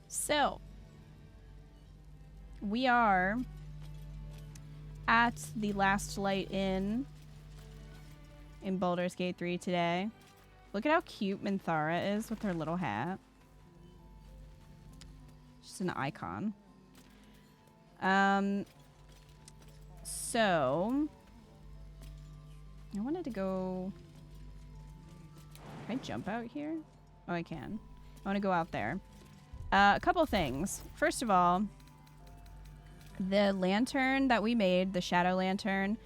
So, we are at the Last Light Inn in Baldur's Gate 3 today. Look at how cute Minthara is with her little hat. Just an icon. So, I wanted to go... Can I jump out here? Oh, I can. I want to go out there. A couple things. First of all, the lantern that we made, the shadow lantern,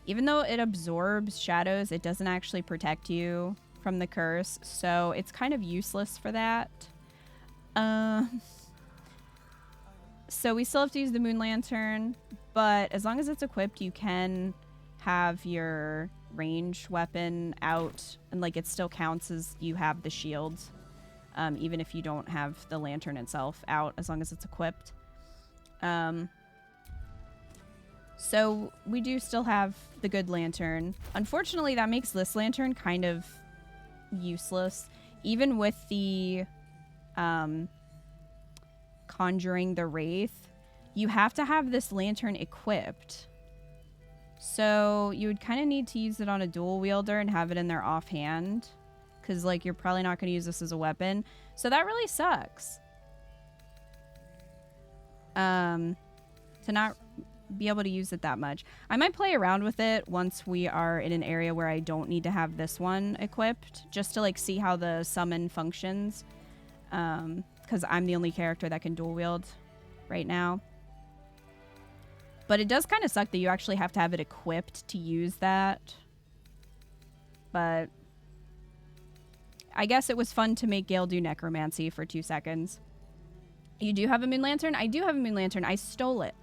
even though it absorbs shadows, it doesn't actually protect you from the curse, so it's kind of useless for that. So we still have to use the moon lantern, but as long as it's equipped, you can have your ranged weapon out, and like it still counts as you have the shield, even if you don't have the lantern itself out, as long as it's equipped. So we do still have the good lantern. Unfortunately, that makes this lantern kind of useless. Even with the conjuring the wraith, you have to have this lantern equipped. So you would kind of need to use it on a dual wielder and have it in their offhand, because like you're probably not going to use this as a weapon. So that really sucks. To not be able to use it that much. I might play around with it once we are in an area where I don't need to have this one equipped, just to like see how the summon functions, because I'm the only character that can dual wield right now. But it does kind of suck that you actually have to have it equipped to use that. But I guess it was fun to make Gale do necromancy for 2 seconds. You do have a moon lantern? I do have a moon lantern. I stole it.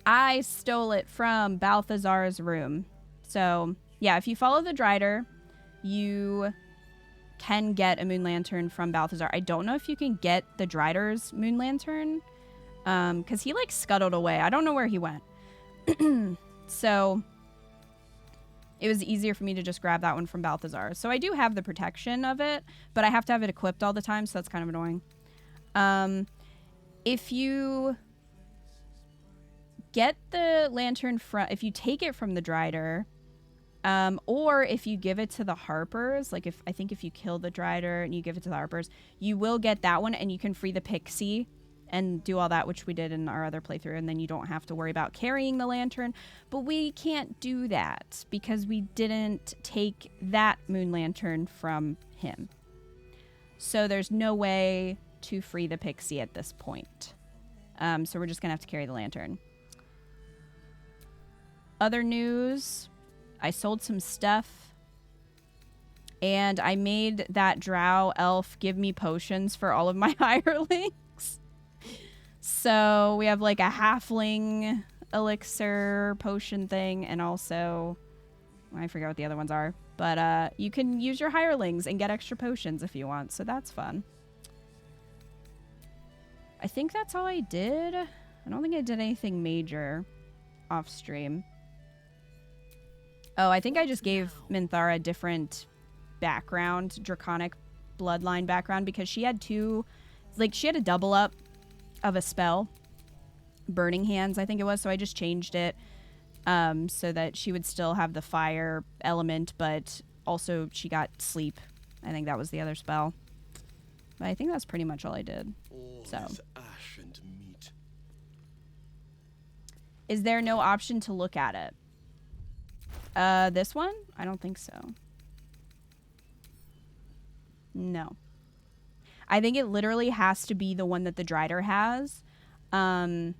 I stole it from Balthazar's room. So, yeah, if you follow the Drider, you can get a moon lantern from Balthazar. I don't know if you can get the Drider's moon lantern, because he, like, scuttled away. I don't know where he went. So, it was easier for me to just grab that one from Balthazar. So, I do have the protection of it, but I have to have it equipped all the time, so that's kind of annoying. If you get the lantern from, if you take it from the Drider, or if you give it to the Harpers, like I think if you kill the Drider and you give it to the Harpers, you will get that one, and you can free the Pixie and do all that, which we did in our other playthrough, and then you don't have to worry about carrying the lantern. But we can't do that because we didn't take that moon lantern from him. So there's no way to free the Pixie at this point. So we're just gonna have to carry the lantern. Other news, I sold some stuff, and I made that drow elf give me potions for all of my hirelings. So we have like a halfling elixir potion thing, and also, I forget what the other ones are, but you can use your hirelings and get extra potions if you want, so that's fun. I think that's all I did. I don't think I did anything major off stream. Oh, I think I just gave Minthara a different background, draconic bloodline background, because she had two, like she had a double up of a spell, Burning Hands I think it was, so I just changed it so that she would still have the fire element, but also she got sleep. I think that was the other spell. But I think that's pretty much all I did. So, ash and meat. Is there no option to look at it? This one? I don't think so. No. I think it literally has to be the one that the Drider has. And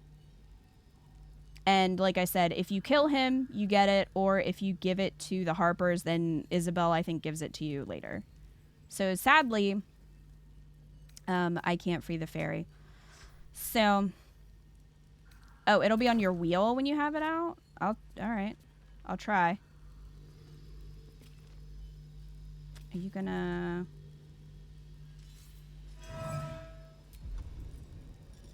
like I said, if you kill him, you get it. Or if you give it to the Harpers, then Isabel, I think, gives it to you later. So sadly, I can't free the fairy. So, oh, it'll be on your wheel when you have it out? All right. I'll try. Are you gonna...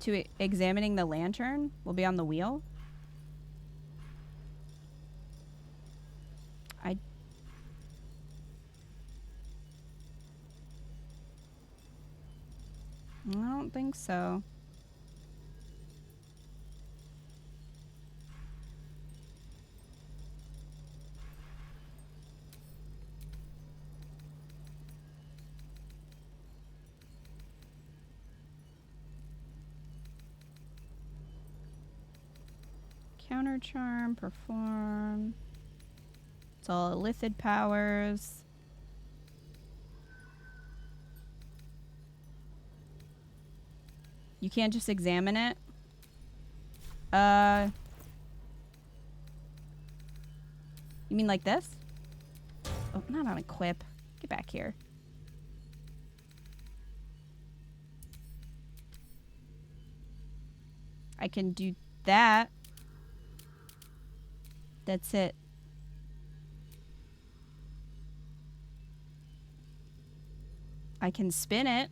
To examining the lantern will be on the wheel? I don't think so. Counter charm, perform. It's all illithid powers. You can't just examine it. You mean like this? Oh, not on equip. Get back here. I can do that. That's it. I can spin it.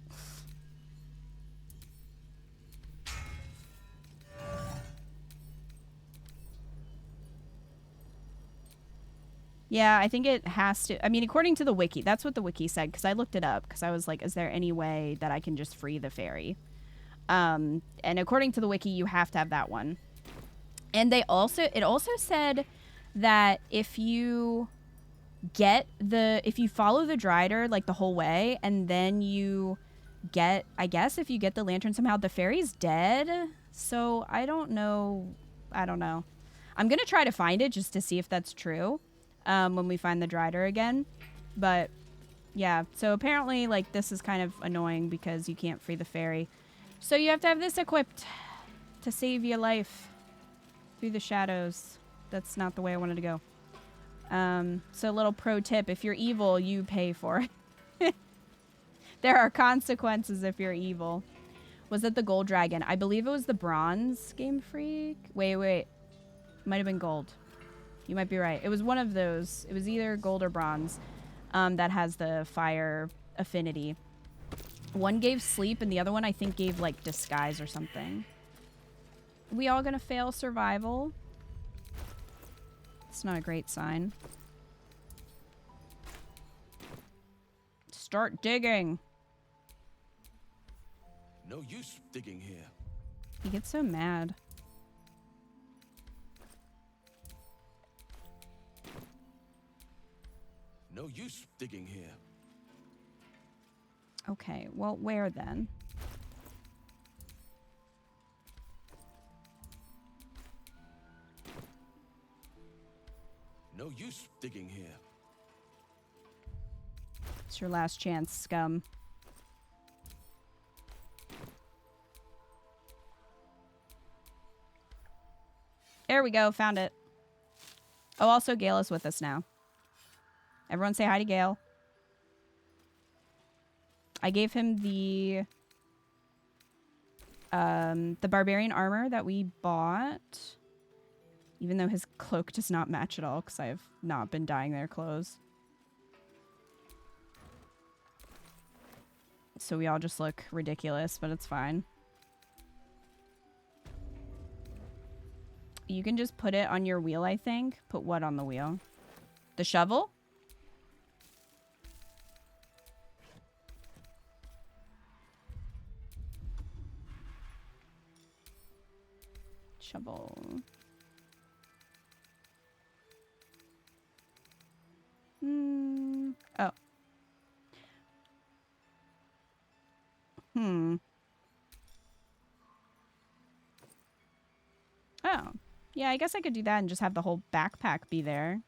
Yeah, I think it has to. I mean, according to the wiki, that's what the wiki said, because I looked it up, because I was like, is there any way that I can just free the fairy? And according to the wiki, you have to have that one. And it also said that if you follow the Drider like the whole way, and then you get, I guess if you get the lantern somehow, the fairy's dead. So I don't know. I'm gonna try to find it just to see if that's true when we find the Drider again. But yeah, so apparently like this is kind of annoying because you can't free the fairy. So you have to have this equipped to save your life through the shadows. That's not the way I wanted to go. So a little pro tip, if you're evil, you pay for it. There are consequences if you're evil. Was it the gold dragon? I believe it was the bronze, Game Freak. Wait. Might have been gold. You might be right. It was one of those. It was either gold or bronze that has the fire affinity. One gave sleep and the other one I think gave like disguise or something. We all gonna fail survival? It's not a great sign. Start digging. No use digging here. He gets so mad. No use digging here. Okay, well, where then? No use digging here. It's your last chance, scum. There we go, found it. Oh, also Gale is with us now. Everyone say hi to Gale. I gave him the barbarian armor that we bought. Even though his cloak does not match at all, because I have not been dyeing their clothes. So we all just look ridiculous, but it's fine. You can just put it on your wheel, I think. Put what on the wheel? The shovel? Shovel. Oh. Oh. Yeah, I guess I could do that and just have the whole backpack be there.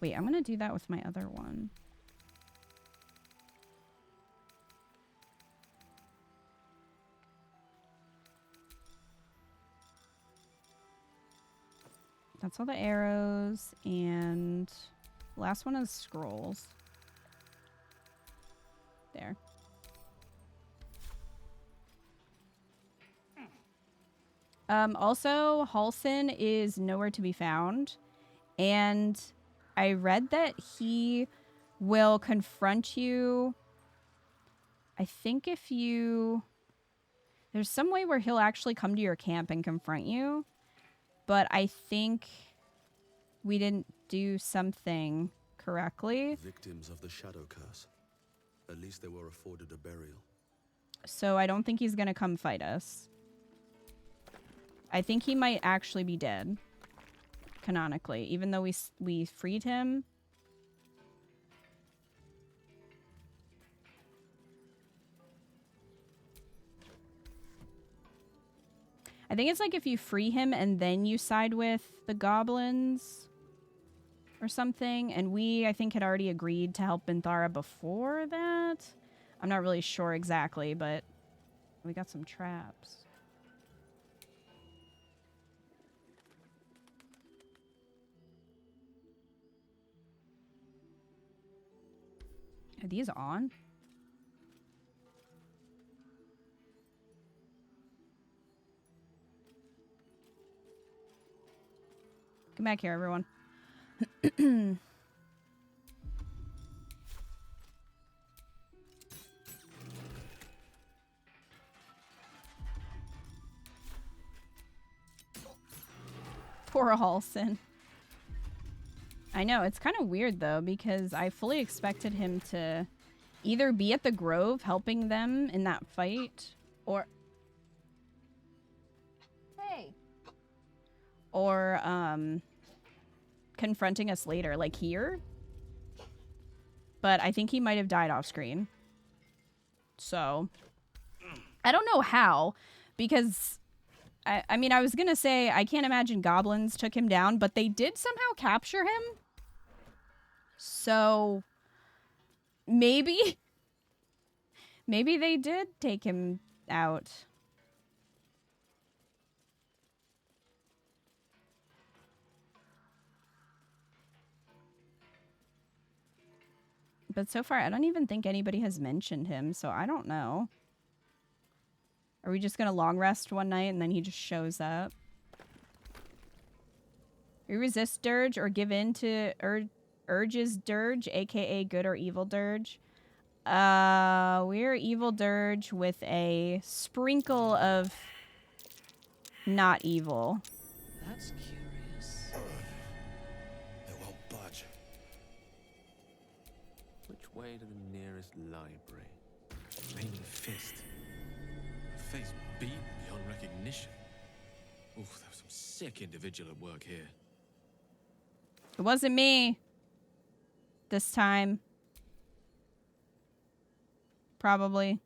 Wait, I'm gonna do that with my other one. That's all the arrows, and the last one is scrolls. There. Also, Halson is nowhere to be found. And I read that he will confront you. I think if you... There's some way where he'll actually come to your camp and confront you. But I think we didn't do something correctly. Victims of the shadow curse. At least they were afforded a burial. So I don't think he's gonna come fight us. I think he might actually be dead. Canonically. Even though we freed him. I think it's like if you free him and then you side with the goblins or something. And we, I think, had already agreed to help Benthara before that. I'm not really sure exactly, but we got some traps. Are these on? Come back here, everyone. Poor Halson. I know, it's kind of weird though, because I fully expected him to either be at the Grove helping them in that fight, or... Hey! Or, confronting us later, like here. But I think he might have died off screen. So, I don't know how, because... I mean, I was gonna say, I can't imagine goblins took him down, but they did somehow capture him. So, maybe... Maybe they did take him out. But so far, I don't even think anybody has mentioned him, so I don't know. Are we just gonna long rest one night and then he just shows up? We resist Durge or give in to urges Durge, aka good or evil Durge. We're evil Durge with a sprinkle of not evil. That's curious. They won't budge. Which way to the nearest library? Rain fist. My face beat beyond recognition. Oof, there was some sick individual at work here. It wasn't me. This time. Probably.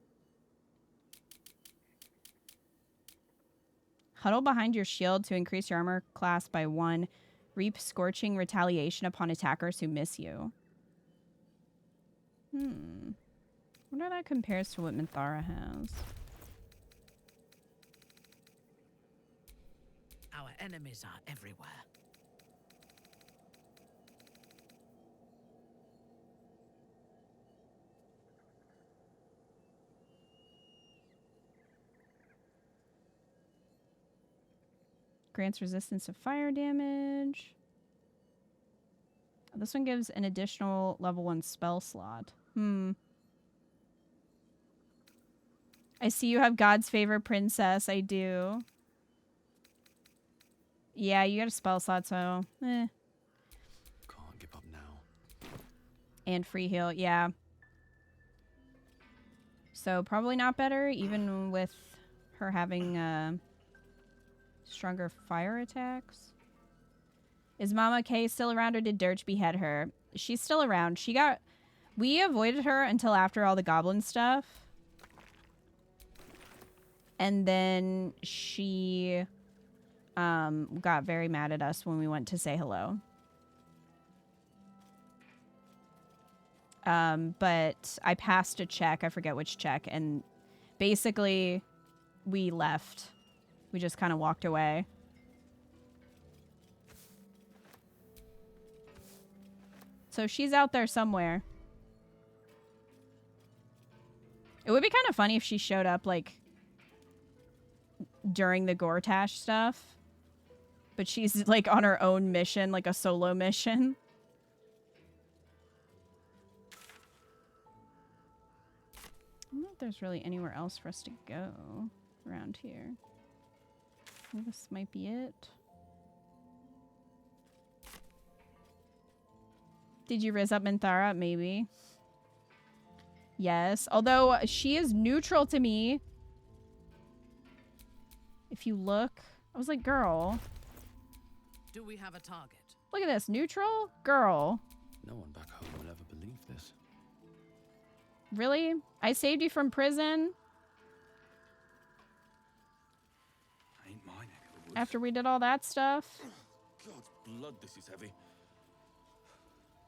Huddle behind your shield to increase your armor class by 1. Reap scorching retaliation upon attackers who miss you. I wonder how that compares to what Minthara has. Our enemies are everywhere. Grants resistance to fire damage. This one gives an additional level 1 spell slot. I see you have God's favorite princess. I do. Yeah, you got a spell slot, so Can't give up now. And free heal, yeah. So probably not better, even with her having stronger fire attacks. Is Mama K still around, or did Durge behead her? She's still around. We avoided her until after all the goblin stuff. And then she got very mad at us when we went to say hello. But I passed a check. I forget which check. And basically, we left. We just kind of walked away. So she's out there somewhere. It would be kind of funny if she showed up, like, during the Gortash stuff. But she's, like, on her own mission, like a solo mission. I don't know if there's really anywhere else for us to go around here. I think this might be it. Did you riz up Minthara? Maybe. Yes, although she is neutral to me. If you look, I was like, girl, Do we have a target? look at this. Neutral? Girl. No one back home will ever believe this. Really? I saved you from prison Ain't my neck of the woods. after we did all that stuff? God's blood, this is heavy.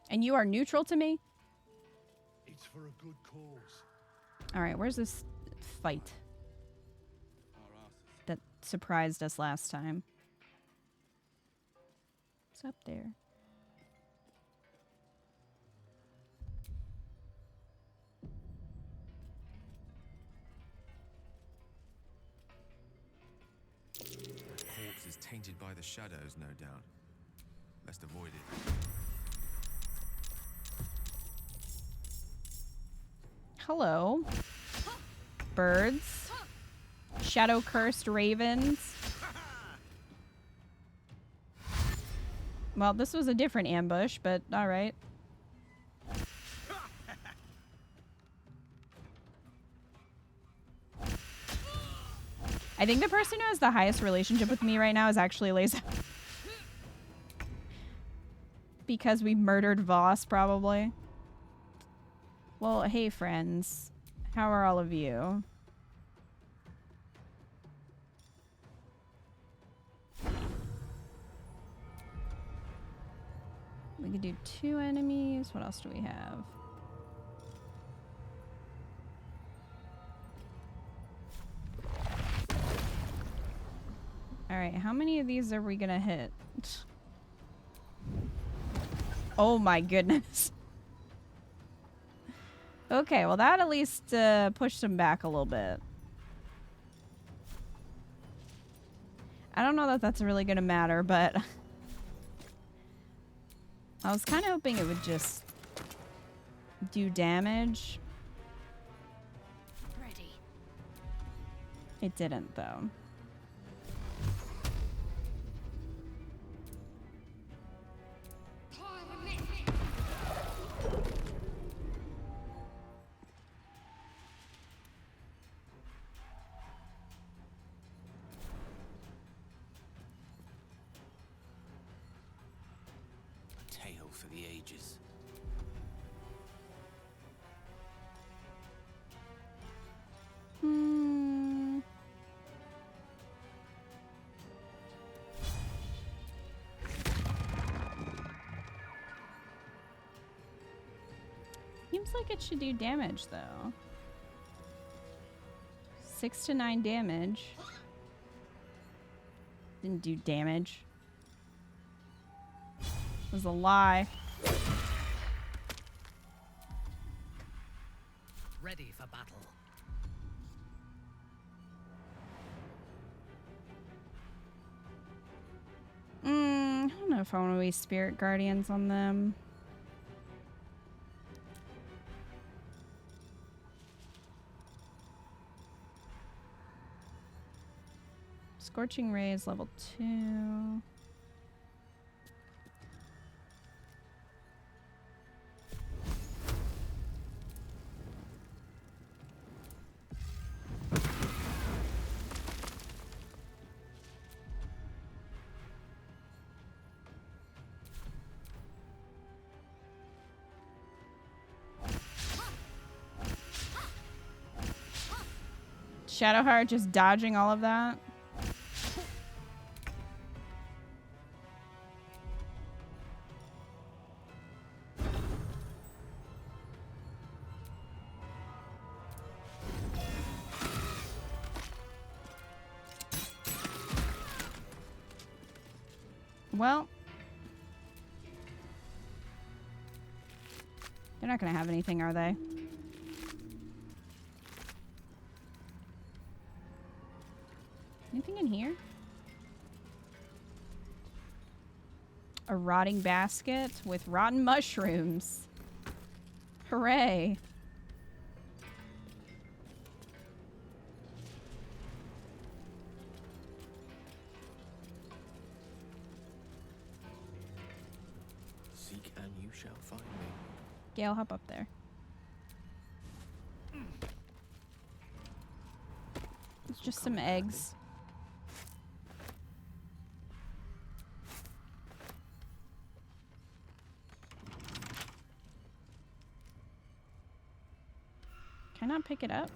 And you are neutral to me? It's for a good cause. Alright, where's this fight Our asses. that surprised us last time? It's up there. The corpse is tainted by the shadows, no doubt. Best avoid it. Hello. Birds. Shadow cursed ravens. Well, this was a different ambush, but alright. I think the person who has the highest relationship with me right now is actually Lisa. Because we murdered Voss, probably. Well, hey friends. How are all of you? We could do 2 enemies. What else do we have? Alright, how many of these are we gonna hit? Oh my goodness. Okay, well that at least pushed them back a little bit. I don't know that that's really gonna matter, but I was kind of hoping it would just do damage. Ready. It didn't, though. A tale for the ages. Hmm. Seems like it should do damage, though. 6 to 9 damage. Didn't do damage. It was a lie. Ready for battle. I don't know if I want to waste Spirit Guardians on them. Scorching Ray is level 2. Shadowheart just dodging all of that. Well, they're not going to have anything, are they? Anything in here? A rotting basket with rotten mushrooms. Hooray. Seek and you shall find me. Gale, hop up there. Just some eggs. Can I not pick it up?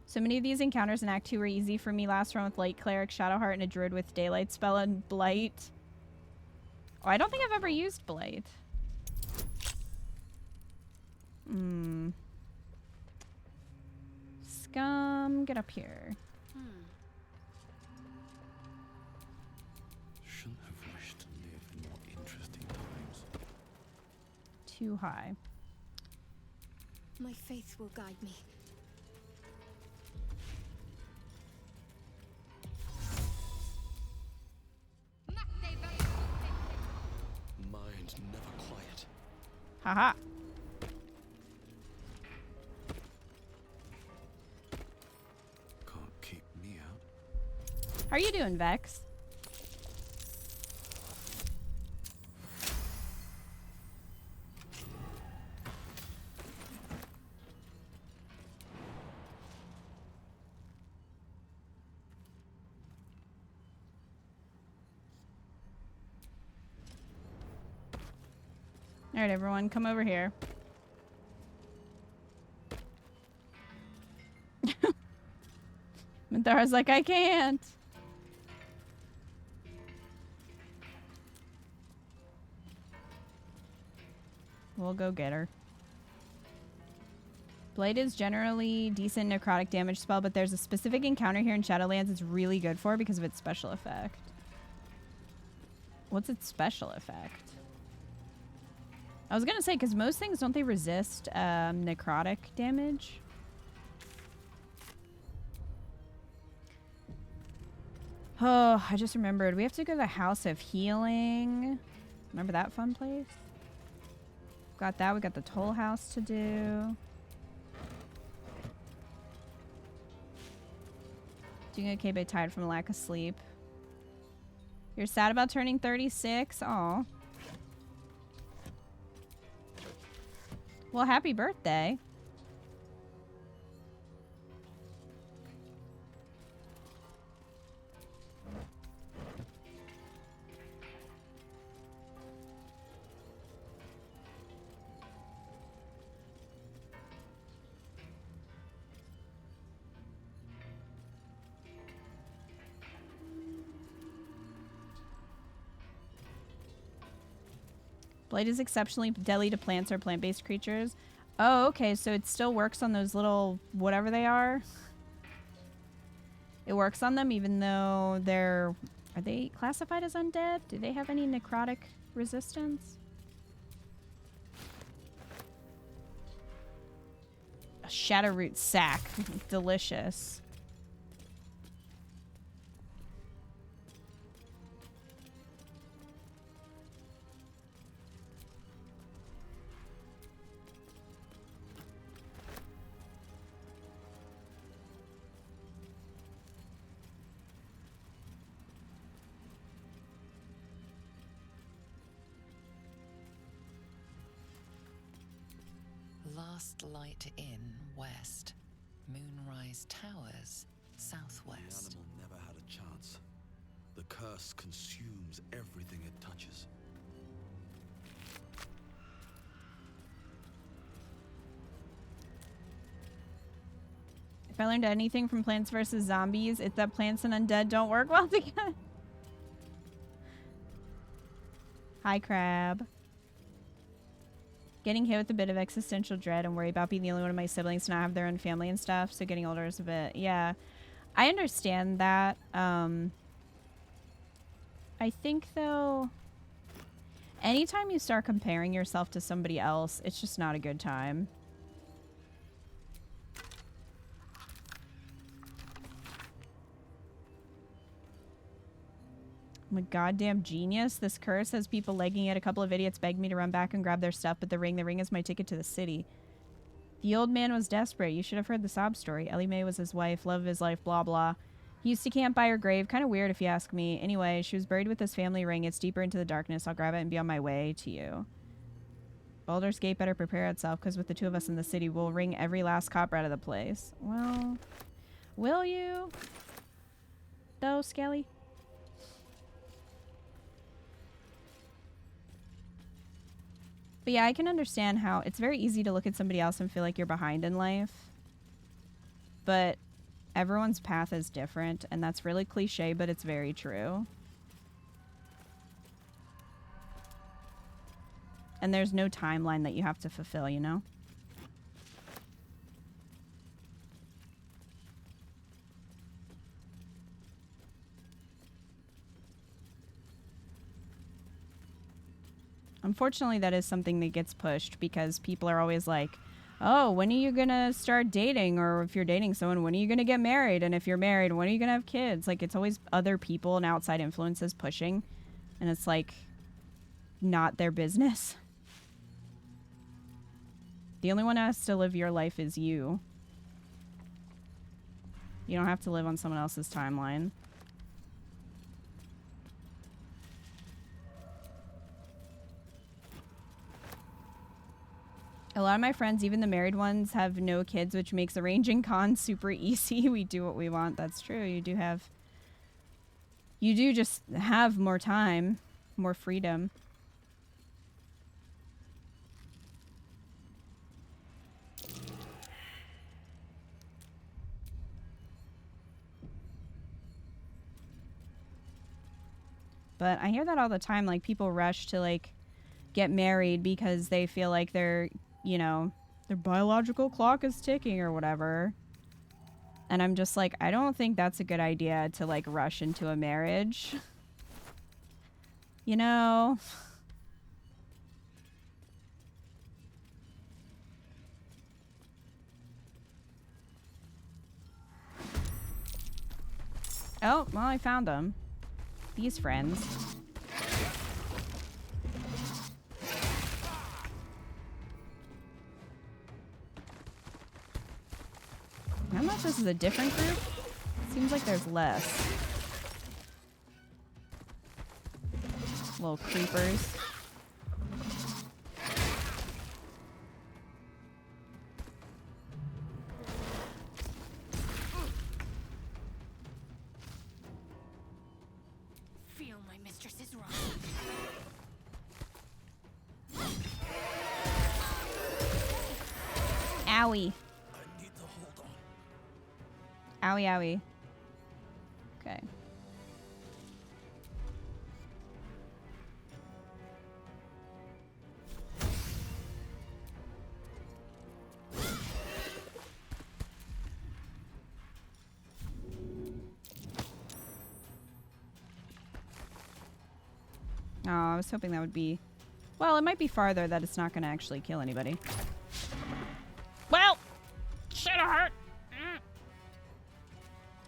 So many of these encounters in Act 2 were easy for me last run with Light Cleric, Shadowheart, and a Druid with Daylight Spell and Blight. Oh, I don't think I've ever used Blight. Scum, get up here. Shouldn't have wished to live in more interesting times. Too high. My faith will guide me. Mind never quiet. Haha. Can't keep me out. How are you doing, Vex? All right, everyone, come over here. Minthara's like, I can't. We'll go get her. Blade is generally decent necrotic damage spell, but there's a specific encounter here in Shadowlands it's really good for because of its special effect. What's its special effect? I was gonna say, because most things, don't they resist necrotic damage? Oh, I just remembered. We have to go to the House of Healing. Remember that fun place? Got that. We got the Toll House to do. Doing okay, but tired from a lack of sleep. You're sad about turning 36? Aw. Well, happy birthday. Blade is exceptionally deadly to plants or plant-based creatures. Oh, okay, so it still works on those little whatever they are. It works on them even though they're... Are they classified as undead? Do they have any necrotic resistance? A Shadowroot sack. Delicious. Last Light Inn, west. Moonrise Towers, southwest. The animal never had a chance. The curse consumes everything it touches. If I learned anything from Plants vs. Zombies, it's that plants and undead don't work well together. Hi, Crab. Getting hit with a bit of existential dread and worry about being the only one of my siblings to not have their own family and stuff. So getting older is a bit, yeah. I understand that. I think, though, anytime you start comparing yourself to somebody else, it's just not a good time. I'm a goddamn genius. This curse has people legging it. A couple of idiots begged me to run back and grab their stuff, but the ring is my ticket to the city. The old man was desperate. You should have heard the sob story. Ellie Mae was his wife, love of his life, blah, blah. He used to camp by her grave. Kind of weird if you ask me. Anyway, she was buried with this family ring. It's deeper into the darkness. I'll grab it and be on my way to you. Baldur's Gate better prepare itself, because with the two of us in the city, we'll wring every last copper out of the place. Well, Will you? Though, Skelly? But yeah, I can understand how it's very easy to look at somebody else and feel like you're behind in life. But everyone's path is different, and that's really cliche, but it's very true. And there's no timeline that you have to fulfill, you know? Unfortunately, that is something that gets pushed because people are always like, oh, when are you going to start dating? Or if you're dating someone, when are you going to get married? And if you're married, when are you going to have kids? Like, it's always other people and outside influences pushing. And it's like, not their business. The only one who has to live your life is you. You don't have to live on someone else's timeline. A lot of my friends, even the married ones, have no kids, which makes arranging cons super easy. We do what we want. That's true. You do just have more time, more freedom. But I hear that all the time. Like, people rush to, like, get married because they feel like they're, you know, their biological clock is ticking or whatever. And I'm just like, I don't think that's a good idea to, like, rush into a marriage. You know? Oh, well, I found them. These friends. How much this is a different group? Seems like there's less. Little creepers. Feel my mistress's wrath. Owie. I need to hold on. Owie, owie. Okay. Oh, I was hoping that would be... Well, it might be farther that it's not going to actually kill anybody. Well! Should've hurt!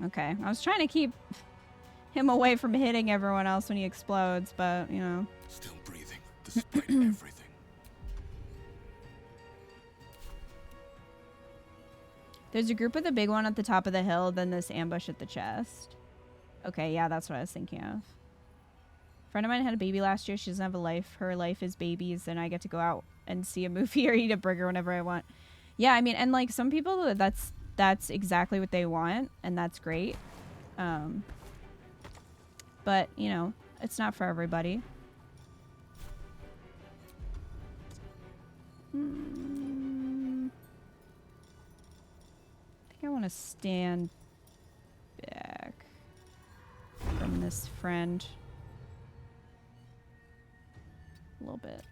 Okay, I was trying to keep him away from hitting everyone else when he explodes, but, you know. Still breathing, despite everything. There's a group with a big one at the top of the hill, then this ambush at the chest. Okay, yeah, that's what I was thinking of. A friend of mine had a baby last year. She doesn't have a life. Her life is babies, and I get to go out and see a movie or eat a burger whenever I want. Yeah, I mean, and like some people, that's exactly what they want, and that's great. But, you know, it's not for everybody. I think I want to stand back from this friend a little bit.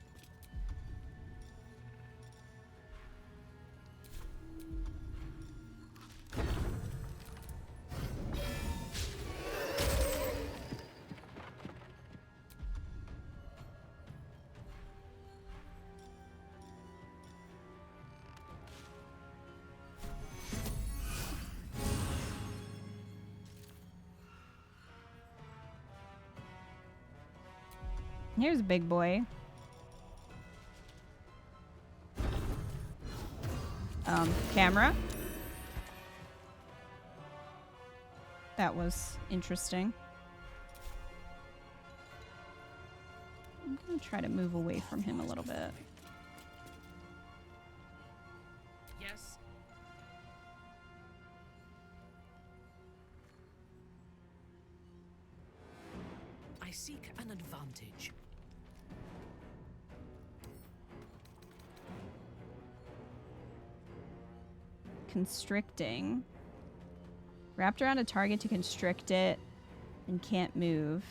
Here's a big boy. Camera. That was interesting. I'm gonna try to move away from him a little bit. Yes. seek an advantage. Constricting. Wrapped around a target to constrict it and can't move.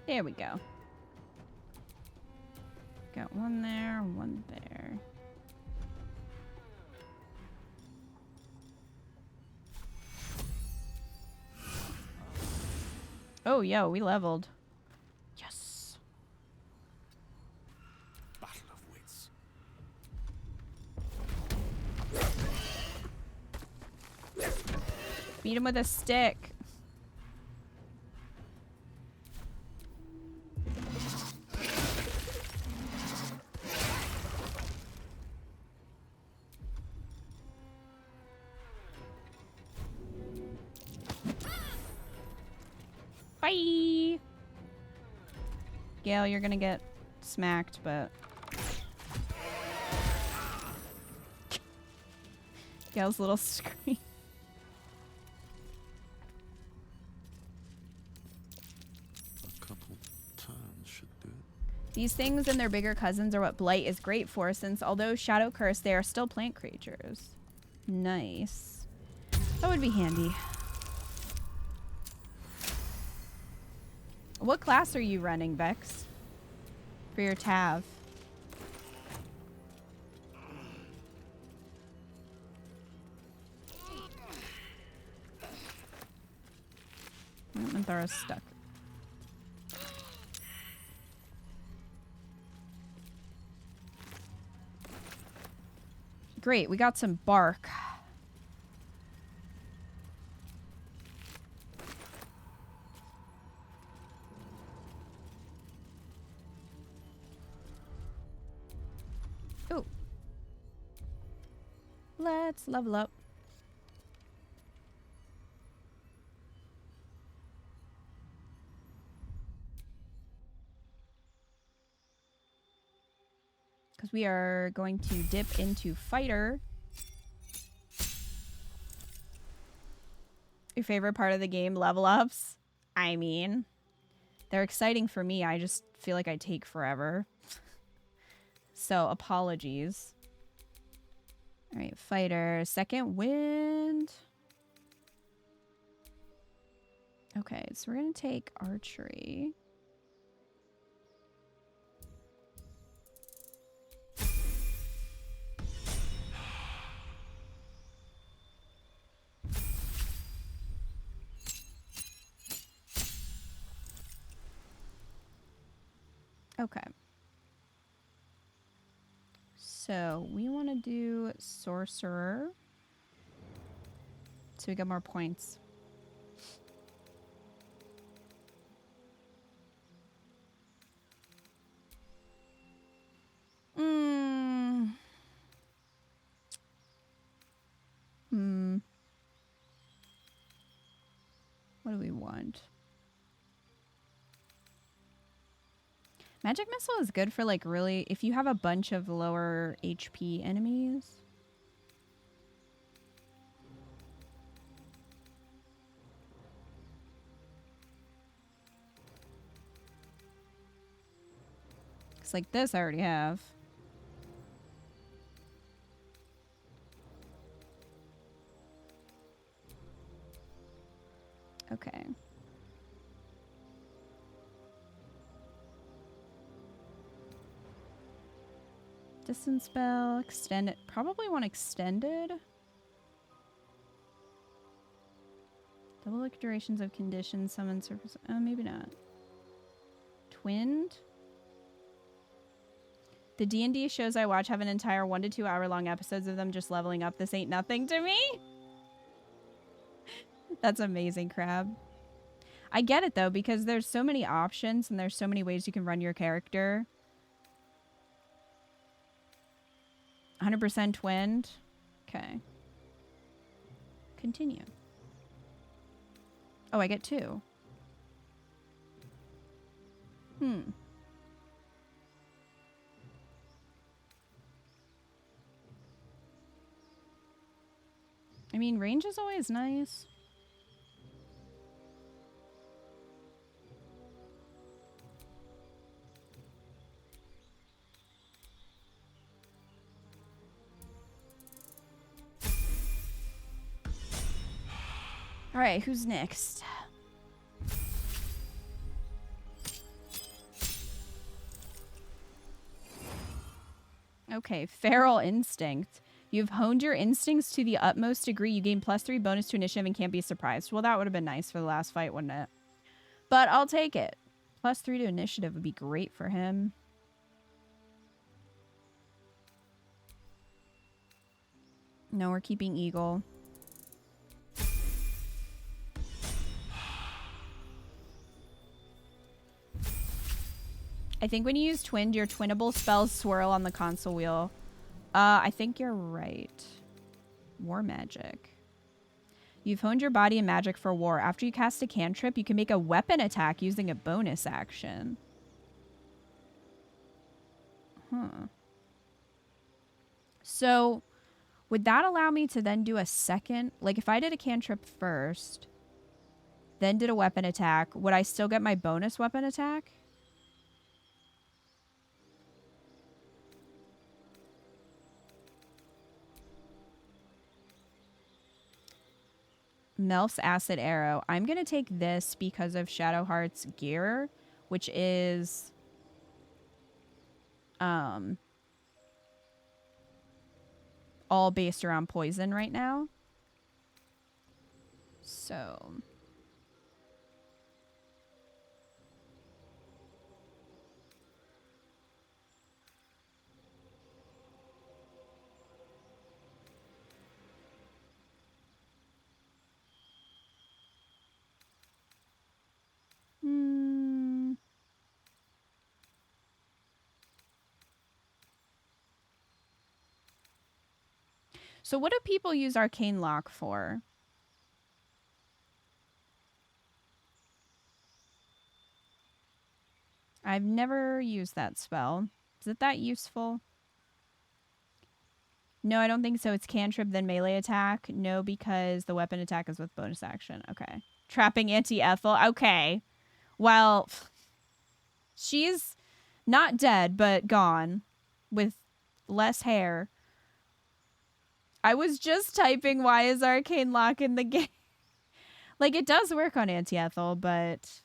There we go. Got one there, one there. Oh, yo, we leveled. Yes. Battle of wits. Beat him with a stick. Bye. Gale, you're gonna get smacked, but Gale's little scream. A couple turns should do it. These things and their bigger cousins are what Blight is great for, since although Shadow Curse, they are still plant creatures. Nice. That would be handy. What class are you running, Vex? For your Tav? Minthara's stuck. Great, we got some bark. Ooh. Let's level up. Because we are going to dip into fighter. Your favorite part of the game, level ups? I mean, they're exciting for me. I just feel like I take forever. So, apologies. All right, fighter. Second wind. Okay, so we're going to take archery. Okay. So we want to do sorcerer. So we got more points. What do we want? Magic Missile is good for, like, really, if you have a bunch of lower HP enemies. Because, like, this I already have. Okay. Distance spell, extended. Probably want extended. Double like durations of conditions, summon surface. Maybe not. Twinned. The D&D shows I watch have an entire 1 to 2 hour long episodes of them just leveling up. This ain't nothing to me. That's amazing, Crab. I get it though, because there's so many options and there's so many ways you can run your character. 100% twinned. Okay. Continue. Oh, I get 2. I mean, range is always nice. All right, who's next? Okay, feral instinct. You've honed your instincts to the utmost degree. You gain +3 bonus to initiative and can't be surprised. Well, that would have been nice for the last fight, wouldn't it? But I'll take it. +3 to initiative would be great for him. No, we're keeping Eagle. I think when you use twinned, your twinnable spells swirl on the console wheel. I think you're right. War magic. You've honed your body and magic for war. After you cast a cantrip, you can make a weapon attack using a bonus action. Huh. So, would that allow me to then do a second? Like, if I did a cantrip first, then did a weapon attack, would I still get my bonus weapon attack? Melf's Acid Arrow. I'm going to take this because of Shadowheart's gear, which is all based around poison right now. So So what do people use Arcane Lock for? I've never used that spell. Is it that useful? No, I don't think so. It's cantrip, then melee attack. No, because the weapon attack is with bonus action. Okay. Trapping Auntie Ethel. Okay. Well, she's not dead, but gone. With less hair. I was just typing, why is Arcane Lock in the game? Like, it does work on Auntie Ethel, but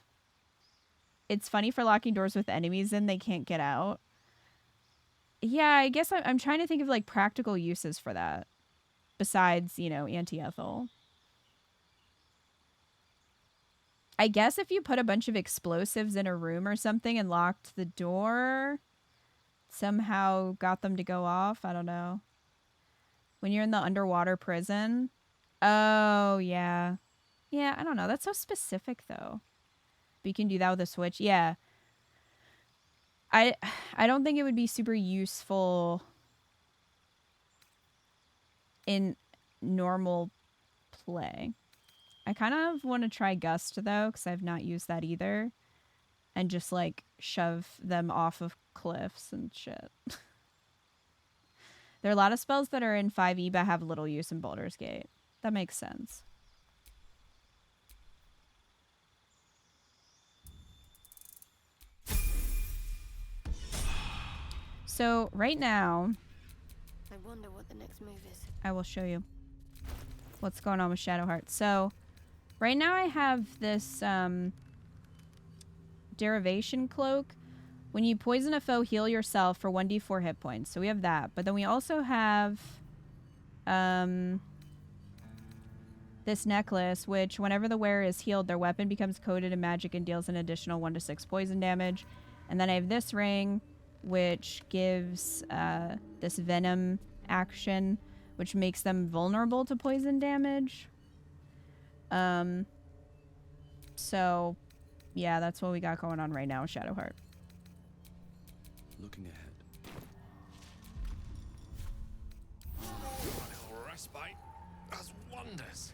it's funny for locking doors with enemies in, they can't get out. Yeah, I guess I'm trying to think of, like, practical uses for that. Besides, you know, Auntie Ethel. I guess if you put a bunch of explosives in a room or something and locked the door, somehow got them to go off. I don't know. When you're in the underwater prison. Oh, yeah. Yeah, I don't know. That's so specific, though. But you can do that with a switch. Yeah. I don't think it would be super useful in normal play. I kind of want to try Gust, though, because I've not used that either. And just, like, shove them off of cliffs and shit. There are a lot of spells that are in 5e but have little use in Baldur's Gate. That makes sense. So, right now, I wonder what the next move is. I will show you what's going on with Shadowheart. So, right now I have this derivation cloak. When you poison a foe, heal yourself for 1d4 hit points. So we have that. But then we also have this necklace, which whenever the wearer is healed, their weapon becomes coated in magic and deals an additional 1 to 6 poison damage. And then I have this ring, which gives this venom action, which makes them vulnerable to poison damage. So, yeah, that's what we got going on right now, Shadowheart. Looking ahead. A little respite does wonders.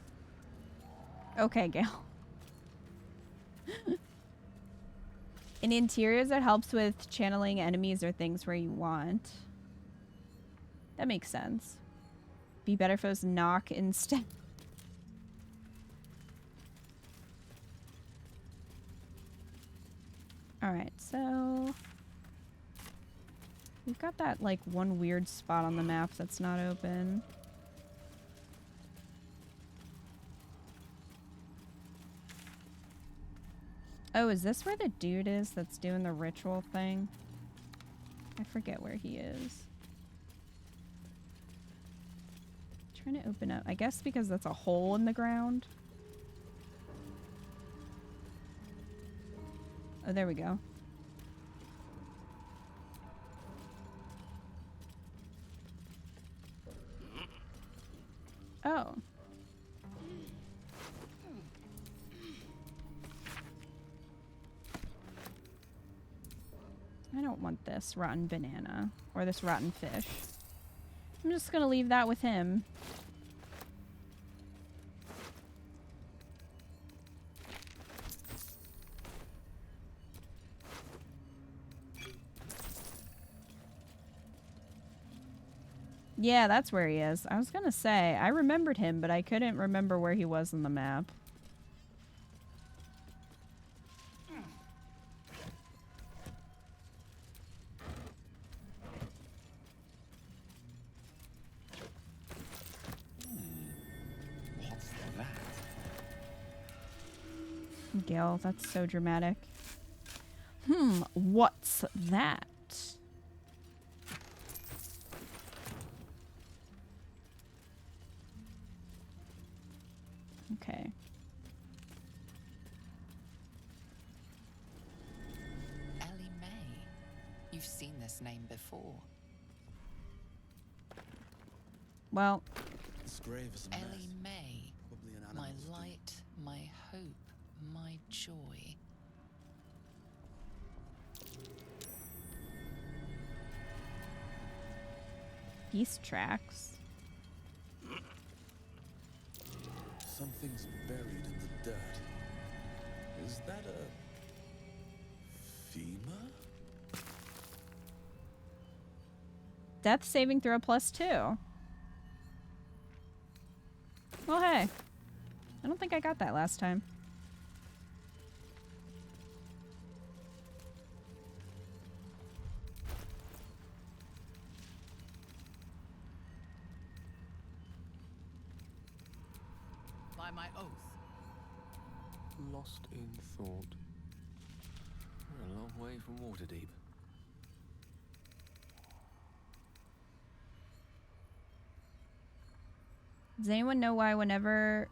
Okay, Gale. In interiors, it helps with channeling enemies or things where you want. That makes sense. Be better if it was knock instead. Alright, so... we've got that, like, one weird spot on the map that's not open. Oh, is this where the dude is that's doing the ritual thing? I forget where he is. Trying to open up. I guess because that's a hole in the ground. Oh, there we go. Oh. I don't want this rotten banana or this rotten fish. I'm just gonna leave that with him. Yeah, that's where he is. I was gonna say, I remembered him, but I couldn't remember where he was on the map. What's that? Gale, that's so dramatic. What's that? Okay. Ellie May. You've seen this name before. Well, This grave is a mess. Ellie May. Probably an My animal's light, my hope, my joy. peace tracks. Something's buried in the dirt. Is that a femur? Death saving throw +2. Well, hey. I don't think I got that last time. By my oath. Lost in thought. We're a long way from Waterdeep. Does anyone know why whenever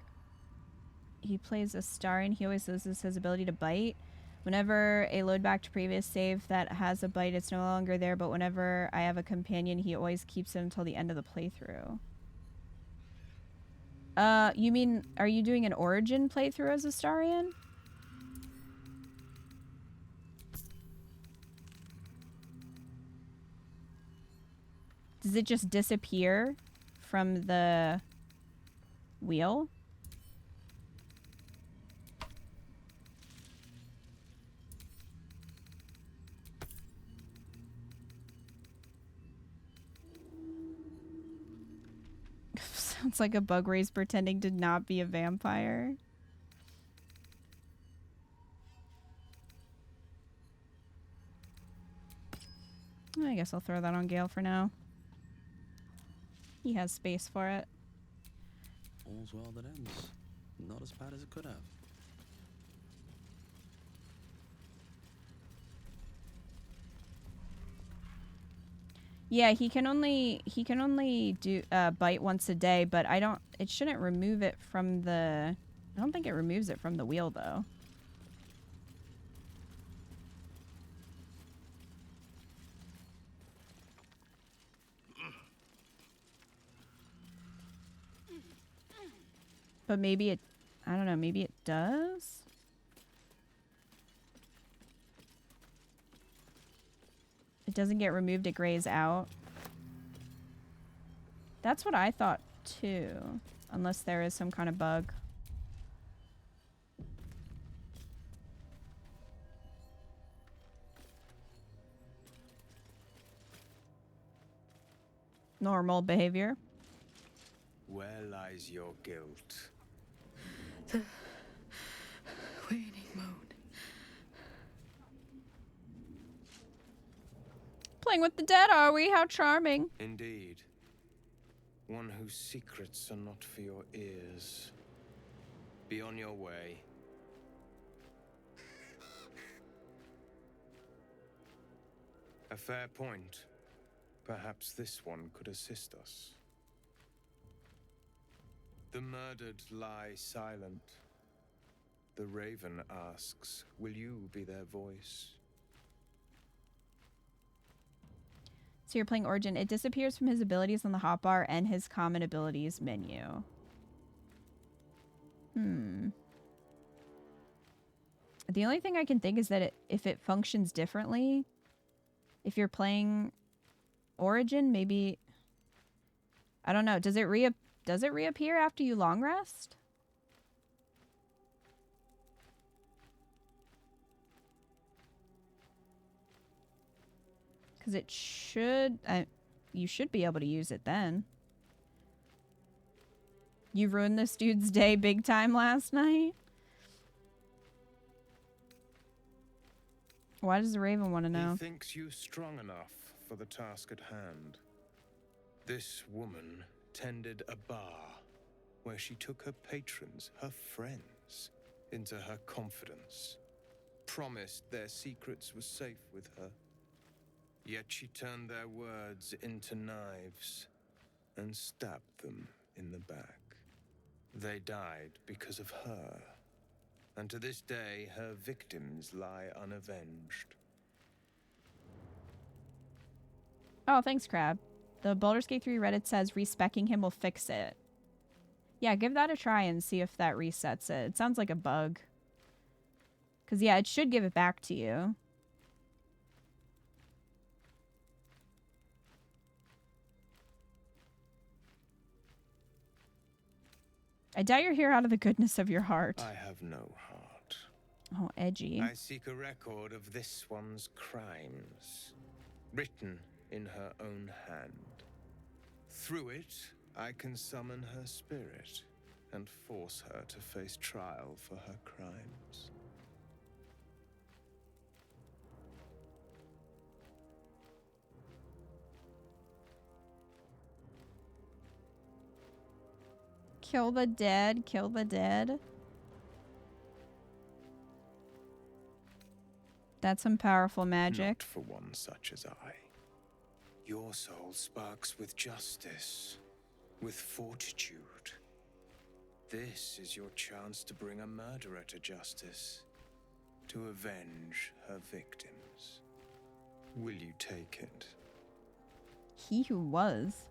he plays Astarion, he always loses his ability to bite? Whenever a load back to previous save that has a bite, it's no longer there, but whenever I have a companion, he always keeps it until the end of the playthrough. You mean, are you doing an origin playthrough as Astarion? Does it just disappear from the wheel? Sounds like a bug race pretending to not be a vampire. I guess I'll throw that on Gale for now. He has space for it. All's well that ends. Not as bad as it could have. Yeah, he can only do bite once a day, but it shouldn't remove it from the I don't think it removes it from the wheel though. But maybe it I don't know, maybe it does? It doesn't get removed, it grays out. That's what I thought too. Unless there is some kind of bug. Normal behavior. Where lies your guilt? The waning moon. Playing with the dead, are we? How charming. Indeed. One whose secrets are not for your ears. Be on your way. A fair point. Perhaps this one could assist us. The murdered lie silent. The raven asks, will you be their voice? So you're playing Origin. It disappears from his abilities on the hotbar and his common abilities menu. The only thing I can think is that if it functions differently, if you're playing Origin, maybe, I don't know. Does it reappear after you long rest? Because it should, you should be able to use it then. You ruined this dude's day big time last night. Why does the Raven want to know? He thinks you strong enough for the task at hand. This woman tended a bar where she took her patrons, her friends, into her confidence. Promised their secrets were safe with her. Yet she turned their words into knives and stabbed them in the back. They died because of her. And to this day, her victims lie unavenged. Oh, thanks, Crab. The Baldur's Gate 3 Reddit says respecking him will fix it. Yeah, give that a try and see if that resets it. It sounds like a bug. Because, yeah, it should give it back to you. I doubt you're here out of the goodness of your heart. I have no heart. Oh, edgy. I seek a record of this one's crimes, written in her own hand. Through it, I can summon her spirit and force her to face trial for her crimes. Kill the dead, kill the dead. That's some powerful magic. Not for one such as I. Your soul sparks with justice, with fortitude. This is your chance to bring a murderer to justice, to avenge her victims. Will you take it? He who was.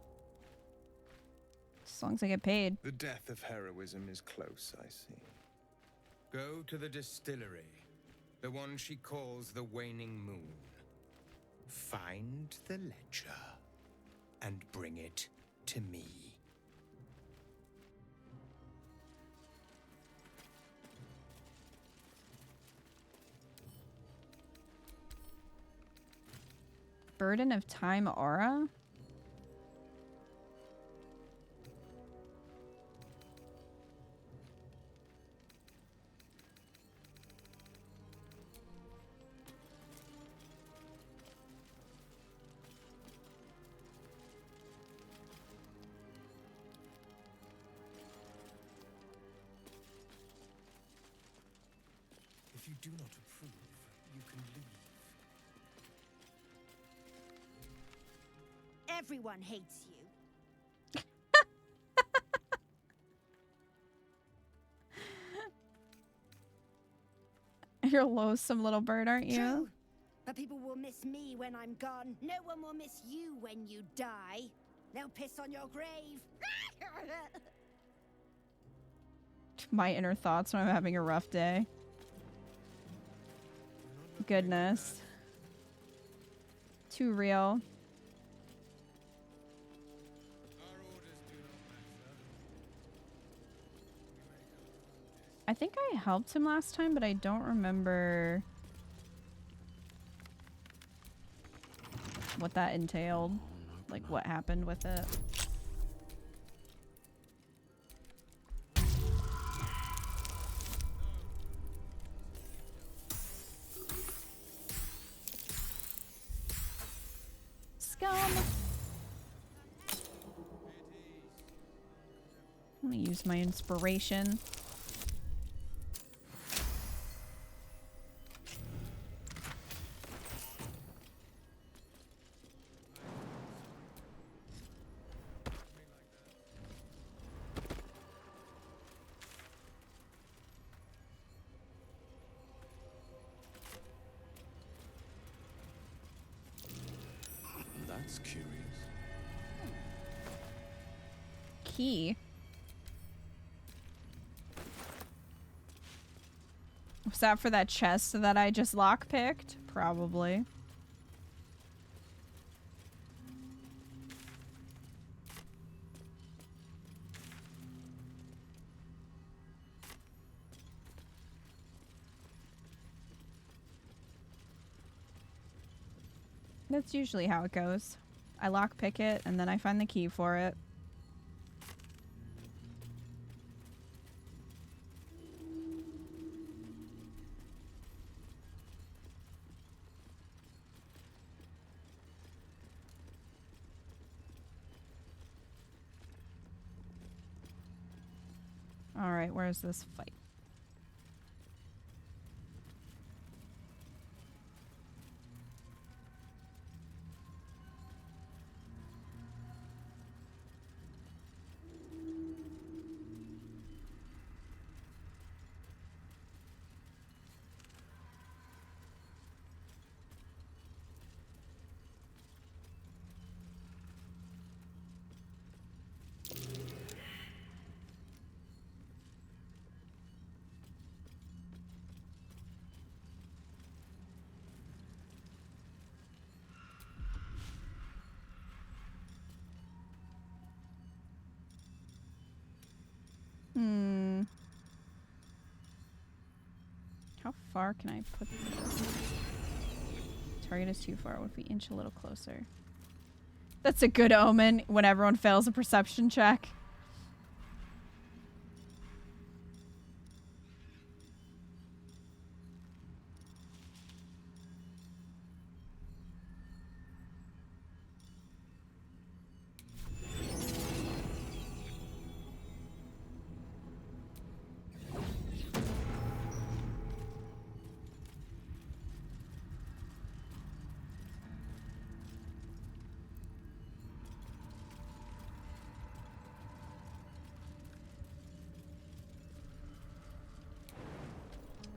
As long as I get paid. The death of heroism is close, I see. Go to the distillery, the one she calls the Waning Moon. Find the ledger and bring it to me. Burden of Time aura? If you do not approve, you can leave. Everyone hates you. You're a loathsome little bird, aren't you? True. But people will miss me when I'm gone. No one will miss you when you die. They'll piss on your grave. My inner thoughts when I'm having a rough day. too real. I think I helped him last time, but I don't remember what that entailed. Like, what happened with it. Scum! I'm gonna use my inspiration. That's curious. Key. Was that for that chest that I just lockpicked? Probably. That's usually how it goes. I lockpick it and then I find the key for it. Alright, where's this fight? How far can I put this? Target is too far. What if we inch a little closer? That's a good omen when everyone fails a perception check.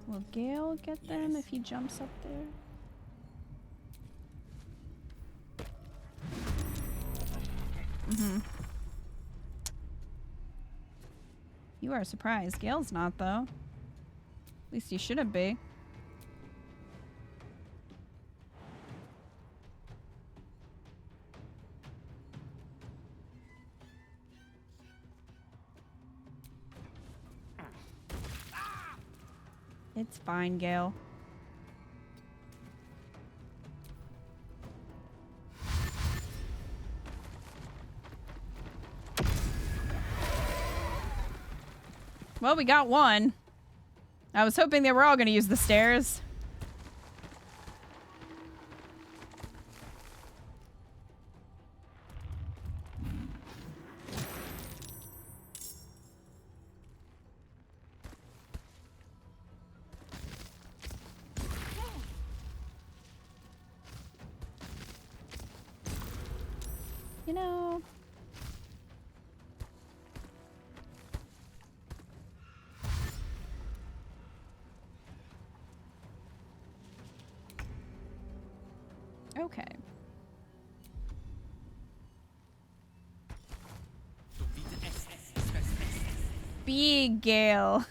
Will Gale get them if he jumps up there? You are surprised. Gale's not, though. At least he shouldn't be. It's fine, Gale. Well, we got one. I was hoping they were all going to use the stairs. You know... Okay. Big Gale.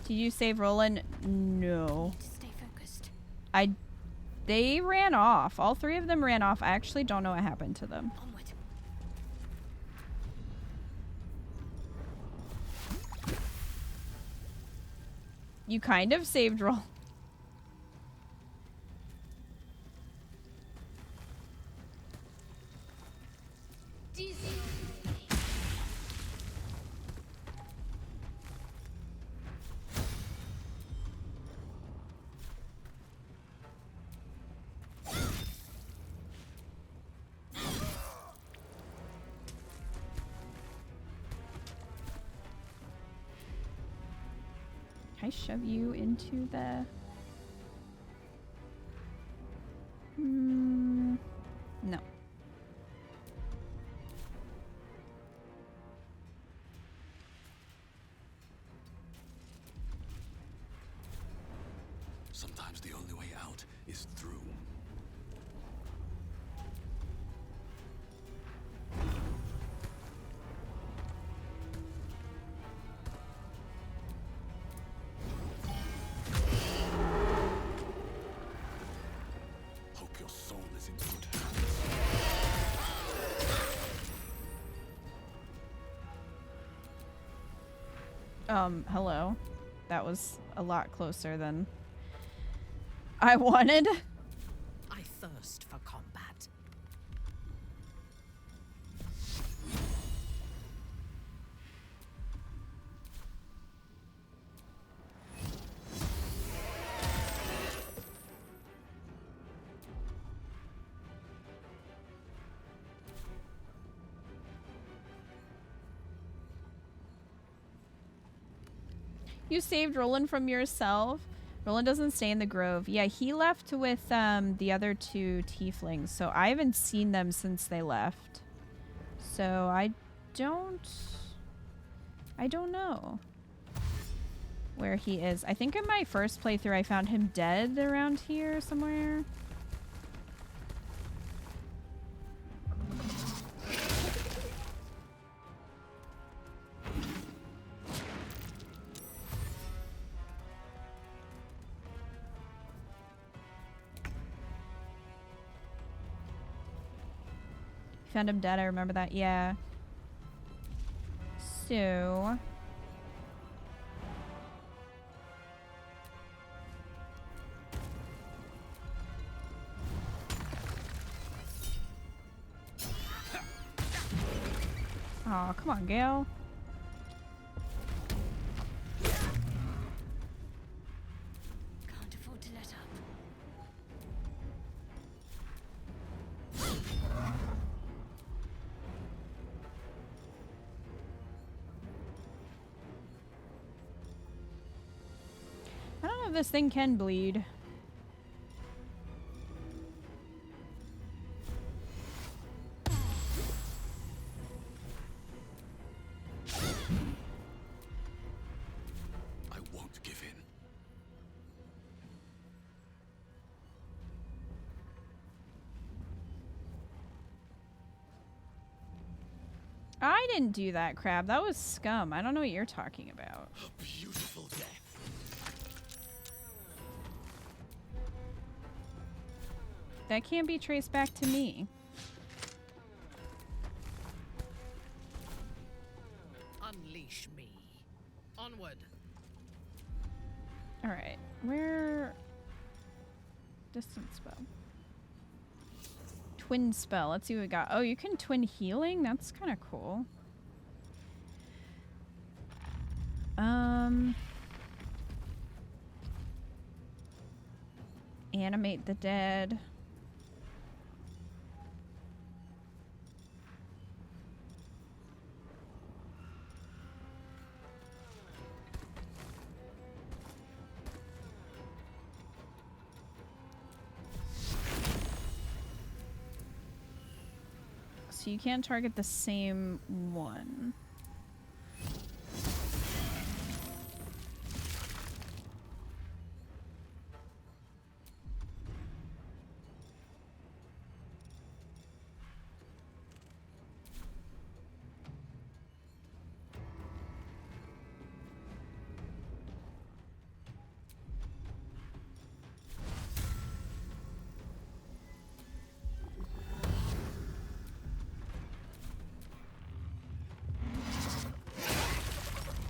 Did you save Roland? No. Need to stay focused. They ran off. All three of them ran off. I actually don't know what happened to them. Onward. You kind of saved Roland. Can I shove you into the... No. Sometimes the only way out is through. Hope your soul is in good hands. Hello. That was a lot closer than I wanted. I thirst for combat. You saved Roland from yourself? Roland doesn't stay in the grove. Yeah, he left with the other two tieflings, so I haven't seen them since they left. So I don't know where he is. I think in my first playthrough I found him dead around here somewhere. Found him dead, I remember that, yeah. So... Aw, come on, Gale. Can't afford to let up. I don't know if this thing can bleed. I won't give in. I didn't do that, Crab. That was scum. I don't know what you're talking about. A beautiful death. That can't be traced back to me. Unleash me. Onward. Alright. Where... Distance spell. Twin spell. Let's see what we got. Oh, you can twin healing? That's kind of cool. Animate the dead. So you can't target the same one.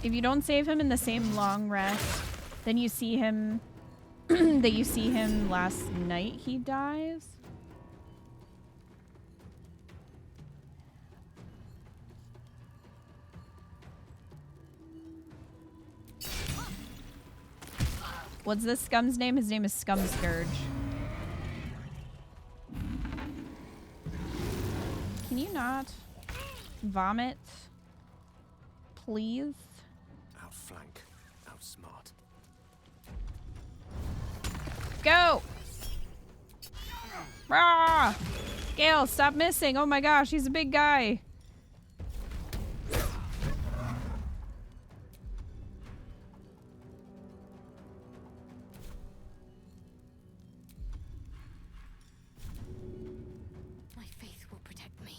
If you don't save him in the same long rest, then you see him that you see him last night, he dies. What's this scum's name? His name is Scumscourge. Can you not vomit? Please? Outflank, outsmart. Go! Rah! Gale, stop missing. Oh my gosh, he's a big guy. My faith will protect me.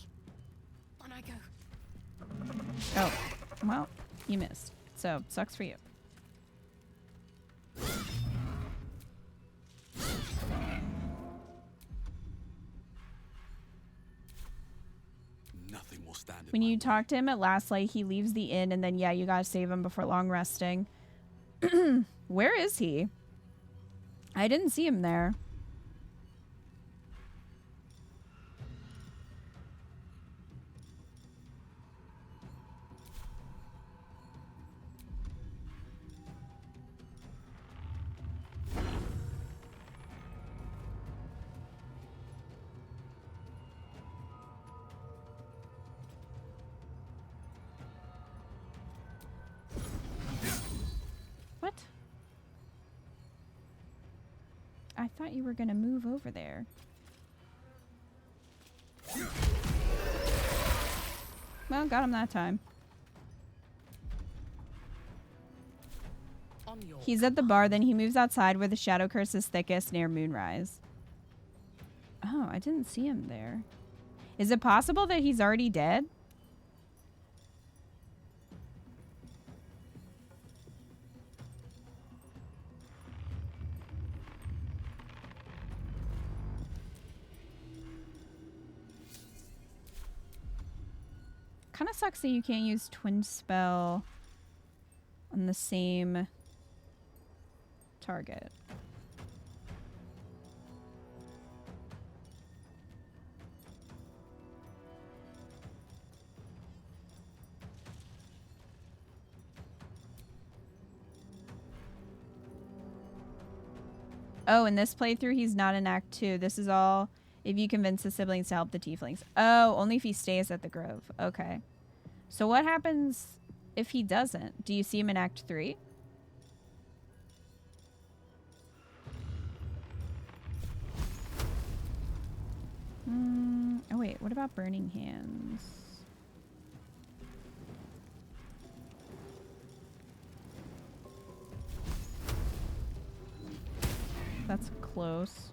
On I go. Oh, well, you missed. So, sucks for you. Nothing will stand in When my you way. talk to him at last light, he leaves the inn, and then, yeah, you gotta save him before long resting. Where is he? I didn't see him there. What? I thought you were gonna move over there. Well, got him that time. On your He's at the bar, then he moves outside where the shadow curse is thickest near moonrise. Oh, I didn't see him there. Is it possible that he's already dead? Kind of sucks that you can't use twin spell on the same target. Oh, in this playthrough, he's not in Act 2. This is all if you convince the siblings to help the tieflings. Oh, only if he stays at the grove. Okay. So what happens if he doesn't? Do you see him in Act 3? Oh, wait. What about Burning Hands? That's close.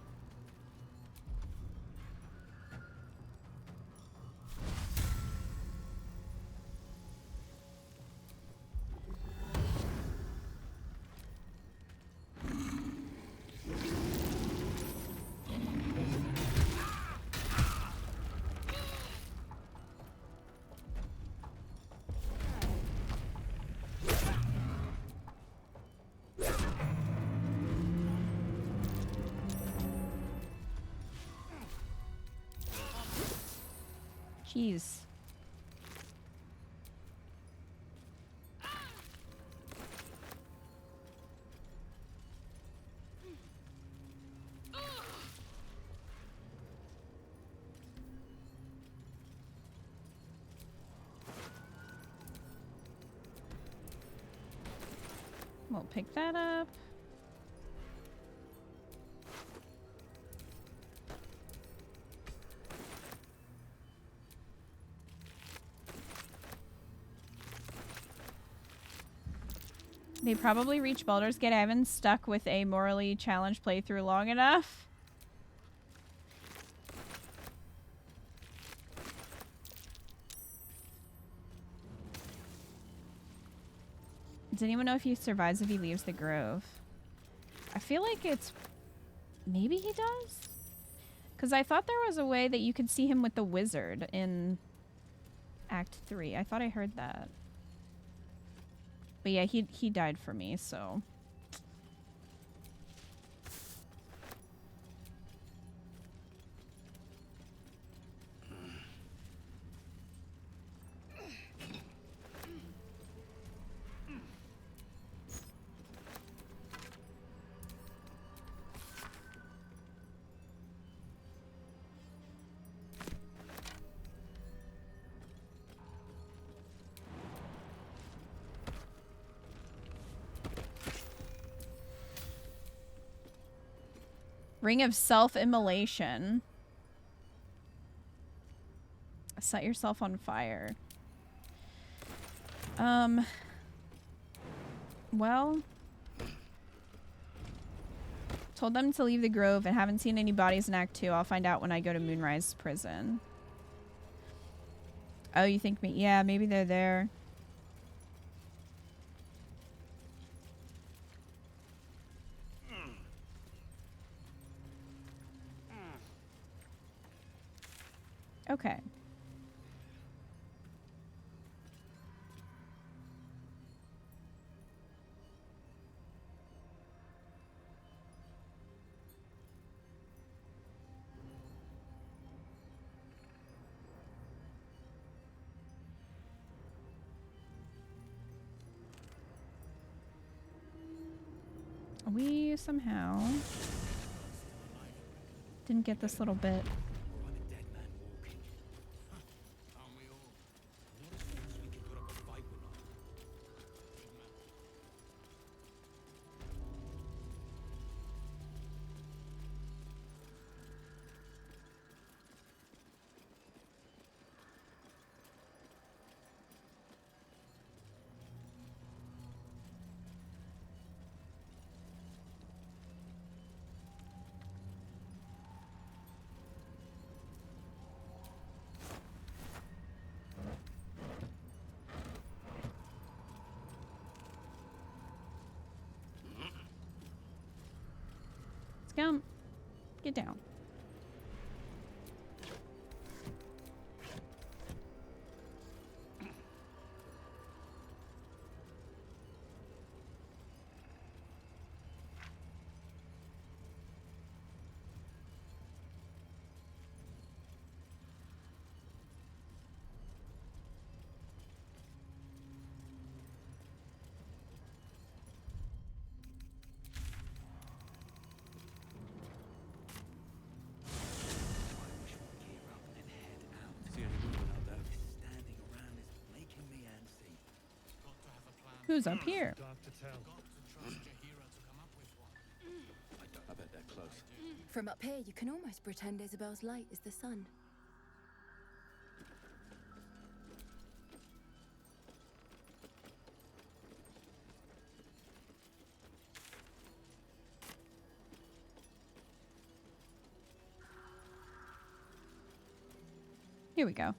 Jeez. We'll pick that up. They probably reach Baldur's Gate. I haven't stuck with a morally challenged playthrough long enough. Does anyone know if he survives if he leaves the grove? I feel like it's... Maybe he does? Because I thought there was a way that you could see him with the wizard in Act 3. I thought I heard that. But yeah, he died for me, so. Ring of self-immolation. Set yourself on fire. Well, told them to leave the grove and haven't seen any bodies in Act 2. I'll find out when I go to Moonrise Prison. Oh, you think me? Yeah, maybe they're there. Okay. We somehow didn't get this little bit. Scum, get down. Who's up here? I bet they're close. From up here, you can almost pretend Isabel's light is the sun. Here we go.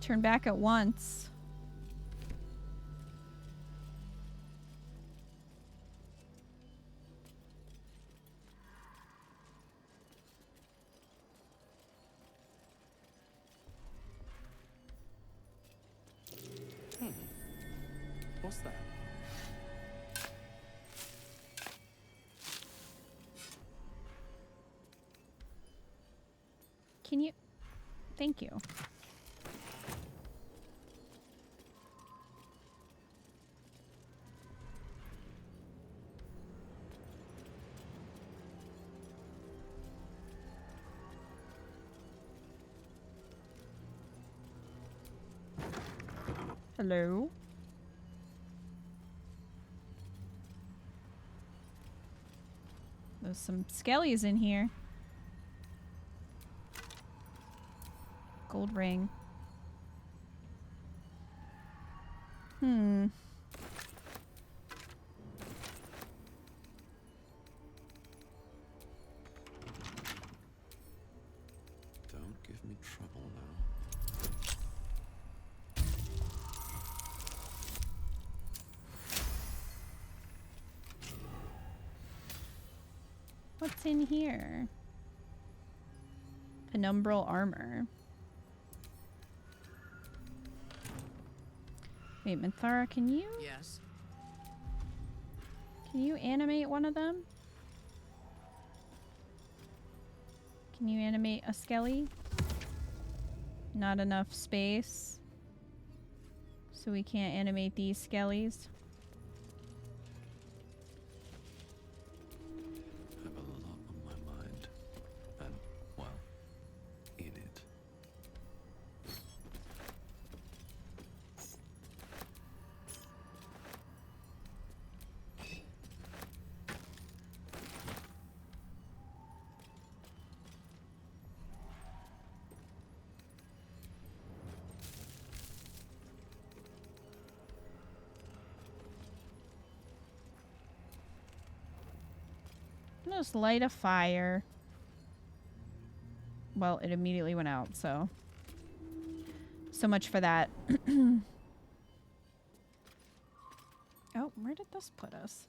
Turn back at once. What's that? Can you? Thank you. Hello? There's some skellies in here. Gold ring. Don't give me trouble now. What's in here? Penumbral armor. Wait, Minthara, can you Yes. animate one of them? Can you animate a skelly? Not enough space. So we can't animate these skellies. I have a lot on my mind. And, well, in it. Just light a fire. Well, it immediately went out, so much for that. Oh, where did this put us?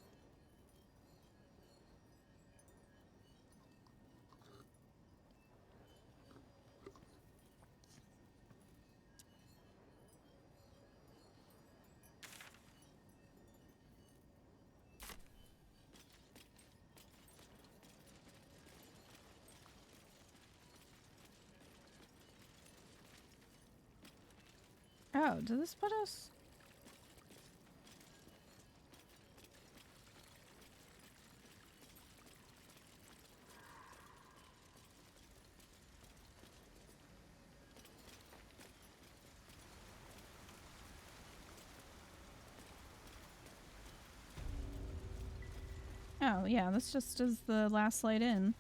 Oh, did this put us? Oh, yeah, this just is the last light in.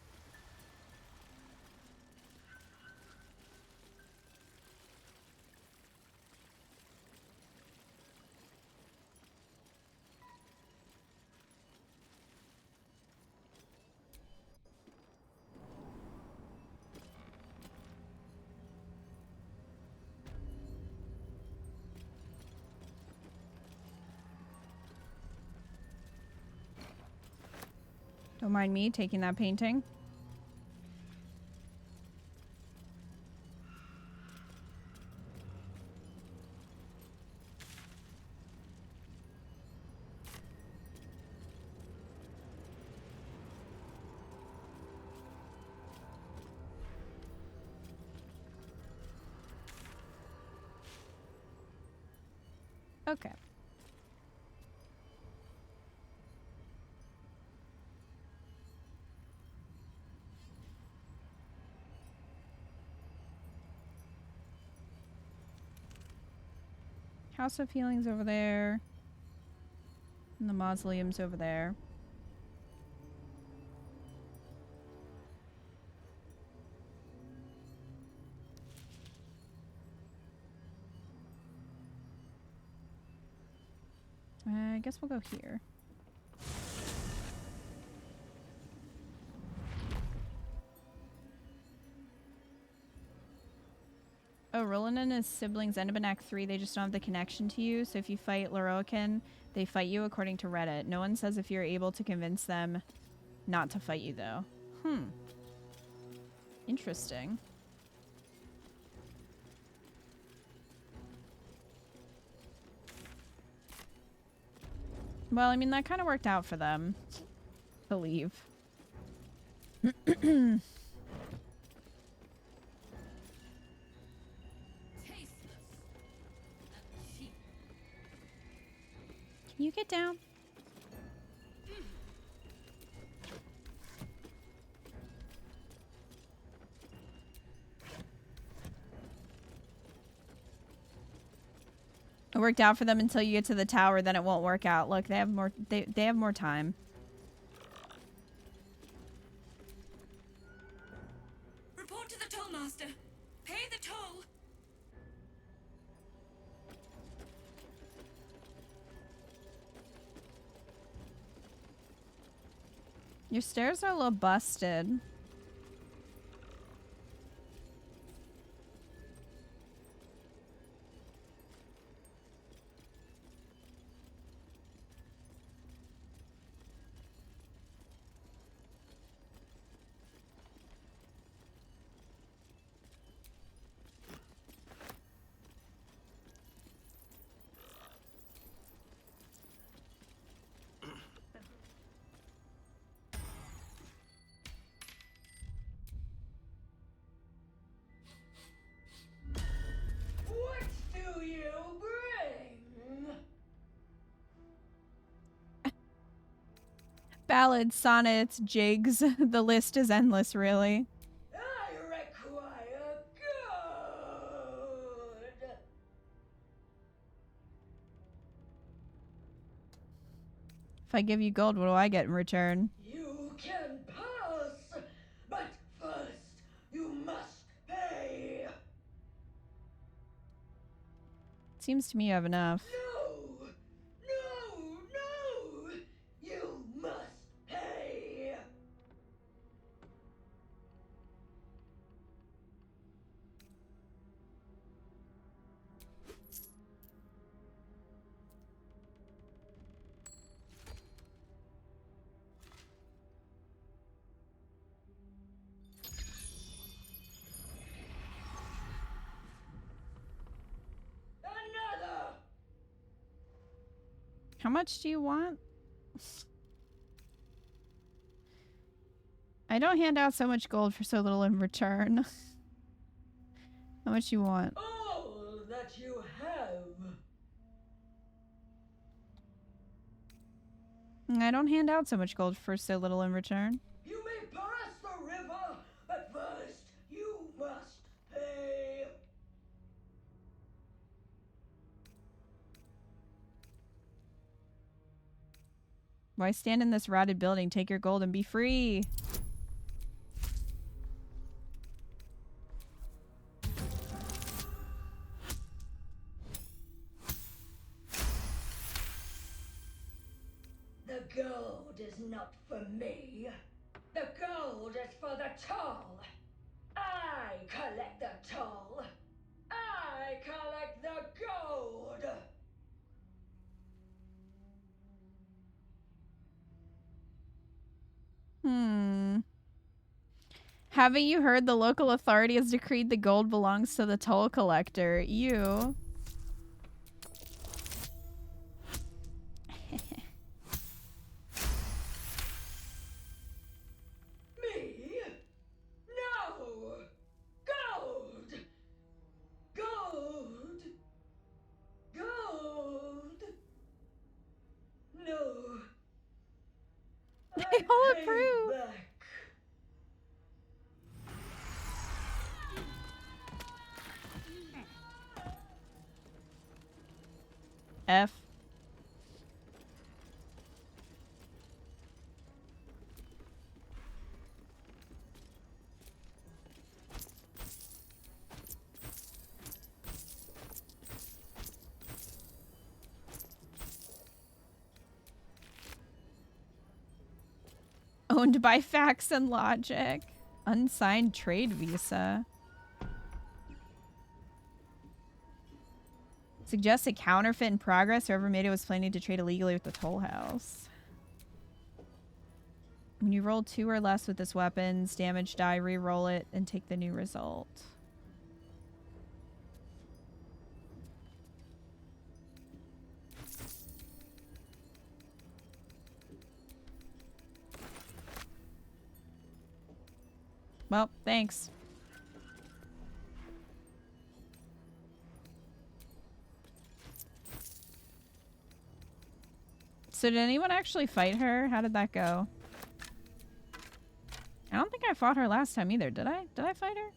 Don't mind me taking that painting. Okay. House of Healing's over there. And the mausoleum's over there. I guess we'll go here. Oh, Roland and his siblings end up in Act 3. They just don't have the connection to you. So if you fight Loroakan, they fight you according to Reddit. No one says if you're able to convince them not to fight you, though. Interesting. Well, I mean, that kind of worked out for them. To leave. Can you get down? It worked out for them until you get to the tower, then it won't work out. Look, they have more they have more time. Report to the toll master. Pay the toll. Your stairs are a little busted. ballads, sonnets, jigs. The list is endless, really. I require good. If I give you gold, what do I get in return? You can pass, but first you must pay. Seems to me you have enough. No! No! No! You must pay! Another! How much do you want? I don't hand out so much gold for so little in return. How much you want? All that you have. I don't hand out so much gold for so little in return. You may pass the river, but first you must pay. Why stand in this rotted building? Take your gold and be free. The gold is not for me. The gold is for the toll. I collect the toll. I collect the gold. Haven't you heard the local authority has decreed the gold belongs to the toll collector? You. Me? No! Gold! Gold! Gold! No. They I all pay approve. back. F. Owned by Facts and Logic. Unsigned trade visa. Suggests a counterfeit in progress. Whoever made it was planning to trade illegally with the toll house. When you roll 2 or less with this weapon's damage die, re-roll it and take the new result. Well, thanks. So did anyone actually fight her? How did that go? I don't think I fought her last time either, did I? Did I fight her?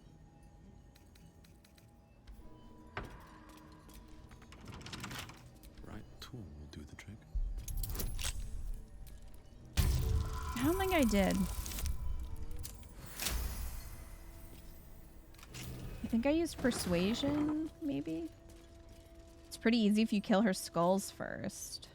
Right tool will do the trick. I don't think I did. I think I used persuasion, maybe? It's pretty easy if you kill her skulls first.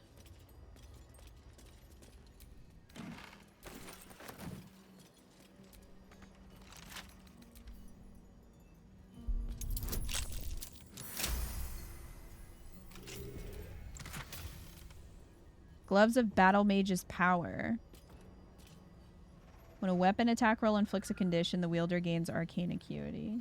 Gloves of Battle Mage's Power. When a weapon attack roll inflicts a condition, the wielder gains arcane acuity.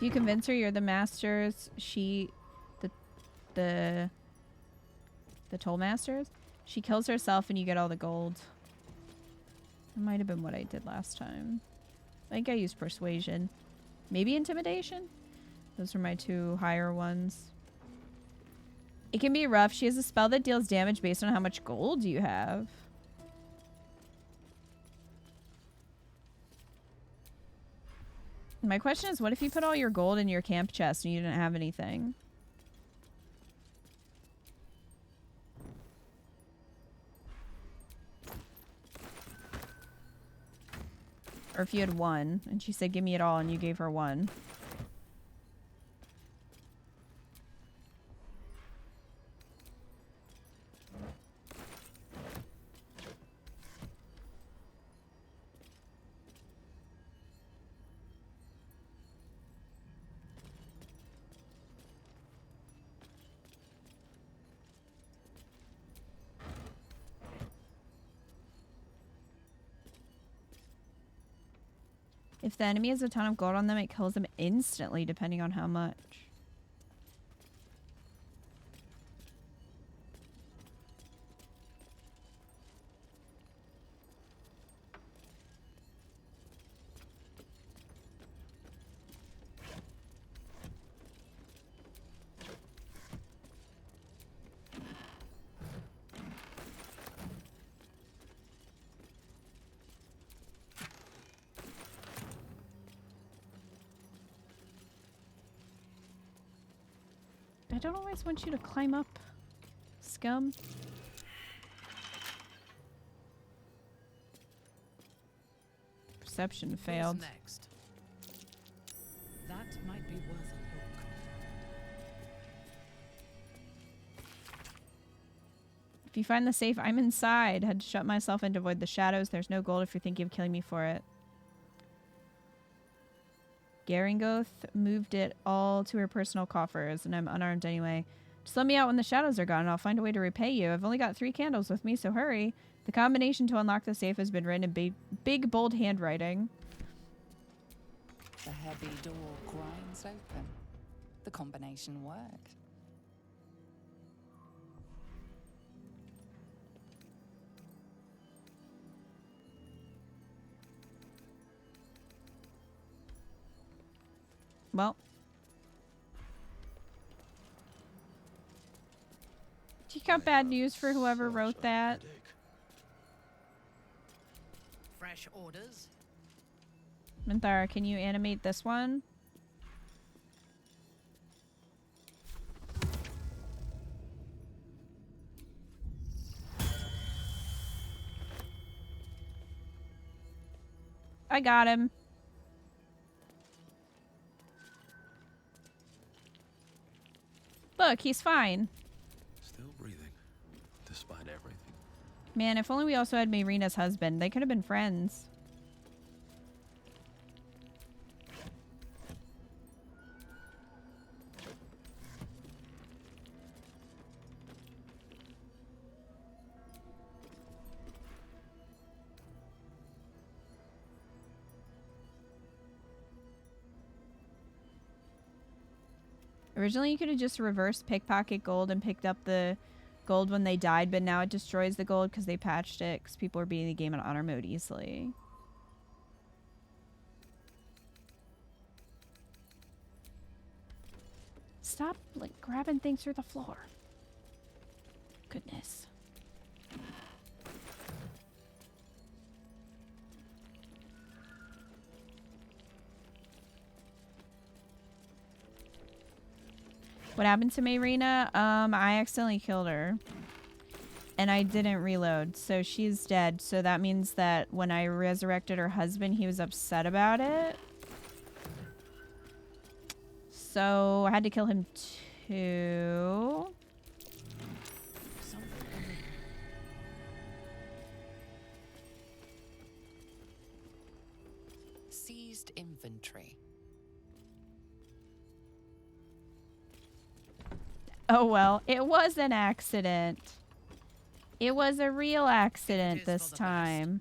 you convince her you're the masters, the toll masters, she kills herself and you get all the gold. That might have been what I did last time. I think I used persuasion. Maybe intimidation? Those are my 2 higher ones. It can be rough. She has a spell that deals damage based on how much gold you have. My question is, what if you put all your gold in your camp chest and you didn't have anything? Or if you had 1 and she said, give me it all, and you gave her 1. If the enemy has a ton of gold on them, it kills them instantly, depending on how much. I don't always want you to climb up, scum. Perception failed. Who's next? That might be worth a look. If you find the safe, I'm inside. Had to shut myself in to avoid the shadows. There's no gold if you're thinking of killing me for it. Garingoth moved it all to her personal coffers, and I'm unarmed anyway. Just let me out when the shadows are gone, and I'll find a way to repay you. I've only got 3 candles with me, so hurry. The combination to unlock the safe has been written in big bold handwriting. The heavy door grinds open. The combination worked. Well. You got bad news for whoever wrote that. Fresh orders? Minthara, can you animate this one? I got him. Look, he's fine. Still breathing, despite everything. Man, if only we also had Marina's husband. They could have been friends. Originally, you could have just reversed pickpocket gold and picked up the gold when they died, but now it destroys the gold because they patched it because people are beating the game in honor mode easily. Stop, like, grabbing things through the floor. Goodness. What happened to Marina? I accidentally killed her. And I didn't reload, so she's dead. So that means that when I resurrected her husband, he was upset about it. So I had to kill him too. Seized inventory. Oh well, it was an accident. It was a real accident this time.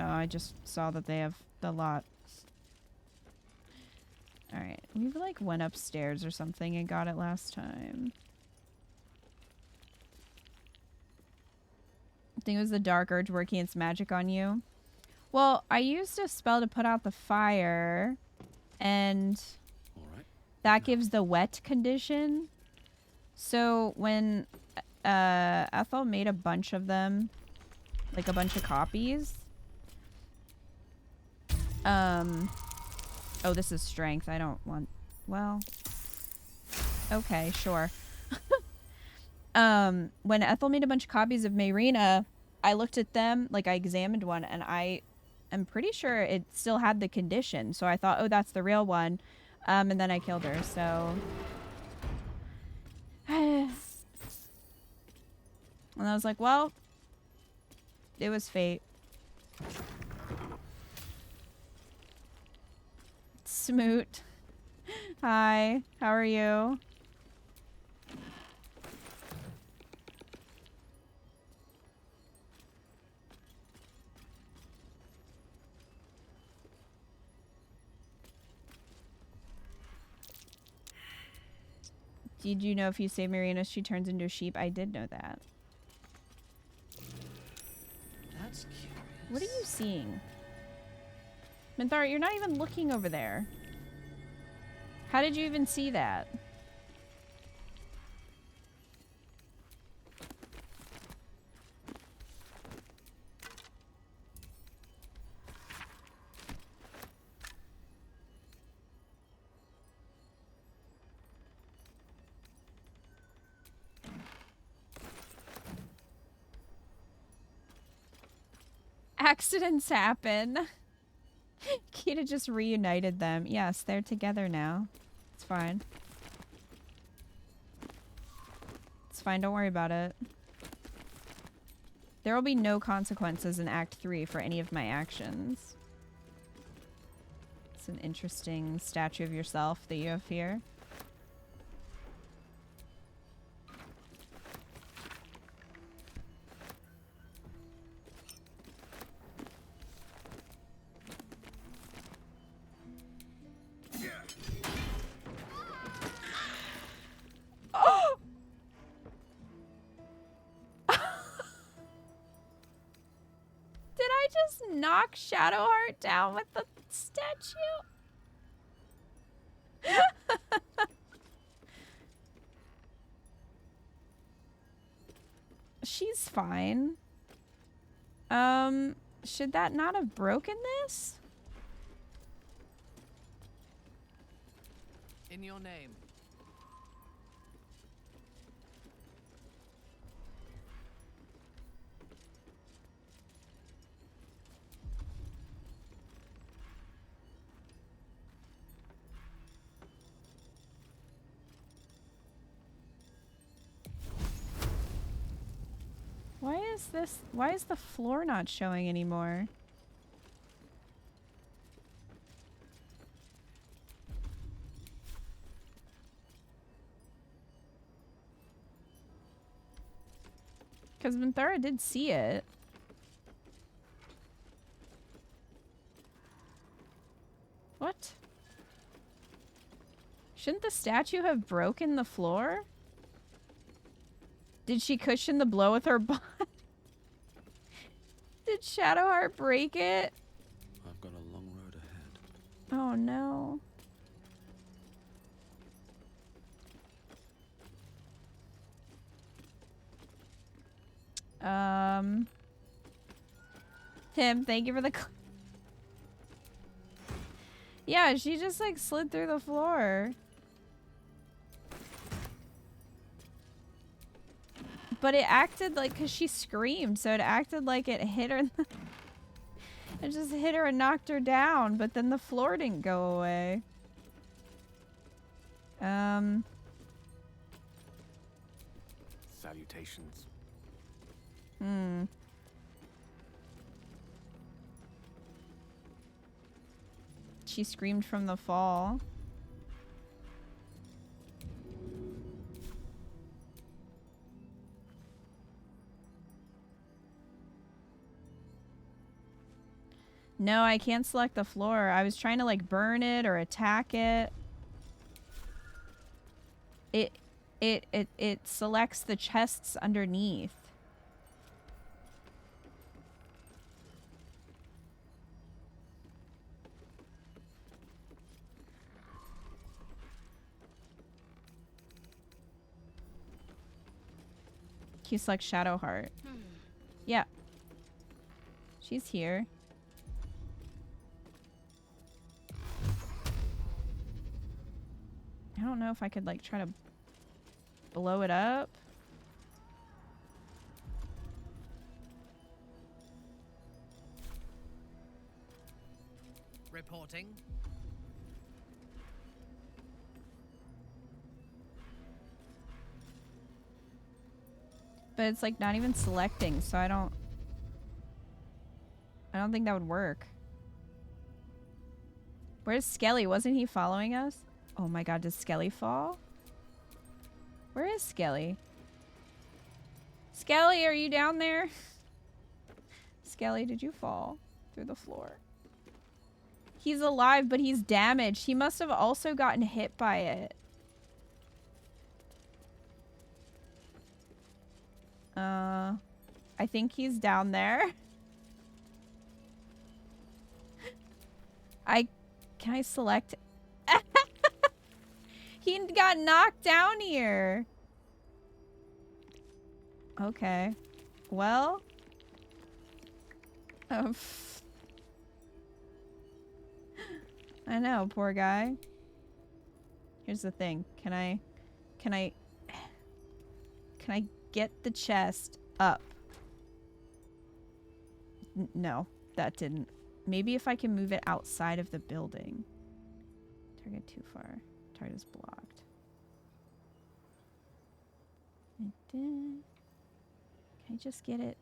Oh, I just saw that they have the lot. Alright, we like went upstairs or something and got it last time. I think it was the Dark Urge working its magic on you. Well, I used a spell to put out the fire, and that gives the wet condition. So when Ethel made a bunch of them, like a bunch of copies. Oh, this is strength. I don't want... Well... Okay, sure. When Ethel made a bunch of copies of Mayrina, I looked at them, like I examined one, and I am pretty sure it still had the condition. So I thought, oh, that's the real one. And then I killed her, so... And I was like, well, it was fate. Smoot. Hi, how are you? Did you know if you save Marina, she turns into a sheep? I did know that. That's curious. What are you seeing? Minthara, you're not even looking over there. How did you even see that? Accidents happen. Kita just reunited them. Yes, they're together now. It's fine. It's fine, don't worry about it. There will be no consequences in Act 3 for any of my actions. It's an interesting statue of yourself that you have here. Knock Shadowheart down with the statue? She's fine. Should that not have broken this? In your name. Why is the floor not showing anymore? Because Minthara did see it. What? Shouldn't the statue have broken the floor? Did she cushion the blow with her butt? Did Shadowheart break it? I've got a long road ahead. Oh no. Tim, thank you for the... Yeah, she just like slid through the floor. But it acted like, because she screamed, so it acted like it hit her. It just hit her and knocked her down, but then the floor didn't go away. Salutations. She screamed from the fall. No, I can't select the floor. I was trying to like burn it or attack it. It selects the chests underneath. You select Shadowheart. Yeah. She's here. I don't know if I could like try to blow it up. Reporting. But it's like not even selecting, so I don't think that would work. Where's Skelly? Wasn't he following us? Oh my god, does Skelly fall? Where is Skelly? Skelly, are you down there? Skelly, did you fall through the floor? He's alive, but he's damaged. He must have also gotten hit by it. I think he's down there. Can I select? He got knocked down here. Okay. Well. I know, poor guy. Here's the thing. Can I get the chest up? No, that didn't. Maybe if I can move it outside of the building. Target too far. Target is blocked. Can I just get it?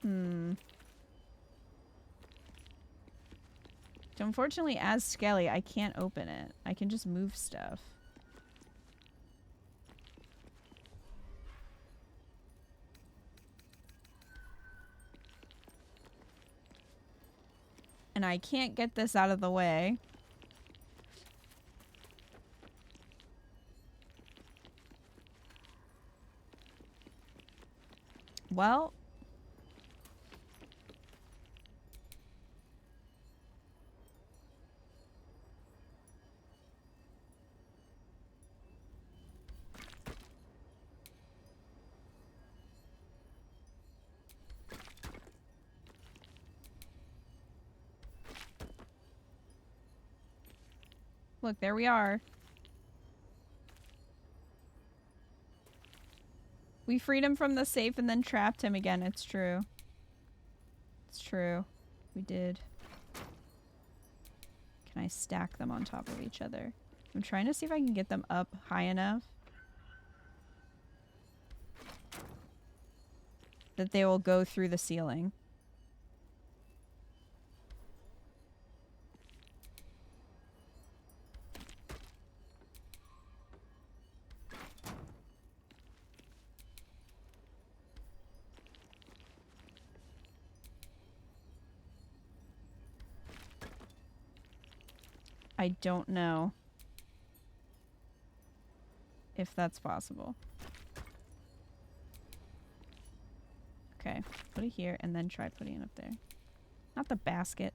So unfortunately, as Skelly, I can't open it. I can just move stuff. And I can't get this out of the way. Well. Look, there we are. We freed him from the safe and then trapped him again. It's true. It's true. We did. Can I stack them on top of each other? I'm trying to see if I can get them up high enough that they will go through the ceiling. I don't know if that's possible. Okay, put it here and then try putting it up there. Not the basket.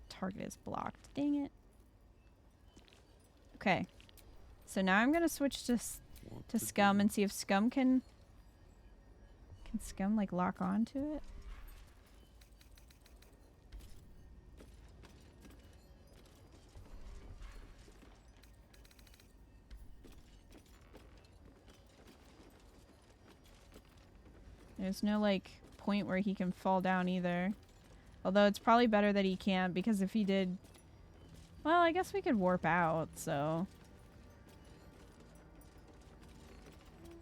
Target is blocked. Dang it. Okay. So now I'm gonna switch to Scum and see if Scum can Scum like lock onto it? There's no, like, point where he can fall down either. Although it's probably better that he can't, because if he did... Well, I guess we could warp out, so...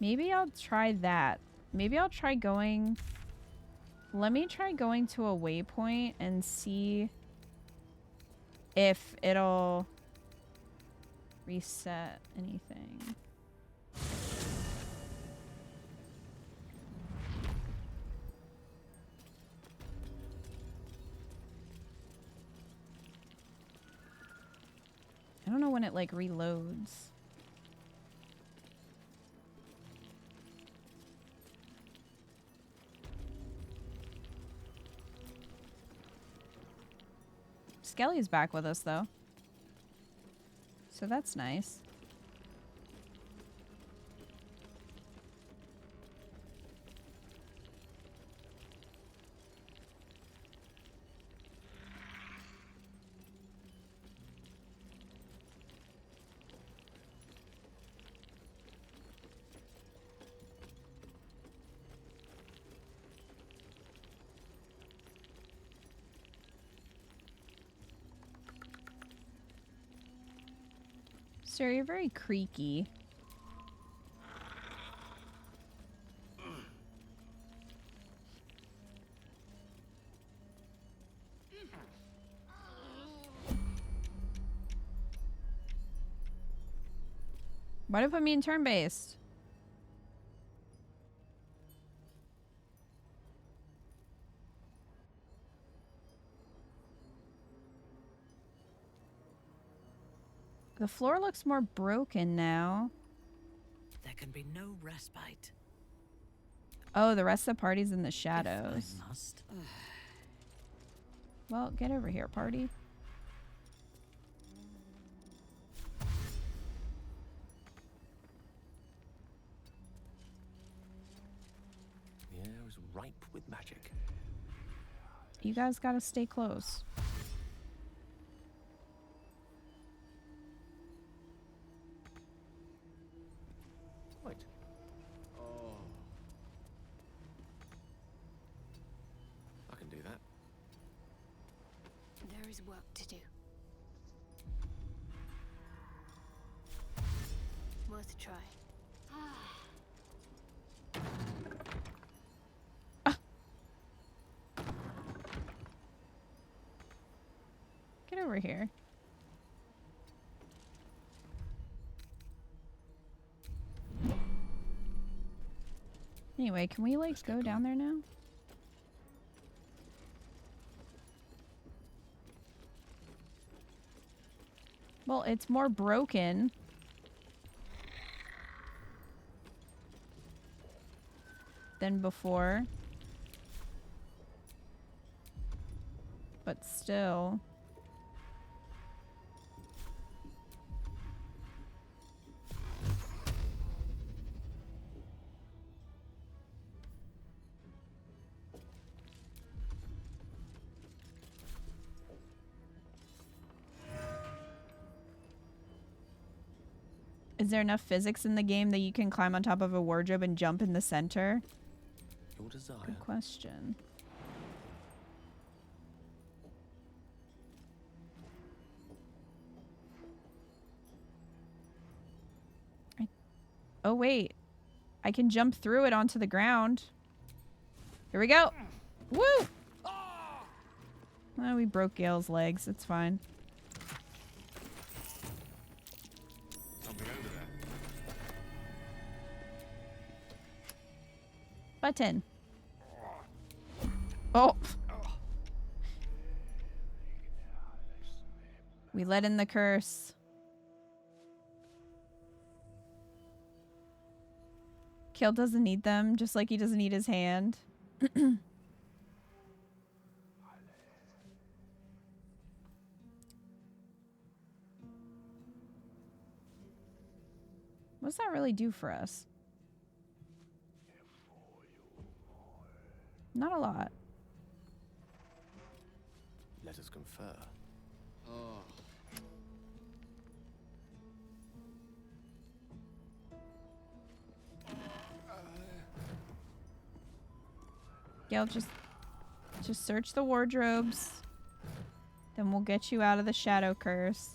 Maybe I'll try that. Maybe I'll try going... Let me try going to a waypoint and see if it'll reset anything. when it like reloads. Skelly's back with us though. So that's nice. Sir, you're very creaky. Why do you put me in turn-based? The floor looks more broken now. There can be no respite. Oh, the rest of the party's in the shadows. If I must. Well, get over here, party. The air is ripe with magic. You guys gotta stay close. Right. Oh. I can do that. There is work to do. Worth a try. Get over here. Anyway, can we like go down there now? Well, it's more broken. Than before. But still. Is there enough physics in the game that you can climb on top of a wardrobe and jump in the center? Your desire. Good question. Oh wait, I can jump through it onto the ground. Here we go. Woo! Well, we broke Gale's legs. It's fine. Something over there. Button. Oh. We let in the curse. Kale doesn't need them, just like he doesn't need his hand. What does that really do for us? Not a lot. Let us confer. Oh. Gale, just search the wardrobes. Then we'll get you out of the shadow curse.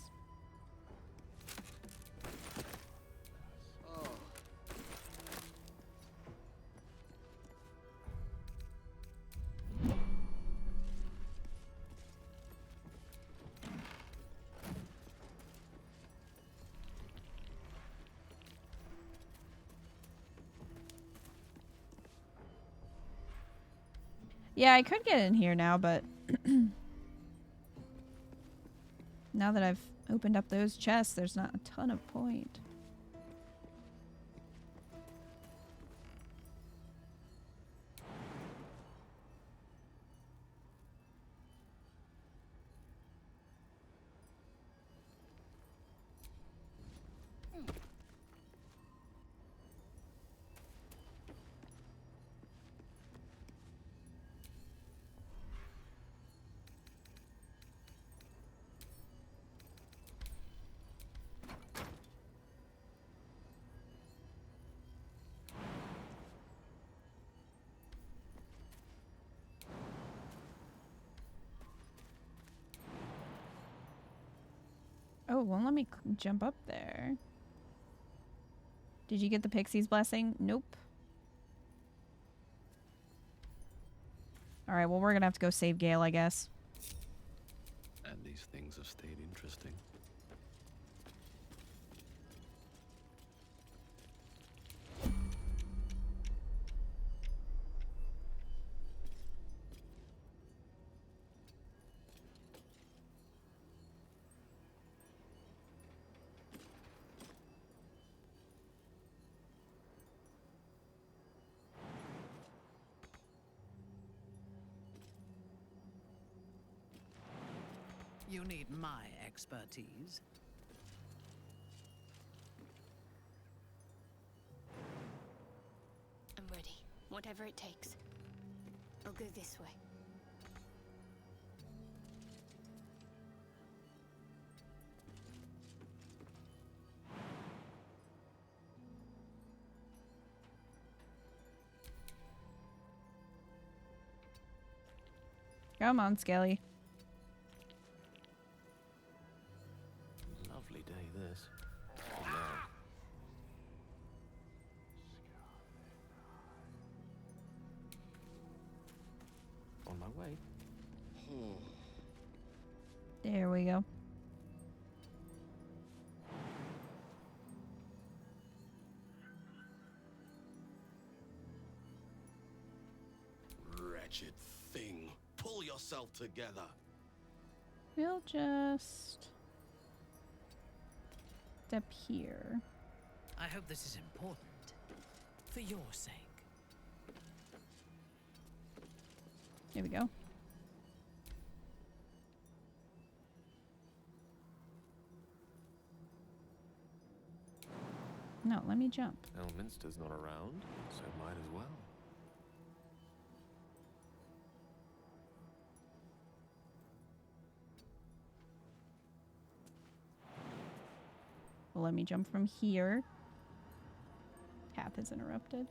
Yeah, I could get in here now, but Now that I've opened up those chests, there's not a ton of point. Oh, won't let me jump up there. Did you get the pixie's blessing? Nope. Alright, well, we're gonna have to go save Gale, I guess. And these things have stayed interesting. You need my expertise. I'm ready. Whatever it takes. I'll go this way. Come on, Skelly. Lovely day, this. Oh, no. On my way. There we go. Wretched thing. Pull yourself together. We'll just step here. I hope this is important. For your sake. There we go. No, let me jump. Elminster's not around, so might as well. Well, let me jump from here. Path is interrupted.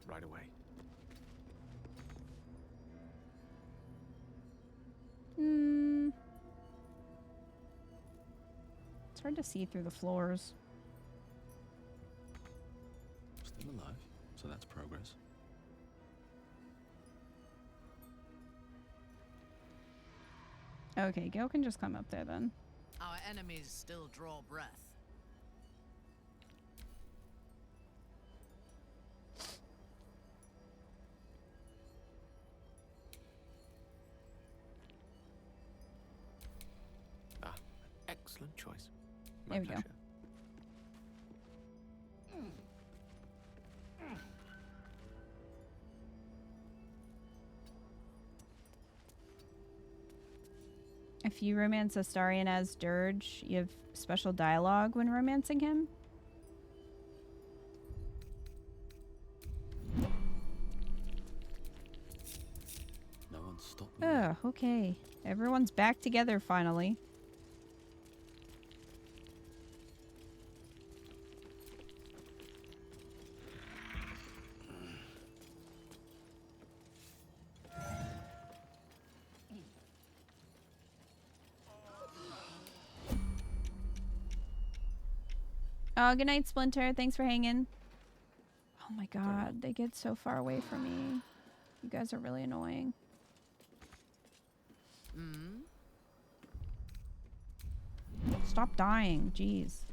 Right away. It's hard to see through the floors. Still alive, so that's progress. Okay, Gale can just climb up there then. Our enemies still draw breath. Ah, excellent choice. There we go. If you romance Astarion as Durge, you have special dialogue when romancing him. No one stopped me. Oh, okay. Everyone's back together finally. Oh, good night, Splinter. Thanks for hanging. Oh my god, they get so far away from me. You guys are really annoying. Stop dying, jeez.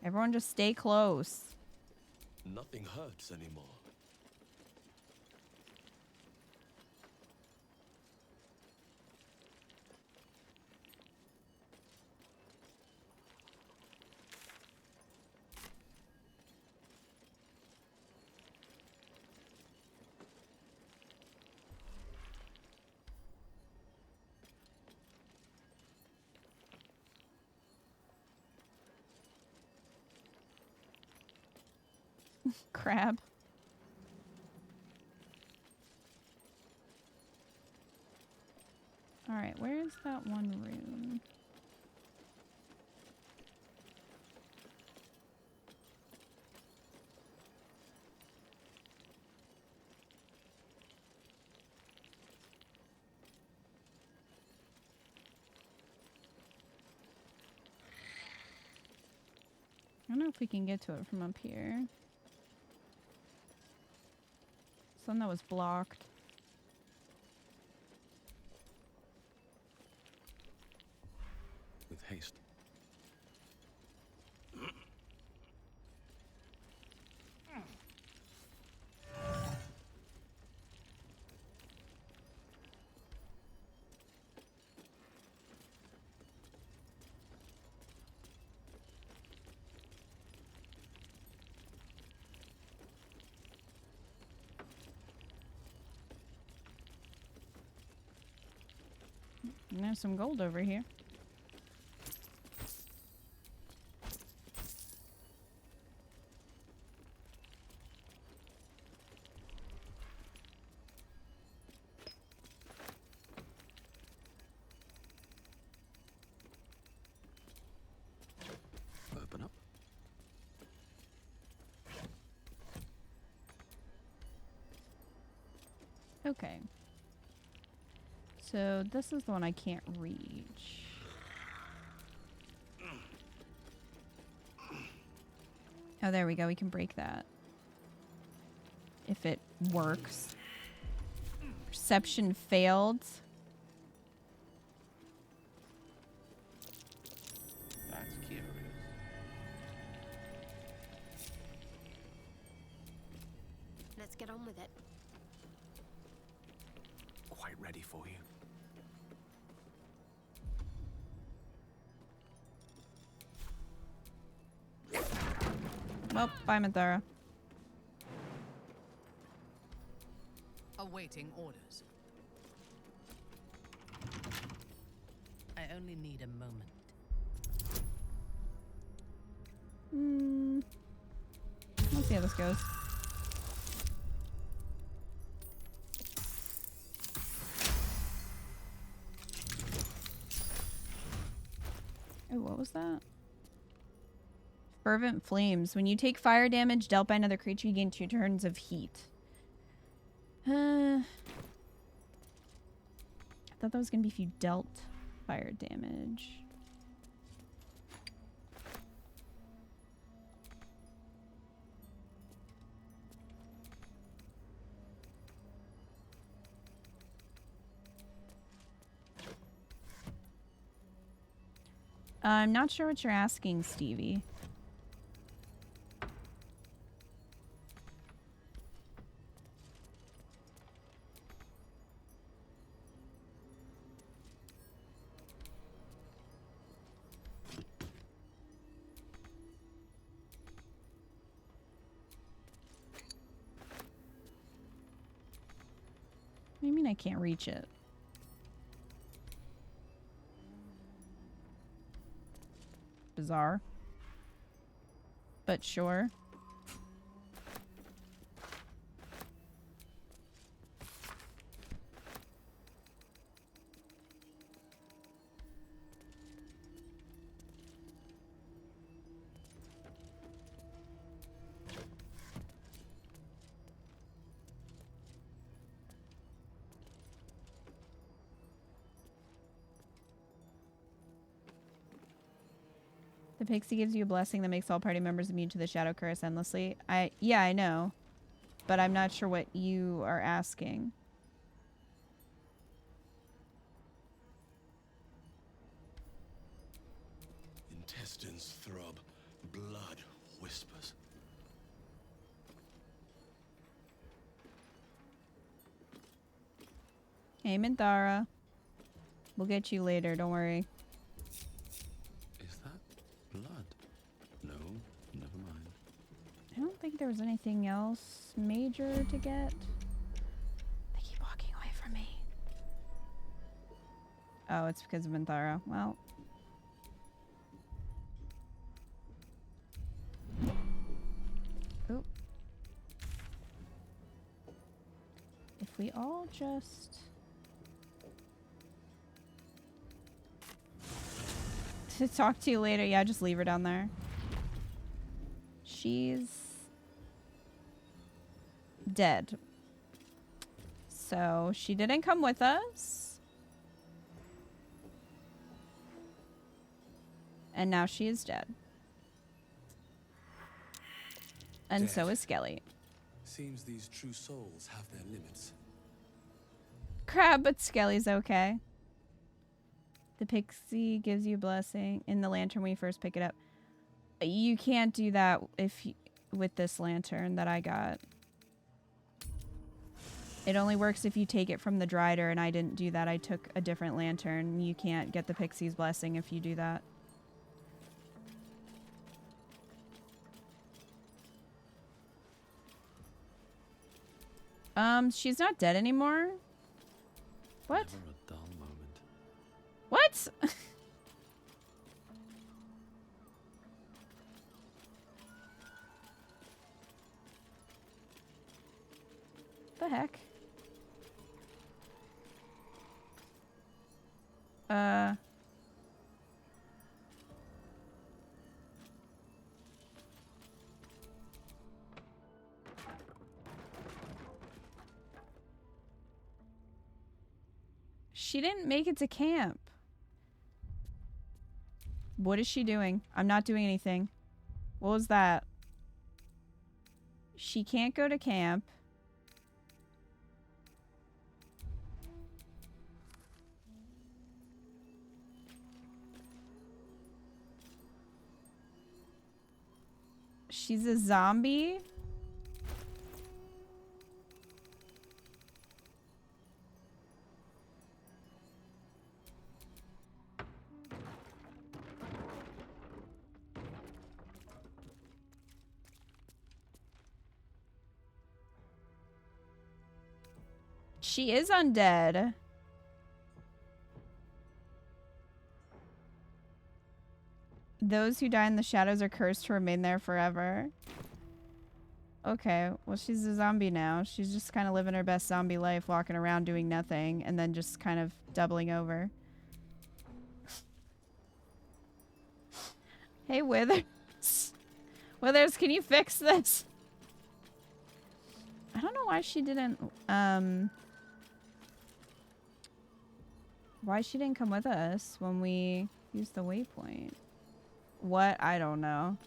Everyone just stay close. Nothing hurts anymore. Crab. Alright, where's that one room? I don't know if we can get to it from up here. Some that was blocked. With haste. And there's some gold over here. Open up. Okay. So this is the one I can't reach. Oh, there we go. We can break that. If it works. Perception failed. That's curious. Let's get on with it. Quite ready for you. Well, bye, Mathara. Awaiting orders. I only need a moment. Let's see how this goes. Oh, what was that? Fervent Flames. When you take fire damage dealt by another creature, you gain 2 turns of heat. I thought that was going to be if you dealt fire damage. I'm not sure what you're asking, Stevie. What do you mean I can't reach it? Bizarre. But sure. The pixie gives you a blessing that makes all party members immune to the shadow curse endlessly. Yeah, I know. But I'm not sure what you are asking. Intestines throb, blood whispers. Hey, Minthara. We'll get you later, don't worry. Is that blood? No, never mind. I don't think there was anything else major to get. They keep walking away from me. Oh, it's because of Minthara. Well. Oop. If we all just... To talk to you later. Yeah, just leave her down there. She's... dead. So, she didn't come with us. And now she is dead. And so is Skelly. Seems these true souls have their limits. Crap, but Skelly's okay. The pixie gives you a blessing in the lantern when you first pick it up. You can't do that if you, with this lantern that I got. It only works if you take it from the Drider, and I didn't do that. I took a different lantern. You can't get the pixie's blessing if you do that. She's not dead anymore. What? Never a dull moment. What? The heck? She didn't make it to camp. What is she doing? I'm not doing anything. What was that? She can't go to camp. She's a zombie? She is undead. Those who die in the shadows are cursed to remain there forever. Okay, well, she's a zombie now. She's just kind of living her best zombie life, walking around doing nothing, and then just kind of doubling over. Hey, Withers. Withers, can you fix this? I don't know why she didn't, why she didn't come with us when we used the waypoint. What? I don't know.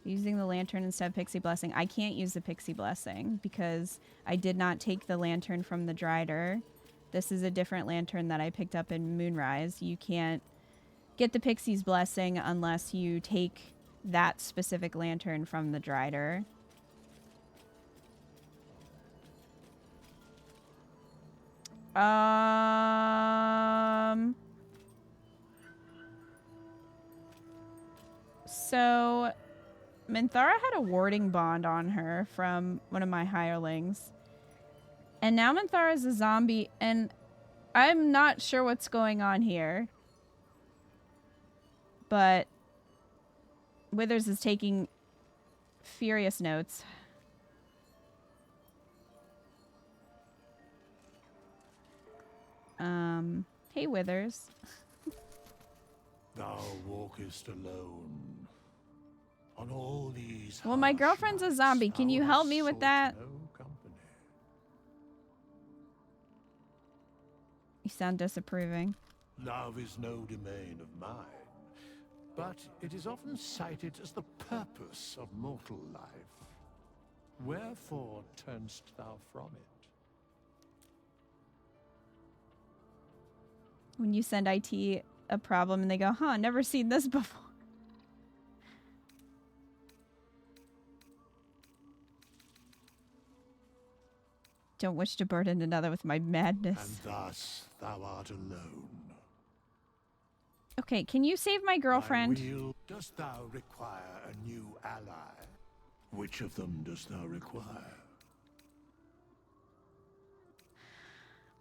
Using the lantern instead of Pixie Blessing. I can't use the Pixie Blessing because I did not take the lantern from the Drider. This is a different lantern that I picked up in Moonrise. You can't get the Pixie's Blessing unless you take that specific lantern from the Drider. So Minthara had a warding bond on her from one of my hirelings. And now Minthara is a zombie, and I'm not sure what's going on here. But Withers is taking furious notes. Hey, Withers. Thou walkest alone on all these. Well, my girlfriend's a zombie. Can you help me with that? No company. You sound disapproving. Love is no domain of mine, but it is often cited as the purpose of mortal life. Wherefore turnst thou from it? When you send IT a problem and they go, huh, never seen this before. Don't wish to burden another with my madness. And thus thou art alone. Okay, can you save my girlfriend? Dost thou require a new ally? Which of them dost thou require?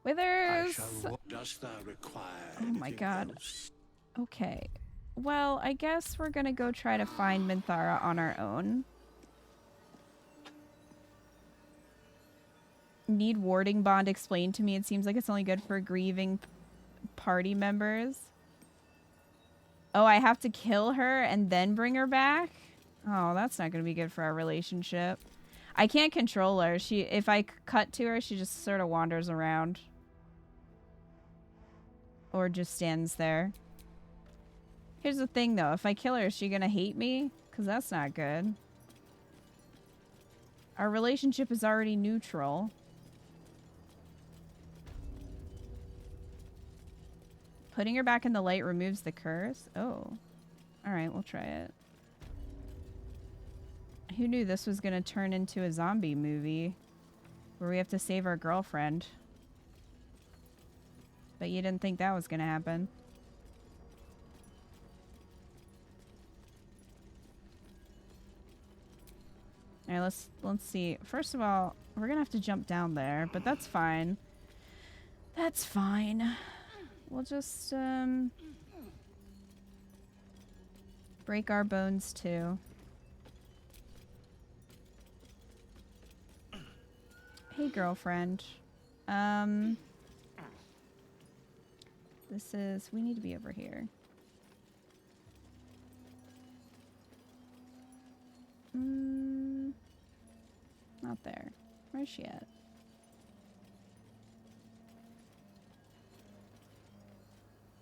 Withers. Dost thou require? Oh my god. Else? Okay. Well, I guess we're gonna go try to find Minthara on our own. Need warding bond explained to me. It seems like it's only good for grieving party members. Oh, I have to kill her and then bring her back? Oh, that's not going to be good for our relationship. I can't control her. If I cut to her, she just sort of wanders around. Or just stands there. Here's the thing, though. If I kill her, is she going to hate me? Because that's not good. Our relationship is already neutral. Putting her back in the light removes the curse? Oh. Alright, we'll try it. Who knew this was going to turn into a zombie movie? Where we have to save our girlfriend. But you didn't think that was going to happen. Alright, let's see. First of all, we're going to have to jump down there, but that's fine. That's fine. We'll just, break our bones, too. Hey, girlfriend. We need to be over here. Not there. Where's she at?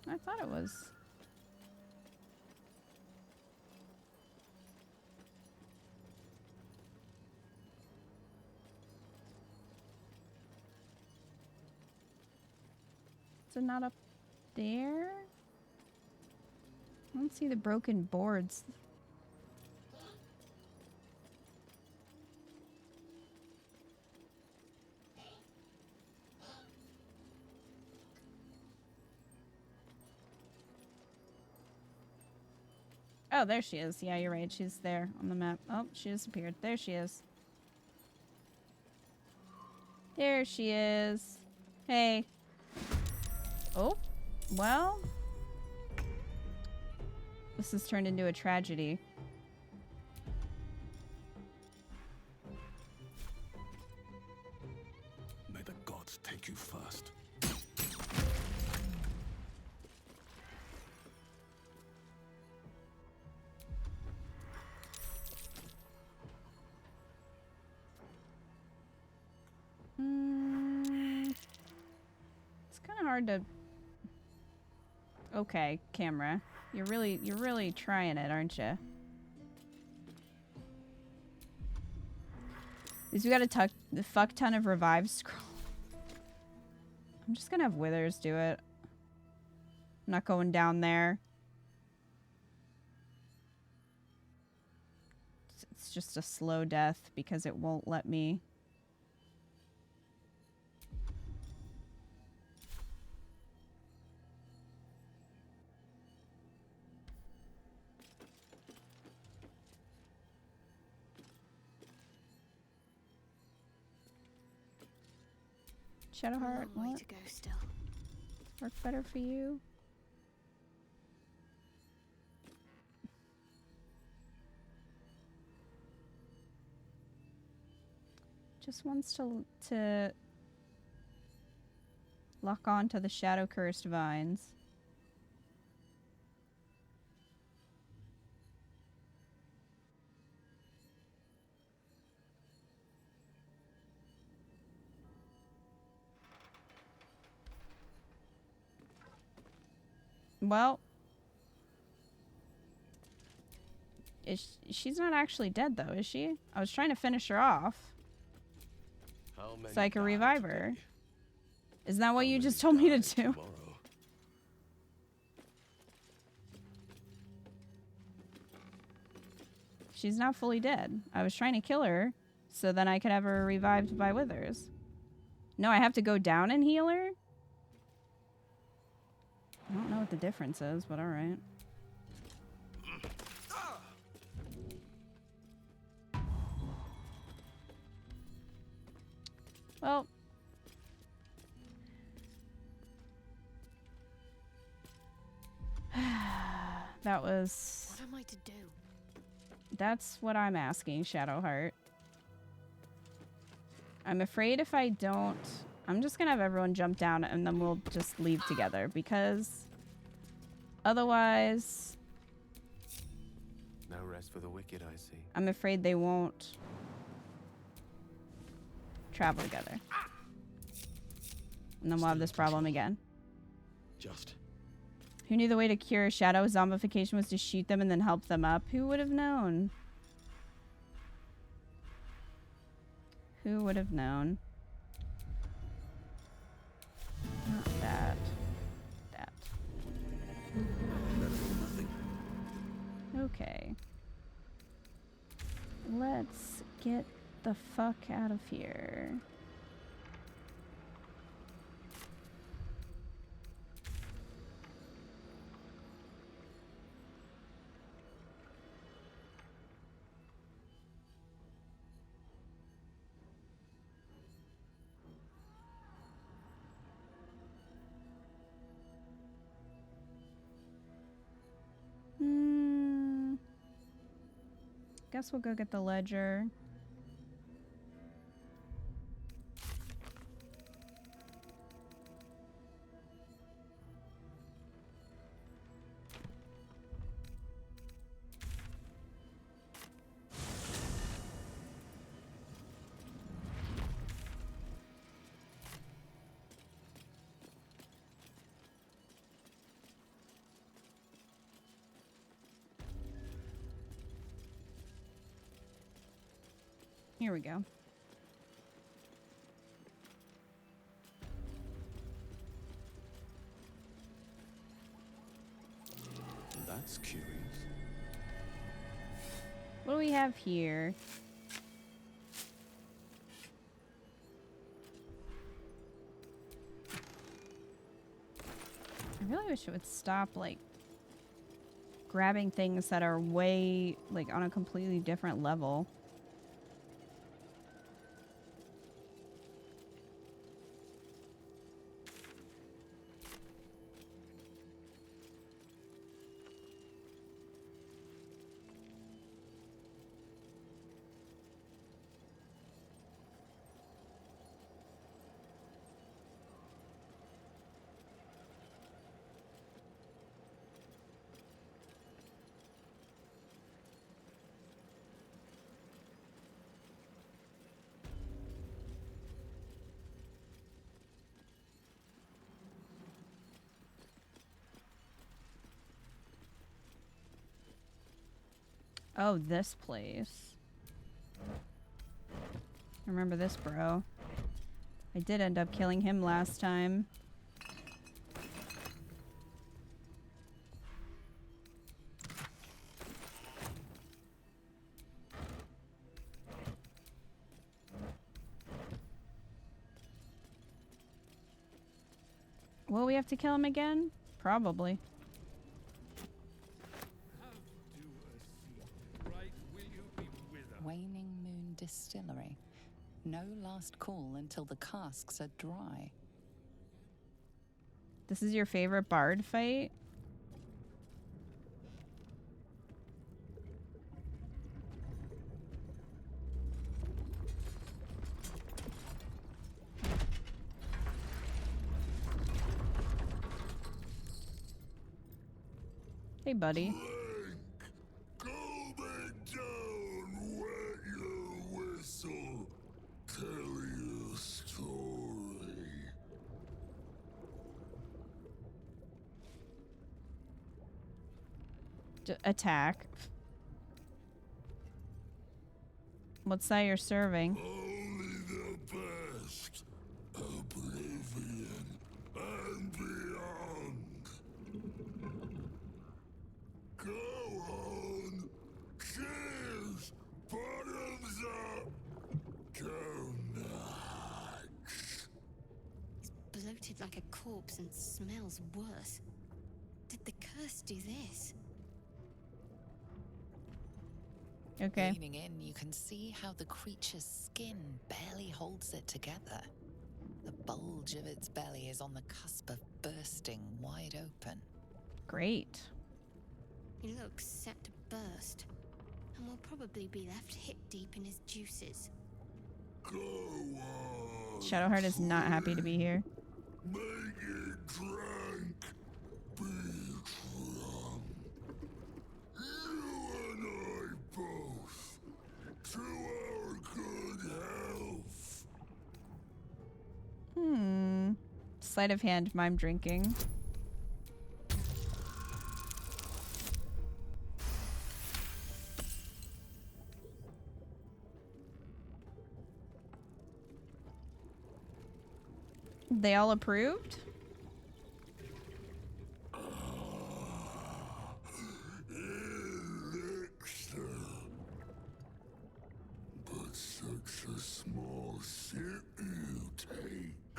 I thought it was. Is it not up there? I don't see the broken boards. Oh, there she is. Yeah, you're right. She's there on the map. Oh, she disappeared. There she is. There she is. Hey. Oh, well. This has turned into a tragedy. May the gods take you first. It's kind of hard to... Okay, camera. You're really trying it, aren't you? Is we got a fuck ton of revive scroll. I'm just gonna have Withers do it. I'm not going down there. It's just a slow death because it won't let me. Shadowheart, Long way what? to go still. Work better for you? Just wants to lock on to the shadow cursed vines. Well, she's not actually dead though, is she? I was trying to finish her off so I could revive her. Isn't that what you just told me to do? She's not fully dead. I was trying to kill her so then I could have her revived by Withers. No, I have to go down and heal her? I don't know what the difference is, but alright. Well. That was... What am I to do? That's what I'm asking, Shadowheart. I'm afraid if I don't... I'm just gonna have everyone jump down and then we'll just leave together because otherwise No rest for the wicked, I see. I'm afraid they won't travel together. And then we'll have this problem again. Just. Who knew the way to cure shadow zombification was to shoot them and then help them up? Who would have known? Who would have known? Not that. That. Okay. Let's get the fuck out of here. Guess we'll go get the ledger. Here we go. That's curious. What do we have here? I really wish it would stop, like, grabbing things that are way, like, on a completely different level. Oh, this place. I remember this bro. I did end up killing him last time. Will we have to kill him again? Probably. Waning Moon Distillery. No last call until the casks are dry. This is your favorite bard fight? Hey, buddy. Attack. What's that you're serving? Only the best. Oblivion and beyond. Go on. Cheers. Bottoms up. Go nuts. It's bloated like a corpse and smells worse. Did the curse do this? Okay. Leaning in, you can see how the creature's skin barely holds it together. The bulge of its belly is on the cusp of bursting wide open. Great. He looks set to burst, and will probably be left hip deep in his juices. Shadowheart is not happy to be here. Make it drunk, be drunk. You and I both, to our good health. Sleight of hand, mime drinking. They all approved? Elixir. But such a small sip you take.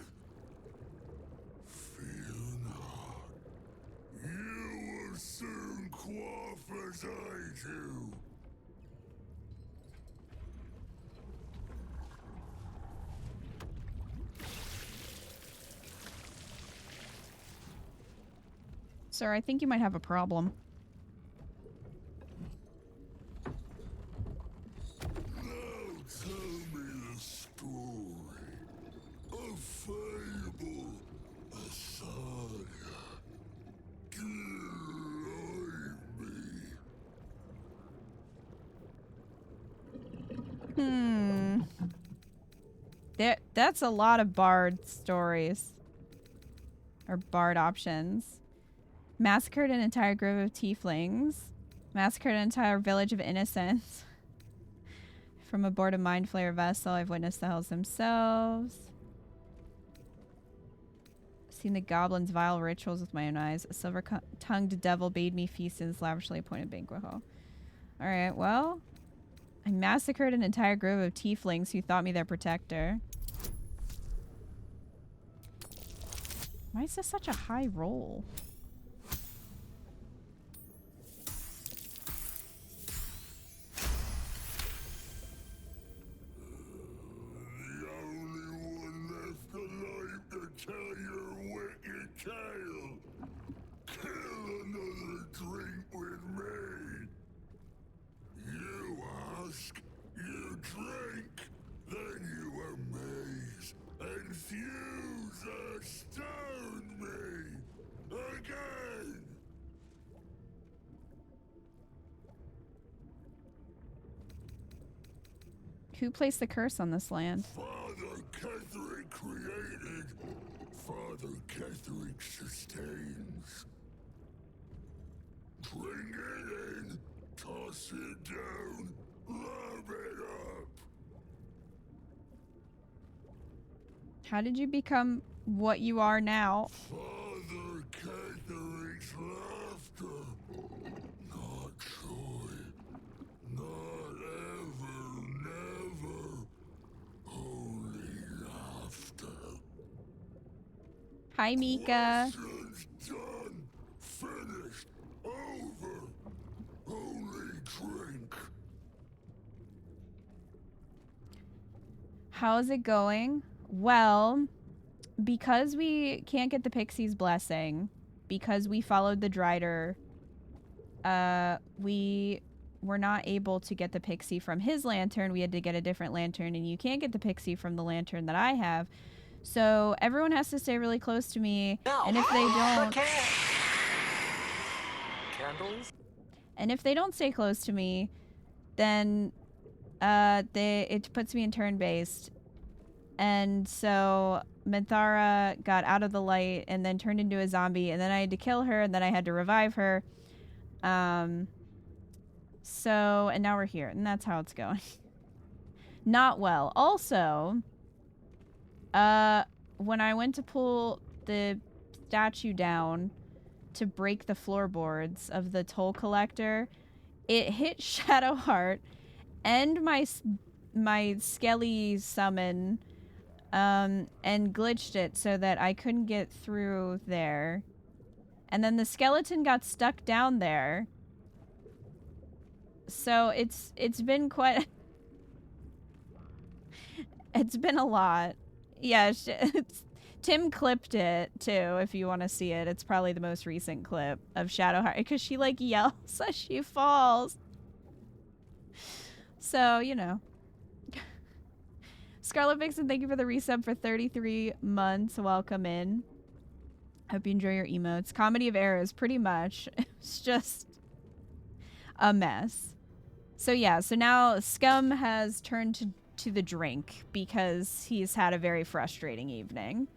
Fear not. You will soon quaff as I do. Sir, I think you might have a problem. Now tell me the story. A fable, a saga. Delight me. That's a lot of bard stories. Or bard options. Massacred an entire grove of tieflings. Massacred an entire village of innocents. From aboard a mind flayer vessel, I've witnessed the hells themselves. Seen the goblins' vile rituals with my own eyes. A silver-tongued devil bade me feast in this lavishly appointed banquet hall. Alright, well. I massacred an entire grove of tieflings who thought me their protector. Why is this such a high roll? Tell your wicked tale. Kill another drink with me. You ask, you drink, then you amaze and fuse astound me again. Who placed the curse on this land? Father Ketherick created. Father Ketherick sustains. Bring it in, toss it down, love it up. How did you become what you are now? Father Ketherick's laughter. Not joy. Not ever, never. Only laughter. Hi, Mika. Done. Finished. Over. Only drink. How's it going? Well, because we can't get the Pixie's blessing, because we followed the Drider, we were not able to get the Pixie from his lantern. We had to get a different lantern, and you can't get the Pixie from the lantern that I have. So everyone has to stay really close to me, and if they don't... Candles? And if they don't stay close to me, then it puts me in turn-based. And so Minthara got out of the light and then turned into a zombie, and then I had to kill her, and then I had to revive her. And now we're here, and that's how it's going. Not well. Also, when I went to pull the statue down to break the floorboards of the toll collector, it hit Shadowheart and my Skelly summon, and glitched it so that I couldn't get through there. And then the skeleton got stuck down there. So it's been quite... it's been a lot. Yeah, Tim clipped it, too, if you want to see it. It's probably the most recent clip of Shadowheart, because she, like, yells as she falls. So, you know. Scarlet Vixen, thank you for the resub for 33 months. Welcome in. Hope you enjoy your emotes. Comedy of errors, pretty much. It's just a mess. So yeah, so now Scum has turned to the drink because he's had a very frustrating evening.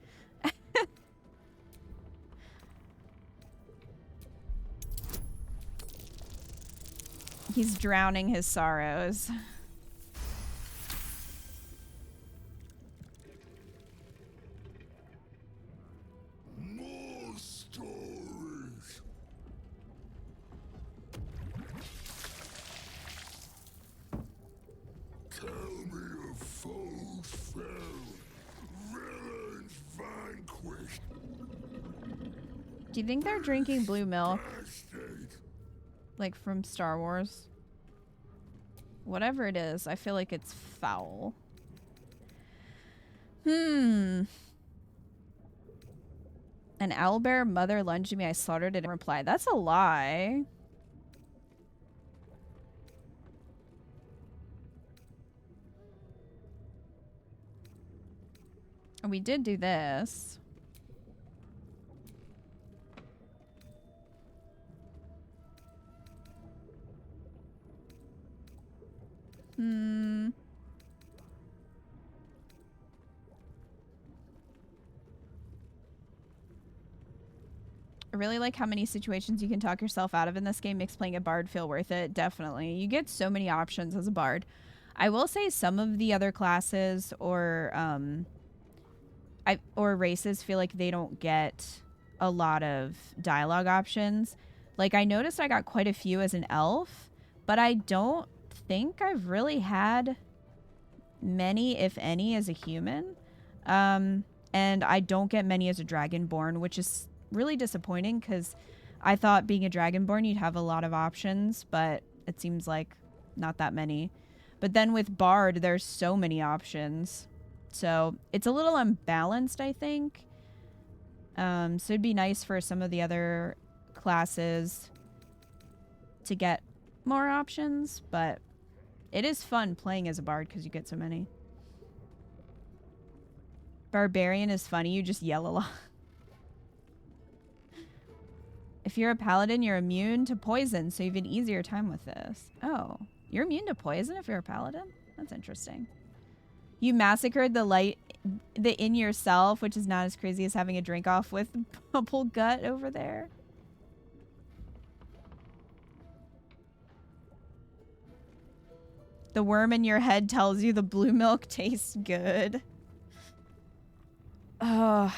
He's drowning his sorrows. More stories. Tell me of foes fell, villains vanquished. Do you think they're drinking blue milk? Bastard. Like from Star Wars? Whatever it is, I feel like it's foul. An owlbear mother lunged at me. I slaughtered it in reply. That's a lie. And we did do this. I really like how many situations you can talk yourself out of in this game. Makes playing a bard feel worth it. Definitely. You get so many options as a bard. I will say some of the other classes or races feel like they don't get a lot of dialogue options. Like I noticed I got quite a few as an elf, but I don't think I've really had many, if any, as a human. And I don't get many as a dragonborn, which is really disappointing because I thought being a dragonborn you'd have a lot of options, but it seems like not that many. But then with bard there's so many options, so it's a little unbalanced, I think. So it'd be nice for some of the other classes to get more options, but it is fun playing as a bard because you get so many. Barbarian is funny, you just yell a lot. If you're a paladin, you're immune to poison, so you have an easier time with this. Oh, you're immune to poison if you're a paladin? That's interesting. You massacred the in yourself, which is not as crazy as having a drink off with bubble gut over there. The worm in your head tells you the blue milk tastes good. Oh,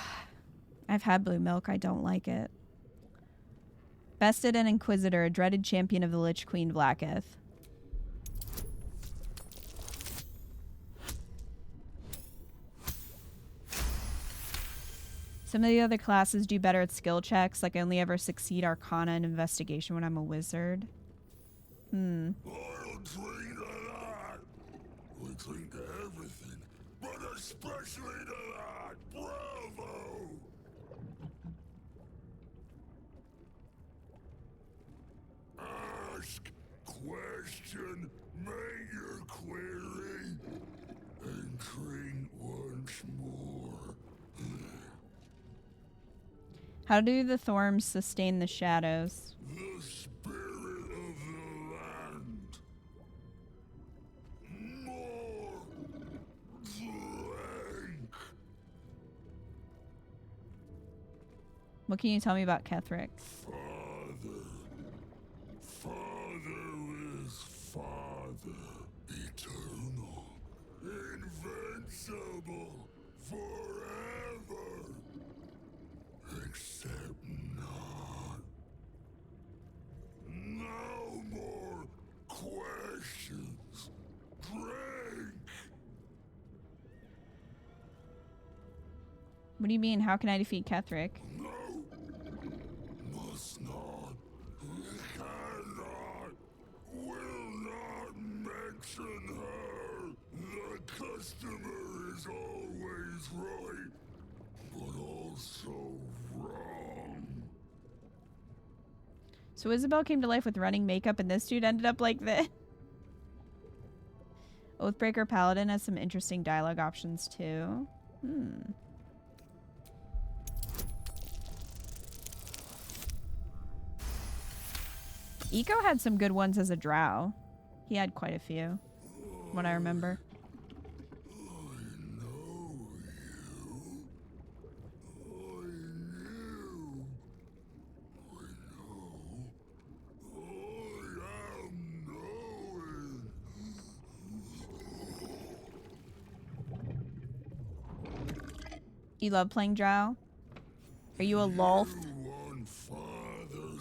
I've had blue milk. I don't like it. Bested and Inquisitor, a dreaded champion of the Lich Queen Blacketh. Some of the other classes do better at skill checks, like I only ever succeed Arcana and Investigation when I'm a wizard. I'll drink to that. We drink to everything, but especially to that. Bravo! Ask, question, make your query, and drink once more. How do the Thorms sustain the shadows? The spirit of the land. More drink. What can you tell me about Ketherick? Father is Father, eternal, invincible, forever, except not. No more questions. Drink. What do you mean? How can I defeat Ketherick? No. Must not. Cannot. Will not mention her. The customer is always right, but also wrong. So Isabel came to life with running makeup and this dude ended up like this? Oathbreaker Paladin has some interesting dialogue options too. Eco had some good ones as a drow. He had quite a few, from what I remember. You love playing drow? Are you a lolth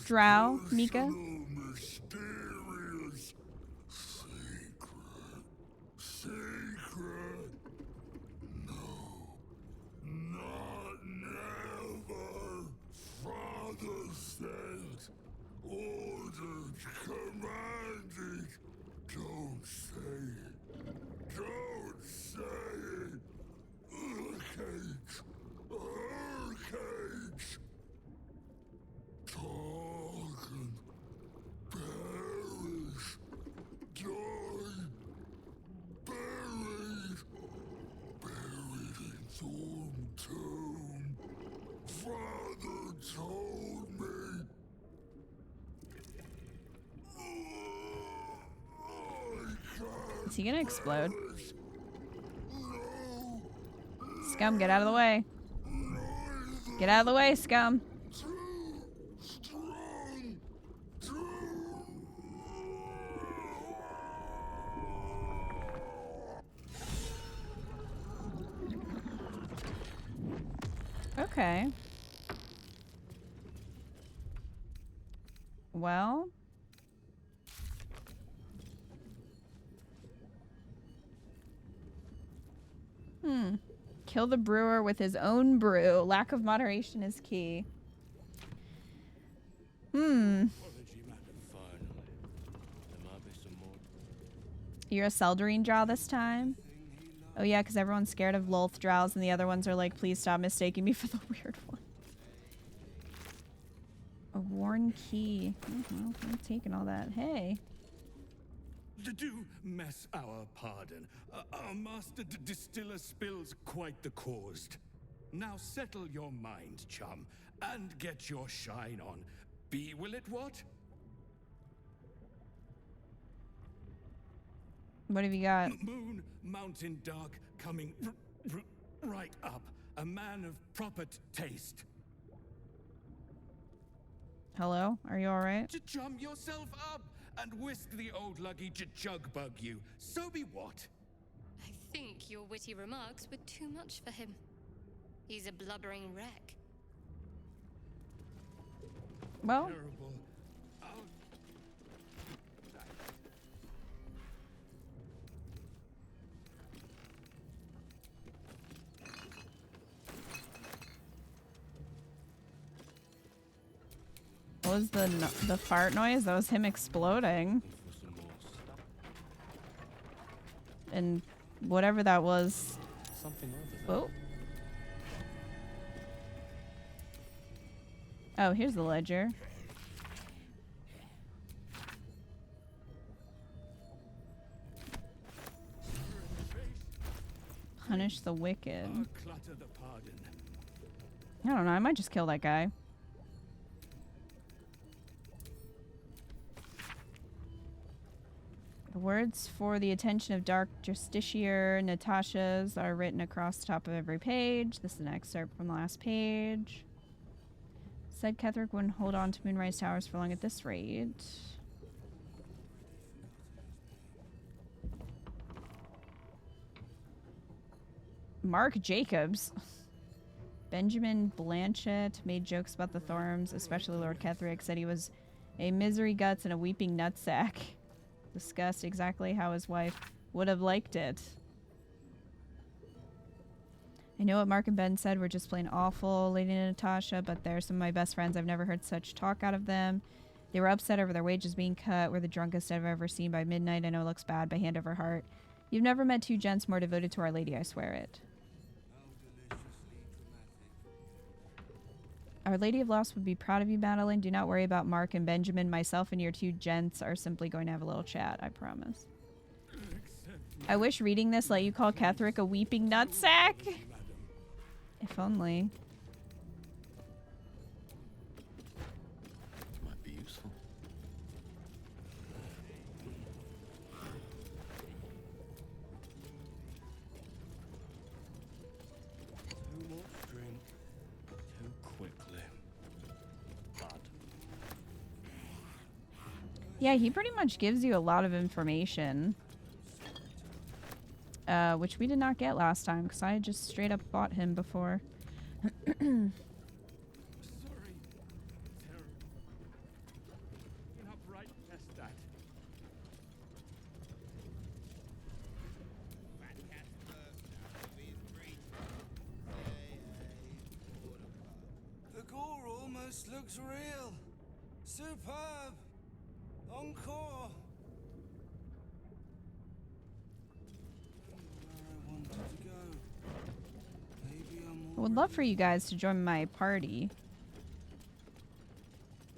drow, Mika? Is he gonna explode? Scum, get out of the way. Get out of the way, Scum. Okay. Well. Kill the brewer with his own brew. Lack of moderation is key. You're a Seldarine drow this time? Oh yeah, because everyone's scared of Lolth drows and the other ones are like, please stop mistaking me for the weird one. A worn key. Well, I'm taking all that. Hey. Do mess our pardon. Our master distiller spills quite the caused. Now settle your mind, chum, and get your shine on. Be will it what? What have you got? Moon, mountain dark, coming right up. A man of proper taste. Hello? Are you alright? Chum yourself up and whisk the old luggy jug bug you. So be what? I think your witty remarks were too much for him. He's a blubbering wreck. Well. Terrible. What was the fart noise? That was him exploding. And whatever that was. Something over there. Oh, here's the ledger. Punish the wicked. I don't know, I might just kill that guy. The words for the attention of Dark Justiciar Natasha's are written across the top of every page. This is an excerpt from the last page. Said Ketherick wouldn't hold on to Moonrise Towers for long at this rate. Mark Jacobs. Benjamin Blanchett made jokes about the Thorms, especially Lord Ketherick, said he was a misery guts and a weeping nutsack. Discussed exactly how his wife would have liked it. I know what Mark and Ben said. We're just plain awful, Lady Natasha, but they're some of my best friends. I've never heard such talk out of them. They were upset over their wages being cut. We're the drunkest I've ever seen by midnight. I know it looks bad, but hand over heart. You've never met two gents more devoted to Our Lady, I swear it. Our Lady of Lost would be proud of you, Madeline. Do not worry about Mark and Benjamin. Myself and your two gents are simply going to have a little chat, I promise. Accept I wish reading this let you call Ketherick a weeping nutsack. If only. Might be useful. Too much drink. Too quickly. Bad. Yeah, he pretty much gives you a lot of information. Which we did not get last time, because I just straight up fought him before. Sorry. Terrible. You're not right, test that. The gore almost looks real. Superb. Encore. I would love for you guys to join my party.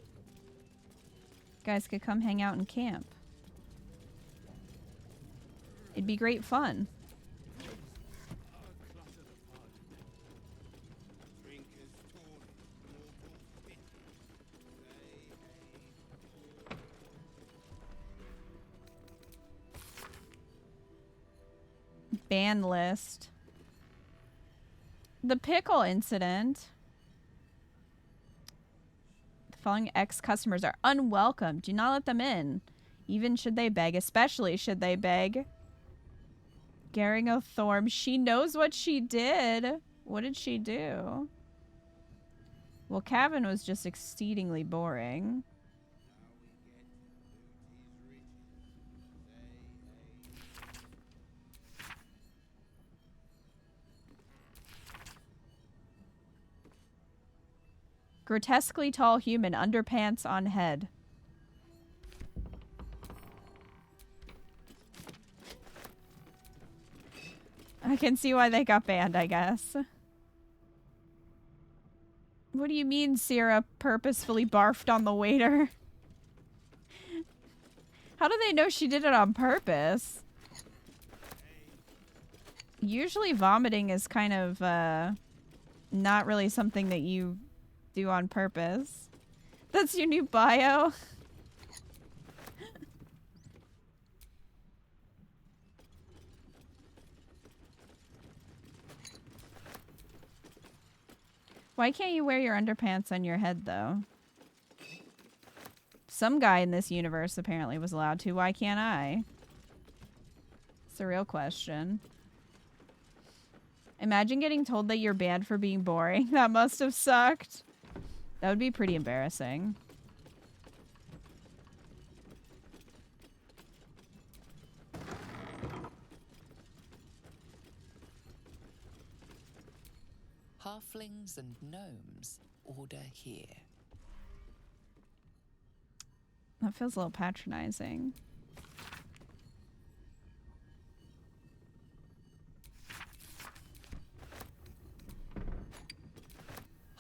You guys could come hang out and camp. It'd be great fun. Ban list. The pickle incident. The following ex-customers are unwelcome. Do not let them in. Even should they beg. Especially should they beg. Garing of Thorm. She knows what she did. What did she do? Well, Cavan was just exceedingly boring. Grotesquely tall human, underpants on head. I can see why they got banned, I guess. What do you mean Sierra purposefully barfed on the waiter? How do they know she did it on purpose? Usually vomiting is kind of not really something that you do on purpose. That's your new bio? Why can't you wear your underpants on your head, though? Some guy in this universe apparently was allowed to. Why can't I? It's a real question. Imagine getting told that you're banned for being boring. That must have sucked. That would be pretty embarrassing. Halflings and gnomes, order here. That feels a little patronizing.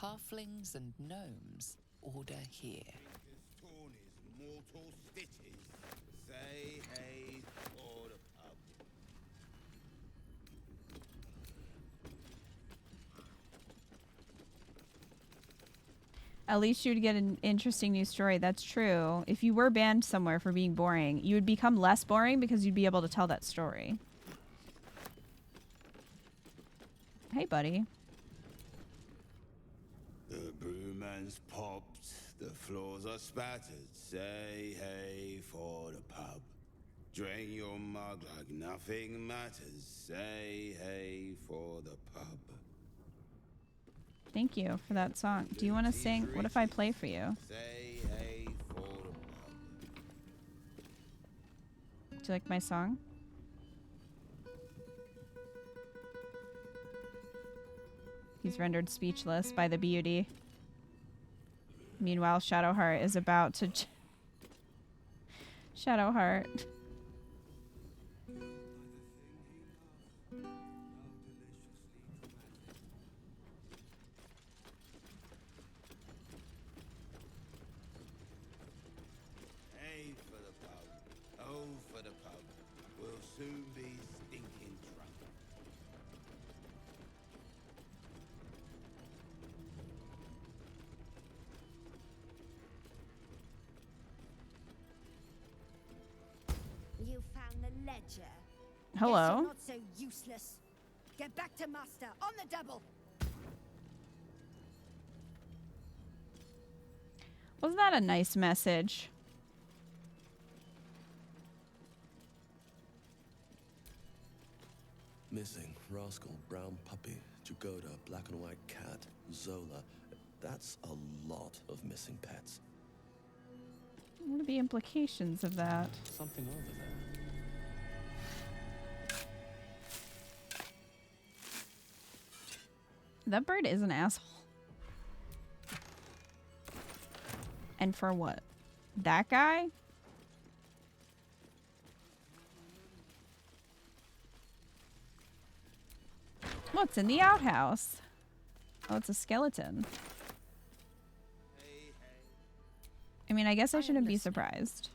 Halflings and gnomes, order here. Mortal stitches. Say hey for the pub. At least you'd get an interesting new story. That's true. If you were banned somewhere for being boring, you would become less boring because you'd be able to tell that story. Hey, buddy. The brewman's popped, the floors are spattered. Say hey for the pub. Drain your mug like nothing matters. Say hey for the pub. Thank you for that song. Do you want to sing? What if I play for you? Say hey for the pub. Do you like my song? He's rendered speechless by the beauty. Meanwhile, Shadowheart is about to... Shadowheart. Hey for the pub. Oh for the pub. We'll soon be found the ledger. Hello. Guess you're not so useless. Get back to Master on the double. Wasn't that a nice message? Missing, rascal, brown puppy, Jagoda, black and white cat, Zola. That's a lot of missing pets. What are the implications of that? Something over there. That bird is an asshole. And for what? That guy? What's in the outhouse? Oh, it's a skeleton. I mean, I guess I shouldn't be surprised.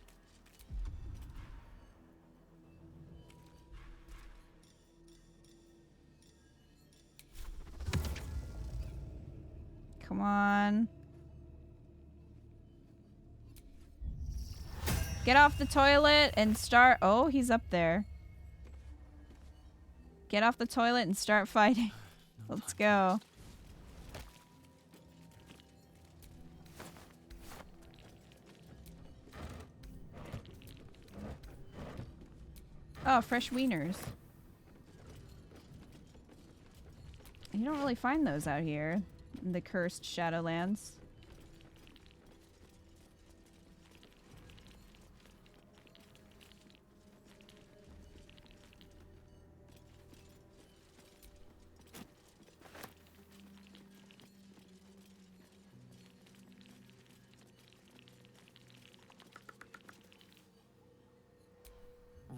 Come on. Get off the toilet and start. Oh, he's up there. Get off the toilet and start fighting. Let's go. Oh, fresh wieners. You don't really find those out here in the cursed Shadowlands.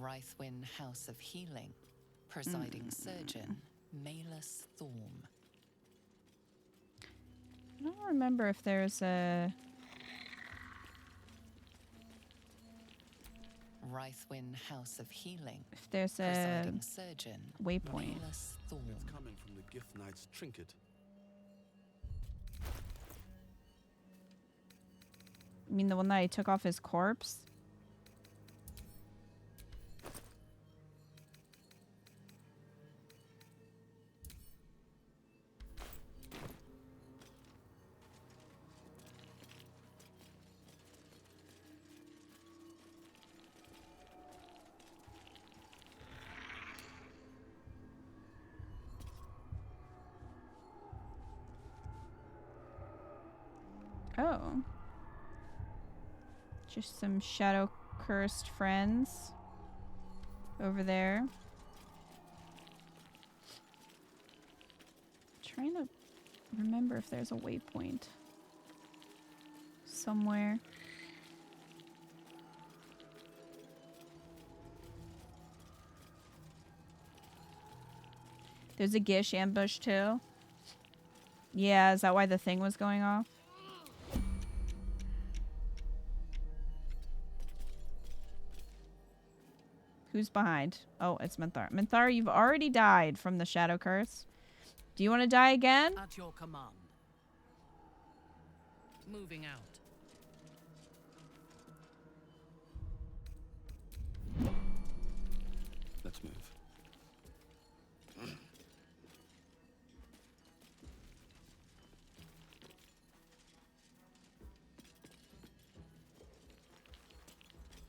Rythwin House of Healing. Presiding Surgeon, Malus Thorm. I don't remember if there's a... Rythwin House of Healing. If there's a Presiding Surgeon, waypoint. Malus Thorm. It's coming from the Gift Knight's trinket. You mean the one that I took off his corpse? Oh. Just some shadow cursed friends over there. Trying to remember if there's a waypoint somewhere. There's a Gish ambush too. Yeah, is that why the thing was going off? Who's behind? Oh, it's Minthar. Minthar, you've already died from the Shadow Curse. Do you want to die again? At your command. Moving out. Let's move.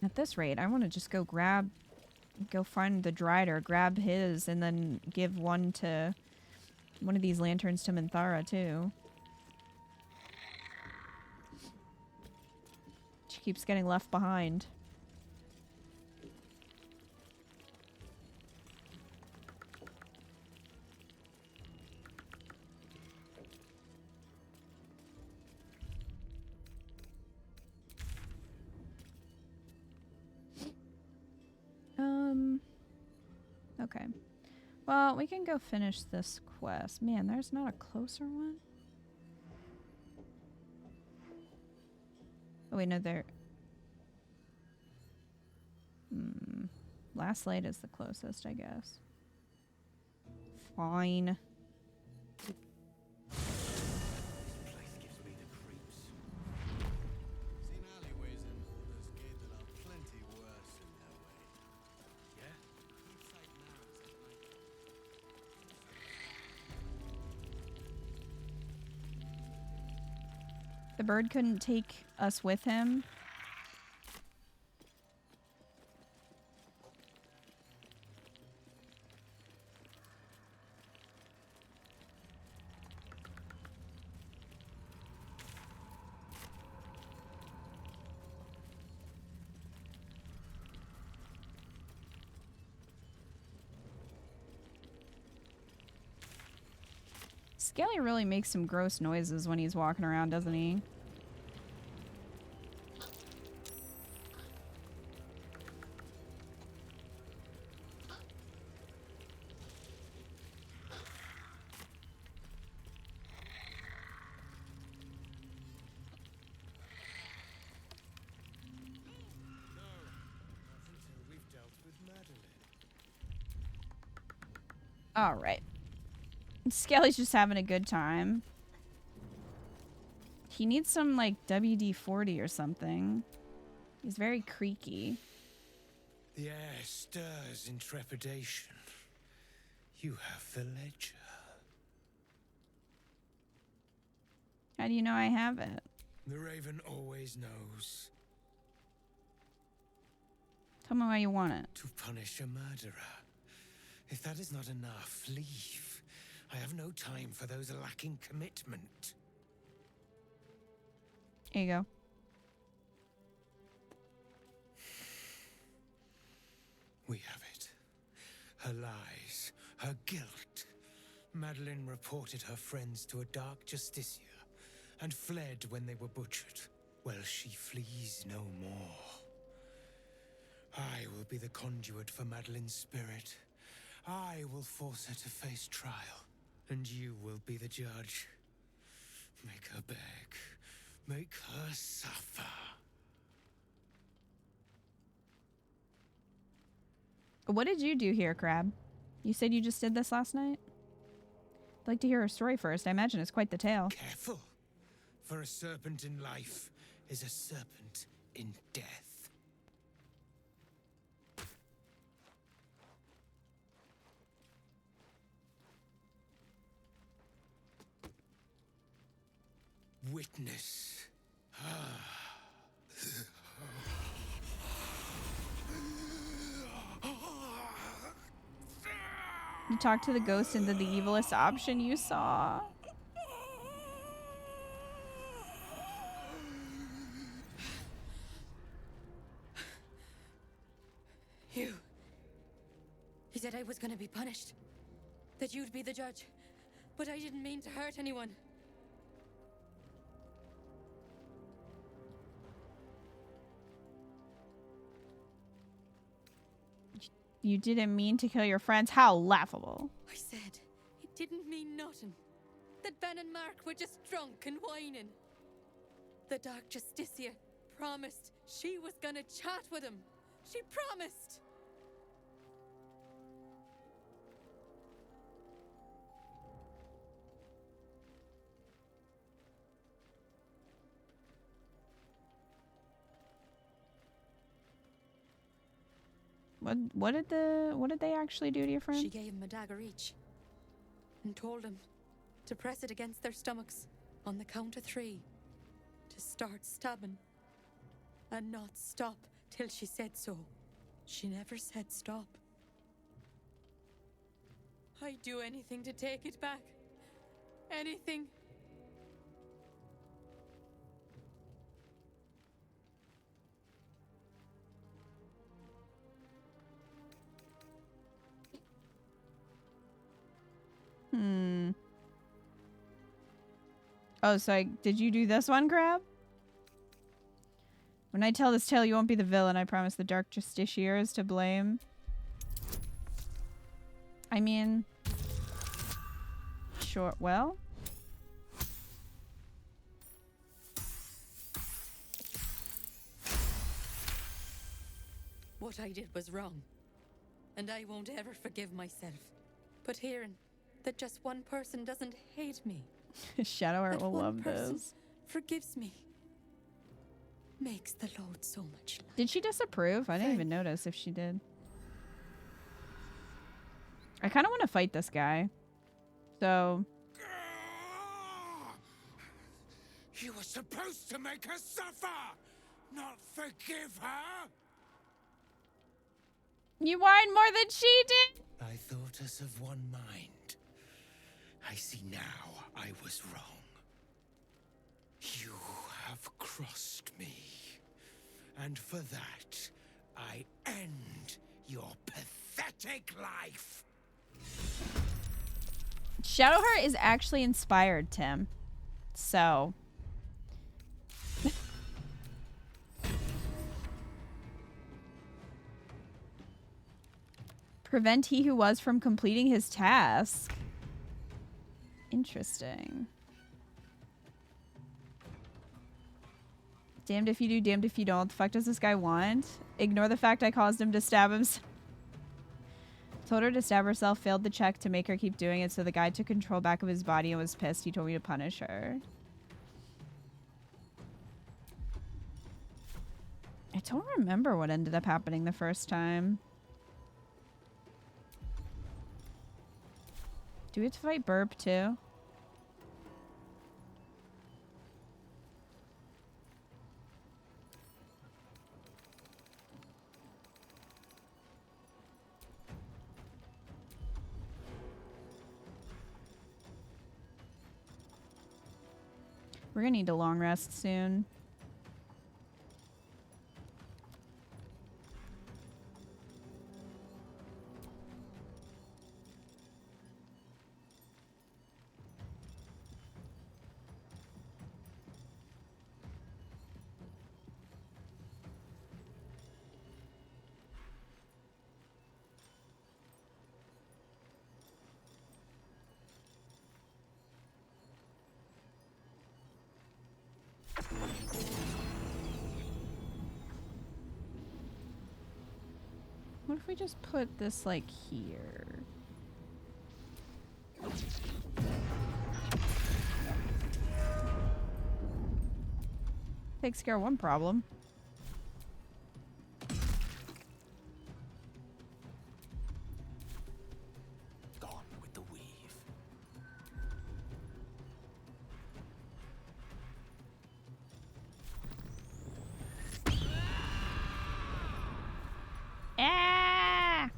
At this rate, I want to just go find the Drider, grab his, and then give one of these lanterns to Minthara too. She keeps getting left behind. Okay. Well, we can go finish this quest. Man, there's not a closer one? Oh, wait, no, there... Last Light is the closest, I guess. Fine. The bird couldn't take us with him. Scaly really makes some gross noises when he's walking around, doesn't he? All right. Scaly's just having a good time. He needs some, like, WD-40 or something. He's very creaky. The air stirs in trepidation. You have the ledger. How do you know I have it? The Raven always knows. Tell me why you want it. To punish a murderer. If that is not enough, leave. I have no time for those lacking commitment. Here you go. We have it. Her lies, her guilt. Madeline reported her friends to a dark justiciar and fled when they were butchered. Well, she flees no more. I will be the conduit for Madeline's spirit. I will force her to face trial, and you will be the judge. Make her beg. Make her suffer. What did you do here, Crab? You said you just did this last night? I'd like to hear her story first. I imagine it's quite the tale. Careful, for a serpent in life is a serpent in death. Witness. You talked to the ghost into the evilest option you saw. You. He said I was gonna be punished. That you'd be the judge. But I didn't mean to hurt anyone. You didn't mean to kill your friends? How laughable. I said it didn't mean nothing. That Ben and Mark were just drunk and whining. The Dark Justiciar promised she was gonna chat with him. She promised. What did they actually do to your friend? She gave him a dagger each and told him to press it against their stomachs on the count of 3 to start stabbing and not stop till she said so. She never said stop. I'd do anything to take it back. Anything. Oh, so did you do this one, Crab? When I tell this tale, you won't be the villain. I promise. The Dark Justiciar is to blame. I mean... Sure, well... What I did was wrong. And I won't ever forgive myself. But hearing that just one person doesn't hate me... Shadowheart will love this. Forgives me. Makes the load so much lighter. Did she disapprove? I didn't even notice if she did. I kind of want to fight this guy. So... You were supposed to make her suffer, not forgive her. You whined more than she did. I thought us of one mind. I see now I was wrong. You have crossed me. And for that, I end your pathetic life. Shadowheart is actually inspired, Tim. So. Prevent he who was from completing his task. Interesting. Damned if you do, damned if you don't. What the fuck does this guy want? Ignore the fact I caused him to stab himself. Told her to stab herself, failed the check to make her keep doing it, so the guy took control back of his body and was pissed. He told me to punish her. I don't remember what ended up happening the first time. Do we have to fight Burp too? We're gonna need a long rest soon. What if we just put this, like, here? Takes care of one problem. Gone with the weave. Ah!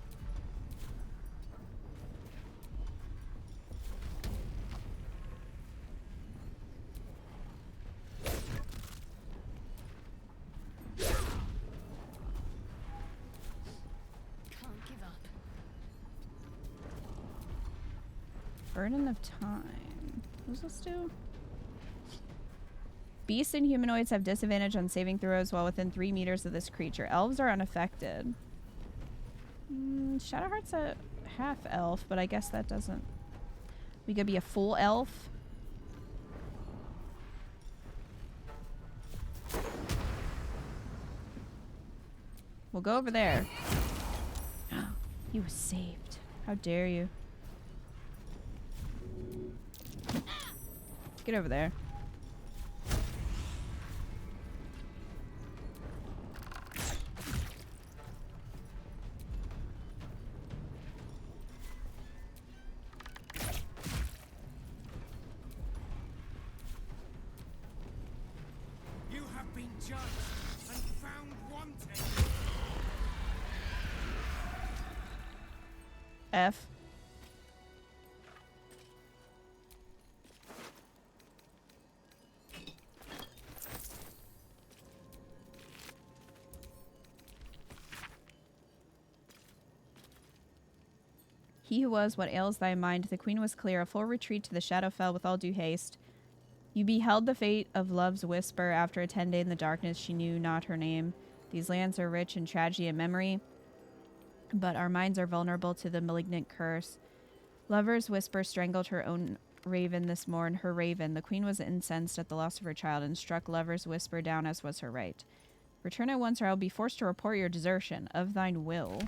Can't give up. Burden of time. What does this do? Beasts and humanoids have disadvantage on saving throws while within 3 meters of this creature. Elves are unaffected. Shadowheart's a half elf, but I guess that doesn't... We could be a full elf. We'll go over there. You were saved. How dare you. Get over there. You have been judged and found wanting. F. He who was, what ails thy mind? The queen was clear. A full retreat to the Shadowfell with all due haste. You beheld the fate of love's whisper. After a 10 day in the darkness, she knew not her name. These lands are rich in tragedy and memory, but our minds are vulnerable to the malignant curse. Lover's whisper strangled her own raven this morn. Her raven. The queen was incensed at the loss of her child and struck lover's whisper down as was her right. Return at once or I will be forced to report your desertion. Of thine will.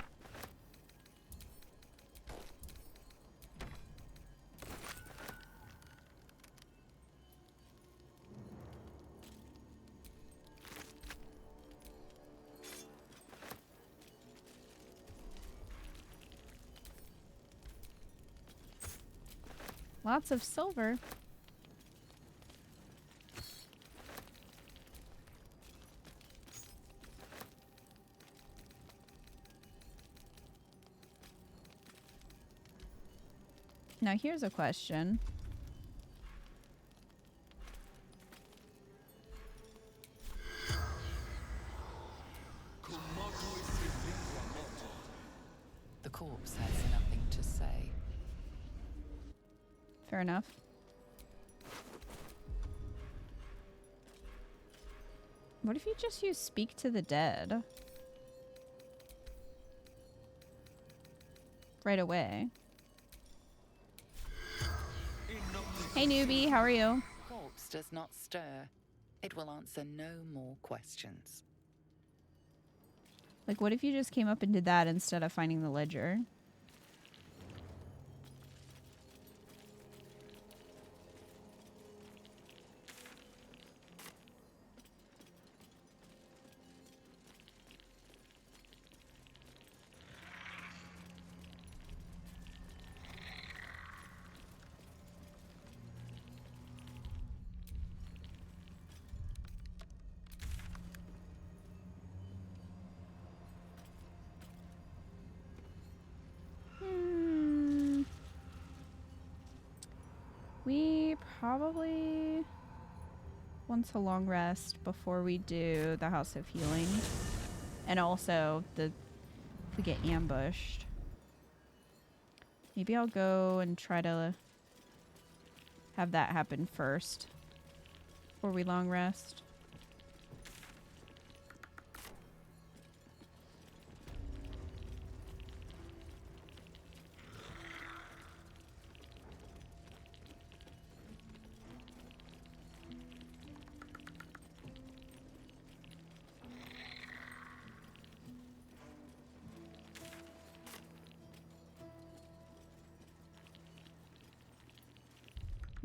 Lots of silver. Now here's a question. The corpse has nothing to say. Fair enough. What if you just use Speak to the Dead? Right away. Hey newbie, how are you? Corpse does not stir. It will answer no more questions. Like, what if you just came up and did that instead of finding the ledger? We probably want a long rest before we do the House of Healing. And also, if we get ambushed. Maybe I'll go and try to have that happen first before we long rest.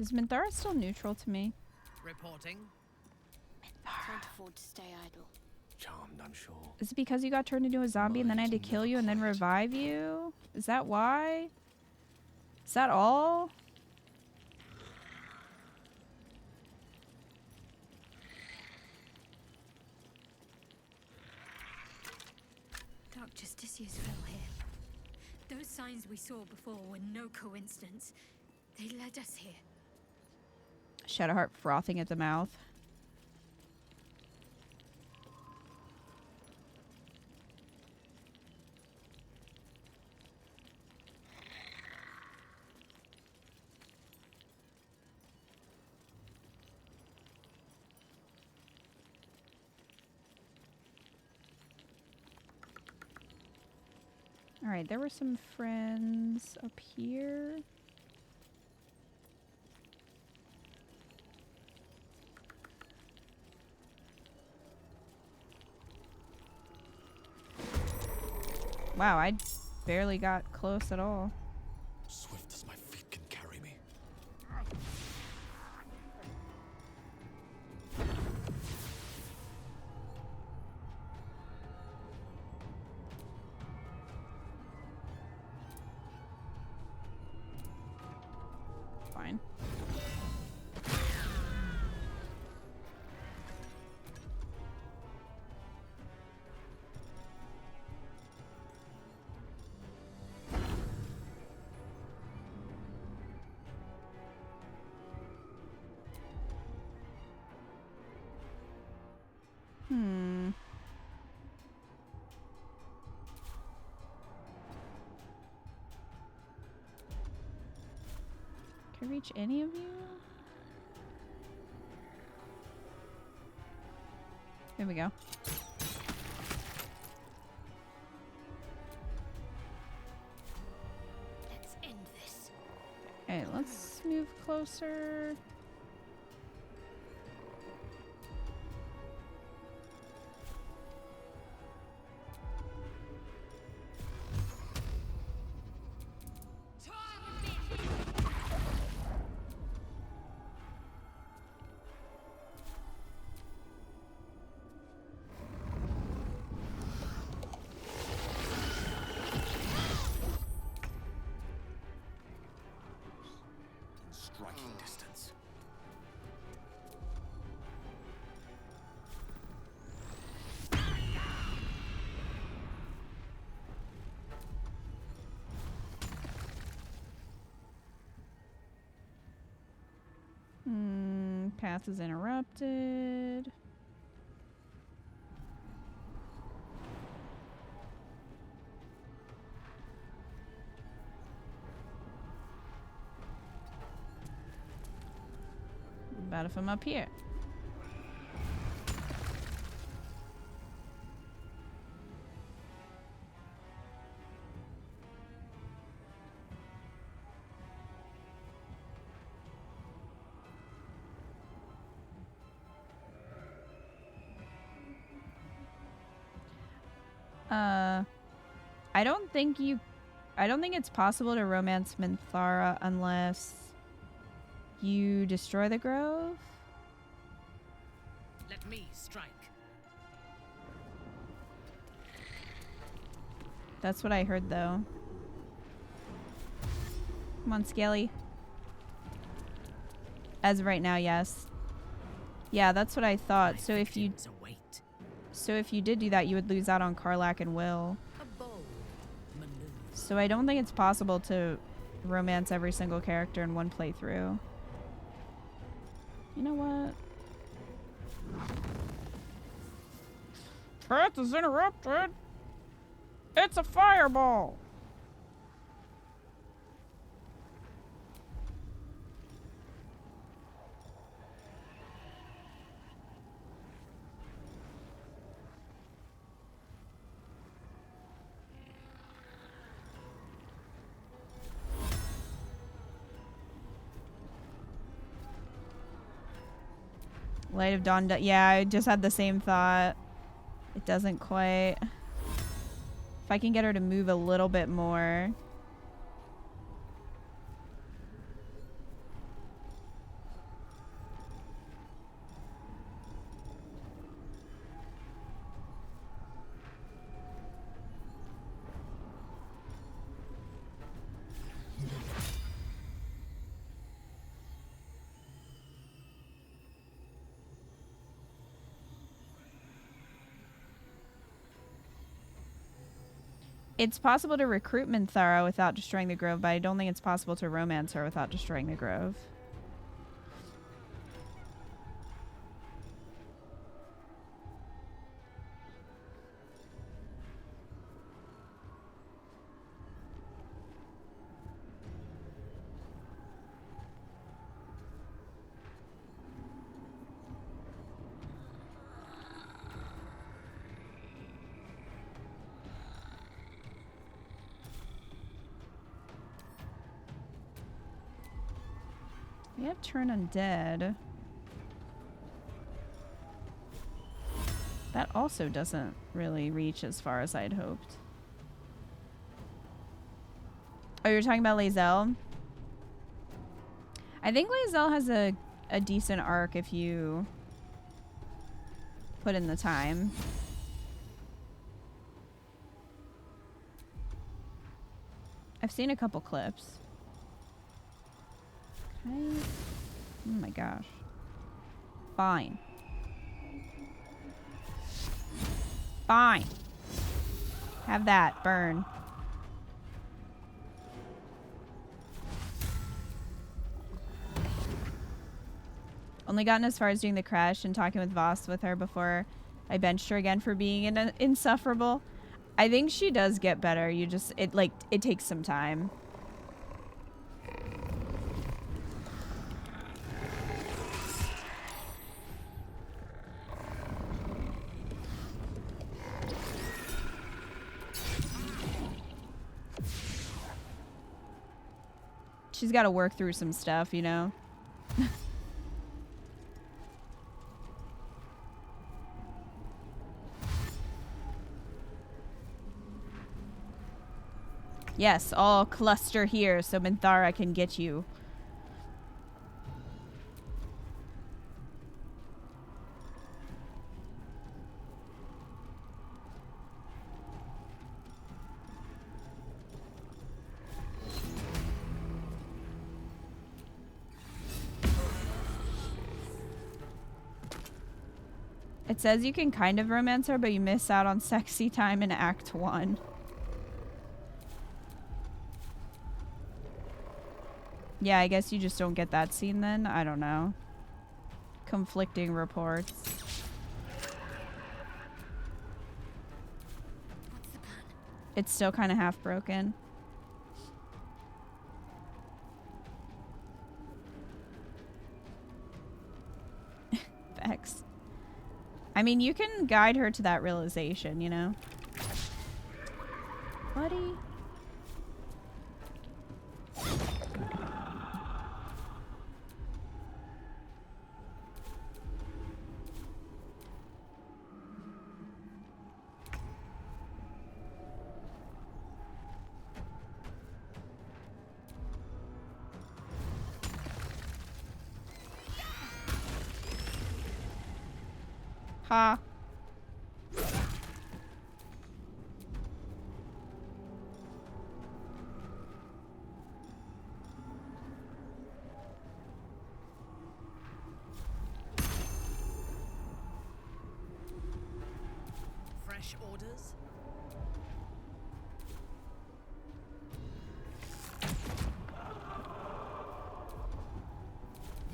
Is Minthara still neutral to me? Reporting. Can't afford to stay idle. Charmed, I'm sure. Is it because you got turned into a zombie and then I had to kill you and then revive you? Is that why? Is that all? Dark Justiciars fell here. Those signs we saw before were no coincidence. They led us here. Shadowheart frothing at the mouth. All right, there were some friends up here. Wow, I barely got close at all. Swift as my feet can carry me. Fine. Can I reach any of you? There we go. Let's end this. Okay, let's move closer. Striking distance. Path is interrupted. What about if I'm up here? I don't think it's possible to romance Minthara unless you destroy the grove. Let me strike. That's what I heard, though. Come on, Scaly. As of right now, yes. Yeah, that's what I thought. So if you did do that, you would lose out on Karlach and Will. So I don't think it's possible to romance every single character in one playthrough. You know what? Path is interrupted. It's a fireball. Light of Dawn. Yeah, I just had the same thought. It doesn't quite. If I can get her to move a little bit more. It's possible to recruit Minthara without destroying the grove, but I don't think it's possible to romance her without destroying the grove. We have Turn Undead. That also doesn't really reach as far as I'd hoped. Oh, you're talking about Lae'zel? I think Lae'zel has a decent arc if you put in the time. I've seen a couple clips. Okay. Oh my gosh. Fine. Fine. Have that. Burn. Only gotten as far as doing the crash and talking with Voss with her before I benched her again for being insufferable. I think she does get better. You just, it takes some time. She's got to work through some stuff, you know? Yes, all cluster here so Minthara can get you. It says you can kind of romance her, but you miss out on sexy time in Act 1. Yeah, I guess you just don't get that scene then. I don't know. conflicting reports. What's the plan? It's still kind of half broken. Vex. I mean, you can guide her to that realization, you know? Buddy? Ha. Fresh orders?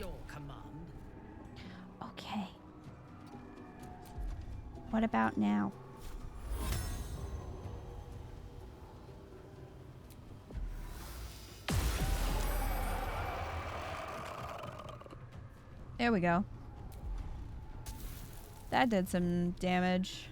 Your command. Okay. What about now? There we go. That did some damage.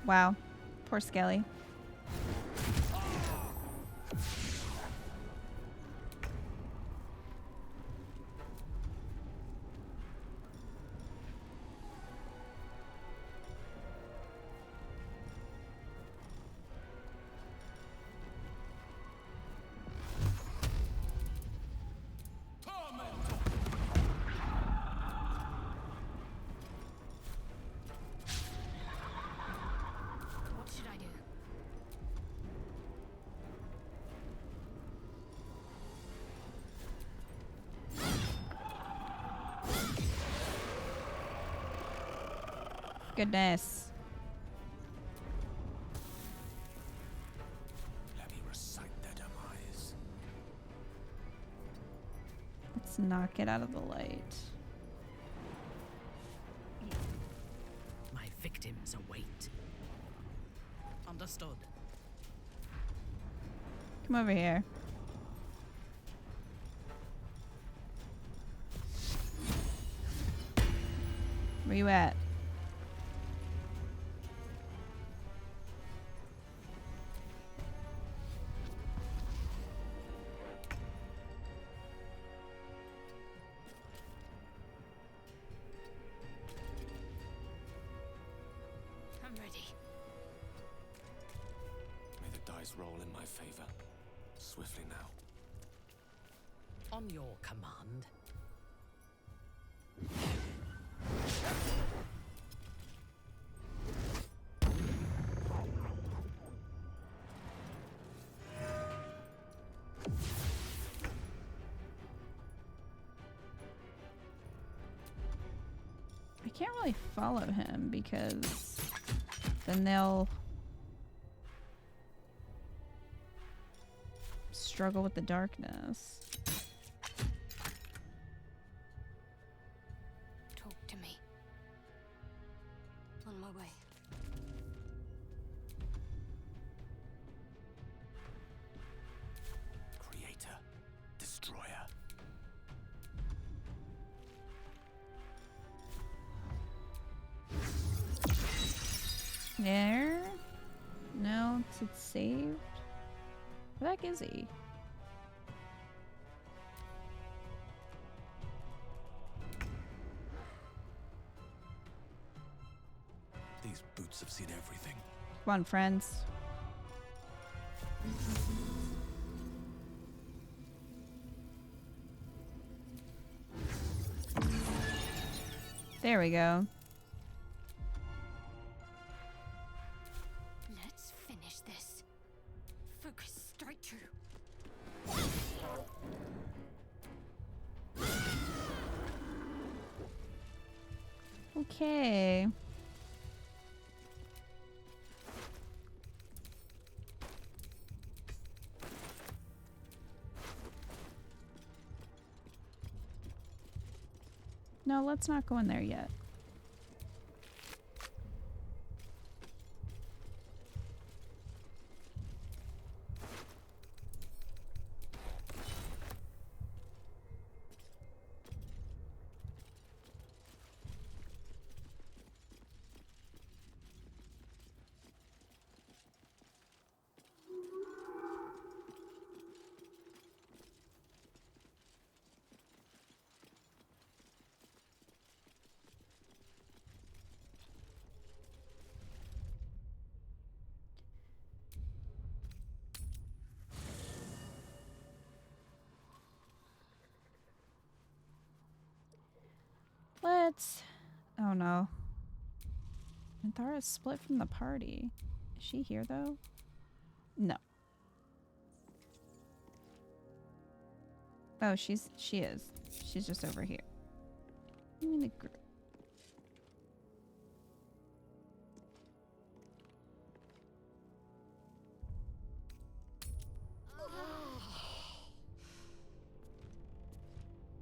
Wow. Poor Skelly. What should I do? Goodness. Let me recite their demise. Let's not get out of the light. My victims await. Understood. Come over here. Where you at? I'm ready. May the dice roll in my favor. Swiftly now. On your command. I can't really follow him because then they'll struggle with the darkness. Talk to me. On my way. Creator. Destroyer. There? No, it's saved. Where the heck is he? These boots have seen everything. Come on, friends. There we go. Let's finish this. Focus straight through. Okay. No, let's not go in there yet. Let's... Oh no. Minthara's split from the party. Is she here though? No. Oh, she is. She's just over here. I'm in the group.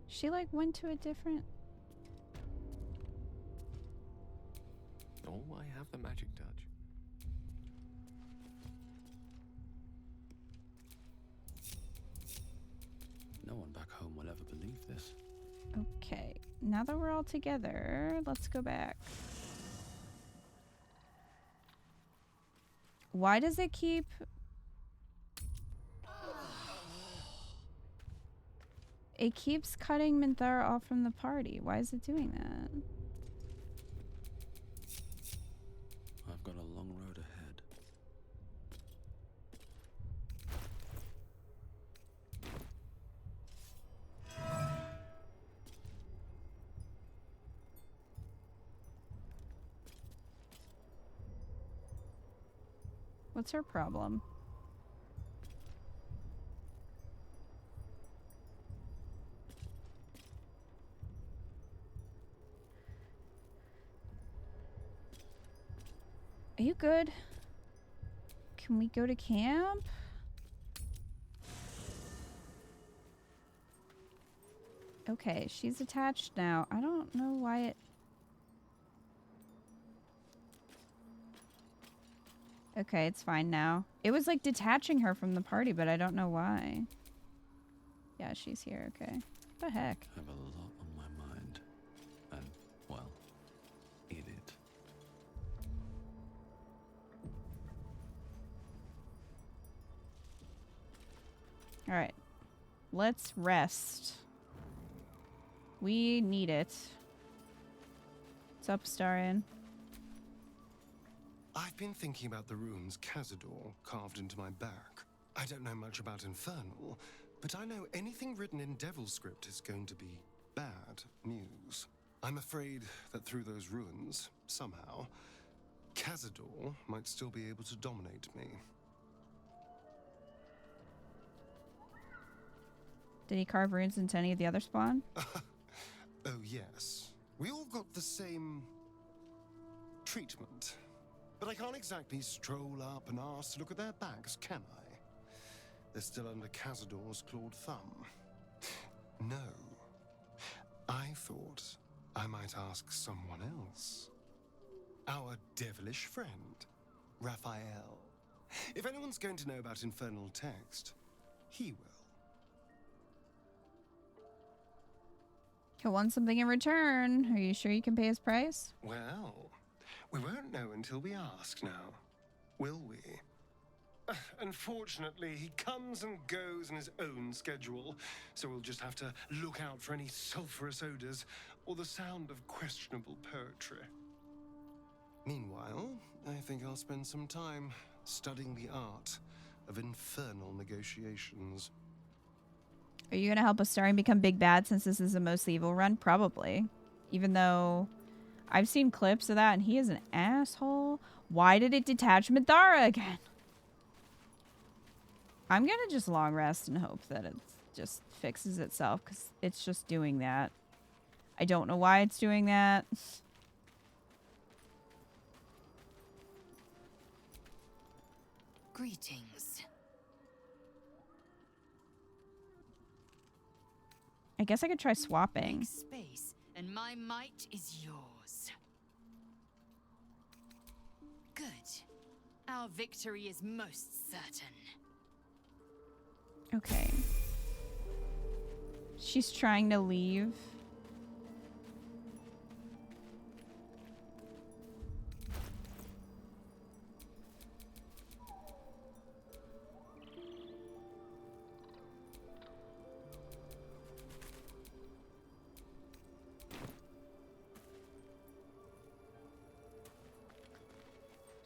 She like went to a different... Oh, I have the magic touch. No one back home will ever believe this. Okay. Now that we're all together, let's go back. Why does it keep... It keeps cutting Minthara off from the party. Why is it doing that? I've got a long road ahead. What's her problem? Are you good? Can we go to camp? Okay, she's attached now. I don't know why it... Okay, it's fine now. It was like detaching her from the party, but I don't know why. Yeah, she's here. Okay. What the heck? I have a lot on my mind. And, well, in it. Alright. Let's rest. We need it. What's up, Starian? I've been thinking about the runes Cazador carved into my back. I don't know much about Infernal, but I know anything written in Devil script is going to be bad news. I'm afraid that through those runes, somehow, Cazador might still be able to dominate me. Did he carve runes into any of the other spawn? Oh, yes. We all got the same treatment. But I can't exactly stroll up and ask to look at their backs, can I? They're still under Cazador's clawed thumb. No. I thought I might ask someone else. Our devilish friend, Raphael. If anyone's going to know about infernal text, he will. He'll want something in return. Are you sure you can pay his price? Well, we won't know until we ask now, will we? Unfortunately, he comes and goes in his own schedule, so we'll just have to look out for any sulphurous odors or the sound of questionable poetry. Meanwhile, I think I'll spend some time studying the art of infernal negotiations. Are you going to help Astarion become big bad since this is a mostly evil run? Probably. Even though I've seen clips of that and he is an asshole. Why did it detach Minthara again? I'm going to just long rest and hope that it just fixes itself because it's just doing that. I don't know why it's doing that. Greetings. I guess I could try swapping. Make space, and my might is yours. Good. Our victory is most certain. Okay. She's trying to leave.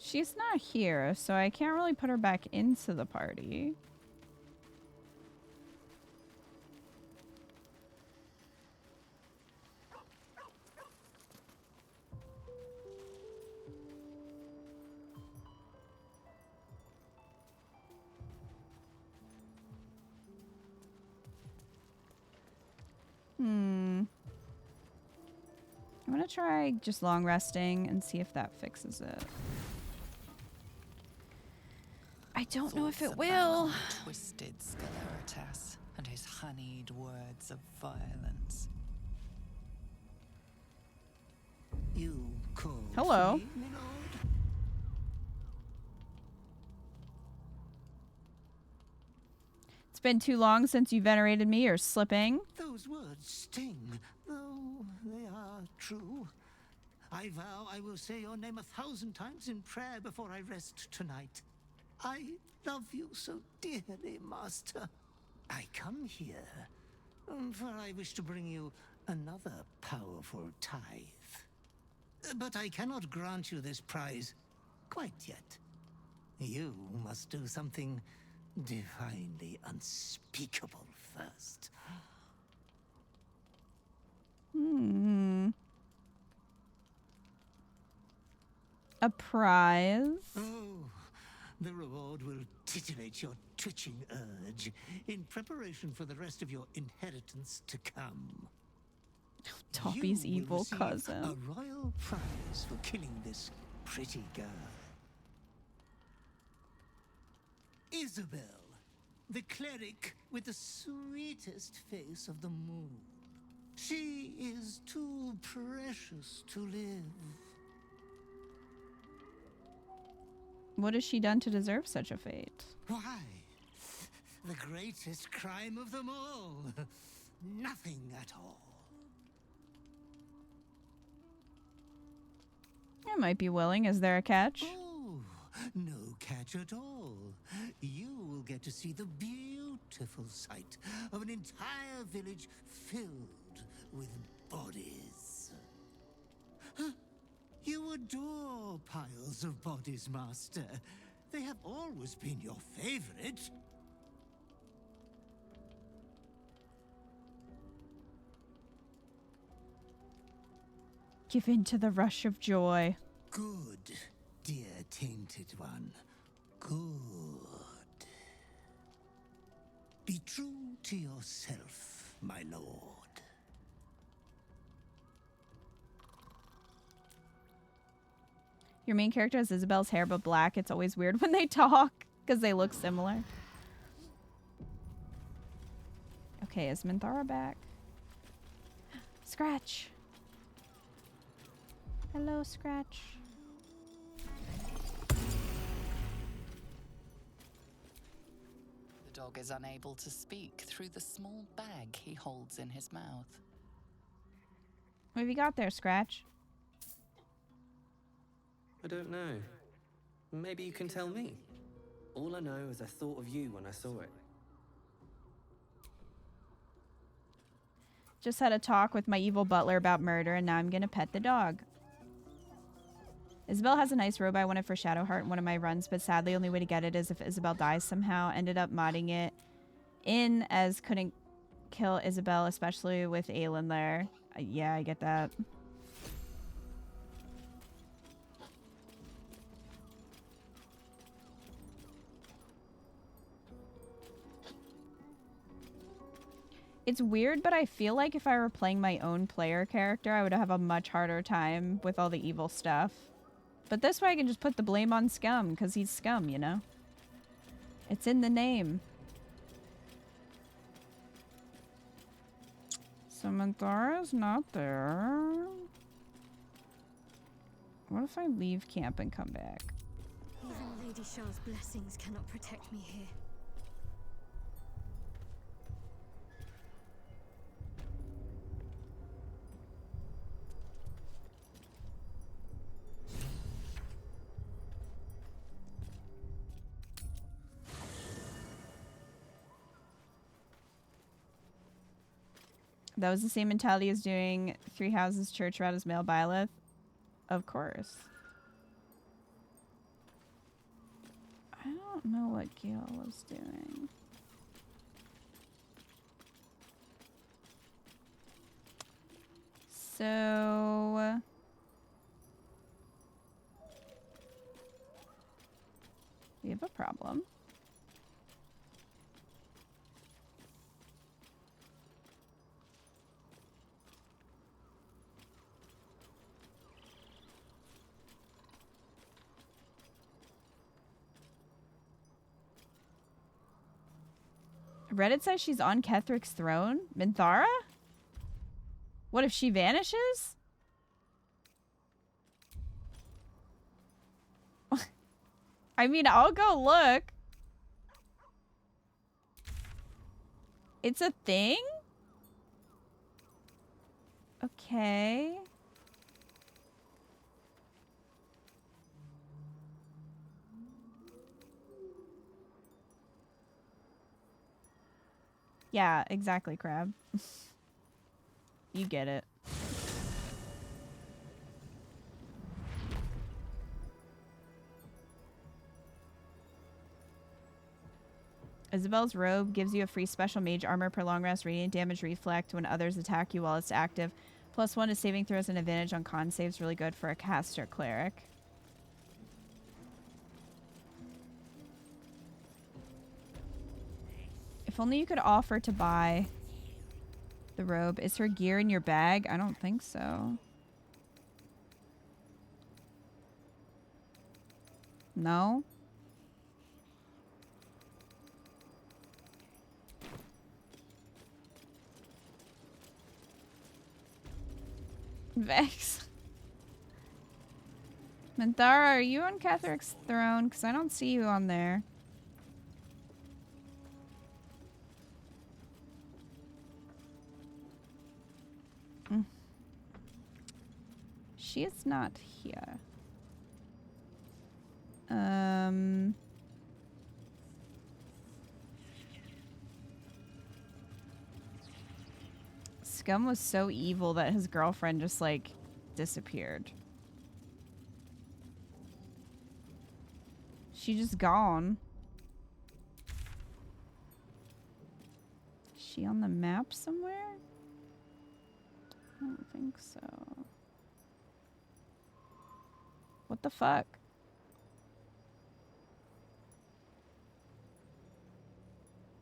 She's not here, so I can't really put her back into the party. I'm gonna try just long resting and see if that fixes it. I don't know if it will. Twisted Scaleritas and his honeyed words of violence. You called Hello. me, my lord? It's been too long since you venerated me or slipping. Those words sting, though they are true. I vow I will say your name 1,000 times in prayer before I rest tonight. I love you so dearly, Master. I come here, for I wish to bring you another powerful tithe. But I cannot grant you this prize quite yet. You must do something divinely unspeakable first. A prize? Oh, the reward will titillate your twitching urge in preparation for the rest of your inheritance to come. Toppy's evil cousin. A royal prize for killing this pretty girl. Isabel, the cleric with the sweetest face of them all. She is too precious to live. What has she done to deserve such a fate? Why? The greatest crime of them all. Nothing at all. I might be willing. Is there a catch? Oh, no catch at all. You will get to see the beautiful sight of an entire village filled with bodies. Huh? You adore piles of bodies, Master. They have always been your favorite. Give in to the rush of joy. Good, dear tainted one. Good. Be true to yourself, my lord. Your main character has Isabel's hair but black. It's always weird when they talk because they look similar. Okay, is Minthara back? Scratch. Hello, Scratch. The dog is unable to speak through the small bag he holds in his mouth. What have you got there, Scratch? I don't know. Maybe you can tell me. All I know is I thought of you when I saw it. Just had a talk with my evil butler about murder, and now I'm gonna pet the dog. Isabel has a nice robe. I wanted for Shadowheart in one of my runs, but sadly, only way to get it is if Isabel dies somehow. Ended up modding it in as couldn't kill Isabel, especially with Aelin there. Yeah, I get that. It's weird, but I feel like if I were playing my own player character, I would have a much harder time with all the evil stuff. But this way I can just put the blame on Scum, because he's Scum, you know? It's in the name. Samanthara's not there. What if I leave camp and come back? Even Lady Shah's blessings cannot protect me here. That was the same mentality as doing Three Houses Church Route as male Byleth. Of course. I don't know what Gale was doing. So... we have a problem. Reddit says she's on Kethric's throne? Minthara? What if she vanishes? I mean, I'll go look. It's a thing? Okay. Yeah, exactly, Crab. You get it. Isabel's robe gives you a free special mage armor per long rest, radiant damage reflect when others attack you while it's active. +1 to saving throws and advantage on con saves. Really good for a caster cleric. If only you could offer to buy the robe. Is her gear in your bag? I don't think so. No? Vex. Minthara, are you on Kethric's throne? Because I don't see you on there. She is not here. Scum was so evil that his girlfriend just, like, disappeared. She just gone. Is she on the map somewhere? I don't think so. What the fuck?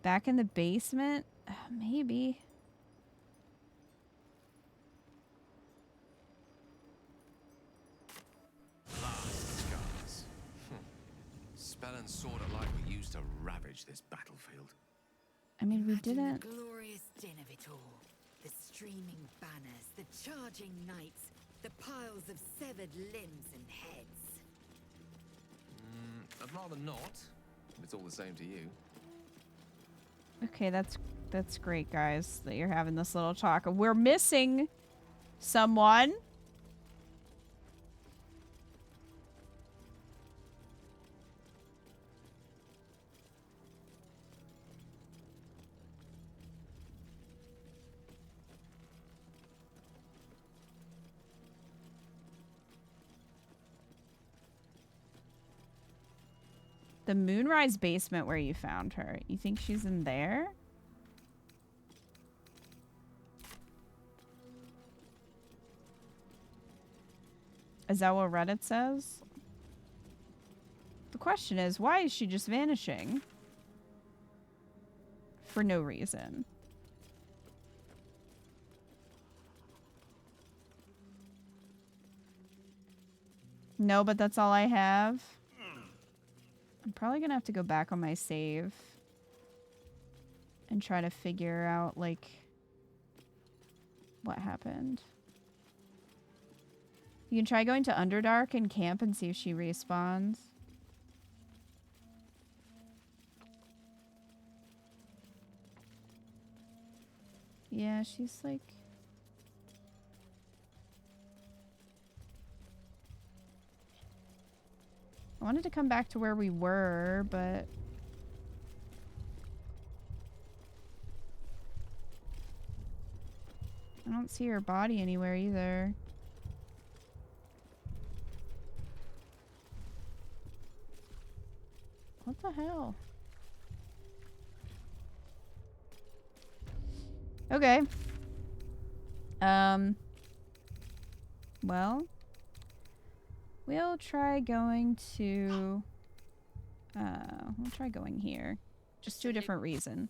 Back in the basement? Maybe. Scars. Spell and sword alike were used to ravage this battlefield. I mean, we didn't. The glorious din of it all. The streaming banners, the charging knights, the piles of severed limbs and heads. I'd rather not, if it's all the same to you. Okay, that's great, guys, that you're having this little talk. We're missing someone. The Moonrise basement where you found her. You think she's in there? Is that what Reddit says? The question is, why is she just vanishing? For no reason. No, but that's all I have. I'm probably gonna have to go back on my save and try to figure out, like, what happened. You can try going to Underdark and camp and see if she respawns. Yeah, she's like... I wanted to come back to where we were, but... I don't see her body anywhere either. What the hell? Okay. Well, we'll try going to... we'll try going here. Just to a different reason.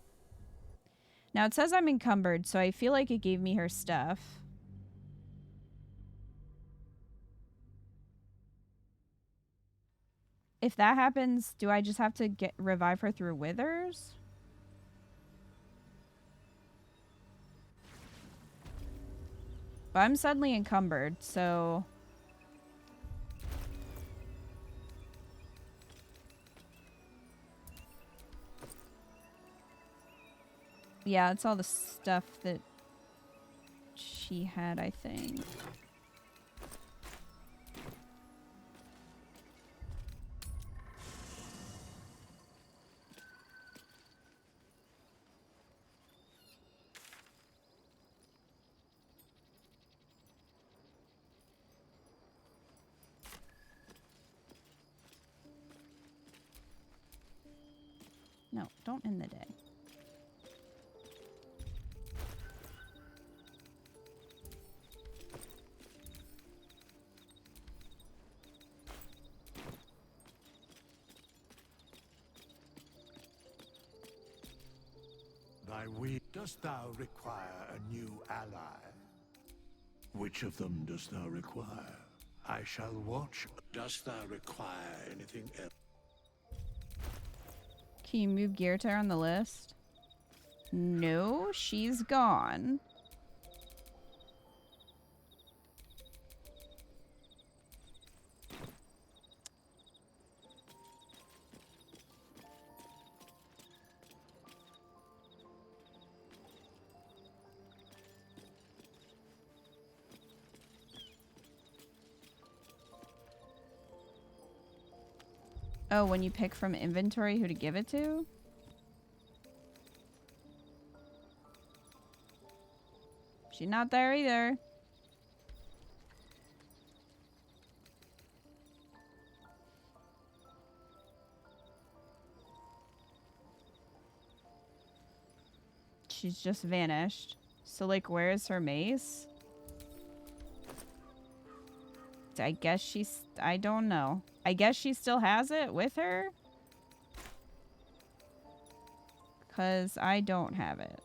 Now, it says I'm encumbered, so I feel like it gave me her stuff. If that happens, do I just have to revive her through Withers? But I'm suddenly encumbered, so... Yeah, it's all the stuff that she had, I think. No, don't end the day. Dost thou require a new ally? Which of them dost thou require? I shall watch. Dost thou require anything else? Can you move Geartar on the list? No, she's gone. Oh, when you pick from inventory who to give it to? She's not there either. She's just vanished. So, like, where's her mace? I guess she's... I don't know. I guess she still has it with her? Because I don't have it.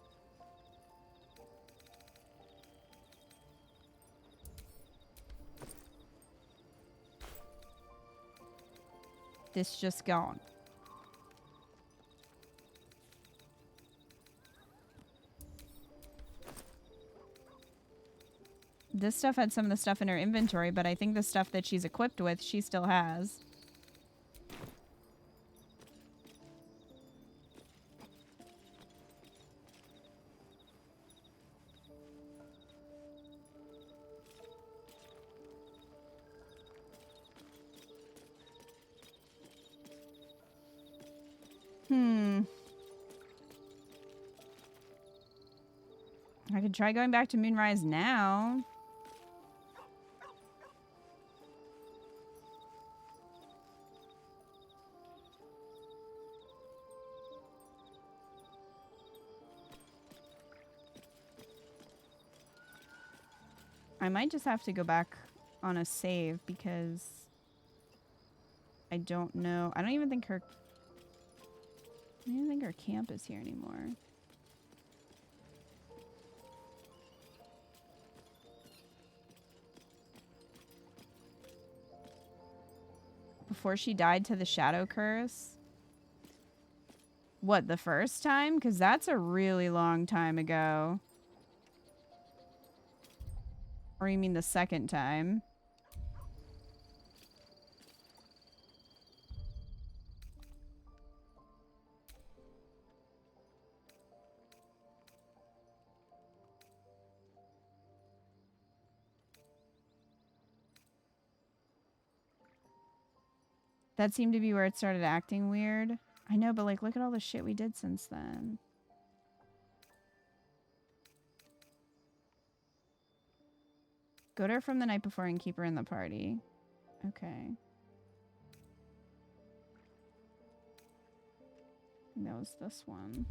This just gone. This stuff had some of the stuff in her inventory, but I think the stuff that she's equipped with, she still has. I could try going back to Moonrise now. I might just have to go back on a save because I don't know. I don't even think her camp is here anymore. Before she died to the shadow curse, What, the first time? Because that's a really long time ago. Or you mean the second time? That seemed to be where it started acting weird. I know, but like, look at all the shit we did since then. Go to her from the night before and keep her in the party. Okay. That was this one.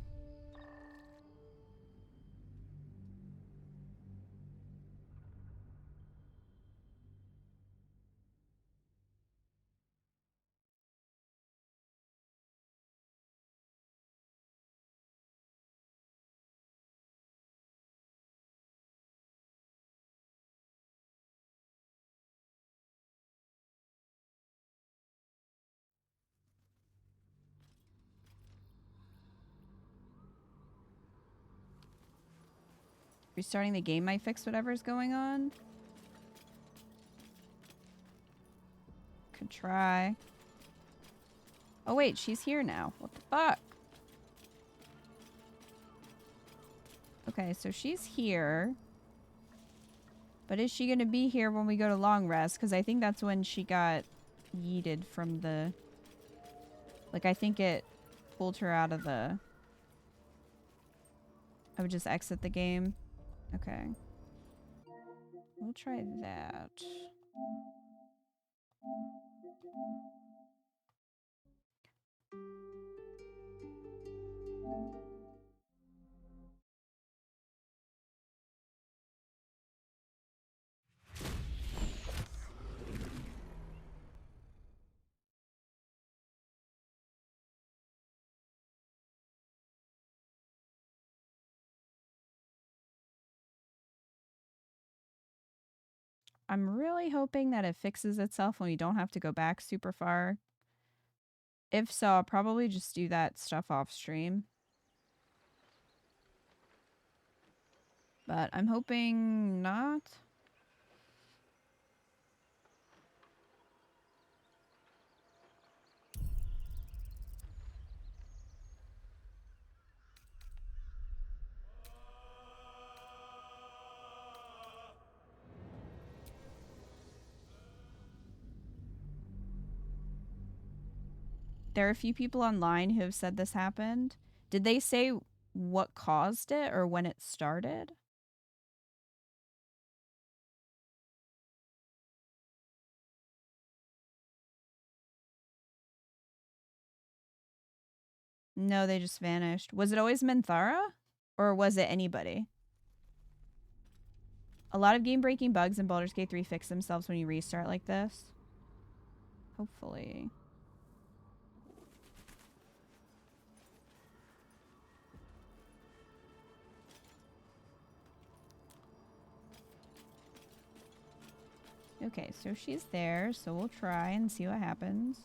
Restarting the game might fix whatever's going on. Could try. Oh wait, she's here now. What the fuck? Okay, so she's here. But is she gonna be here when we go to long rest? Because I think that's when she got yeeted from the... Like, I think it pulled her out of the... I would just exit the game. Okay. We'll try that. I'm really hoping that it fixes itself when we don't have to go back super far. If so, I'll probably just do that stuff off stream. But I'm hoping not. There are a few people online who have said this happened. Did they say what caused it or when it started? No, they just vanished. Was it always Minthara? Or was it anybody? A lot of game-breaking bugs in Baldur's Gate 3 fix themselves when you restart like this. Hopefully. Okay, so she's there, so we'll try and see what happens.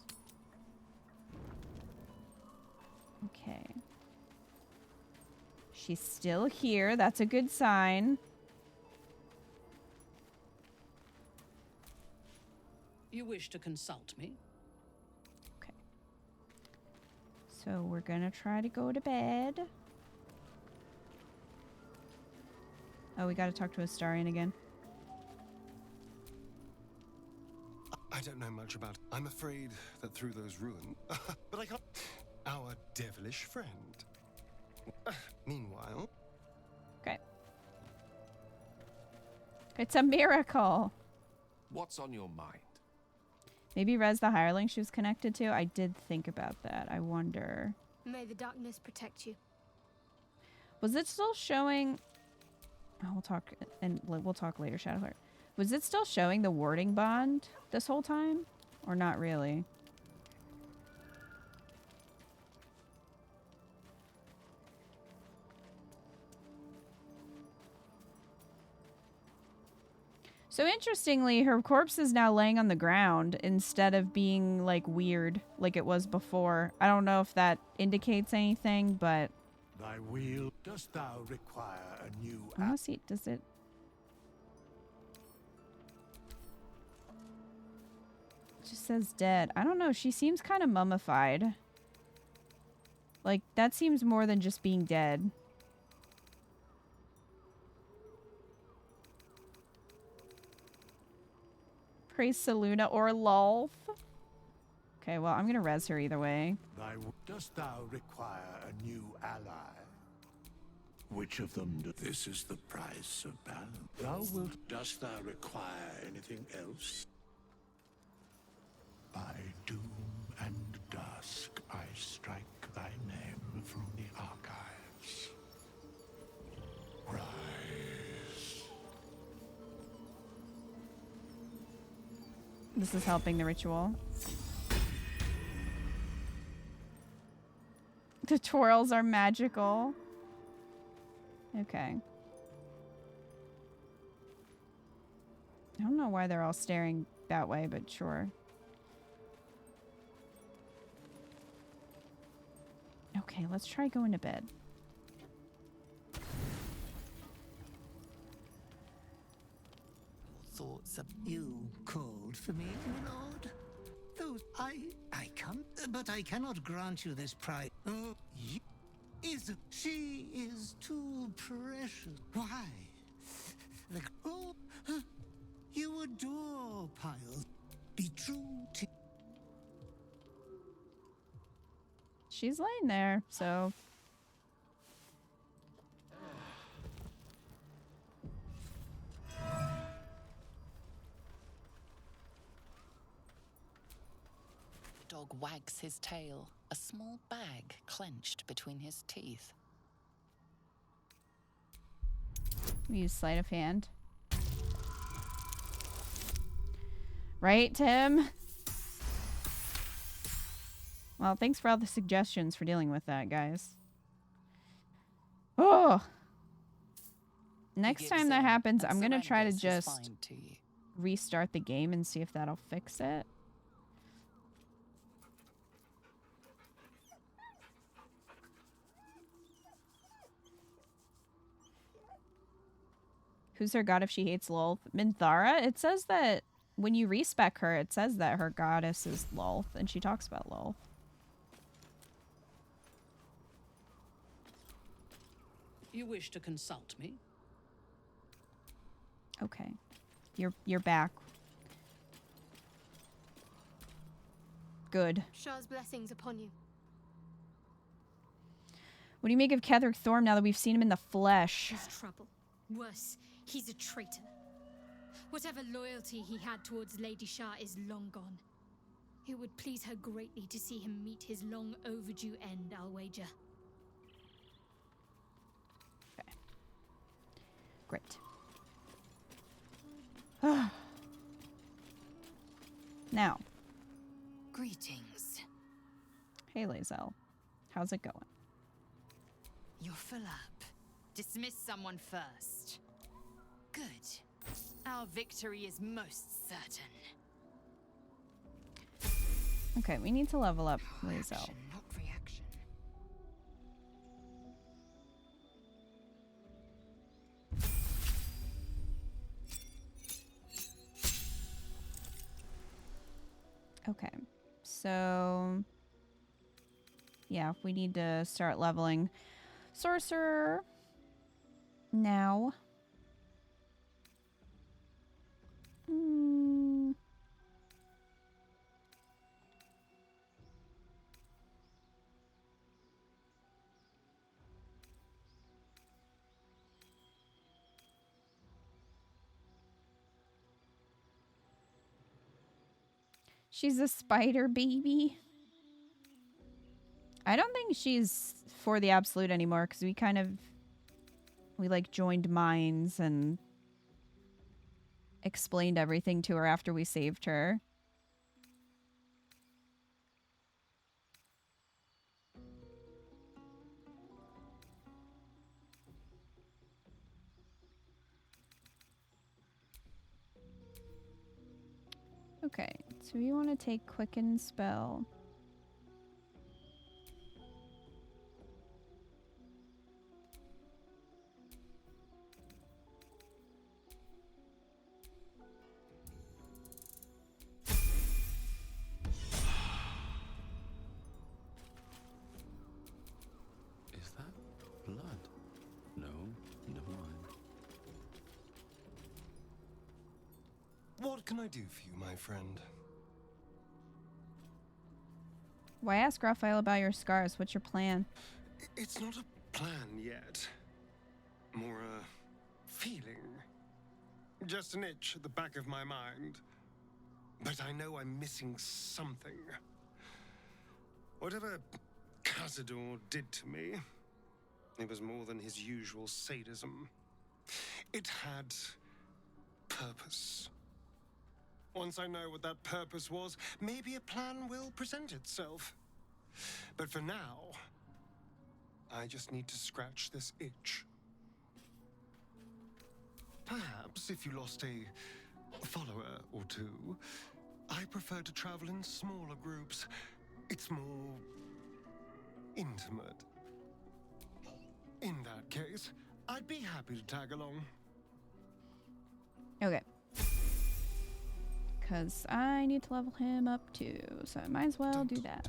Okay. She's still here. That's a good sign. You wish to consult me? Okay. So we're gonna try to go to bed. Oh, we gotta talk to Astarion again. I don't know much about... I'm afraid that through those ruins... but I can't... Our devilish friend. Meanwhile... Okay. It's a miracle. What's on your mind? Maybe Rez the hireling she was connected to? I did think about that. I wonder. May the darkness protect you. Was it still showing... Oh, we'll talk later, Shadowheart. Was it still showing the warding bond this whole time? Or not really? So interestingly, her corpse is now laying on the ground instead of being like weird like it was before. I don't know if that indicates anything, but Thy wheel, dost thou require a new I want to see. Does it? It just says dead. I don't know. She seems kind of mummified. Like that seems more than just being dead. Praise Saluna or Lolf. Okay, well, I'm gonna res her either way. Dost thou require a new ally? Which of them do? This is the price of balance. Thou wilt. Dost thou require anything else? By doom and dusk I strike thy name from the archives. Rise. This is helping the ritual. The twirls are magical. Okay. I don't know why they're all staring that way, but sure. Okay, let's try going to bed. Thoughts of you called for me, my lord? Those I come, but I cannot grant you this prize. Oh, she is too precious. Why? You adore Piles. Be true to. She's laying there, so. The dog wags his tail, a small bag clenched between his teeth. We use sleight of hand. Right, Tim? Well, thanks for all the suggestions for dealing with that, guys. Oh! Next time that happens, I'm gonna try to just restart the game and see if that'll fix it. Who's her god if she hates Lolth? Minthara? It says that when you respec her, it says that her goddess is Lolth, and she talks about Lolth. You wish to consult me? Okay. You're back. Good. Shah's blessings upon you. What do you make of Ketheric Thorm now that we've seen him in the flesh? He's trouble. Worse, he's a traitor. Whatever loyalty he had towards Lady Shah is long gone. It would please her greatly to see him meet his long overdue end, I'll wager. Okay. Great. Now. Greetings. Hey, Lae'zel. How's it going? You're full up. Dismiss someone first. Good. Our victory is most certain. Okay, we need to level up Lae'zel. Not reaction. Okay, so yeah, we need to start leveling Sorcerer now. She's a spider baby. I don't think she's for the absolute anymore because we like joined minds and explained everything to her after we saved her. Okay, so we want to take Quicken Spell. Is that blood? No, never mind. What can I do for you, my friend? Why ask Raphael about your scars? What's your plan? It's not a plan yet. More a feeling. Just an itch at the back of my mind. But I know I'm missing something. Whatever Cazador did to me, it was more than his usual sadism. It had purpose. Once I know what that purpose was, maybe a plan will present itself. But for now, I just need to scratch this itch. Perhaps if you lost a follower or two, I prefer to travel in smaller groups. It's more intimate. In that case, I'd be happy to tag along. Okay. Because I need to level him up too, so I might as well do that.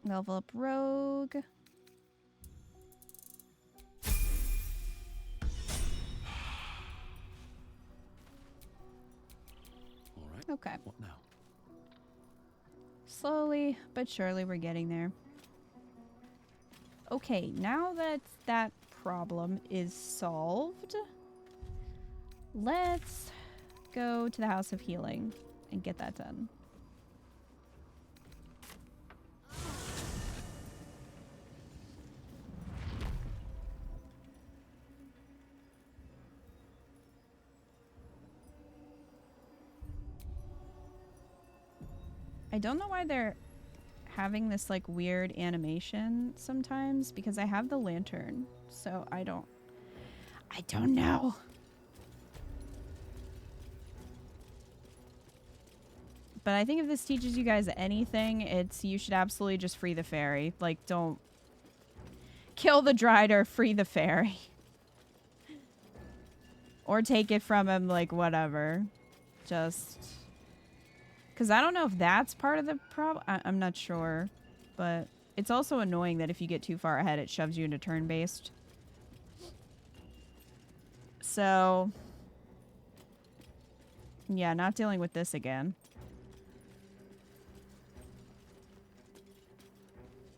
Level up Rogue. All right. Okay. What now? Slowly but surely we're getting there. Okay, now that that problem is solved, let's go to the House of Healing and get that done. I don't know why they're having this like weird animation sometimes, because I have the lantern, so I don't know. But I think if this teaches you guys anything, it's you should absolutely just free the fairy. Like, don't kill the Drider, free the fairy. Or take it from him, like, whatever. Just... because I don't know if that's part of the problem. I'm not sure. But it's also annoying that if you get too far ahead, it shoves you into turn-based. So... yeah, not dealing with this again.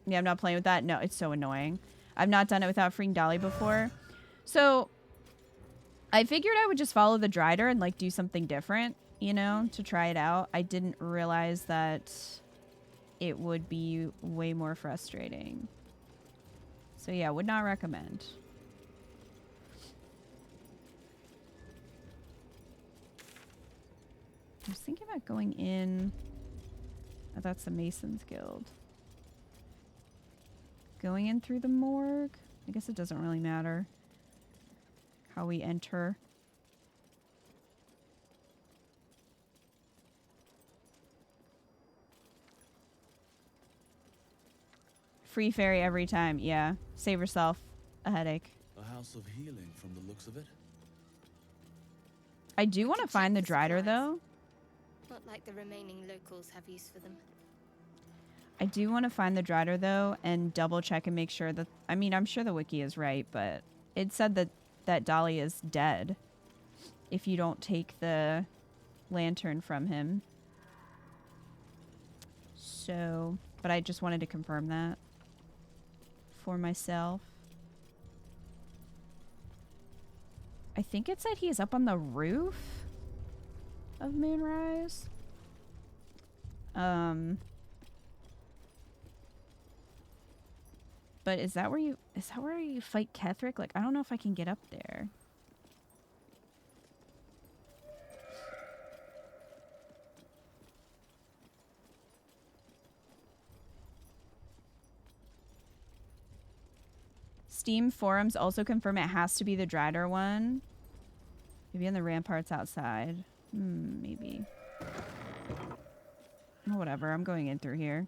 Yeah, I'm not playing with that. No, it's so annoying. I've not done it without freeing Dolly before. So, I figured I would just follow the Drider and, like, do something different, you know, to try it out. I didn't realize that it would be way more frustrating. So, yeah, would not recommend. I was thinking about going in... oh, that's the Masons Guild. Going in through the morgue? I guess it doesn't really matter how we enter. Free fairy every time, yeah. Save yourself a headache. A house of healing from the looks of it. I do want to find the Drider, though. Not like the remaining locals have use for them. I do want to find the Drider, though, and double check and make sure that... I mean, I'm sure the wiki is right, but it said that Dolly is dead if you don't take the lantern from him. So, but I just wanted to confirm that for myself. I think it said he is up on the roof of Moonrise. But is that where you fight Ketherick? Like, I don't know if I can get up there. Steam forums also confirm it has to be the Drider one. Maybe in the ramparts outside. Maybe. Oh, whatever. I'm going in through here.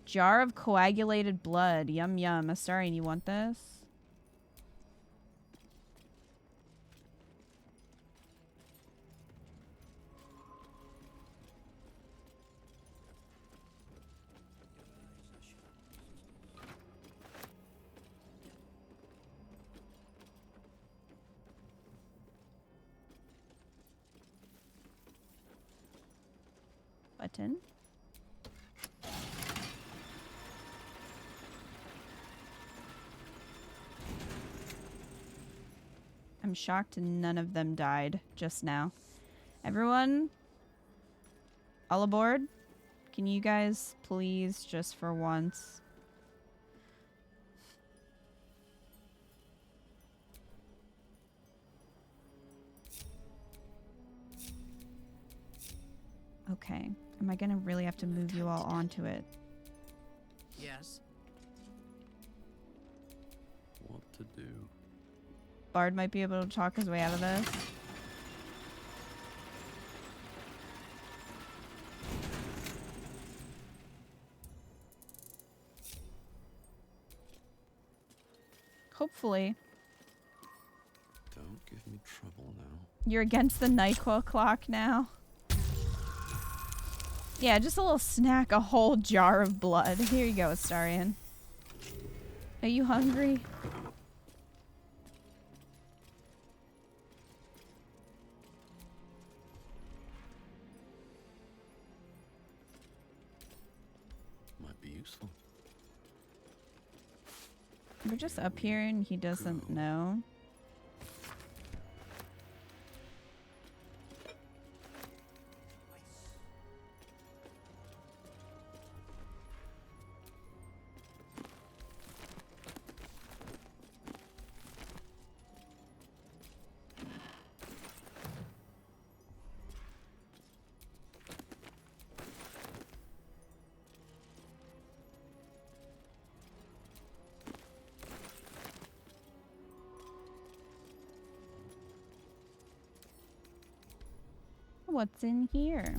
Jar of coagulated blood. Yum yum. Astarian, you want this? Button. I'm shocked none of them died just now. Everyone, all aboard? Can you guys please, just for once? Okay. Am I gonna really have to move you all onto it? Yes. What to do? Bard might be able to talk his way out of this. Hopefully. Don't give me trouble now. You're against the NyQuil clock now. Yeah, just a little snack, a whole jar of blood. Here you go, Astarian. Are you hungry? Might be useful. We're just up here and he doesn't know. What's in here?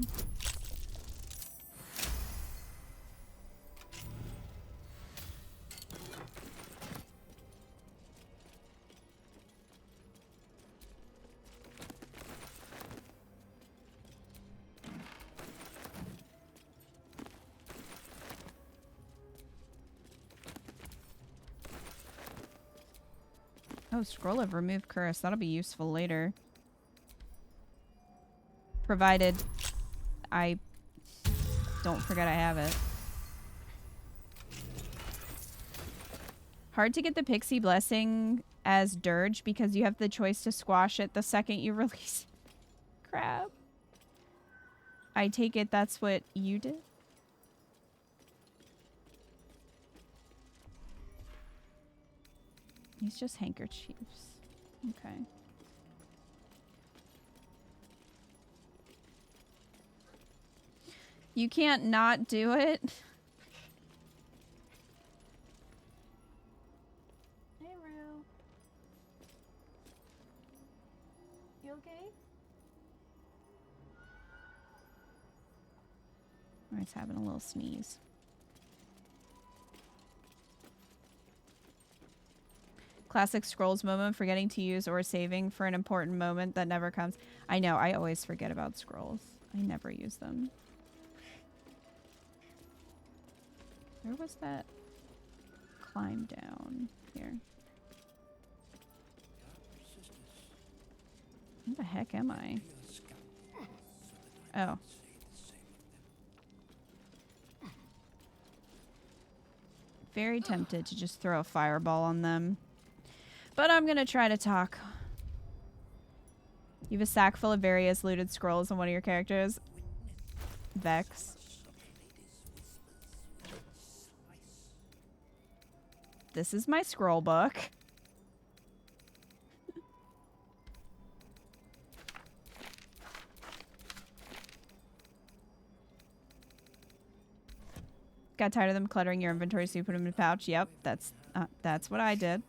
Oh, scroll of remove curse. That'll be useful later. Provided I don't forget I have it. Hard to get the Pixie Blessing as Durge because you have the choice to squash it the second you release. Crap. I take it that's what you did? He's just handkerchiefs. Okay. You can't not do it. Hey, Rue. You okay? Oh, he's having a little sneeze. Classic scrolls moment, forgetting to use or saving for an important moment that never comes. I know, I always forget about scrolls. I never use them. Where was that climb down here? Where the heck am I? Oh. Very tempted to just throw a fireball on them. But I'm gonna try to talk. You have a sack full of various looted scrolls on one of your characters. Vex. This is my scroll book. got tired of them cluttering your inventory, so you put them in a pouch. Yep, that's what I did.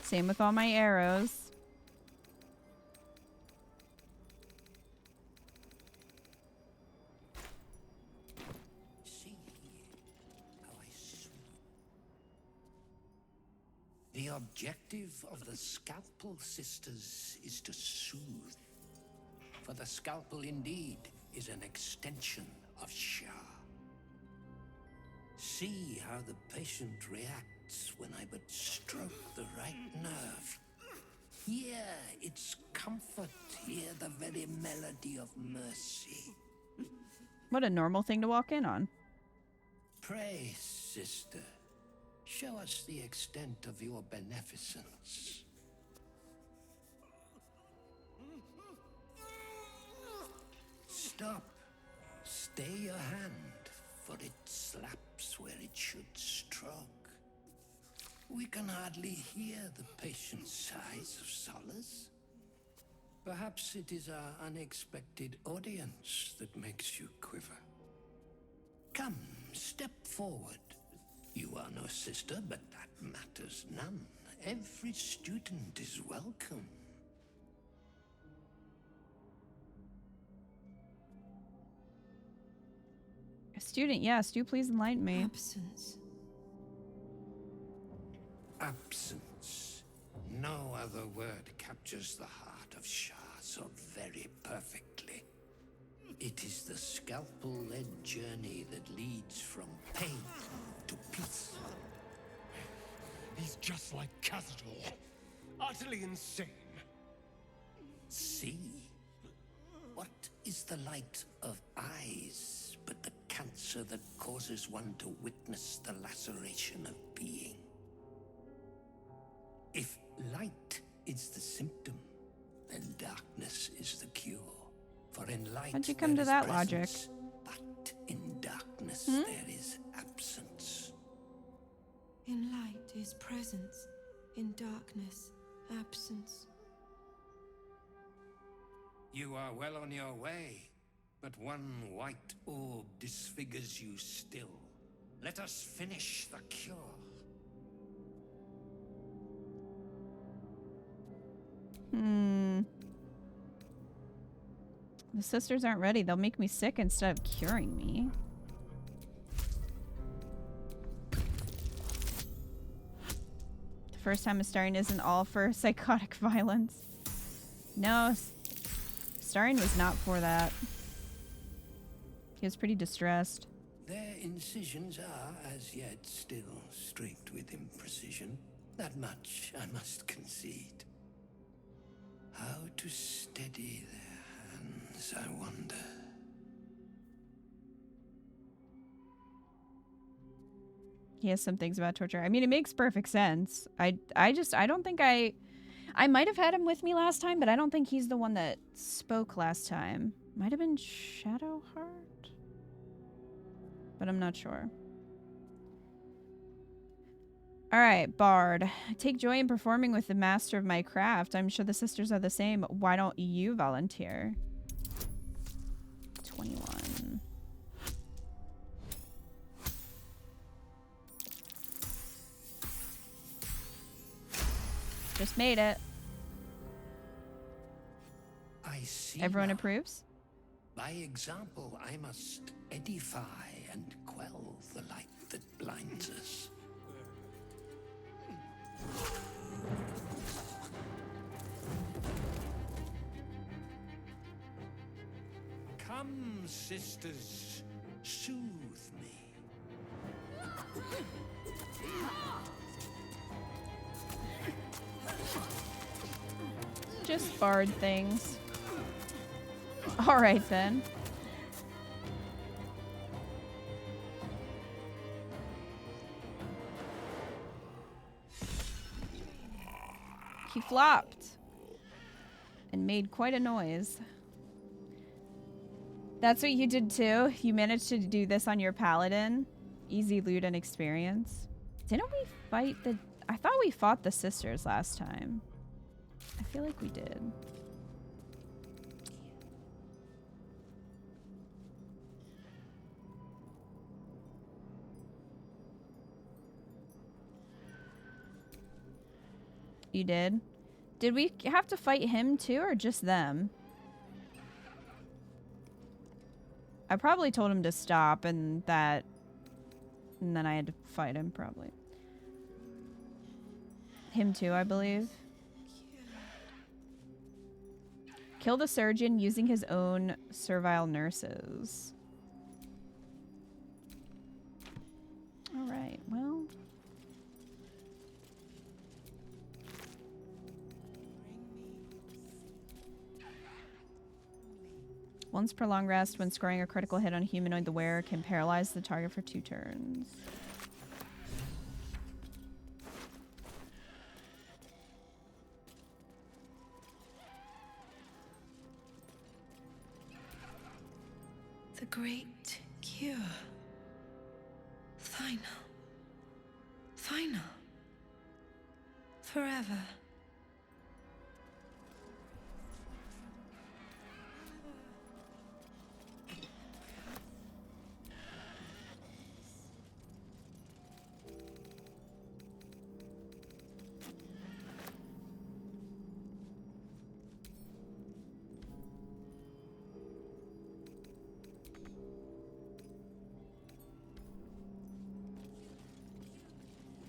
Same with all my arrows. The objective of the Scalpel Sisters is to soothe. For the Scalpel indeed is an extension of Shah. See how the patient reacts when I but stroke the right nerve. Hear its comfort, hear the very melody of mercy. What a normal thing to walk in on. Pray, sister. Show us the extent of your beneficence. Stop. Stay your hand, for it slaps where it should stroke. We can hardly hear the patient's sighs of solace. Perhaps it is our unexpected audience that makes you quiver. Come, step forward. You are no sister, but that matters none. Every student is welcome. A student, yes. Do please enlighten me. Absence. Absence. No other word captures the heart of Shah so very perfectly. It is the scalpel-led journey that leads from pain to peace. He's just like Cazador. Utterly insane. See? What is the light of eyes but the cancer that causes one to witness the laceration of being? If light is the symptom, then darkness is the cure. For in light How'd you come to that logic? But in darkness there is absence. In light is presence, in darkness, absence. You are well on your way, but one white orb disfigures you still. Let us finish the cure. The sisters aren't ready. They'll make me sick instead of curing me. The first time a Starian isn't all for psychotic violence. No, Starian was not for that. He was pretty distressed. Their incisions are, as yet, still streaked with imprecision. That much I must concede. How to steady their hands, I wonder. He has some things about torture. I mean, it makes perfect sense. I don't think I might have had him with me last time, but I don't think he's the one that spoke last time. Might have been Shadowheart, but I'm not sure. All right, Bard. I take joy in performing with the master of my craft. I'm sure the sisters are the same. Why don't you volunteer? 21. Just made it. I see. Everyone now. approves? By example, I must edify and quell the light that blinds us. Come, sisters, soothe me. Just Bard things. All right, then. He flopped and made quite a noise. That's what you did too? You managed to do this on your paladin? Easy loot and experience. Didn't we fight the... I thought we fought the sisters last time. I feel like we did. You did? Did we have to fight him too, or just them? I probably told him to stop, and then I had to fight him, probably. Him too, I believe. Kill the surgeon using his own servile nurses. Alright, well. Once per long rest, when scoring a critical hit on a humanoid, the wearer can paralyze the target for 2 turns. The great cure. Final. Final. Forever.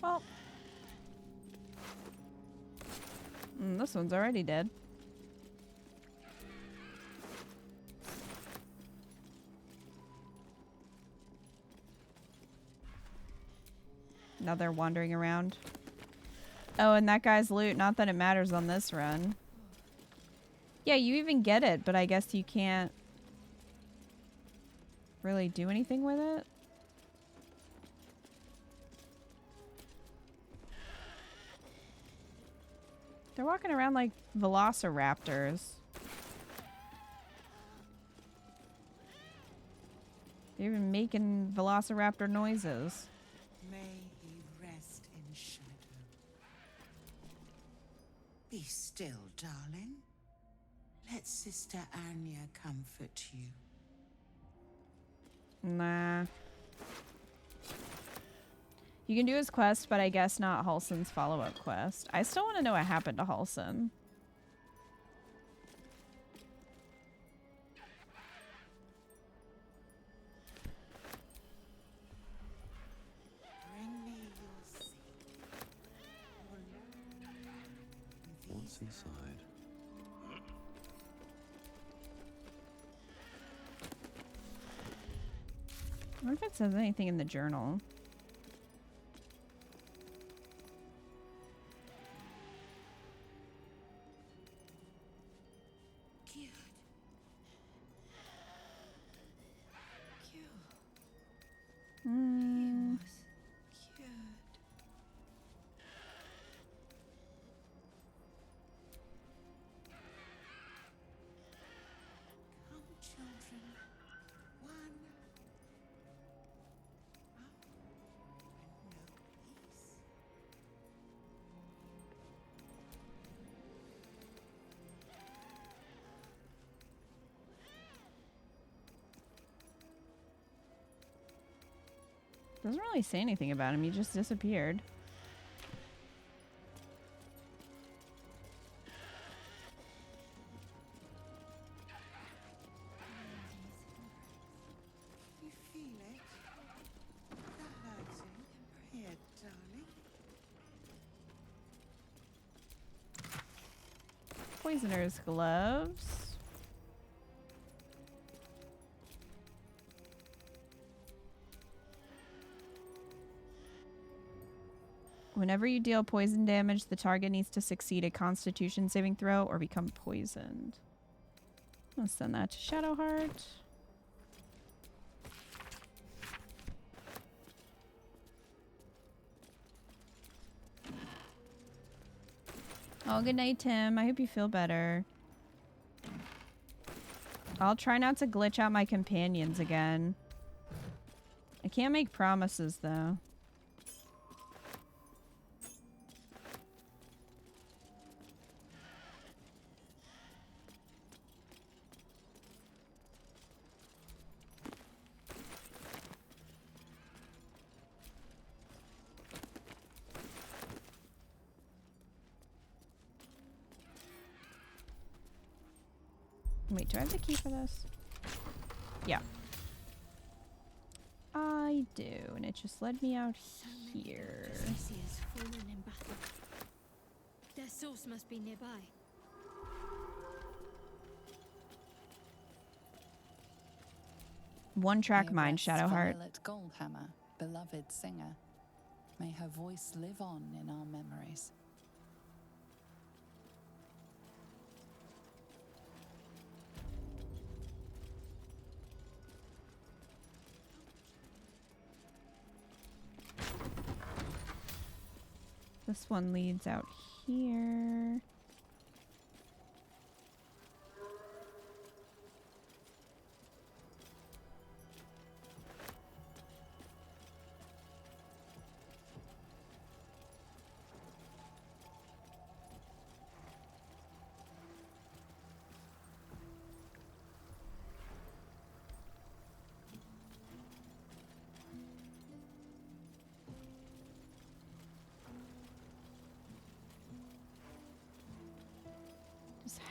Well. This one's already dead. Now they're wandering around. Oh, and that guy's loot. Not that it matters on this run. Yeah, you even get it, but I guess you can't really do anything with it. They're walking around like velociraptors. They're even making velociraptor noises. May he rest in shadow. Be still, darling. Let Sister Anya comfort you. Nah. You can do his quest, but I guess not Halsin's follow-up quest. I still want to know what happened to Halsin. What's inside? I wonder if it says anything in the journal. Doesn't really say anything about him. He just disappeared. You feel it? That hurting? Here, darling. Poisoner's gloves. Whenever you deal poison damage, the target needs to succeed a Constitution saving throw or become poisoned. I'll send that to Shadowheart. Oh, good night, Tim. I hope you feel better. I'll try not to glitch out my companions again. I can't make promises, though. Wait, do I have the key for this? Yeah. I do, and it just led me out here. Odysseus fallen in battle. Their source must be nearby. One-track mind, rests Shadowheart. Violet Goldhammer, beloved singer. May her voice live on in our memories. This one leads out here.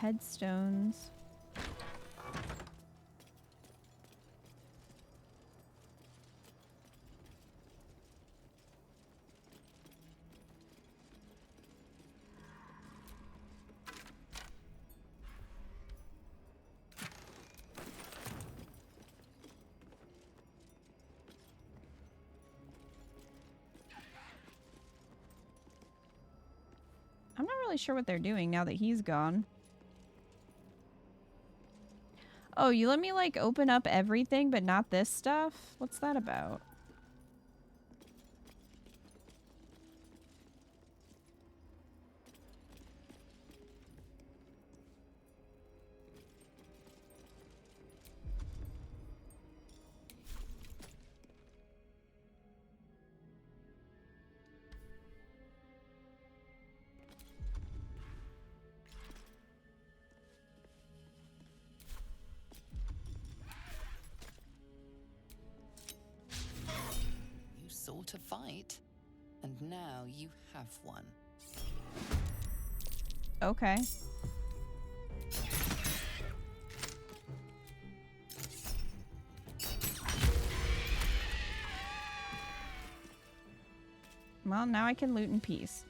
Headstones. I'm not really sure what they're doing now that he's gone. Oh, you let me, like, open up everything, but not this stuff? What's that about? To fight, and now you have one. Okay. Well, now I can loot in peace.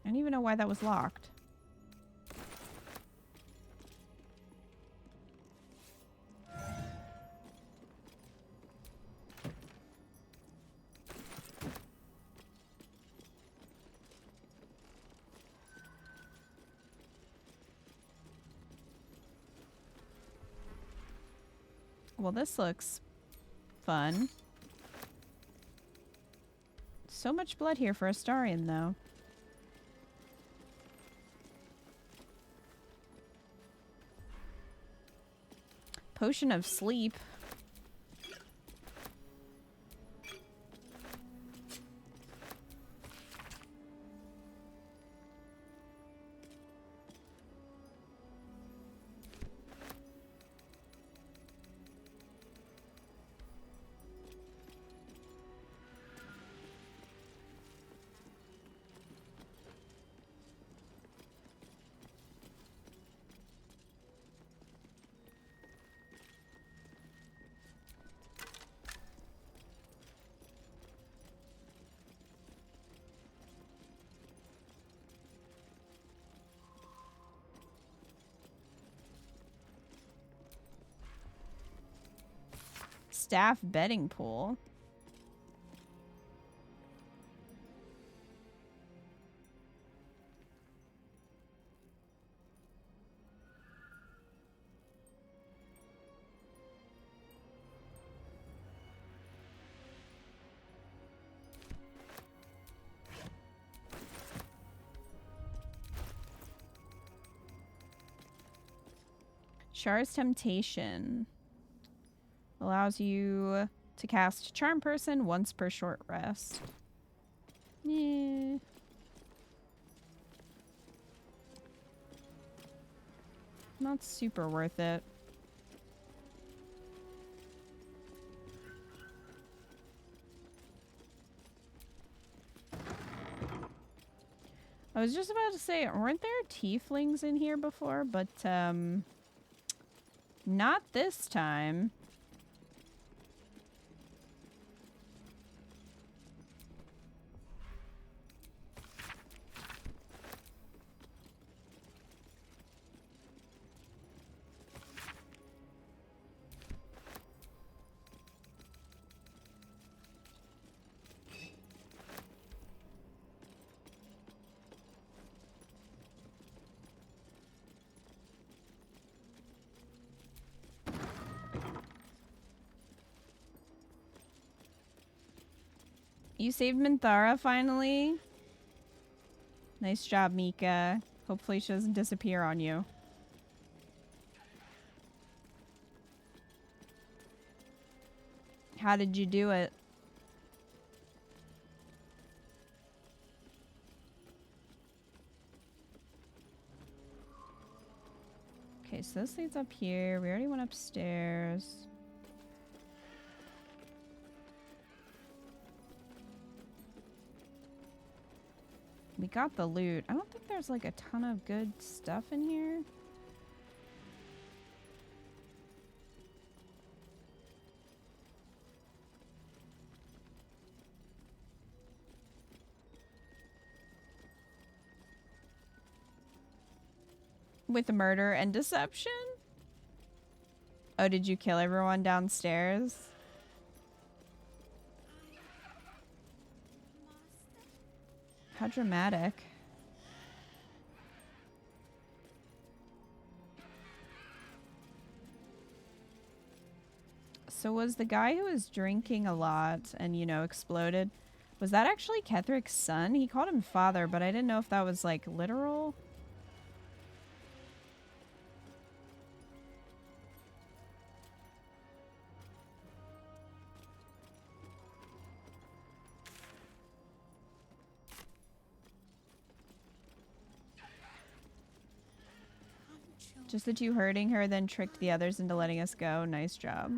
I don't even know why that was locked. Well, this looks fun. So much blood here for Astarion, though. Potion of sleep. Staff bedding pool. Char's Temptation. Allows you to cast Charm Person once per short rest. Yeah. Not super worth it. I was just about to say, weren't there tieflings in here before? But, not this time. You saved Minthara finally. Nice job, Mika. Hopefully she doesn't disappear on you. How did you do it? Okay, so this leads up here. We already went upstairs. We got the loot. I don't think there's like a ton of good stuff in here. With murder and deception? Oh, did you kill everyone downstairs? How dramatic. So was the guy who was drinking a lot and, you know, exploded, was that actually Kethric's son? He called him father, but I didn't know if that was, like, literal. Just that you hurting her, then tricked the others into letting us go. Nice job.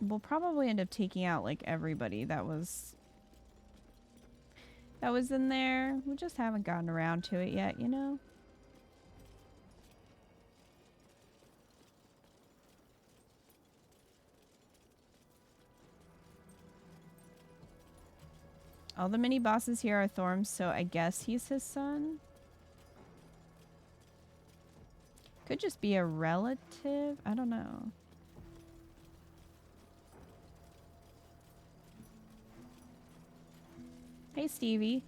We'll probably end up taking out, like, everybody that was in there. We just haven't gotten around to it yet, you know? All the mini bosses here are Thorm, so I guess he's his son. Could just be a relative. I don't know. Hey, Stevie.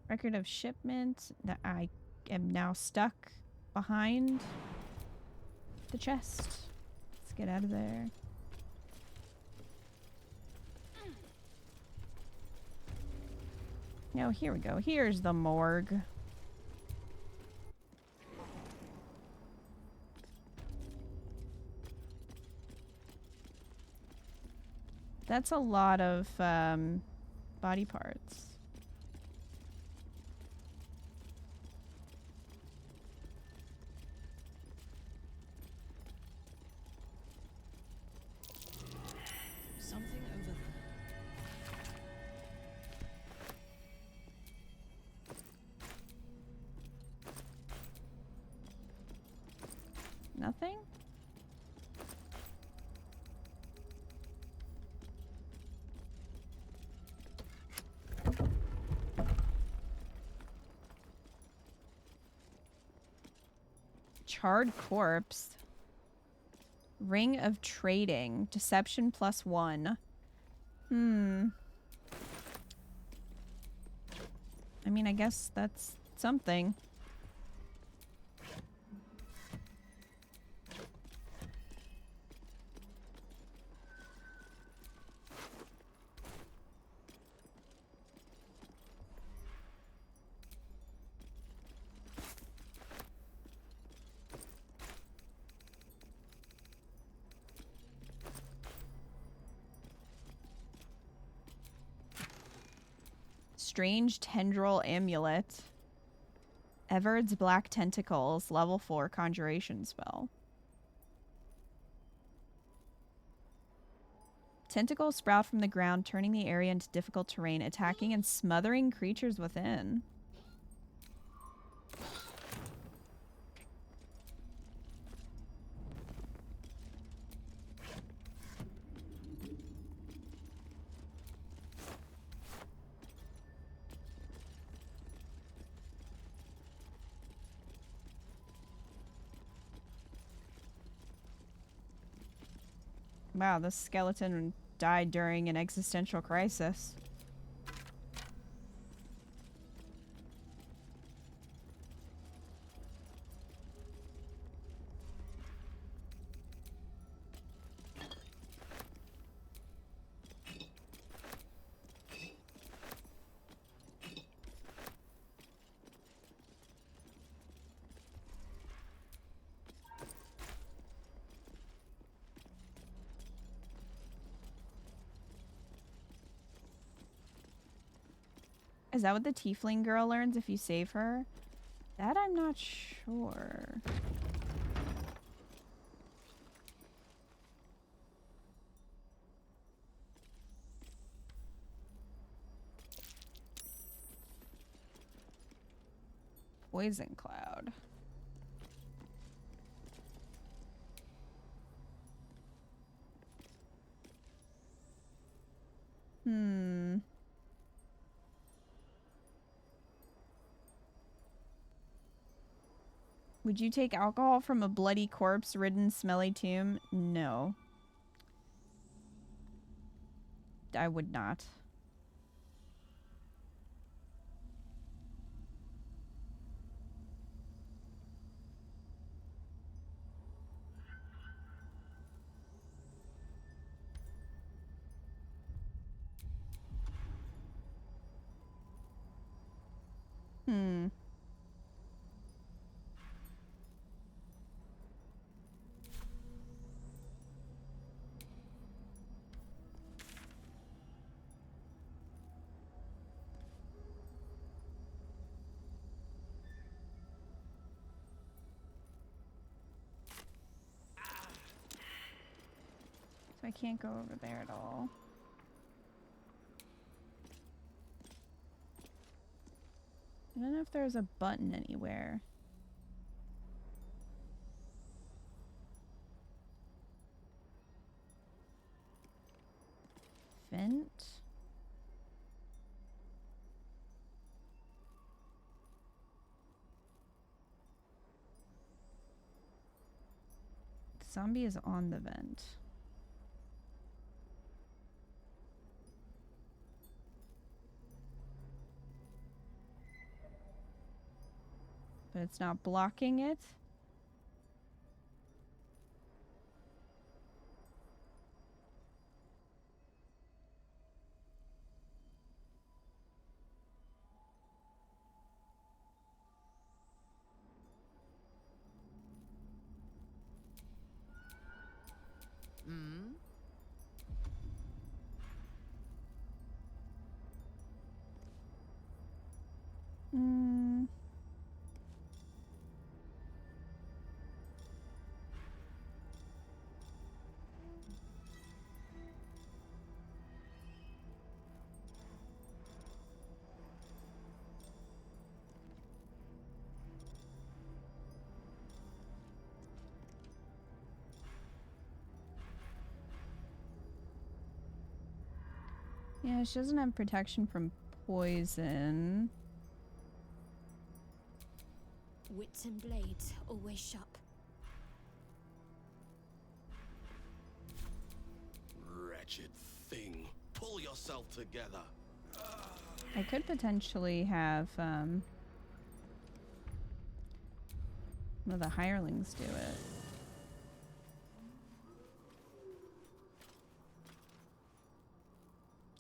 Record of shipment that I am now stuck behind the chest. Let's get out of there. No, here we go. Here's the morgue. That's a lot of body parts. Something over there. Nothing? Charred corpse. Ring of trading. Deception +1. I mean, I guess that's something. Strange tendril amulet. Everard's black tentacles. Level 4 conjuration spell. Tentacles sprout from the ground, turning the area into difficult terrain, attacking and smothering creatures within. Wow, this skeleton died during an existential crisis. Is that what the tiefling girl learns if you save her? That I'm not sure. Poison cloud. Would you take alcohol from a bloody corpse-ridden smelly tomb? No. I would not. So I can't go over there at all. I don't know if there's a button anywhere. Vent? The zombie is on the vent. But it's not blocking it. Yeah, she doesn't have protection from poison. Wits and blades, always sharp. wretched thing. Pull yourself together. I could potentially have one of the hirelings do it.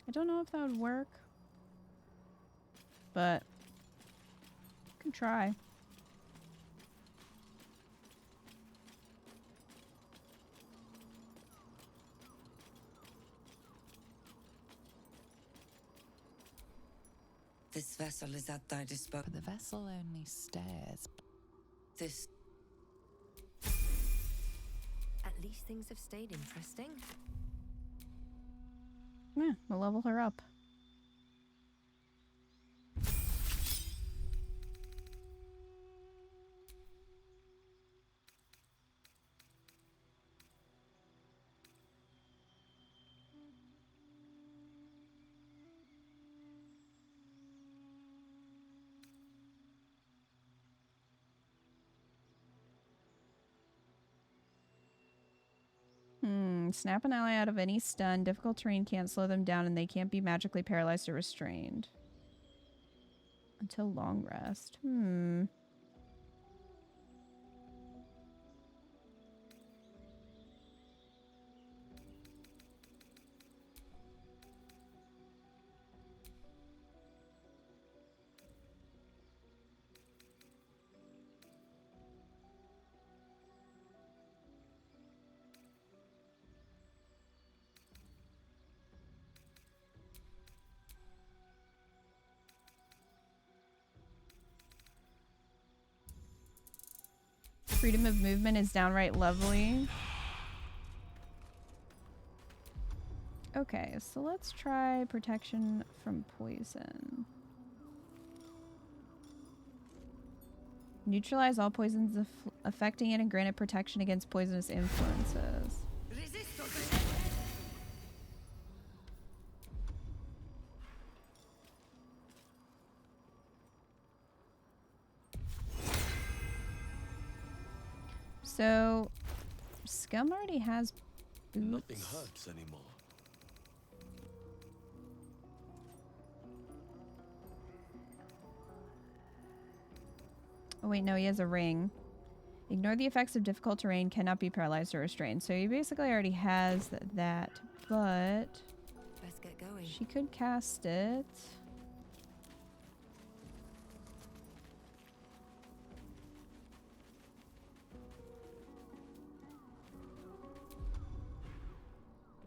I don't know if that would work, but I can try. This vessel is at thy disposal. The vessel only stares. This. At least things have stayed interesting. Yeah, we'll level her up. Snap an ally out of any stun. Difficult terrain can't slow them down, and they can't be magically paralyzed or restrained. Until long rest. Freedom of movement is downright lovely. Okay, so let's try protection from poison. Neutralize all poisons affecting it and grant it protection against poisonous influences. So, Scum already has boots. Nothing hurts anymore. Oh wait, no, he has a ring. Ignore the effects of difficult terrain, cannot be paralyzed or restrained. So he basically already has that, but let's get going. She could cast it.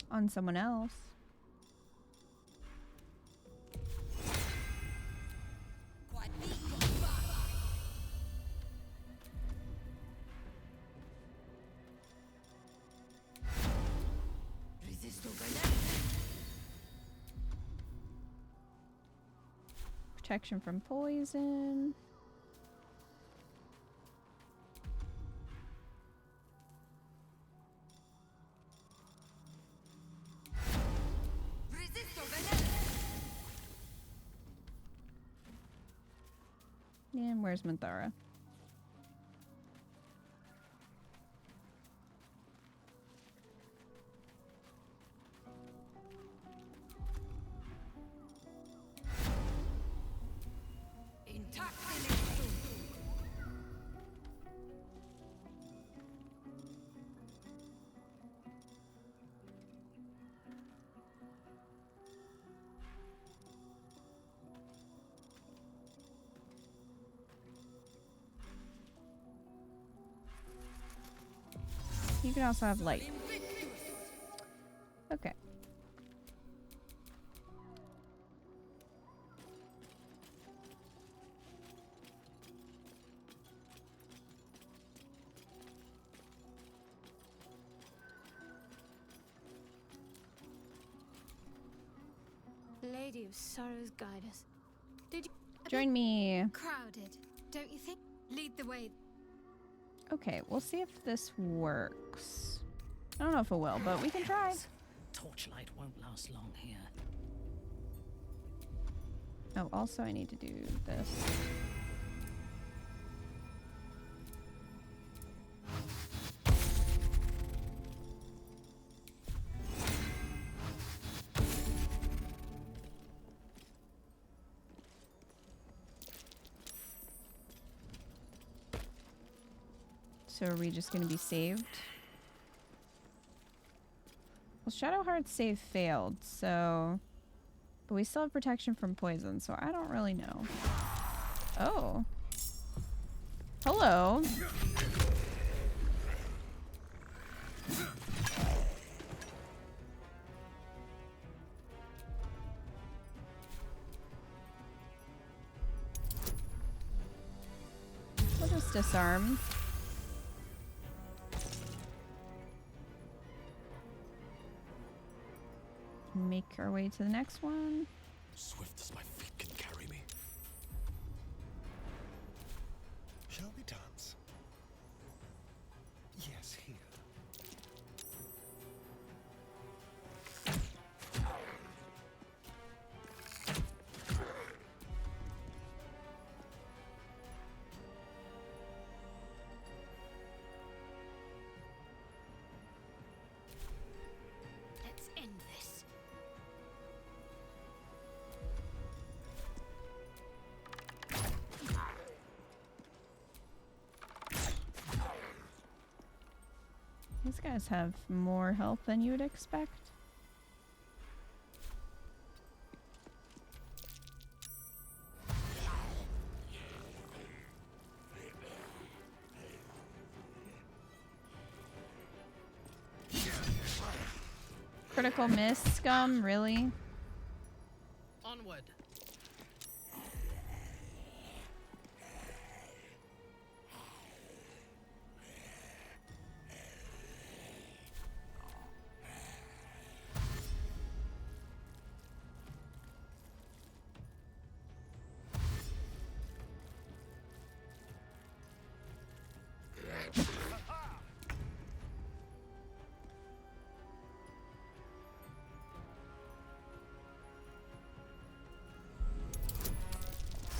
On someone else. Protection from poison. And where's Manthara? You can also have light. Okay. Lady of Sorrows, guide us. Did you join me? Crowded, don't you think? Lead the way. Okay, we'll see if this works. I don't know if it will, but we can try. Torchlight won't last long here. Oh, also I need to do this. So are we just gonna be saved? Well, Shadowheart's save failed, so... But we still have protection from poison, so I don't really know. Oh. Hello. We'll just disarm. Make our way to the next one. Swift as my feet can carry me. Shall we dance? Yes, here. Let's end this. These guys have more health than you would expect. Critical miss, scum, really? Onward.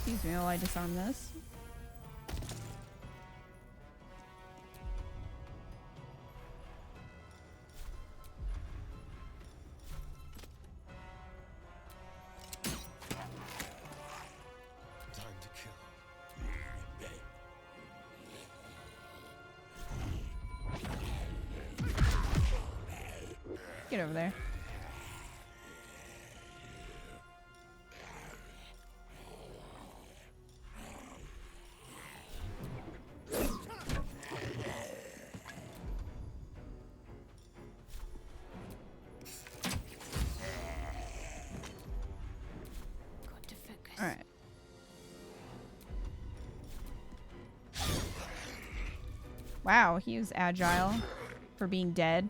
Excuse me while I disarm this. Time to kill. Get over there. Alright. Wow, he was agile for being dead.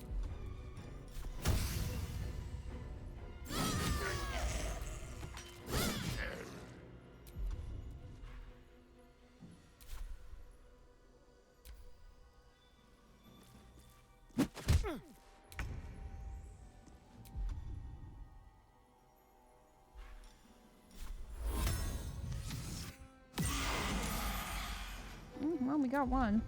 Well, we got one.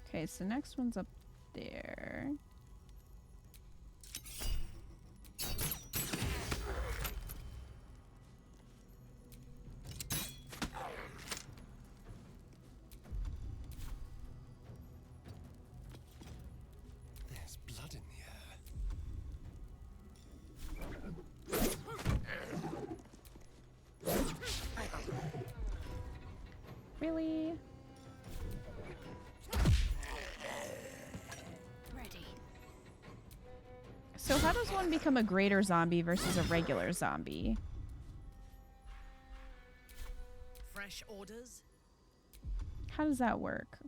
Okay, so next one's up there. There's blood in the Really? Ready. So how does one become a greater zombie versus a regular zombie? Fresh orders? How does that work?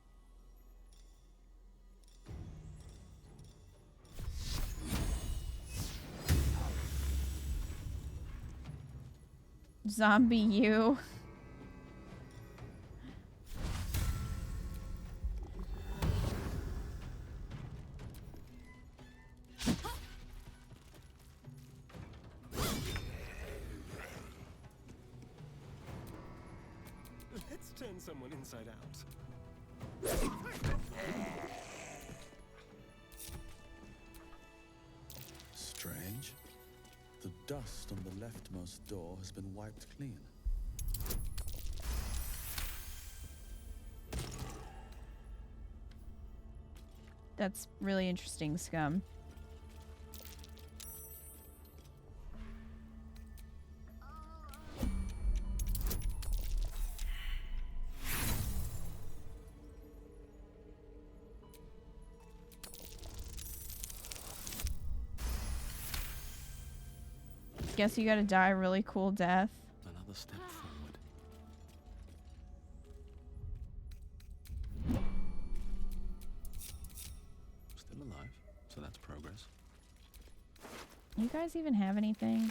Zombie you. Let's turn someone inside out. dust on the leftmost door has been wiped clean. That's really interesting, Scum. Guess you gotta die a really cool death. Another step forward. Still alive, so that's progress. You guys even have anything?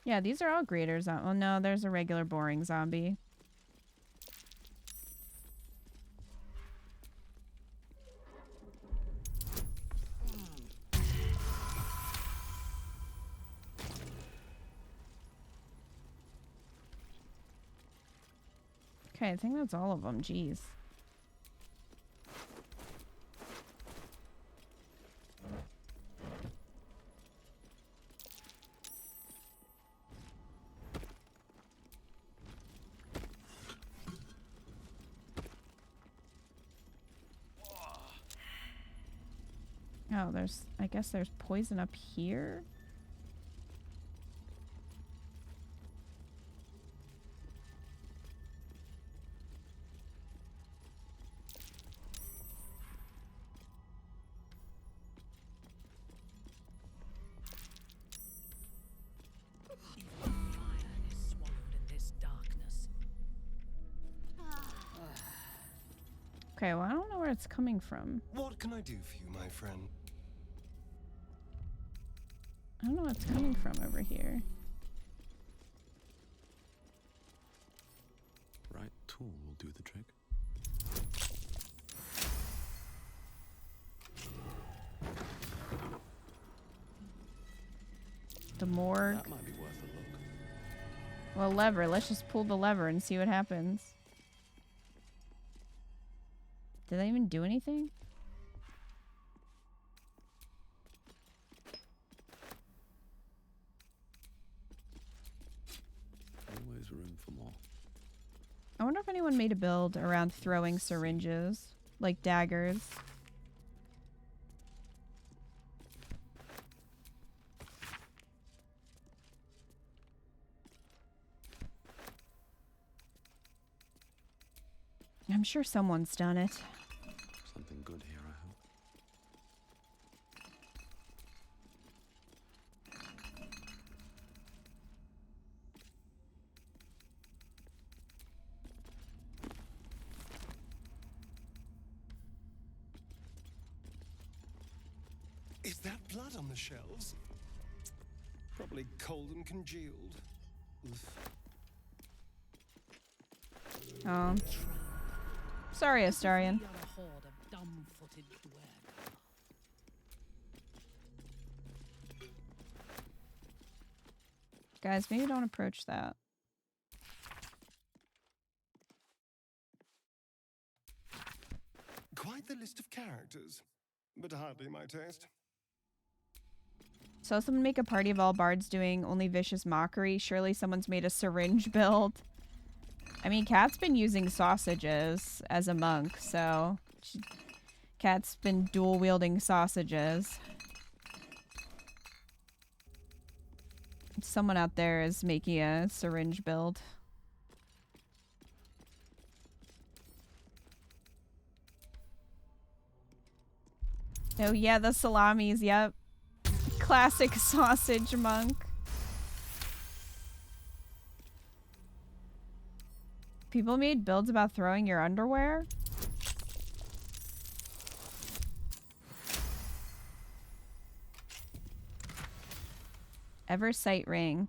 Yeah, these are all greater zombies. Oh no, there's a regular boring zombie. Okay, I think that's all of them. Jeez. Oh, I guess there's poison up here. Okay, well, I don't know where it's coming from. What can I do for you, my friend? I don't know where it's coming from over here. Right tool will do the trick. The morgue. That might be worth a look. Well, lever. Let's just pull the lever and see what happens. Did they even do anything? Always room for more. I wonder if anyone made a build around throwing syringes, like daggers. I'm sure someone's done it. Something good here, I hope. Is that blood on the shelves? Probably cold and congealed. Oof. Oh. Sorry, Astarion. Guys, maybe don't approach that. Quite the list of characters, but hardly my taste. So someone make a party of all bards doing only vicious mockery. Surely someone's made a syringe build. I mean, Kat's been using sausages as a monk, so Kat's been dual wielding sausages. Someone out there is making a syringe build. Oh yeah, the salamis, yep. Classic sausage monk. People made builds about throwing your underwear? Ever sight ring.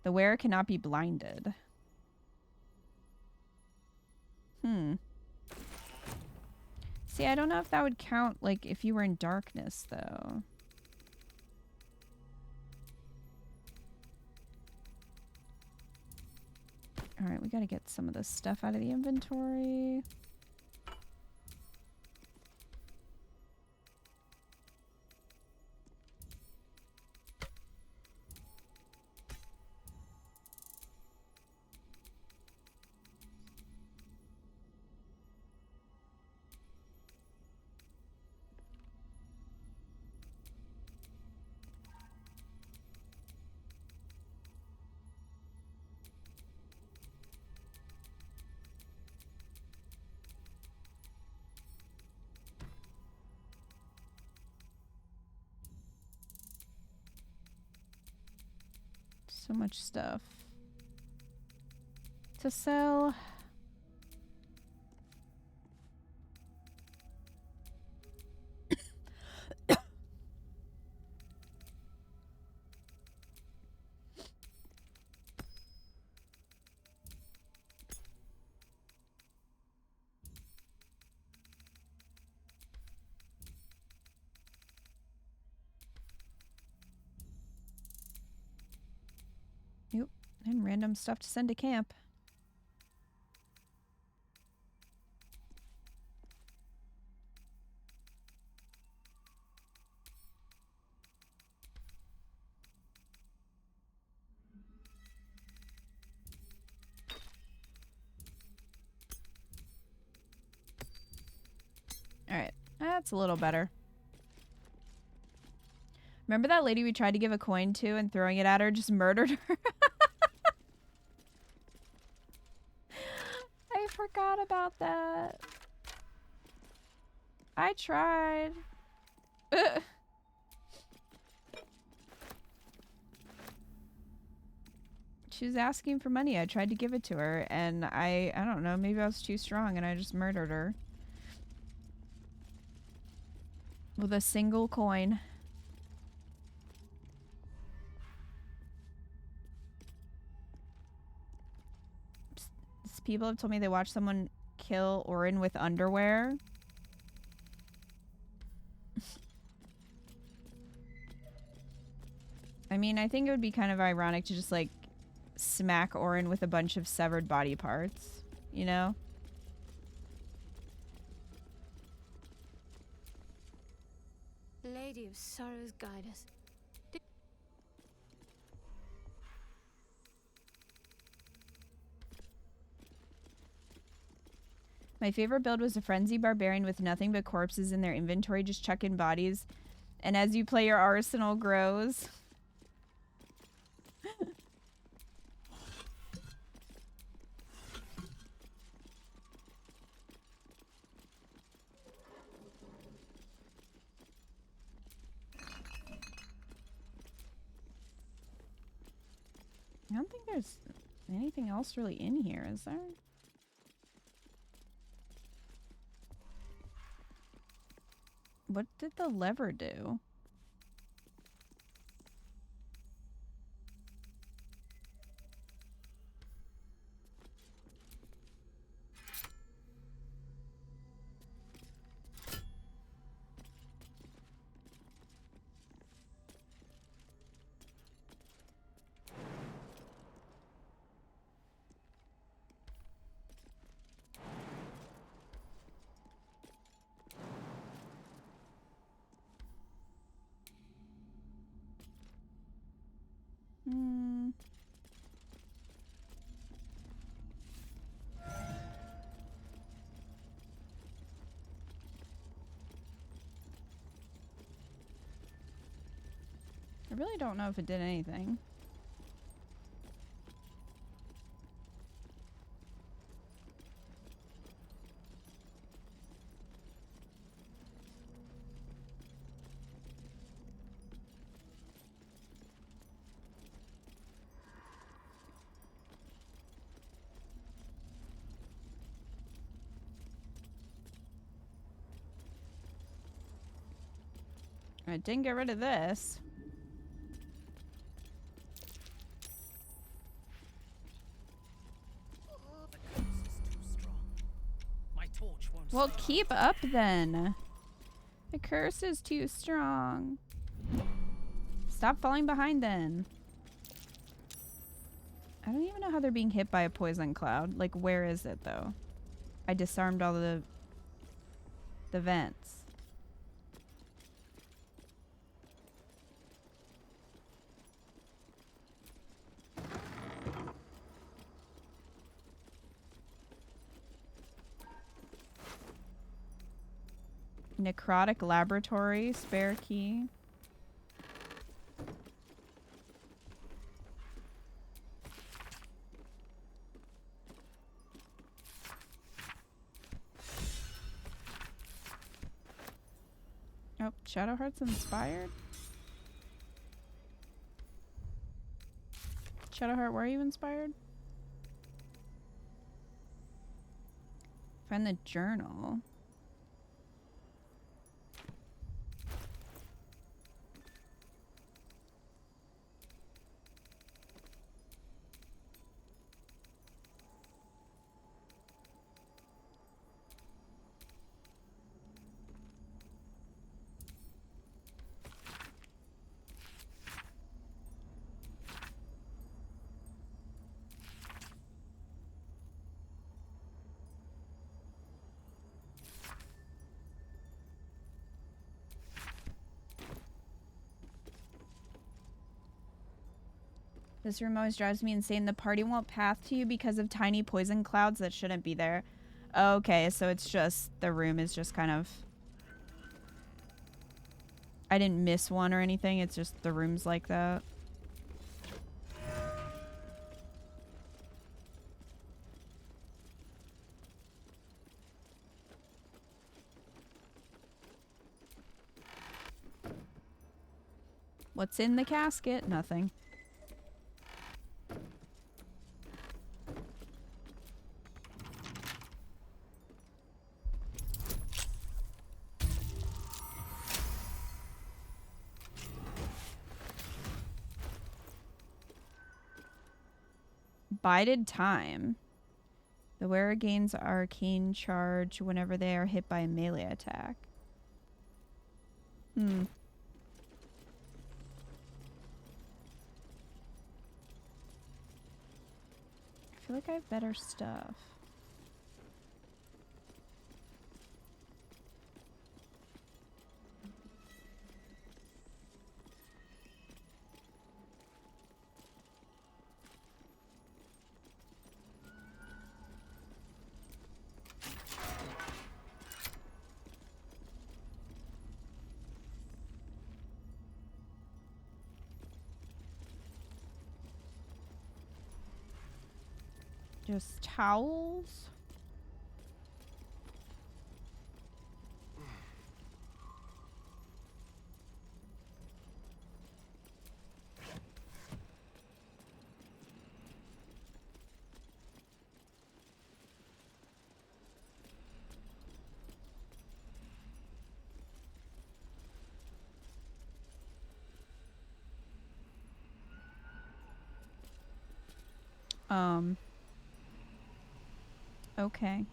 The wearer cannot be blinded. See, I don't know if that would count, like, if you were in darkness, though. Alright, we gotta get some of this stuff out of the inventory. So much stuff to sell. Yep, and random stuff to send to camp. Alright, that's a little better. Remember that lady we tried to give a coin to and throwing it at her just murdered her? I forgot about that. I tried. Ugh. She was asking for money. I tried to give it to her and I don't know, maybe I was too strong and I just murdered her. With a single coin. People have told me they watched someone kill Orin with underwear. I mean, I think it would be kind of ironic to just like smack Orin with a bunch of severed body parts, you know? Lady of Sorrows, guide us. My favorite build was a frenzy barbarian with nothing but corpses in their inventory, just chuck in bodies. And as you play, your arsenal grows. I don't think there's anything else really in here, is there? What did the lever do? I really don't know if it did anything. I didn't get rid of this. The curse is too strong. My torch won't Well, keep up then. The curse is too strong. Stop falling behind then. I don't even know how they're being hit by a poison cloud. Like, where is it though? I disarmed all the vents. Necrotic laboratory, spare key. Oh, Shadowheart's inspired? Shadowheart, where are you inspired? Find the journal. This room always drives me insane. The party won't path to you because of tiny poison clouds that shouldn't be there. Okay, so it's just, the room is just kind of... I didn't miss one or anything, it's just the room's like that. What's in the casket? Nothing. Bided time. The wearer gains arcane charge whenever they are hit by a melee attack. I feel like I have better stuff. Just towels. Okay.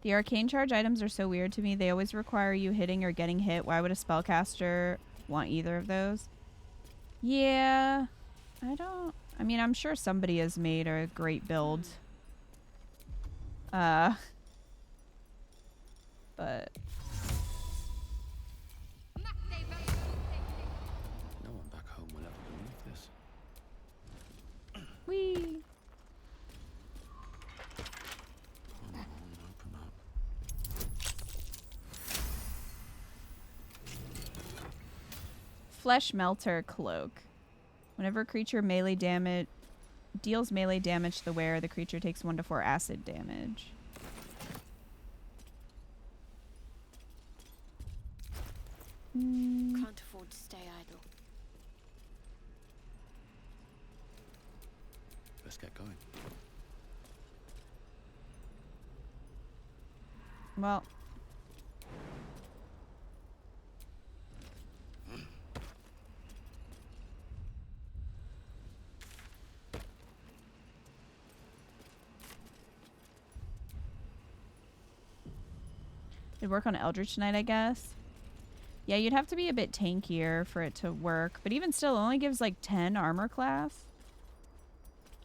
The arcane charge items are so weird to me. They always require you hitting or getting hit. Why would a spellcaster want either of those? Yeah. I mean, I'm sure somebody has made a great build. But... No one back home will ever believe this. Whee! Come on, open up. Flesh Melter Cloak. Whenever a creature deals melee damage to the wearer, the creature takes 1 to 4 acid damage. Can't afford to stay idle. Let's get going. Well. It'd work on Eldritch Knight, I guess. Yeah, you'd have to be a bit tankier for it to work. But even still, it only gives like 10 armor class.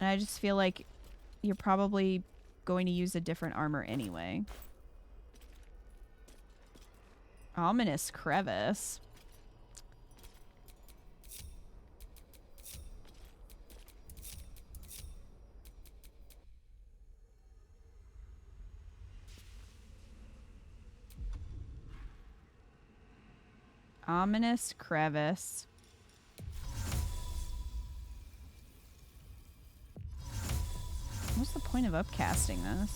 And I just feel like you're probably going to use a different armor anyway. Ominous crevice. Ominous crevice. What's the point of upcasting this?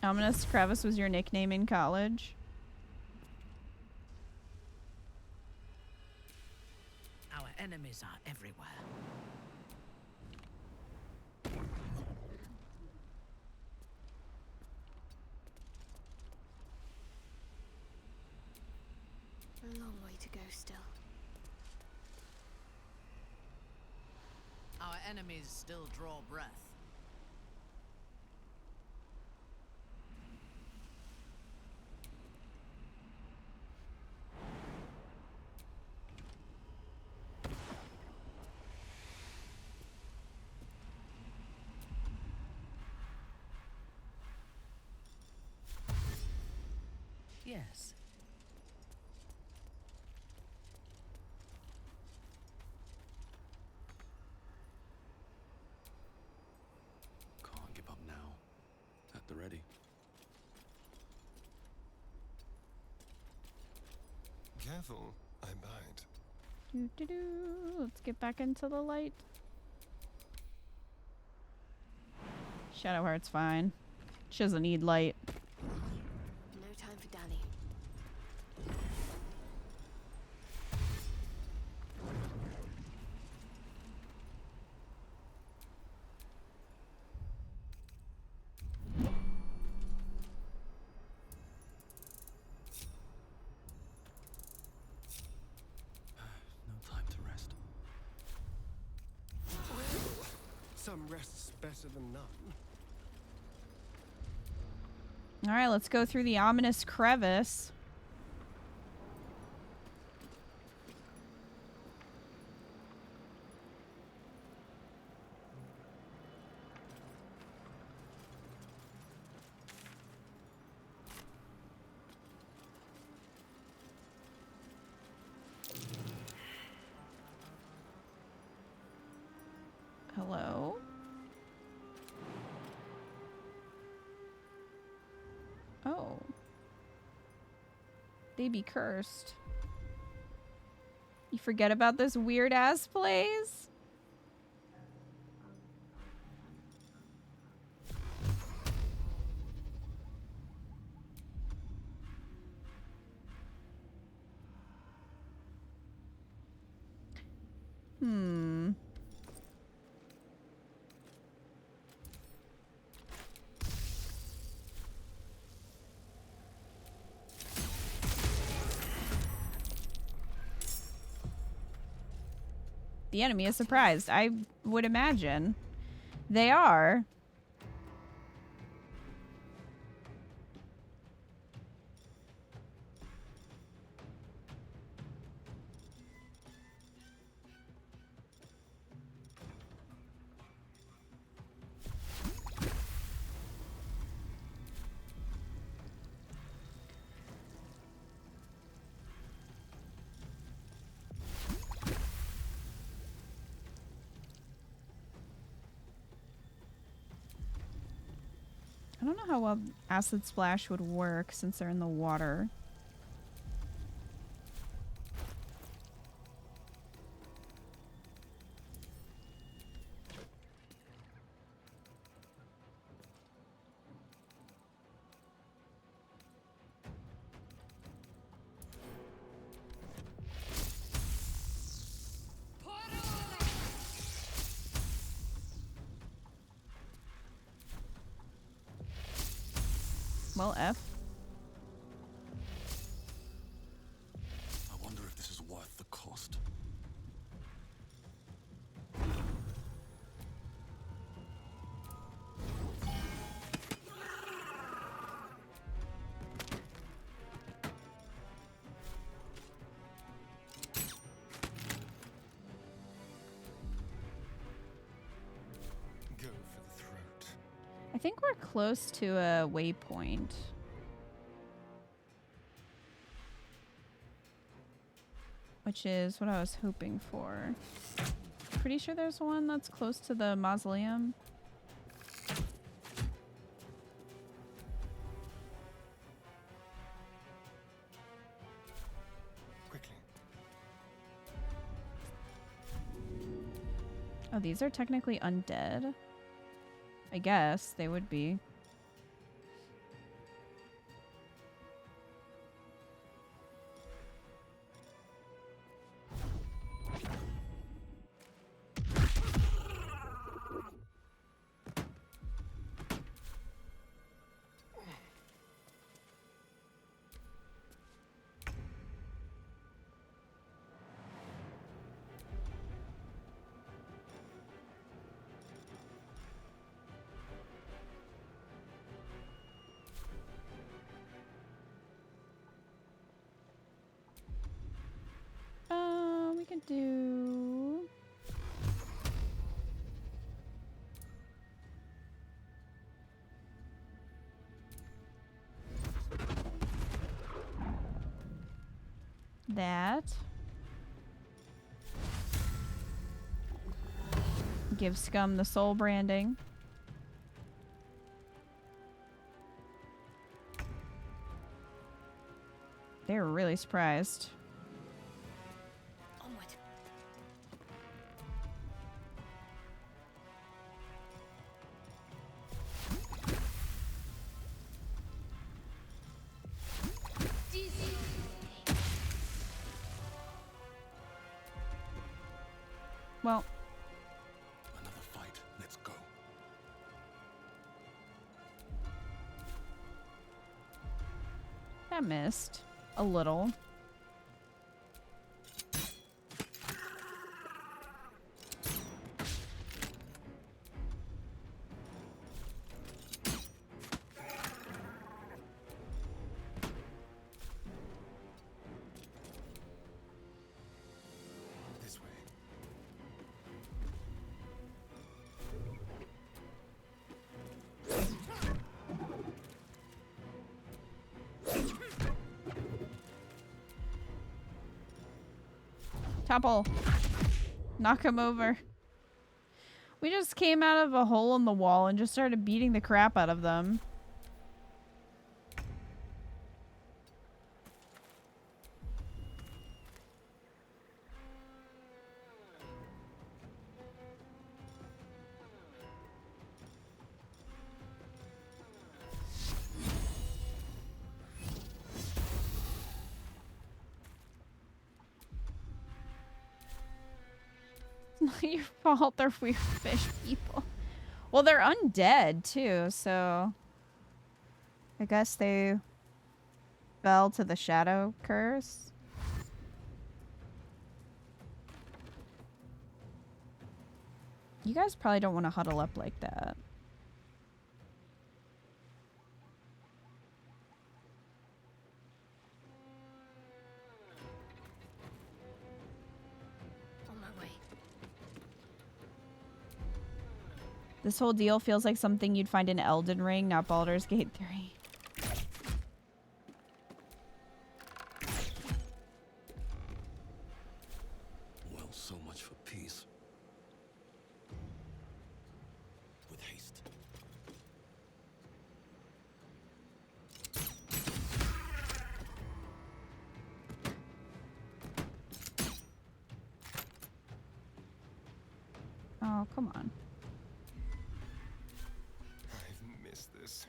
Ominous crevice was your nickname in college? Our enemies are everywhere. A long way to go still. Our enemies still draw breath. Yes. Can't give up now. At the ready. Careful, I bite. Let's get back into the light. Shadowheart's fine. She doesn't need light. No time for Danny. No time to rest. Some rest's better than none. All right, let's go through the ominous crevice. Hello? Oh. They be cursed. You forget about this weird ass place? Hmm. The enemy is surprised. I would imagine. They are. I don't know how well Acid Splash would work since they're in the water. Well, F. I wonder if this is worth the cost. Go for the throat. I think we're close to a waypoint. Which is what I was hoping for. Pretty sure there's one that's close to the mausoleum. Quickly. Oh, these are technically undead. I guess they would be. We could do... that. Give Scum the soul branding. They were really surprised. Well, Another fight. Let's go. that missed a little. This way. Topple. Knock him over. We just came out of a hole in the wall and just started beating the crap out of them. It's not your fault they're weird fish people. Well, they're undead too, so I guess they fell to the shadow curse. You guys probably don't want to huddle up like that. On my way. This whole deal feels like something you'd find in Elden Ring, not Baldur's Gate 3. Well, so much for peace. With haste. Oh, come on. I've missed this.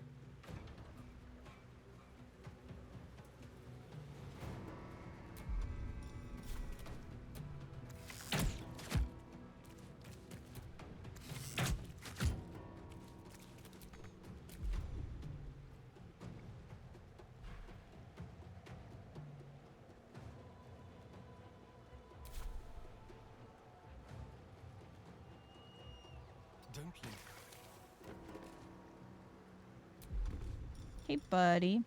Don't leave. Hey, buddy.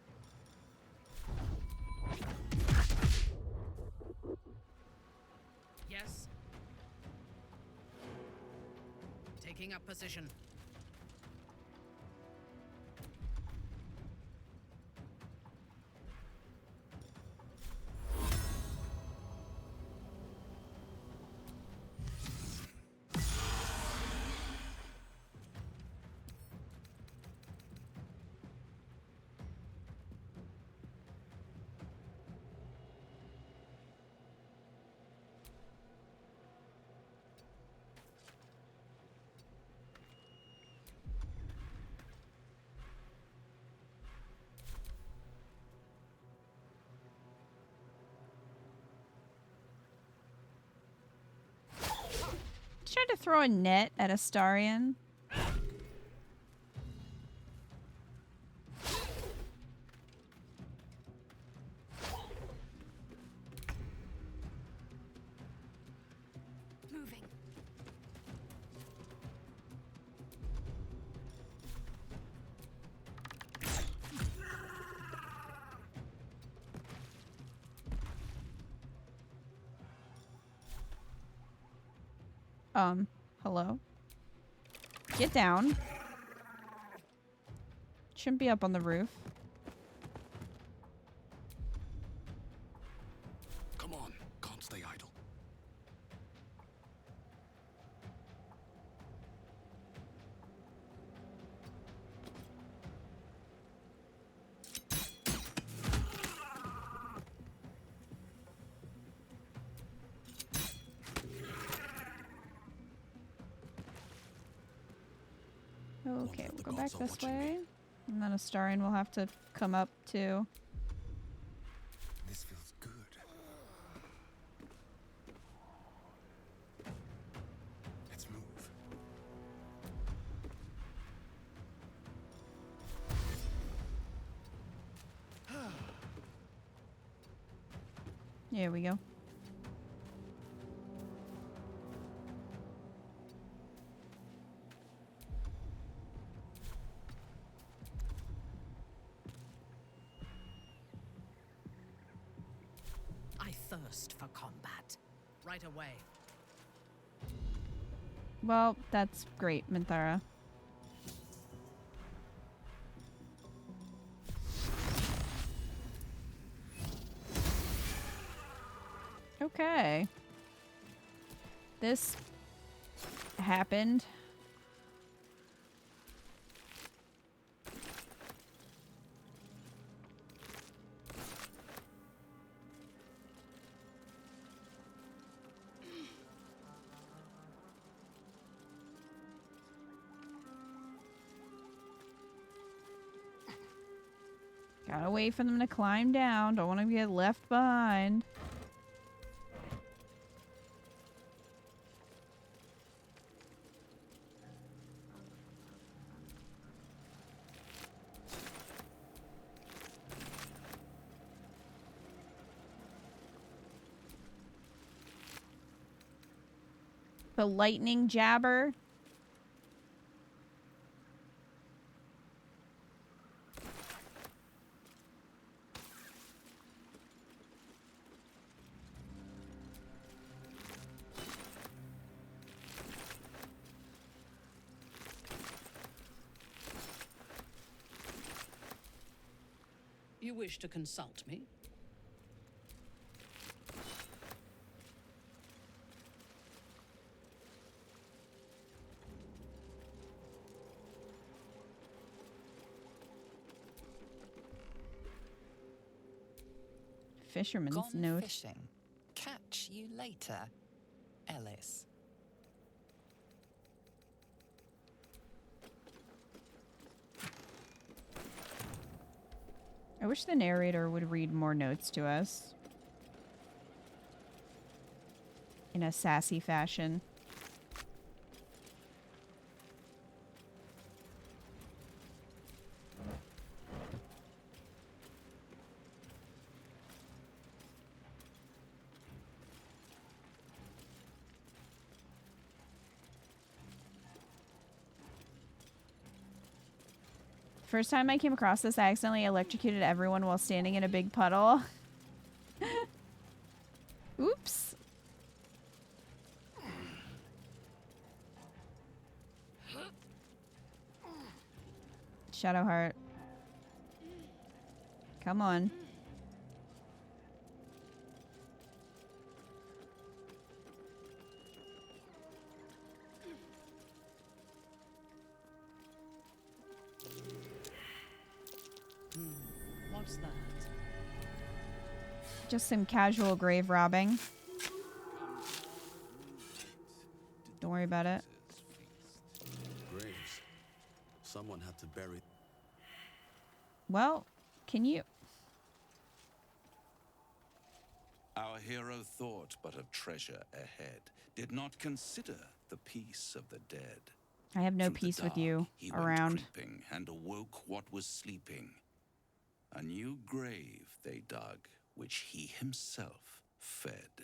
Yes. Taking up position. Tried to throw a net at Astarion. Moving. Hello? Get down. Shouldn't be up on the roof. Come on, can't stay idle. Okay, we'll go back this way. And then Astarion will have to come up too. This feels good. Let's move. Here we go. I thirst for combat. Right away. Well, that's great, Minthara. Okay. This happened. Gotta wait for them to climb down. Don't want to get left behind. The lightning jabber. You wish to consult me? Fisherman's Gone note. fishing. Catch you later, Ellis. I wish the narrator would read more notes to us. In a sassy fashion. first time I came across this, I accidentally electrocuted everyone while standing in a big puddle. Oops. Shadowheart. Come on. What's that? Just some casual grave robbing. Don't worry about it. Graves. Someone had to bury. Well, can you... Our hero thought but of treasure ahead, did not consider the peace of the dead. I have no Through the peace with dark, you he around. went creeping and awoke what was sleeping. A new grave they dug, which he himself fed.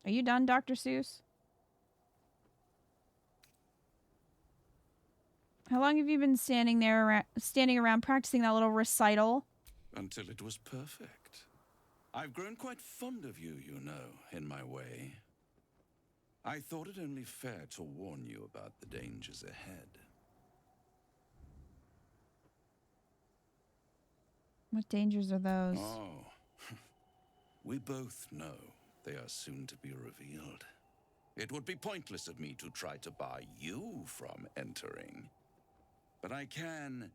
Are you done, Dr. Seuss? How long have you been standing around practicing that little recital? Until it was perfect. I've grown quite fond of you, you know, in my way. I thought it only fair to warn you about the dangers ahead. What dangers are those? Oh, we both know they are soon to be revealed. It would be pointless of me to try to bar you from entering. But I can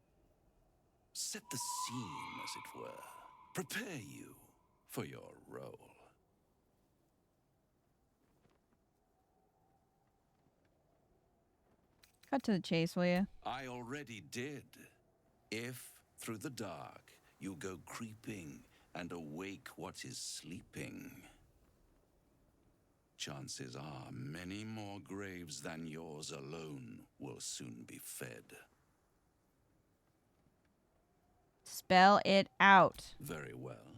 set the scene, as it were. Prepare you for your role. Cut to the chase, will you? I already did. If, through the dark, you go creeping and awake what is sleeping, chances are many more graves than yours alone will soon be fed. Spell it out. Very well.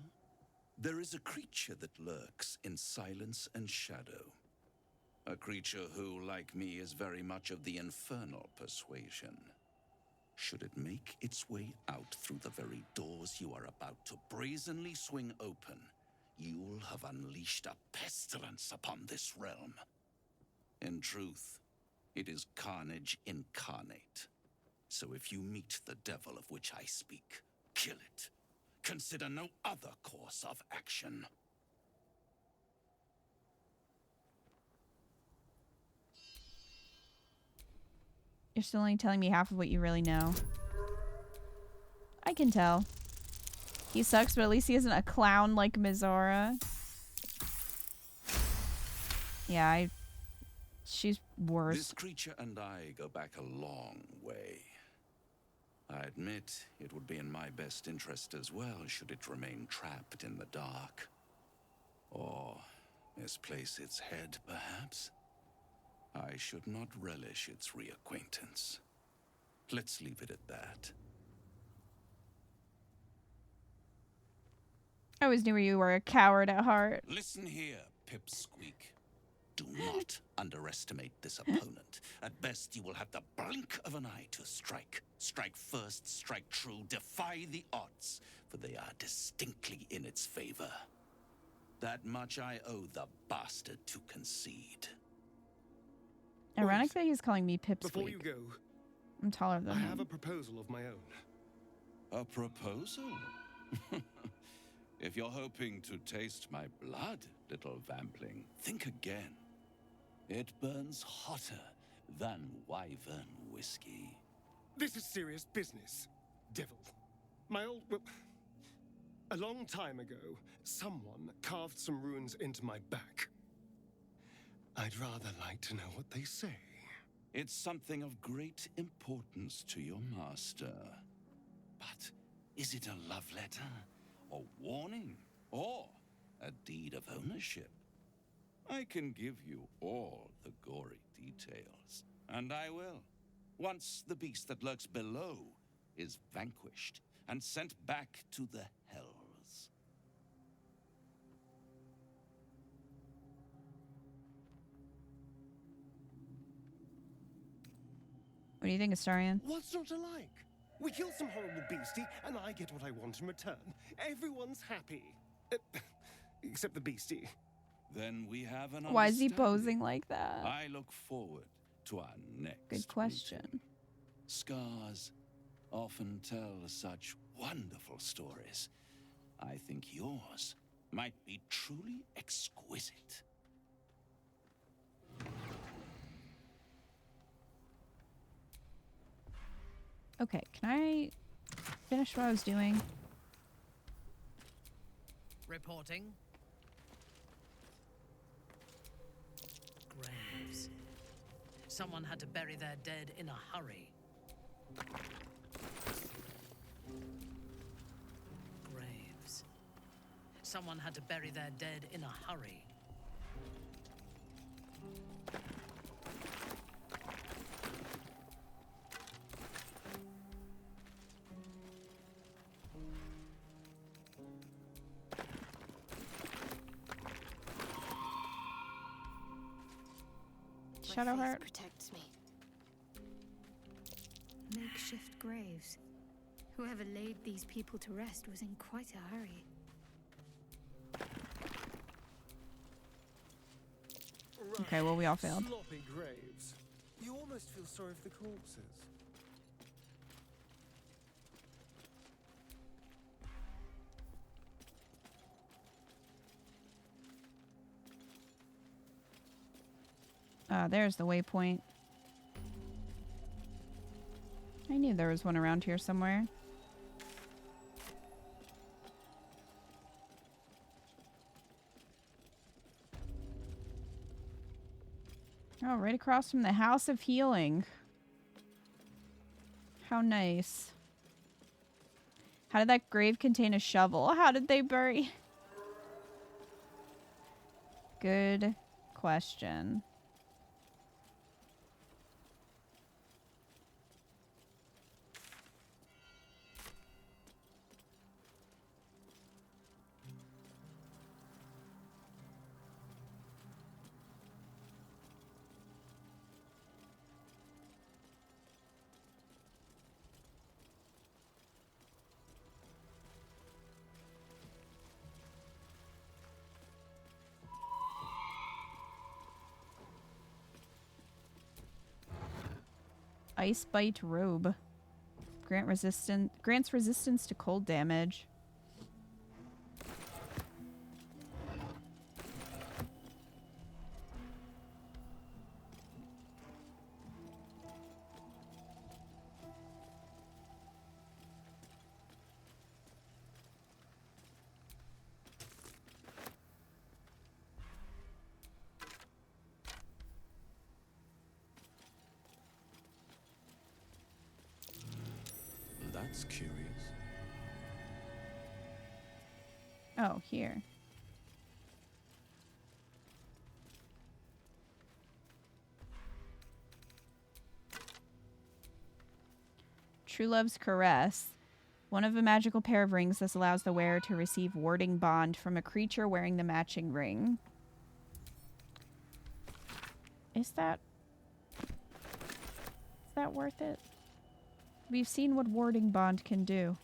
There is a creature that lurks in silence and shadow. A creature who, like me, is very much of the infernal persuasion. Should it make its way out through the very doors you are about to brazenly swing open, you'll have unleashed a pestilence upon this realm. In truth, it is carnage incarnate. So if you meet the devil of which I speak, kill it. Consider no other course of action. You're still only telling me half of what you really know. I can tell. He sucks, but at least he isn't a clown like Mizora. Yeah, she's worse. This creature and I go back a long way. I admit it would be in my best interest as well should it remain trapped in the dark. Or misplace its head, perhaps. I should not relish its reacquaintance. Let's leave it at that. I always knew you were a coward at heart. Listen here, Pipsqueak. Do not underestimate this opponent. At best, you will have the blink of an eye to strike. Strike first, strike true, defy the odds, for they are distinctly in its favor. That much I owe the bastard to concede. Ironic that he's calling me Pipsqueak. Before you go, I'm taller than I him. have a proposal of my own. A proposal? If you're hoping to taste my blood, little vampling, think again. It burns hotter than wyvern whiskey. This is serious business, devil. My old... Well, a long time ago, someone carved some runes into my back. I'd rather like to know what they say. It's something of great importance to your master. But is it a love letter, a warning, or a deed of ownership? I can give you all the gory details, and I will, once the beast that lurks below is vanquished and sent back to the hells. What do you think, Astarion? What's not to like? We kill some horrible beastie, and I get what I want in return. Everyone's happy. Except the beastie. Then we have an Why is he understanding. posing like that? I look forward to our next Good question. meeting. Scars often tell such wonderful stories. I think yours might be truly exquisite. Okay, can I finish what I was doing? Reporting. Graves. Someone had to bury their dead in a hurry. Graves. Someone had to bury their dead in a hurry. Shadowheart protects me. Makeshift graves. Whoever laid these people to rest was in quite a hurry. Okay, well, we all failed. Sloppy graves. You almost feel sorry for the corpses. There's the waypoint. I knew there was one around here somewhere. Oh, right across from the House of Healing. How nice. How did that grave contain a shovel? How did they bury? Good question. Ice Bite Robe. Grants resistance to cold damage. That's curious. Oh, here. True Love's Caress. One of a magical pair of rings. This allows the wearer to receive warding bond from a creature wearing the matching ring. Is that worth it? We've seen what warding bond can do.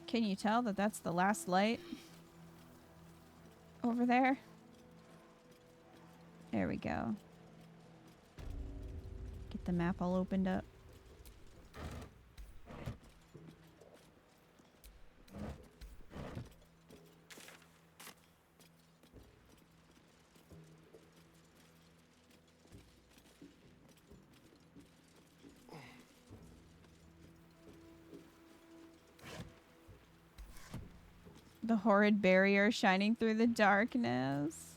Can you tell that that's the last light over there? There we go. Get the map all opened up. The horrid barrier shining through the darkness.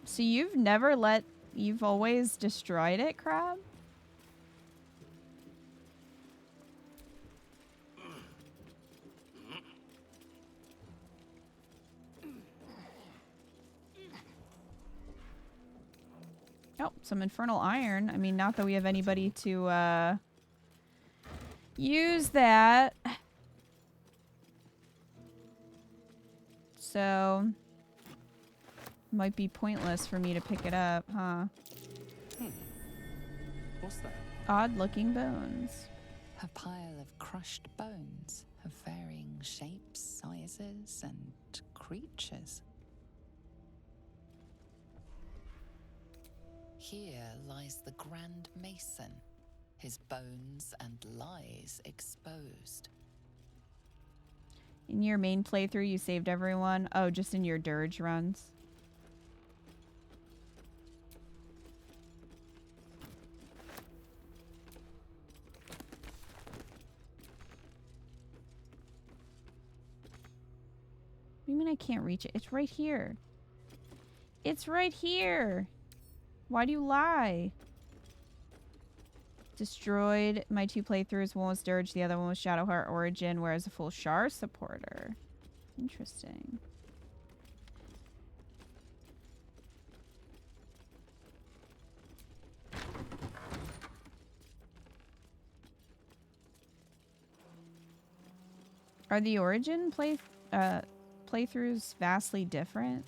So you've always destroyed it, Crab? Oh, some infernal iron. I mean, not that we have anybody to use that. So, might be pointless for me to pick it up, huh? What's that? Odd-looking bones. A pile of crushed bones of varying shapes, sizes, and creatures. Here lies the Grand Mason, his bones and lies exposed. In your main playthrough, you saved everyone? Oh, just in your Durge runs? What do you mean I can't reach it? It's right here. It's right here. Why do you lie? Destroyed my 2 playthroughs. One was Durge, the other one was Shadowheart Origin, whereas a full Shar supporter. Interesting. Are the Origin playthroughs vastly different?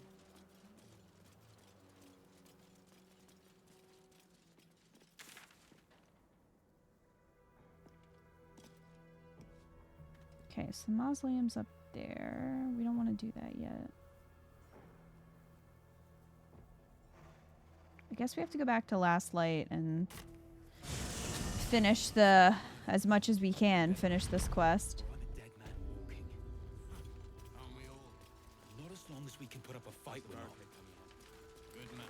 Okay, so the mausoleum's up there. We don't want to do that yet. I guess we have to go back to Last Light and finish as much as we can, finish this quest. Not as long as we can put up a fight with them. Good man.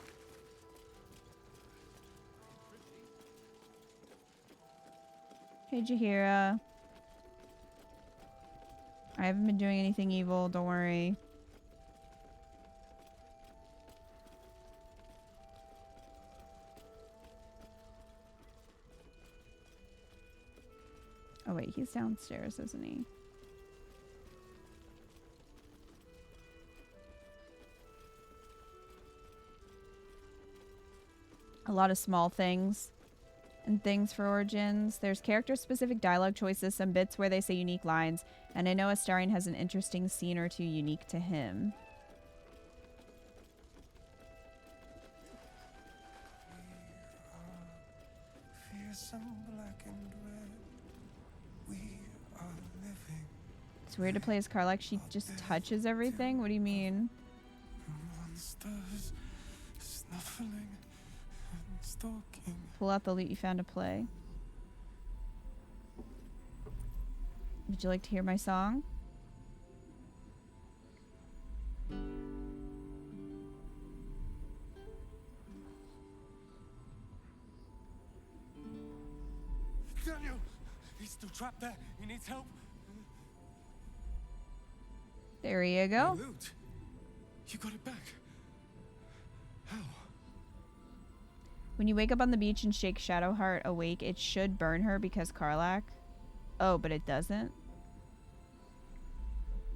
Hey, Jaheira. I haven't been doing anything evil, don't worry. Oh wait, he's downstairs, isn't he? A lot of small things and things for Origins. There's character-specific dialogue choices, some bits where they say unique lines, and I know Astarion has an interesting scene or two unique to him. It's weird to play as Karlach. She just touches everything? What do you mean? Monsters, snuffling and stalking. Pull out the loot you found to play. Would you like to hear my song? Daniel! He's still trapped there. He needs help. There you go. My loot. You got it back. How? When you wake up on the beach and shake Shadowheart awake, it should burn her because Karlach. Oh, but it doesn't.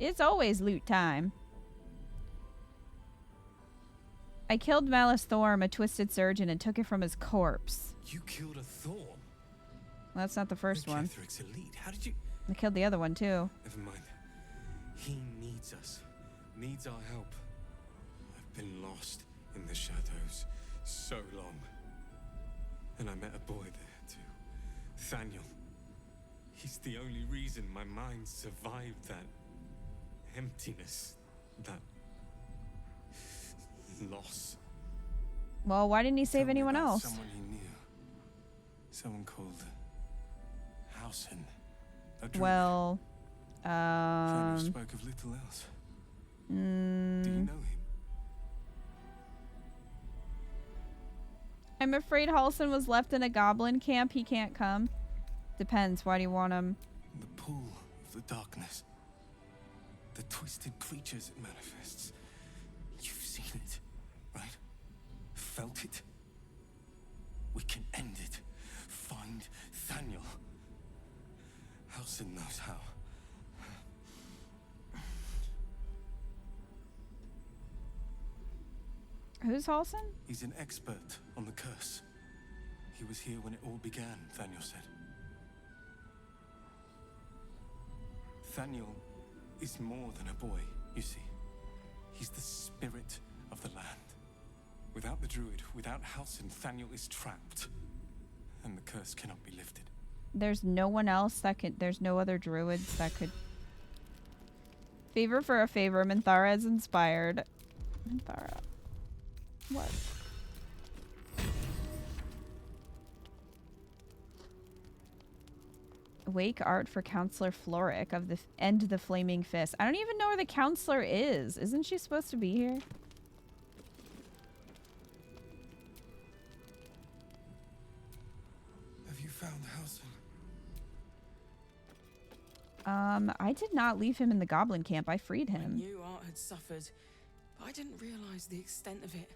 It's always loot time. I killed Malice Thorm, a twisted surgeon, and took it from his corpse. You killed a Thorm? Well, that's not the first one. Catheric's elite. How did you... I killed the other one, too. Never mind. He needs us. Needs our help. I've been lost in the shadows so long. And I met a boy there, too. Thaniel. He's the only reason my mind survived that emptiness, that loss. Well, why didn't he save anyone about else? Someone he knew. Someone called Hausen. A druid. Well, Thaniel spoke of little else. Do you know him? I'm afraid Halson was left in a goblin camp. He can't come. Depends. Why do you want him? The pool of the darkness. The twisted creatures it manifests. You've seen it, right? Felt it. We can end it. Find Thaniel. Halson knows how. Who's Halson? He's an expert on the curse. He was here when it all began, Thaniel said. Thaniel is more than a boy, you see. He's the spirit of the land. Without the druid, without Halson, Thaniel is trapped. And the curse cannot be lifted. There's no one else that could... There's no other druids that could... Favor for a favor. Minthara is inspired. Minthara. What? Wake art for Counselor Floric of the End the Flaming Fist. I don't even know where the counselor is. Isn't she supposed to be here? Have you found Halson? I did not leave him in the goblin camp. I freed I him. knew Art had suffered, but I didn't realize the extent of it.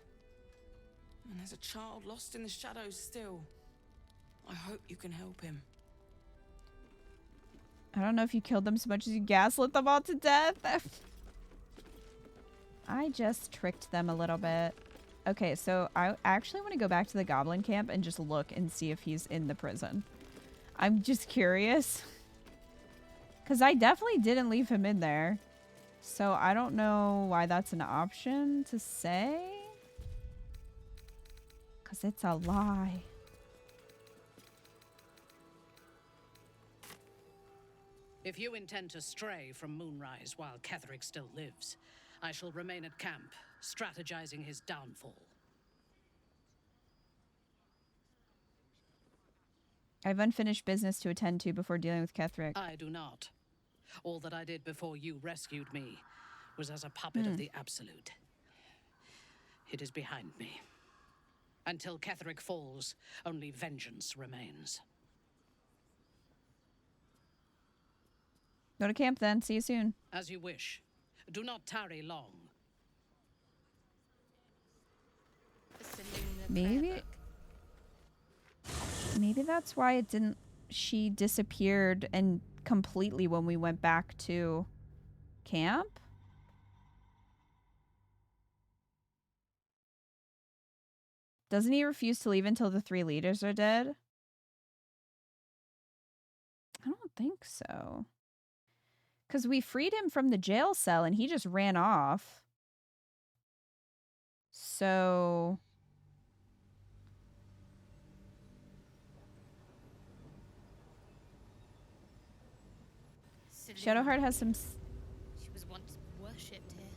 And there's a child lost in the shadows still. I hope you can help him. I don't know if you killed them so much as you gaslit them all to death. I just tricked them a little bit. Okay, so I actually want to go back to the goblin camp and just look and see if he's in the prison. I'm just curious. Because I definitely didn't leave him in there. So I don't know why that's an option to say. Because it's a lie. If you intend to stray from Moonrise while Ketherick still lives, I shall remain at camp, strategizing his downfall. I have unfinished business to attend to before dealing with Ketherick. I do not. All that I did before you rescued me was as a puppet of the Absolute. It is behind me. Until Ketherick falls, only vengeance remains. Go to camp then. See you soon. As you wish. Do not tarry long. Maybe that's why it didn't... She disappeared and completely when we went back to camp? Doesn't he refuse to leave until the 3 leaders are dead? I don't think so. Because we freed him from the jail cell and he just ran off. So... Shadowheart has some... She was once worshipped here.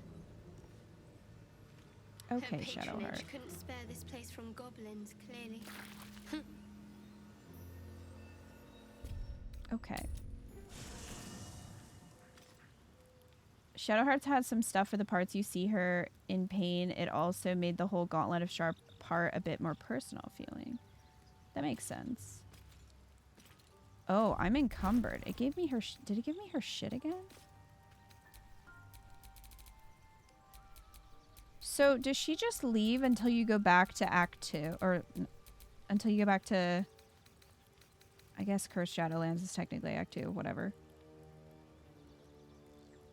Okay, Her patronage Shadowheart. couldn't spare this place from goblins, clearly. Okay. Shadowheart's had some stuff for the parts you see her in pain. It also made the whole Gauntlet of Sharp part a bit more personal feeling. That makes sense. Oh, I'm encumbered. It gave me her... Did it give me her shit again? So, does she just leave until you go back to Act 2? Or until you go back to... I guess Cursed Shadowlands is technically Act 2, whatever.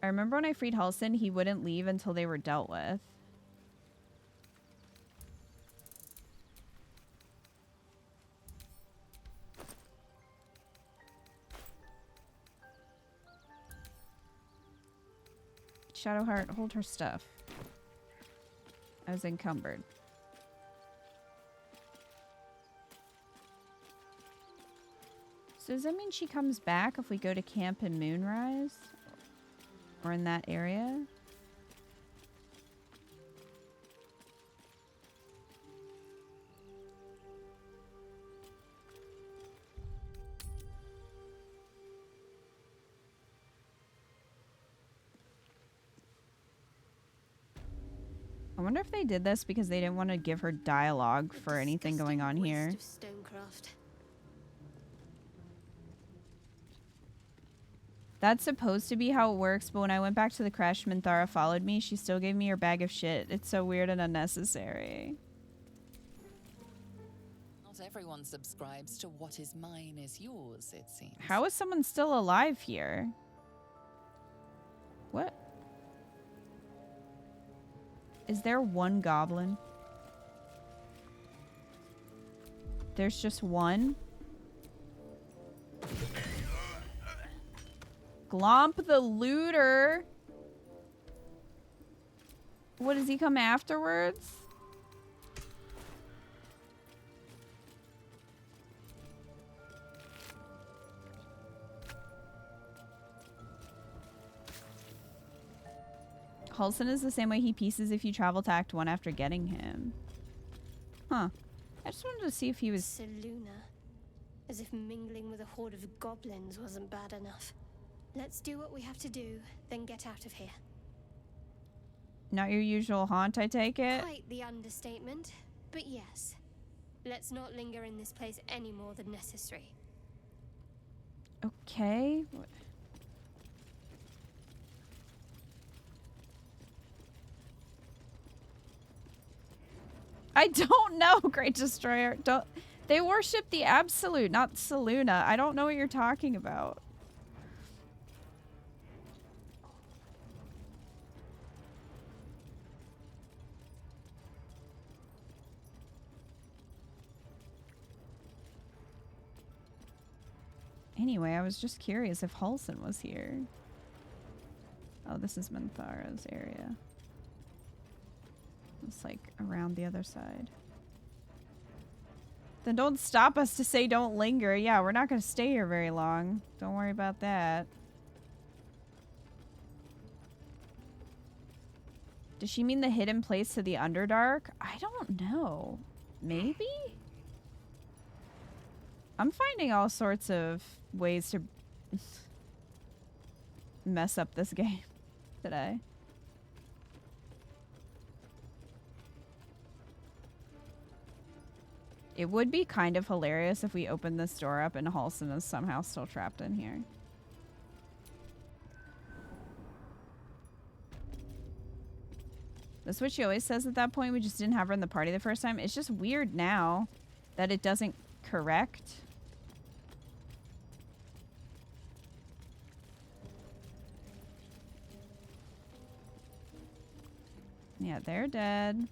I remember when I freed Halson, he wouldn't leave until they were dealt with. Shadowheart, hold her stuff. I was encumbered. So does that mean she comes back if we go to camp in Moonrise? Or in that area? wonder if they did this because they didn't want to give her dialogue for anything going on here. Of stonecraft. That's supposed to be how it works, but when I went back to the crash, Minthara followed me. She still gave me her bag of shit. It's so weird and unnecessary. Not everyone subscribes to what is mine is yours, it seems. How is someone still alive here? What? Is there one goblin? There's just one? Glomp the looter. What, does he come afterwards? Halsin is the same way he pieces if you travel to Act 1 after getting him. Huh. I just wanted to see if he was... Seluna. As if mingling with a horde of goblins wasn't bad enough. Let's do what we have to do, then get out of here. Not your usual haunt, I take it? Quite the understatement, but yes. Let's not linger in this place any more than necessary. Okay. I don't know, Great Destroyer. Don't they worship the Absolute, not Seluna. I don't know what you're talking about. Anyway, I was just curious if Halsin was here. Oh, this is Minthara's area. It's like around the other side. Then don't stop us to say don't linger. Yeah, we're not going to stay here very long. Don't worry about that. Does she mean the hidden place to the Underdark? I don't know. Maybe? I'm finding all sorts of ways to mess up this game today. It would be kind of hilarious if we opened this door up and Halsin is somehow still trapped in here. That's what she always says at that point. We just didn't have her in the party the first time. It's just weird now that it doesn't correct. Yeah, they're dead.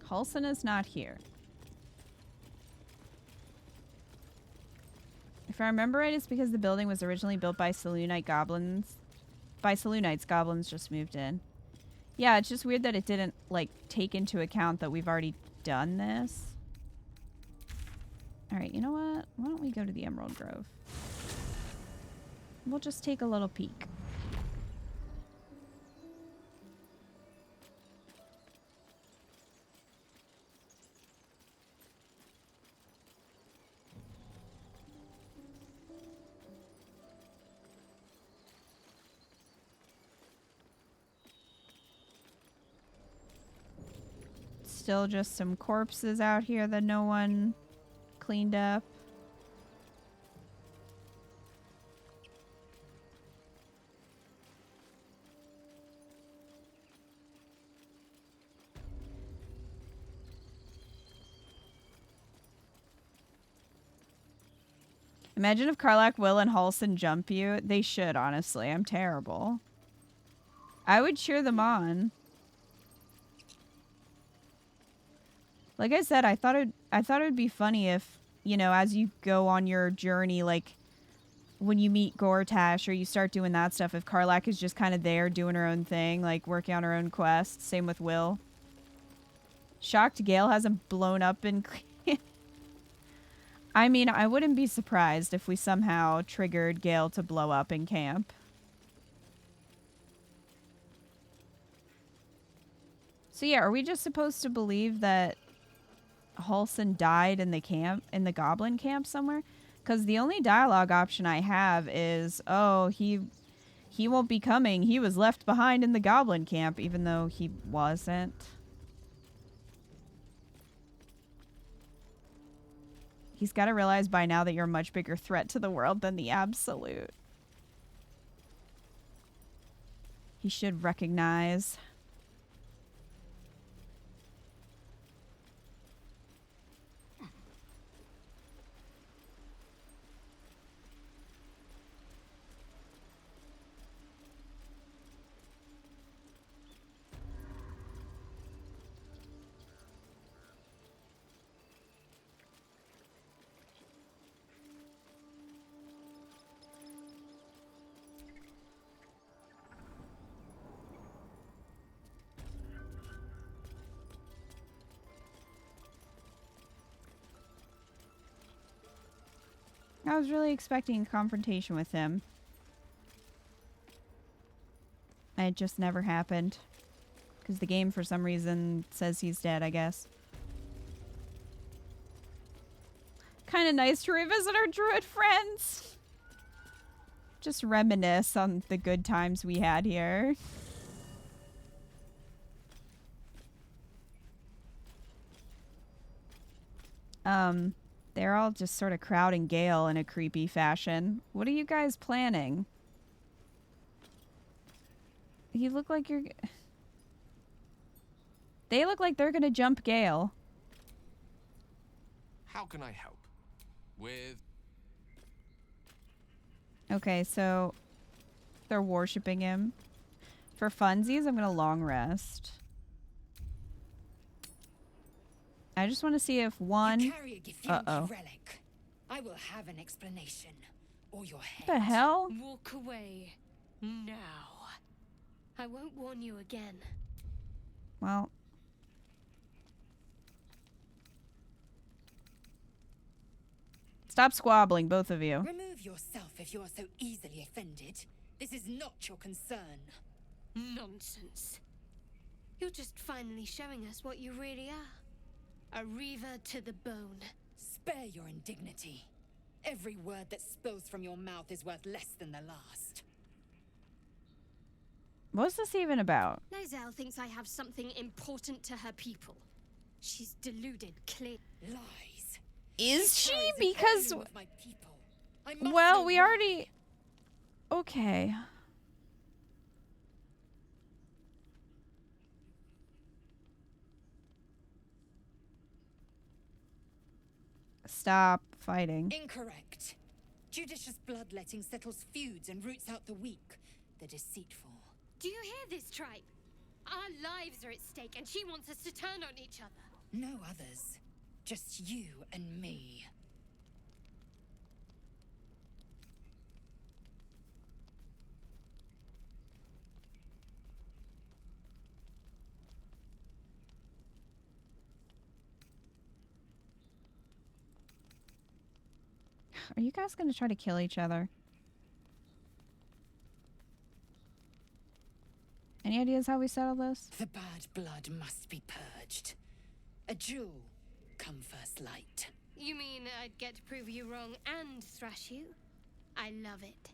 Halsin is not here. If I remember right, it's because the building was originally built by Selunite goblins. By Selunites, goblins just moved in. Yeah, it's just weird that it didn't, like, take into account that we've already done this. Alright, you know what? Why don't we go to the Emerald Grove? We'll just take a little peek. Still just some corpses out here that no one cleaned up. Imagine if Karlach, Will, and Halsin jump you. They should, honestly. I'm terrible. I would cheer them on. Like I said, I thought it would be funny if, you know, as you go on your journey, like when you meet Gortash or you start doing that stuff, if Karlach is just kind of there doing her own thing, like working on her own quest. Same with Will. Shocked Gale hasn't blown up in... I mean, I wouldn't be surprised if we somehow triggered Gale to blow up in camp. So yeah, are we just supposed to believe that Halsin died in the camp, in the goblin camp somewhere? Because the only dialogue option I have is, oh, he won't be coming. He was left behind in the goblin camp, even though he wasn't. He's got to realize by now that you're a much bigger threat to the world than the Absolute. He should recognize. I was really expecting a confrontation with him. And it just never happened. Because the game, for some reason, says he's dead, I guess. Kind of nice to revisit our druid friends. Just reminisce on the good times we had here. They're all just sort of crowding Gale in a creepy fashion. What are you guys planning? You look like you're... They look like they're gonna jump Gale. How can I help? With... Okay, so... They're worshipping him. For funsies, I'm gonna long rest. I just want to see if one... Uh-oh. Relic. I will have an explanation. Or your head. What the hell? Walk away. Now. I won't warn you again. Well... Stop squabbling, both of you. Remove yourself if you are so easily offended. This is not your concern. Nonsense. You're just finally showing us what you really are. A reaver to the bone. Spare your indignity. Every word that spills from your mouth is worth less than the last. What's this even about? Lae'zel thinks I have something important to her people. She's deluded, clear. Lies. Is she? Because... Well, we already... Okay. Stop fighting. Incorrect. Judicious bloodletting settles feuds and roots out the weak, the deceitful. Do you hear this, tribe? Our lives are at stake, and she wants us to turn on each other. No others. Just you and me. Are you guys going to try to kill each other? Any ideas how we settle this? The bad blood must be purged. A jewel come first light. You mean I'd get to prove you wrong and thrash you? I love it.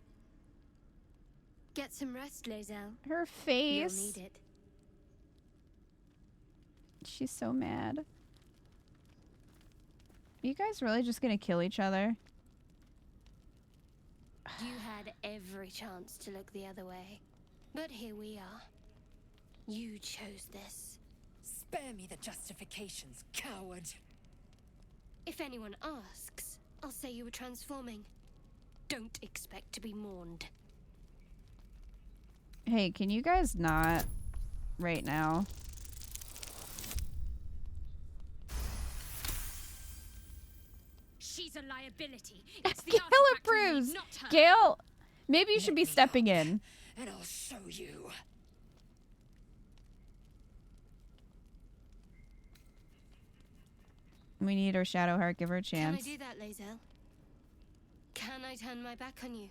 Get some rest, Lae'zel. Her face. You'll need it. She's so mad. Are you guys really just going to kill each other? You had every chance to look the other way. But here we are. You chose this. Spare me the justifications, coward. If anyone asks, I'll say you were transforming. Don't expect to be mourned. Hey, can you guys not right now? She's a liability. It's the Gale approves. Gale, maybe you should be stepping in. And I'll show you. We need her shadow heart. Give her a chance. Can I do that, Lae'zel? Can I turn my back on you?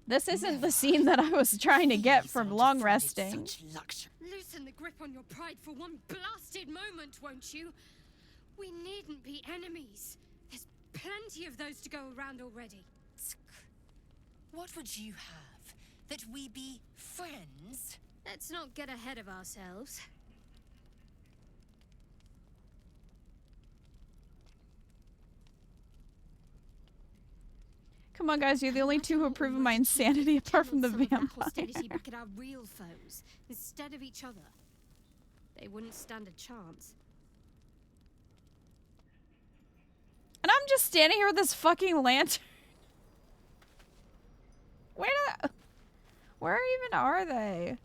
This isn't the scene that I was trying to get from long resting. Loosen the grip on your pride for one blasted moment, won't you? We needn't be enemies. There's plenty of those to go around already. What would you have? That we be friends? Let's not get ahead of ourselves. Come on, guys, you're the only two who approve of my insanity apart from the vampire. Hostility back at our real foes instead of each other. They wouldn't stand a chance. And I'm just standing here with this fucking lantern. Where even are they?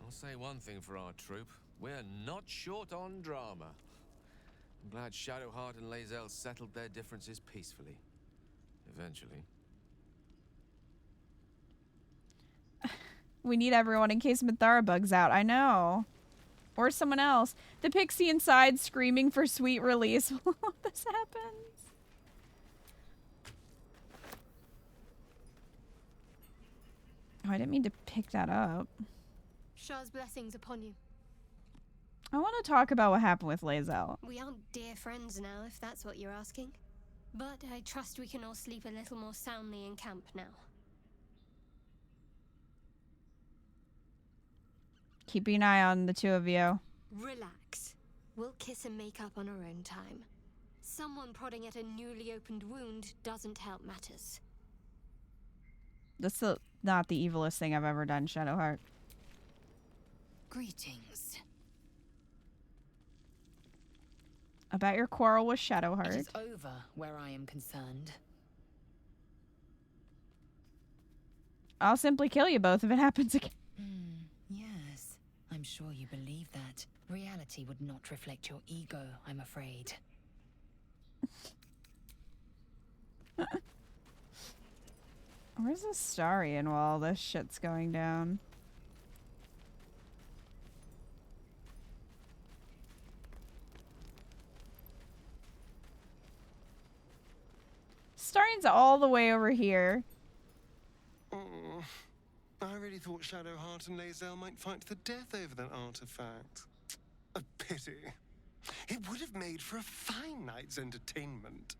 I'll say one thing for our troop. We're not short on drama. I'm glad Shadowheart and Lae'zel settled their differences peacefully. Eventually. We need everyone in case Mithara bugs out. I know. Or someone else. The pixie inside screaming for sweet release while this happens. Oh, I didn't mean to pick that up. Shah's blessings upon you. I want to talk about what happened with Lae'zel. We aren't dear friends now, if that's what you're asking. But I trust we can all sleep a little more soundly in camp now. Keeping an eye on the two of you. Relax. We'll kiss and make up on our own time. Someone prodding at a newly opened wound doesn't help matters. That's not the evilest thing I've ever done, Shadowheart. Greetings. About your quarrel with Shadowheart. It is over where I am concerned. I'll simply kill you both if it happens again. Yes, I'm sure you believe that. Reality would not reflect your ego, I'm afraid. Where's Astarion while all this shit's going down? Astarion's all the way over here. Oh, I really thought Shadowheart and Lae'zel might fight to the death over that artifact. A pity. It would have made for a fine night's entertainment.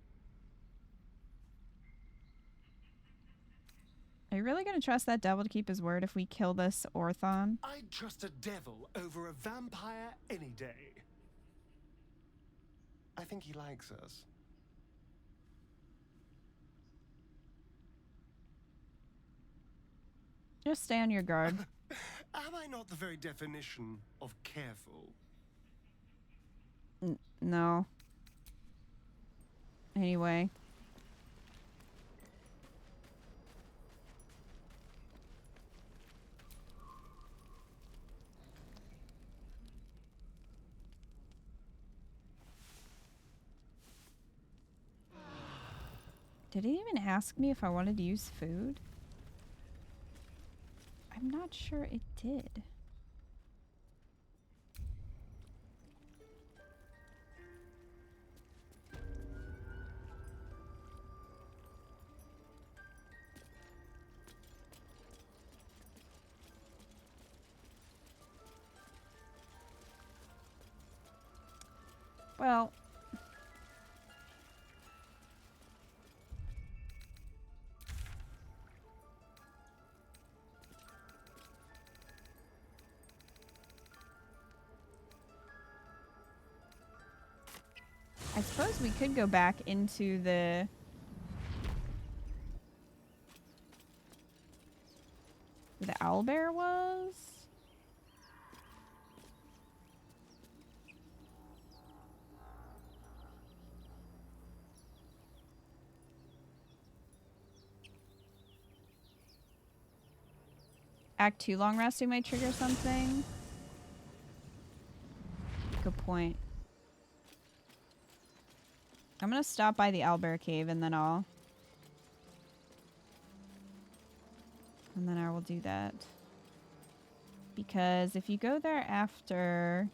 Are you really going to trust that devil to keep his word if we kill this Orthon? I'd trust a devil over a vampire any day. I think he likes us. Just stay on your guard. Am I not the very definition of careful? No. Anyway. Did he even ask me if I wanted to use food? I'm not sure it did. Well, I suppose we could go back into the... where the owlbear was? Act 2 long resting might trigger something. Good point. I'm gonna stop by the owlbear cave and then I will do that. Because if you go there after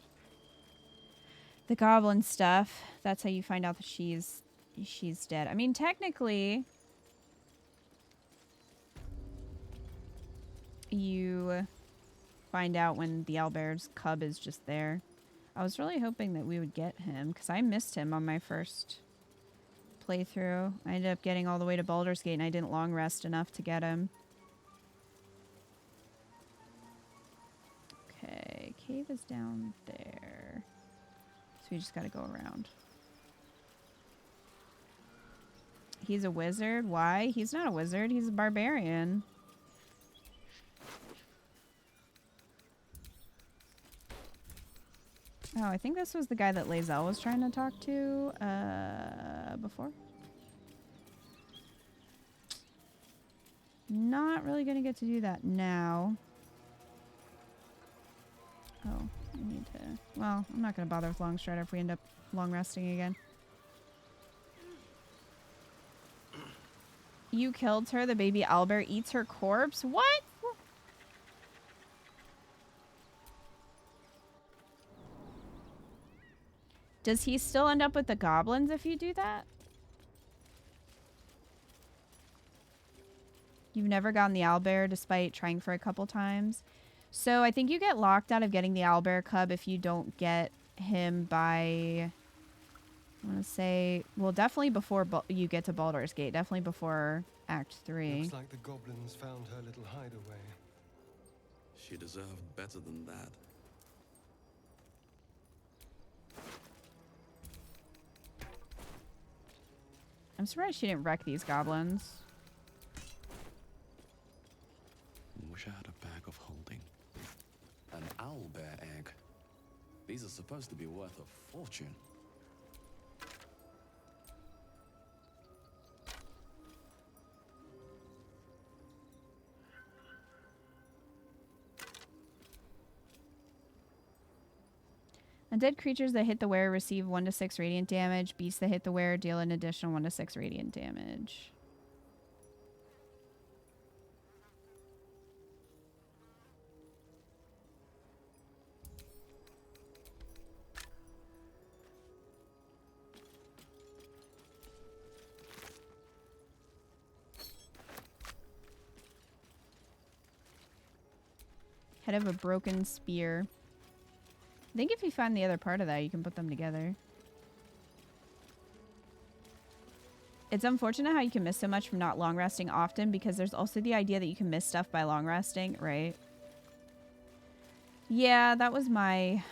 the goblin stuff, that's how you find out that she's dead. I mean, technically, you find out when the owlbear's cub is just there. I was really hoping that we would get him, because I missed him on my first playthrough. I ended up getting all the way to Baldur's Gate, and I didn't long rest enough to get him. Okay, cave is down there. So we just gotta go around. He's a wizard? Why? He's not a wizard, he's a barbarian. Oh, I think this was the guy that Lae'zel was trying to talk to before. Not really gonna get to do that now. Oh, I need to... Well, I'm not gonna bother with long strider if we end up long resting again. You killed her, the baby owlbear eats her corpse? What? Does he still end up with the goblins if you do that? You've never gotten the owlbear despite trying for a couple times. So I think you get locked out of getting the owlbear cub if you don't get him by... I want to say... Well, definitely before you get to Baldur's Gate. Definitely before Act 3. Looks like the goblins found her little hideaway. She deserved better than that. I'm surprised she didn't wreck these goblins. Wish I had a bag of holding. An owlbear egg. These are supposed to be worth a fortune. Undead creatures that hit the wearer receive 1 to 6 radiant damage. Beasts that hit the wearer deal an additional 1 to 6 radiant damage. Head of a broken spear. I think if you find the other part of that, you can put them together. It's unfortunate how you can miss so much from not long resting often, because there's also the idea that you can miss stuff by long resting, right? Yeah, that was my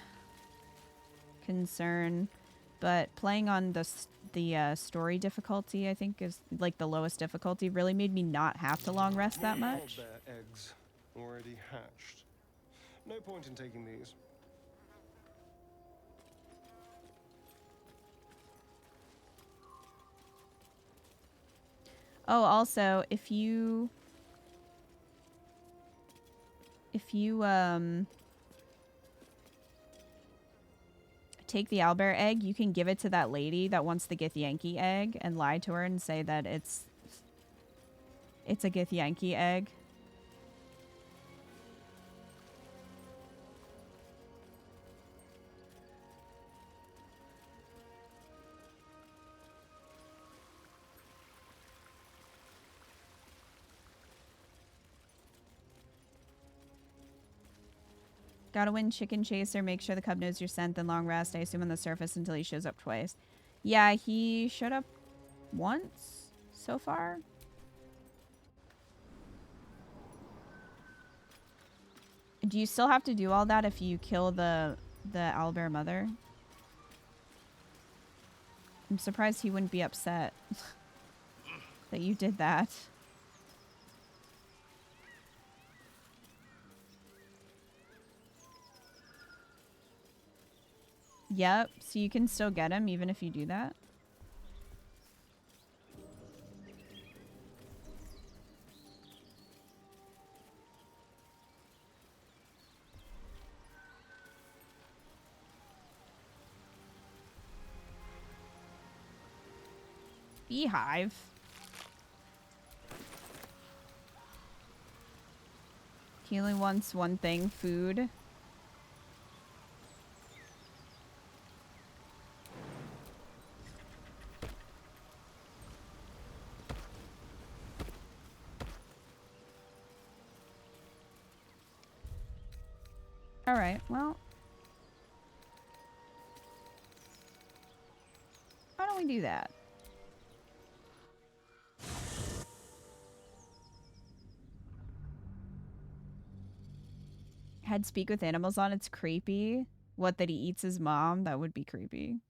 concern. But playing on the story difficulty, I think, is like the lowest difficulty, really made me not have to long rest that much. Owlbear eggs already hatched. No point in taking these. Oh, also, if you take the owlbear egg, you can give it to that lady that wants the Githyanki egg and lie to her and say that it's a Githyanki egg. Gotta win Chicken Chaser, make sure the cub knows your scent, then long rest, I assume on the surface until he shows up twice. Yeah, he showed up once so far. Do you still have to do all that if you kill the owlbear mother? I'm surprised he wouldn't be upset that you did that. Yep, so you can still get him even if you do that. Beehive. He only wants one thing, food. Alright, well. don't we do that? Had speak with animals on. It's creepy. What, that he eats his mom? That would be creepy.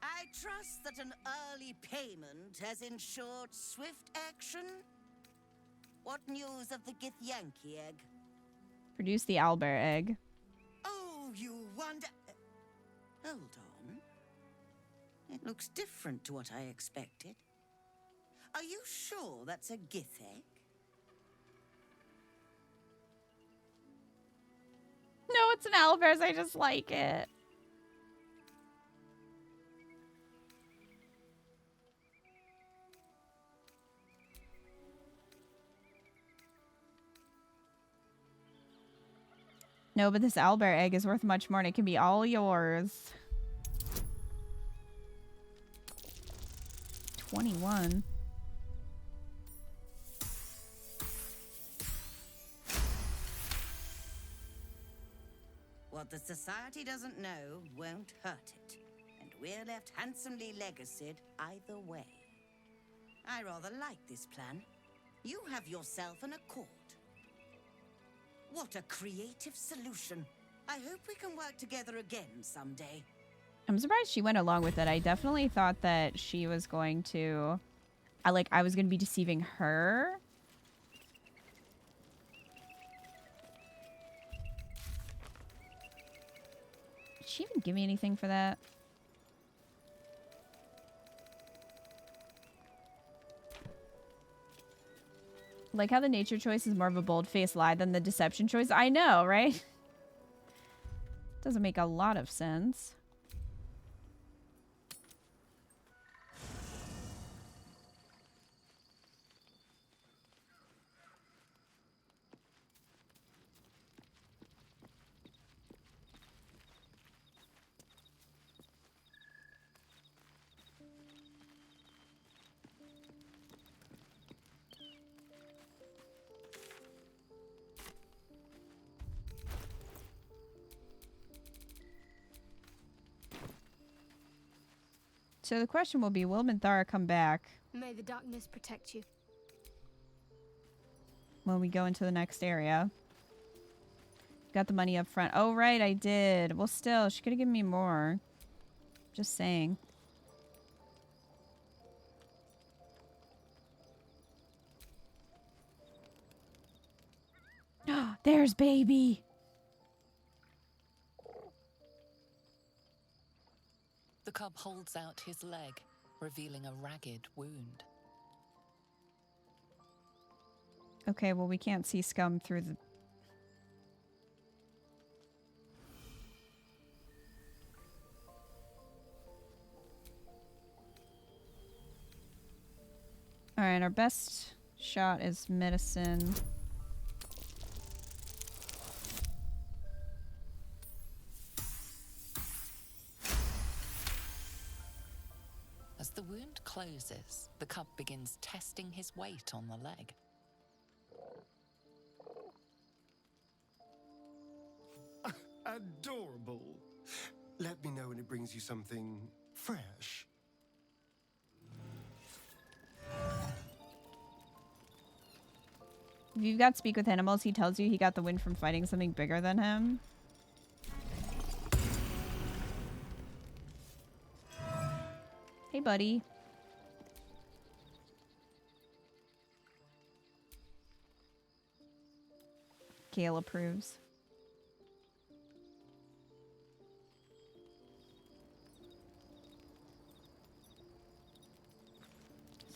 I trust that an early payment has ensured swift action. What news of the Githyanki egg? Produce the owlbear egg. Oh, you wonder... Hold on. It looks different to what I expected. Are you sure that's a Gith egg? No, it's an owlbear's. I just like it. No, but this owlbear egg is worth much more and it can be all yours. 21. What the society doesn't know won't hurt it. And we're left handsomely legacied either way. I rather like this plan. You have yourself an accord. What a creative solution. I hope we can work together again someday. I'm surprised she went along with it. I definitely thought that she was going to... I was going to be deceiving her. Did she even give me anything for that? Like how the nature choice is more of a bold-faced lie than the deception choice. I know, right? Doesn't make a lot of sense. So the question will be, will Minthara come back May the darkness protect you. when we go into the next area? Got the money up front. Oh, right, I did. Well, still, she could have given me more. Just saying. There's baby. The cub holds out his leg, revealing a ragged wound. Okay, well, we can't see scum through the... Alright, our best shot is medicine. As the wound closes, the cub begins testing his weight on the leg. Adorable. Let me know when it brings you something fresh. If you've got speak with animals, he tells you he got the win from fighting something bigger than him. Hey, buddy. Gale approves.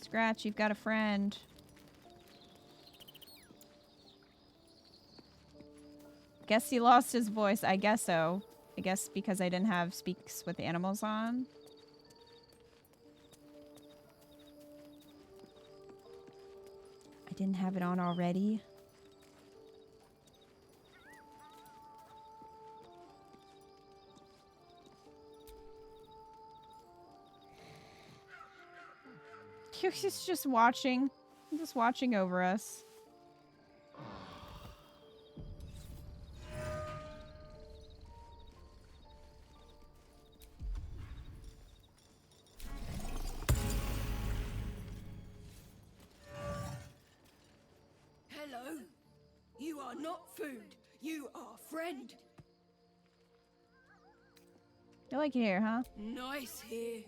Scratch, you've got a friend. Guess he lost his voice. I guess so. I guess because I didn't have speaks with animals on. didn't have it on already. He's just watching. Just watching over us. Hello. You are not food. You are friend. You like it here, huh? Nice here.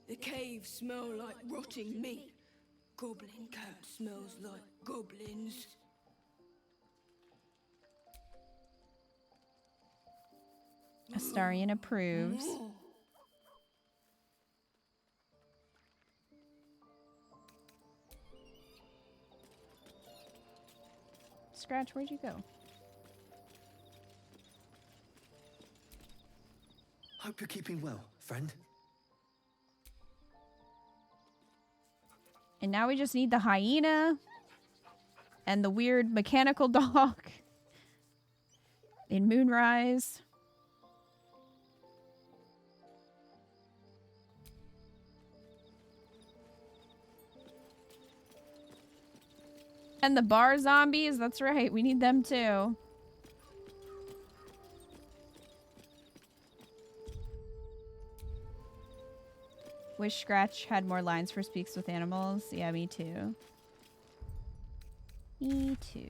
The caves smell like rotting meat. Goblin camp smells like goblins. Astarion approves. Scratch, where'd you go? Hope you're keeping well, friend. And now we just need the hyena and the weird mechanical dog in Moonrise. And the bar zombies, that's right, we need them too. Wish Scratch had more lines for Speaks with Animals. Yeah, me too. Me too.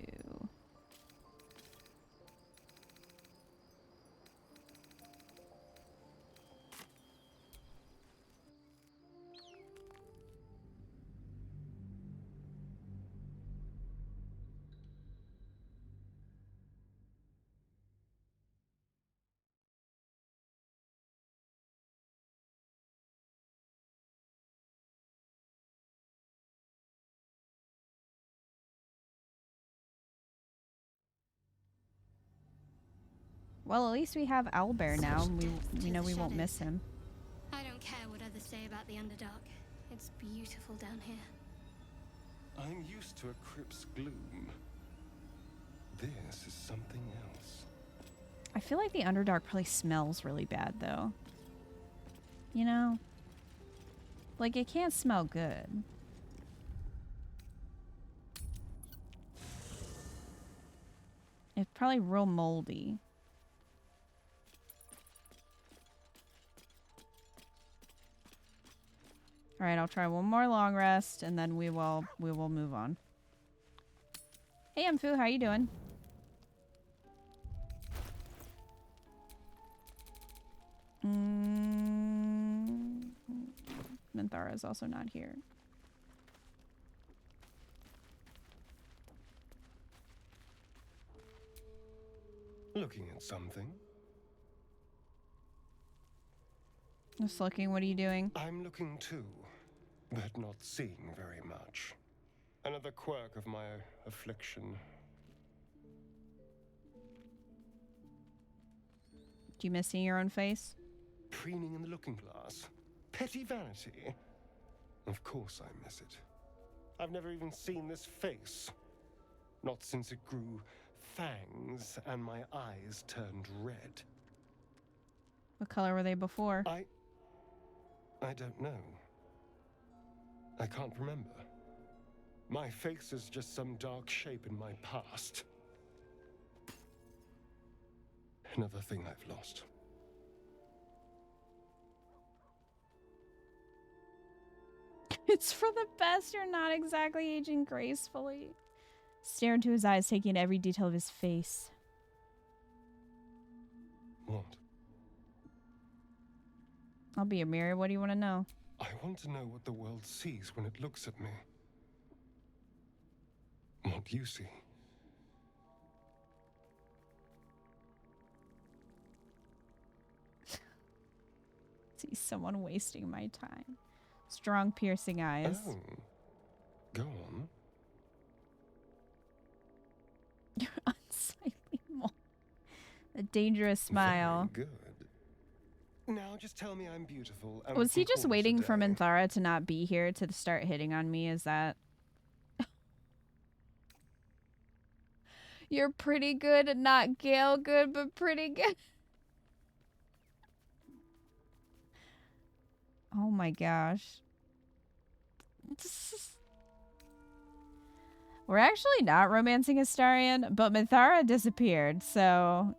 Well, at least we have Owlbear now. We know we won't miss him. I don't care what others say about the Underdark. It's beautiful down here. I'm used to a crypt's gloom. This is something else. I feel like the Underdark probably smells really bad, though. You know? Like, it can't smell good. It's probably real moldy. All right, I'll try one more long rest, and then we will move on. Hey, Mfu, how you doing? Minthara is also not here. Looking at something. Just looking, what are you doing? I'm looking too, but not seeing very much. Another quirk of my affliction. Do you miss seeing your own face? Preening in the looking glass. Petty vanity. Of course I miss it. I've never even seen this face. Not since it grew fangs and my eyes turned red. What color were they before? I don't know. I can't remember. My face is just some dark shape in my past. Another thing I've lost. It's for the best. You're not exactly aging gracefully. Stare into his eyes, taking in every detail of his face. What? I'll be a mirror. What do you want to know? I want to know what the world sees when it looks at me. What you see. See someone wasting my time. Strong, piercing eyes. Oh. Go on. You're unsightly mole. A dangerous smile. Very good. Now just tell me I'm beautiful. And Was he just waiting for today. Minthara to not be here to start hitting on me? Is that... You're pretty good and not Gale good, but pretty good. Oh my gosh. We're actually not romancing Astarion, but Minthara disappeared, so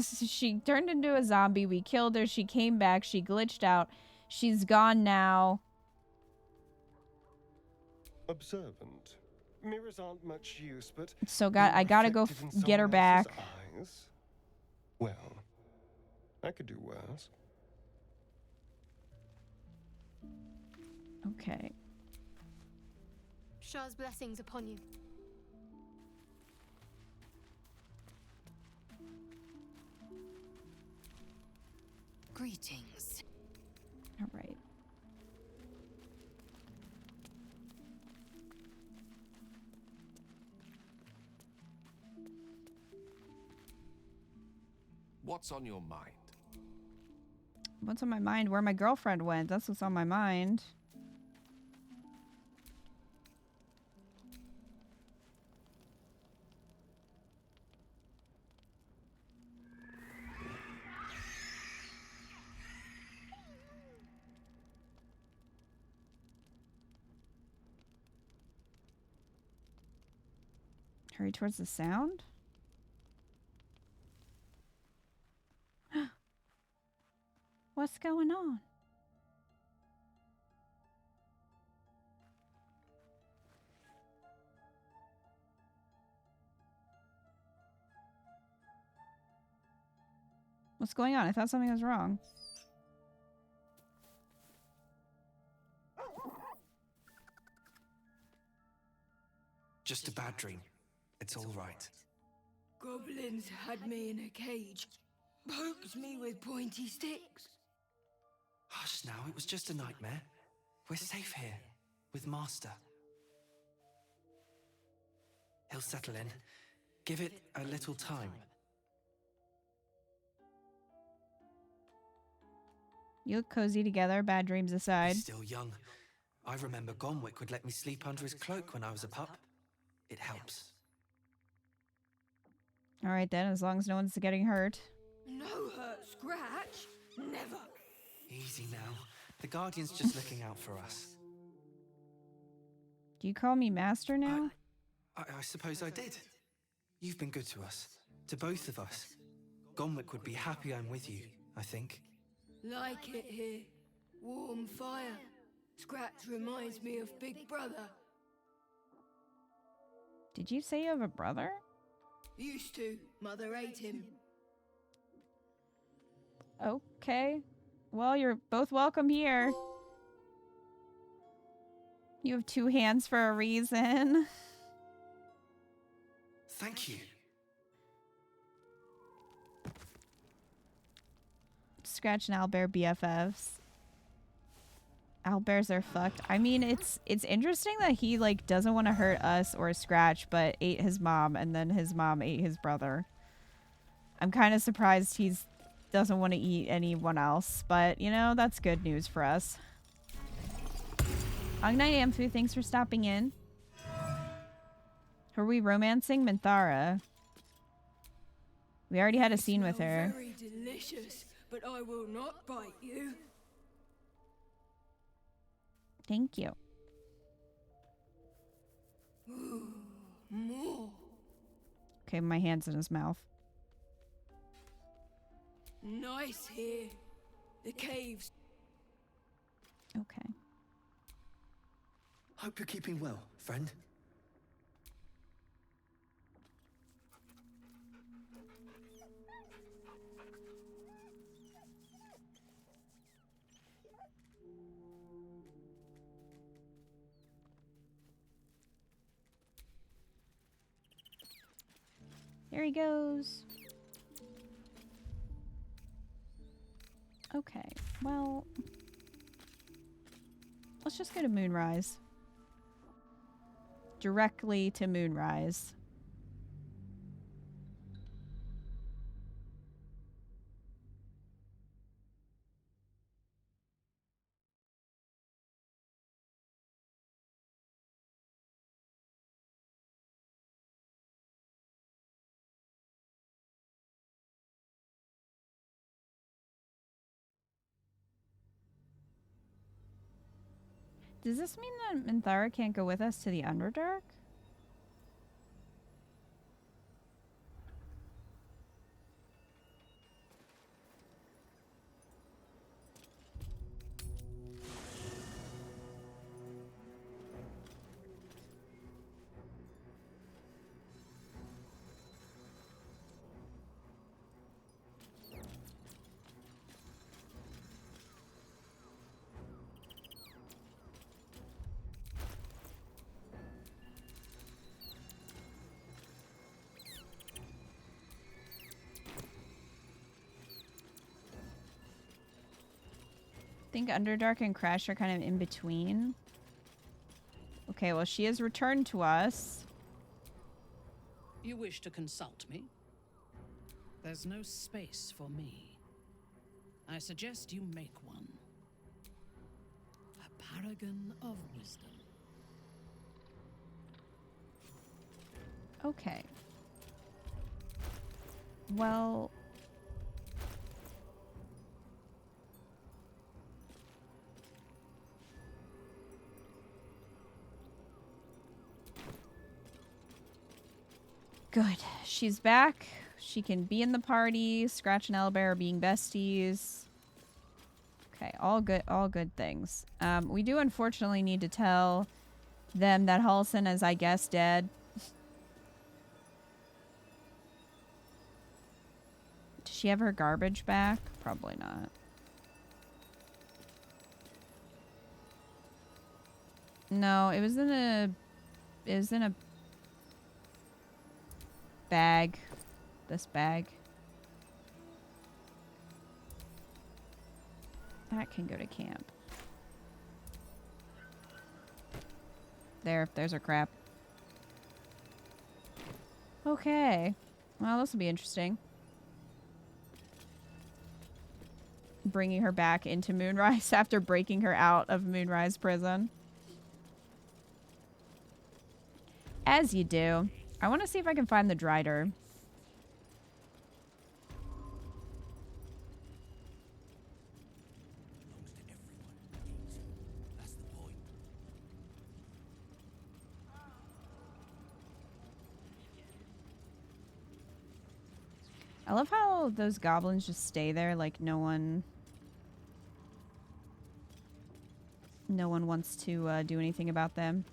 she turned into a zombie. We killed her. She came back. She glitched out. She's gone now. Observant. Mirrors aren't much use, but So I gotta go get her back. Eyes? Well, I could do worse. Okay. Shah's blessings upon you. Greetings. All right. What's on your mind? What's on my mind? Where my girlfriend went. That's what's on my mind. Hurry towards the sound? What's going on? What's going on? I thought something was wrong. Just a bad dream. It's all right. Goblins had me in a cage, poked me with pointy sticks. Hush now, it was just a nightmare. We're safe here, with Master. He'll settle in. Give it a little time. You look cozy together, bad dreams aside. He's still young. I remember Gonwick would let me sleep under his cloak when I was a pup. It helps. All right then, as long as no one's getting hurt. No hurt scratch? Never. Easy now. The Guardian's just looking out for us. Do you call me master now? I suppose I did. You've been good to us. To both of us. Gonwick would be happy I'm with you, I think. Like it here. Warm fire. Scratch reminds me of Big Brother. Did you say you have a brother? Used to. Mother ate him. Okay. Well, you're both welcome here. You have two hands for a reason. Thank you. Scratch and Owlbear BFFs. Owlbears are fucked. I mean, it's interesting that he like doesn't want to hurt us or Scratch, but ate his mom, and then his mom ate his brother. I'm kind of surprised he's doesn't want to eat anyone else, but you know, that's good news for us. Agnite Amphu, thanks for stopping in. Who are we romancing? Minthara. We already had a scene with her. Very delicious, but I will not bite you. Thank you. Ooh, more. Okay, my hand's in his mouth. Nice here. The caves. Okay. Hope you're keeping well, friend. There he goes. Okay, well, let's just go to Moonrise. Directly to Moonrise. Does this mean that Minthara can't go with us to the Underdark? I think Underdark and Crash are kind of in between. Okay, well, she has returned to us. You wish to consult me? There's no space for me. I suggest you make one. A paragon of wisdom. Okay. Well... Good. She's back. She can be in the party. Scratch and Owlbear are being besties. Okay, all good things. We do unfortunately need to tell them that Halson is, I guess, dead. Does she have her garbage back? Probably not. No, it was in a bag. This bag. That can go to camp. There's her crap. Okay. Well, this will be interesting. Bringing her back into Moonrise after breaking her out of Moonrise prison. As you do. I want to see if I can find the Drider. I love how those goblins just stay there like no one wants to do anything about them.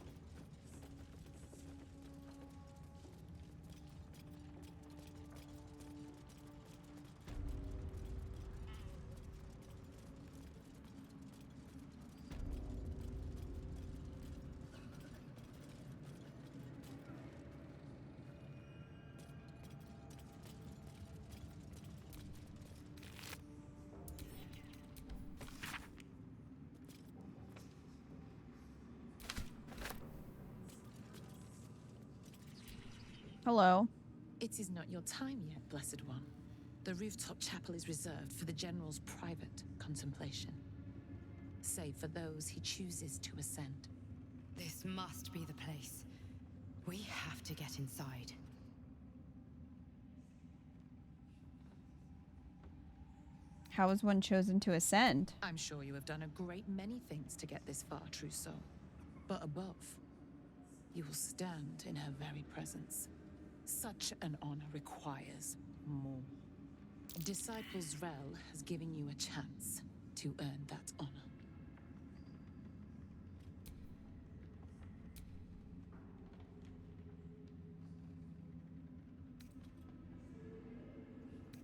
Hello. It is not your time yet, Blessed One. The rooftop chapel is reserved for the General's private contemplation, save for those he chooses to ascend. This must be the place. We have to get inside. How was one chosen to ascend? I'm sure you have done a great many things to get this far, Trousseau. But above, you will stand in her very presence. Such an honor requires more. Disciples Rel has given you a chance to earn that honor.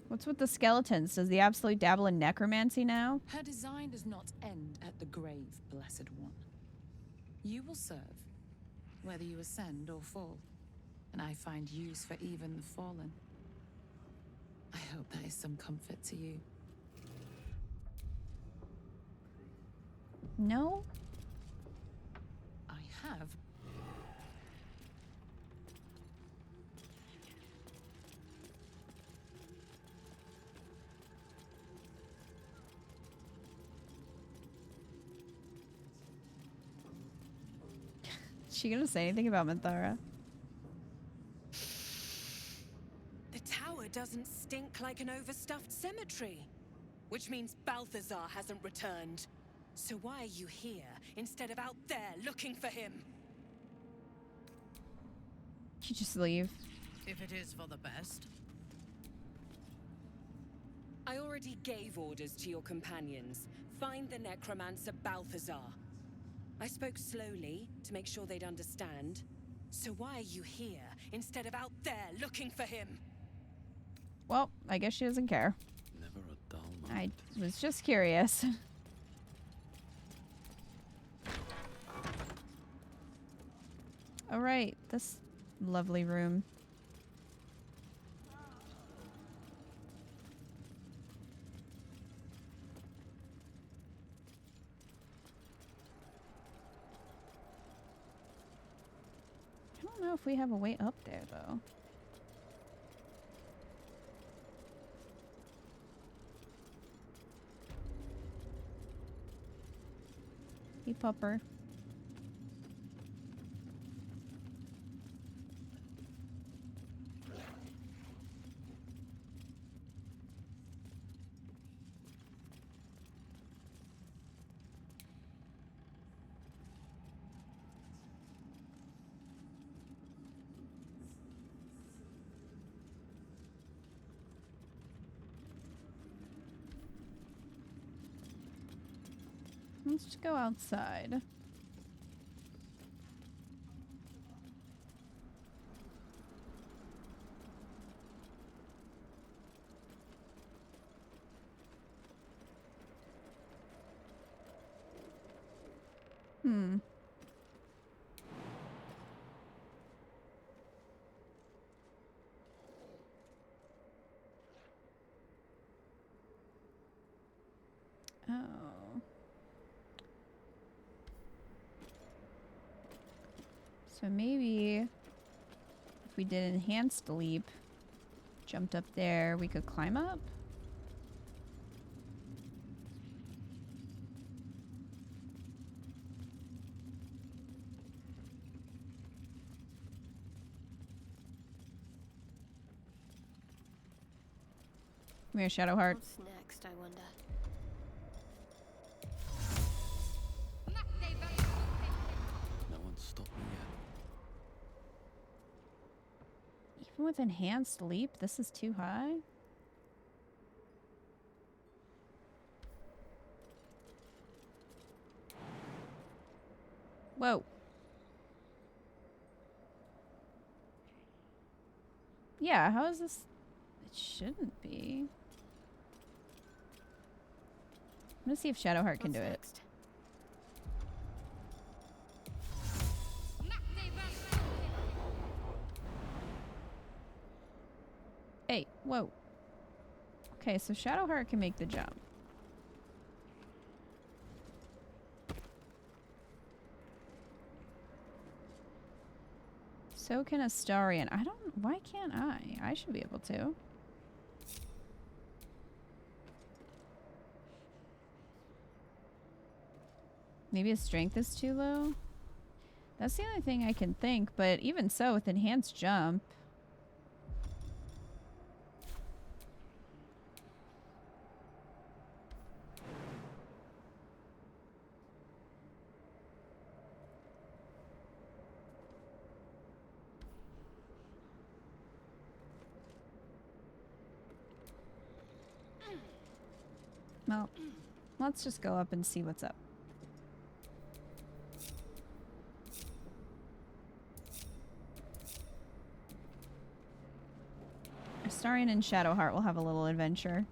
What's with the skeletons? Does the Absolute dabble in necromancy now? Her design does not end at the grave, Blessed One. You will serve, whether you ascend or fall. And I find use for even the fallen. I hope that is some comfort to you. No? I have. Is she gonna say anything about Minthara? The tower doesn't stink like an overstuffed cemetery, which means Balthazar hasn't returned. So why are you here instead of out there looking for him? You just leave. If it is for the best. I already gave orders to your companions. Find the necromancer Balthazar. I spoke slowly to make sure they'd understand. So why are you here instead of out there looking for him? Well, I guess she doesn't care. Never a dull moment. I was just curious. All right, this lovely room. I don't know if we have a way up there, though. Hey, pupper. Let's just go outside. Hmm. Oh. So maybe if we did enhanced leap, jumped up there, we could climb up? Come here, Shadowheart. What's next, I wonder? No one stopped me yet. Even with enhanced leap, this is too high? Whoa. Yeah, how is this? It shouldn't be. I'm gonna see if Shadowheart can do it. Hey, whoa. Okay, so Shadowheart can make the jump. So can Astarion. I don't... Why can't I? I should be able to. Maybe his strength is too low? That's the only thing I can think, but even so, with enhanced jump... Well, let's just go up and see what's up. Astarion and Shadowheart will have a little adventure.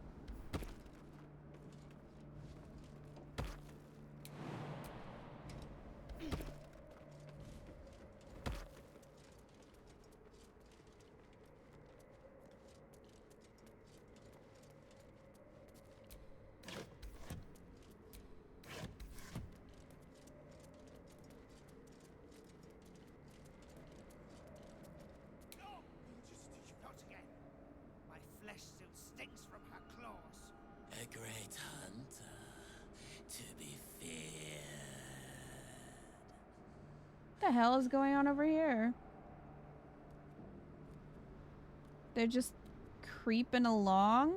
A great hunter, to be feared. What the hell is going on over here? They're just creeping along?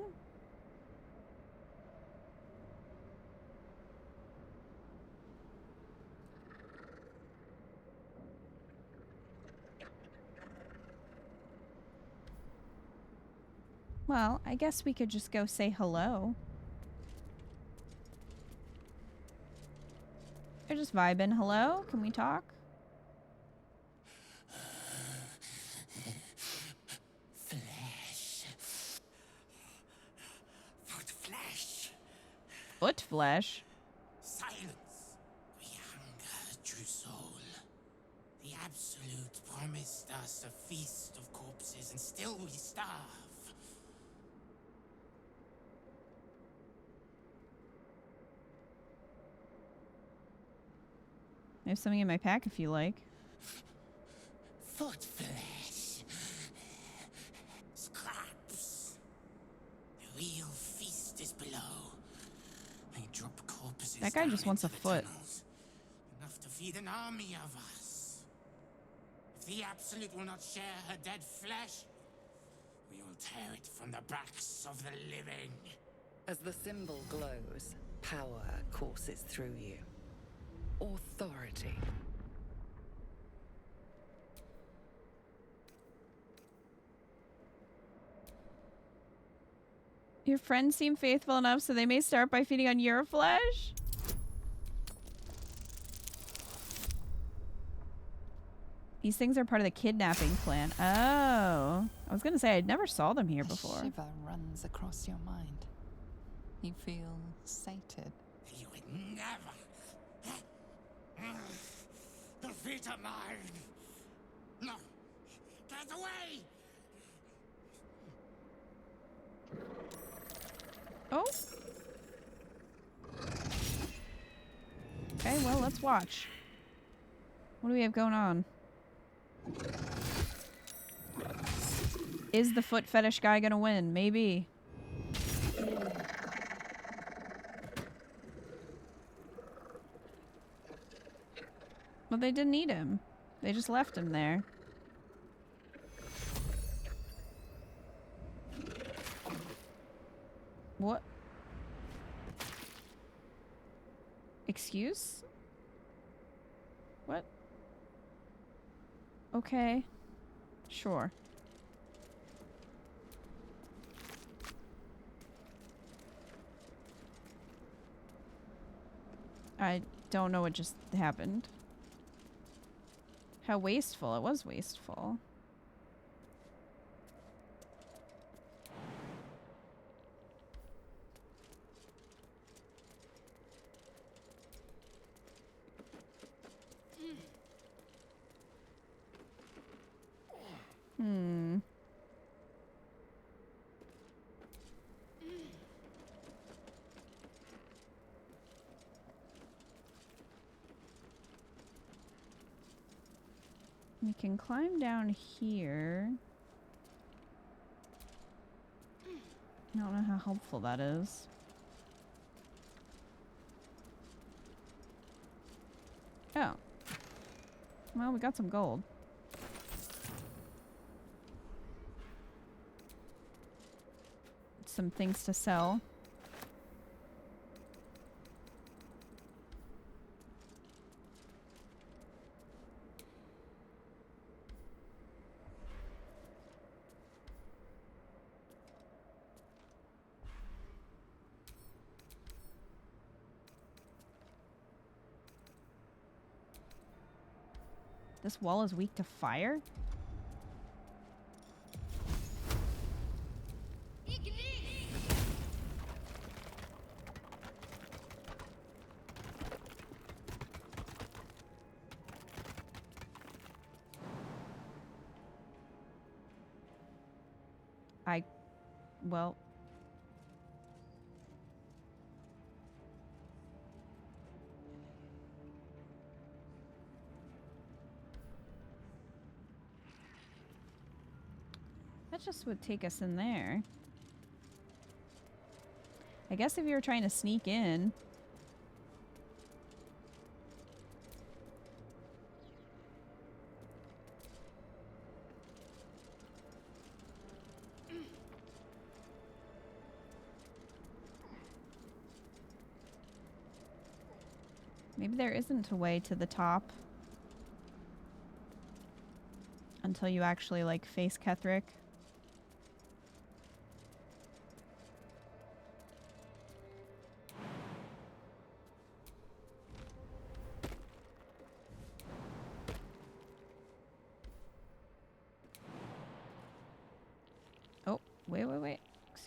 Well, I guess we could just go say hello. They're just vibing. Hello? Can we talk? Flesh. Foot flesh. Foot flesh? Silence. We hunger, true soul. The Absolute promised us a feast of corpses, and still we starve. I have something in my pack if you like. Foot flesh. Scraps. The real feast is below. They drop corpses. That guy just wants a foot. Tunnels, enough to feed an army of us. If the Absolute will not share her dead flesh, we will tear it from the backs of the living. As the symbol glows, power courses through you. Authority. Your friends seem faithful enough so they may start by feeding on your flesh? These things are part of the kidnapping plan. Oh. I was gonna say, I never saw them here before. A shiver runs across your mind. You feel sated. You would never. The feet are mine. No. Get away! Oh. Okay, well, let's watch. What do we have going on? Is the foot fetish guy gonna win? Maybe. Well, they didn't eat him. They just left him there. What? Excuse? What? Okay. Sure. I don't know what just happened. How wasteful. It was wasteful. Hmm. We can climb down here. I don't know how helpful that is. Oh. Well, we got some gold. Some things to sell. This wall is weak to fire? Well... That just would take us in there. I guess if you were trying to sneak in... Maybe there isn't a way to the top. Until you actually, like, face Ketherick.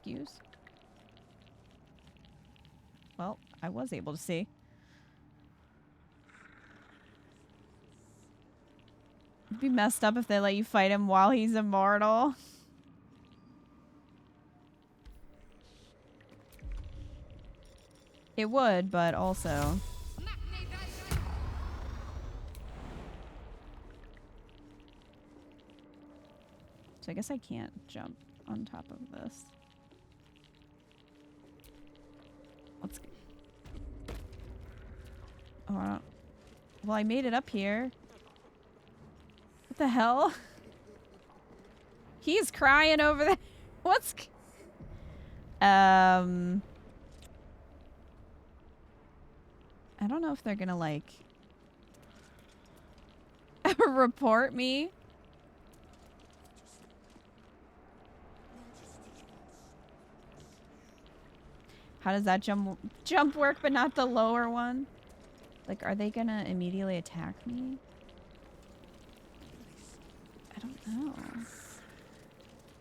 Excuse. Well, I was able to see. It'd be messed up if they let you fight him while he's immortal. It would, but also... So I guess I can't jump on top of this. Let's... Oh, I don't... Well, I made it up here. What the hell? He's crying over there. What's... I don't know if they're gonna, like... report me. How does that jump work, but not the lower one? Like, are they gonna immediately attack me? I don't know.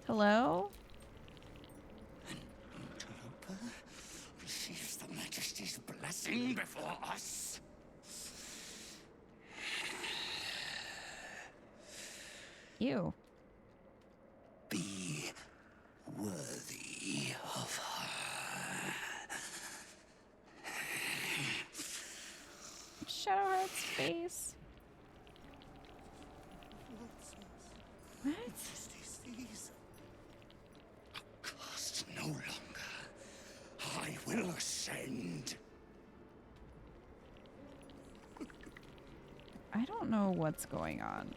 Hello? Receives the Majesty's blessing before us. Ew. Be worthy of her. Shadowheart's face. What? Cast no longer. I will ascend. I don't know what's going on.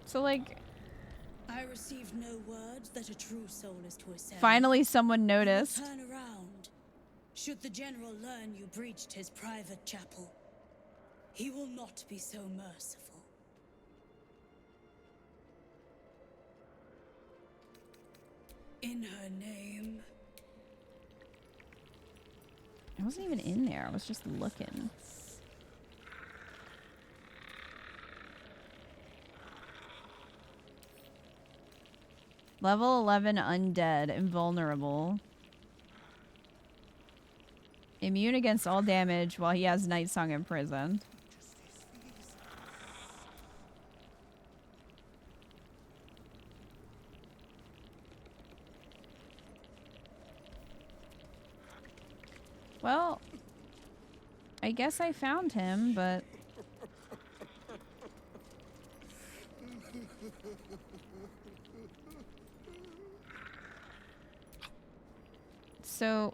So, like... I received no words that a true soul is to ascend. Finally someone noticed. Turn around. Should the general learn you breached his private chapel, he will not be so merciful. In her name. I wasn't even in there. I was just looking. Level 11 undead, invulnerable. Immune against all damage while he has Night Song imprisoned. Well, I guess I found him, but... So...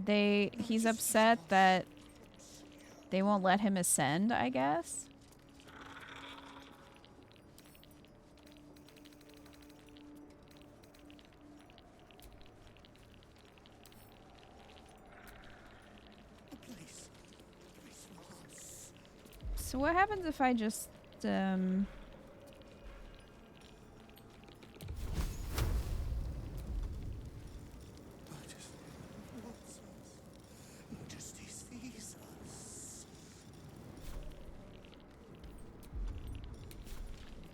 he's upset that they won't let him ascend, I guess? So what happens if I just,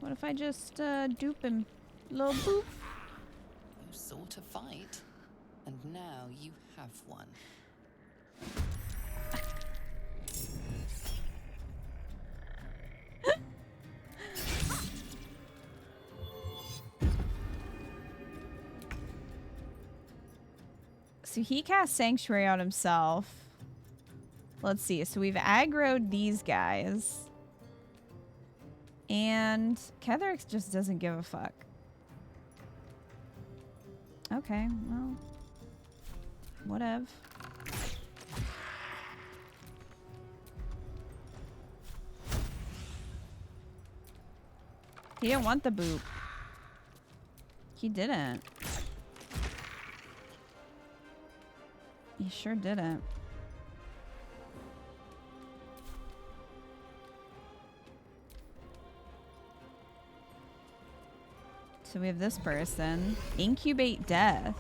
what if I just, dupe him? Little boop. You sought a fight, and now you have one. So he cast Sanctuary on himself. Let's see. So we've aggroed these guys. And Ketherick just doesn't give a fuck. Okay, well. Whatever. He didn't want the boop. He didn't. He sure didn't. So we have this person. Incubate death.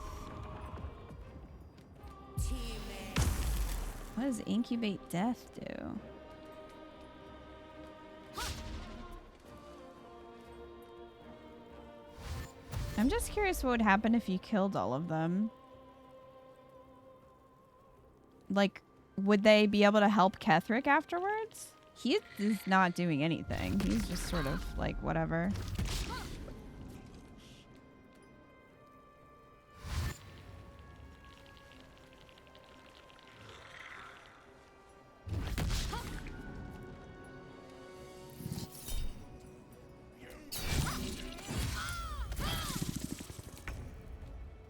What does incubate death do? I'm just curious what would happen if you killed all of them. Like, would they be able to help Ketherick afterwards? He is not doing anything. He's just sort of like, whatever.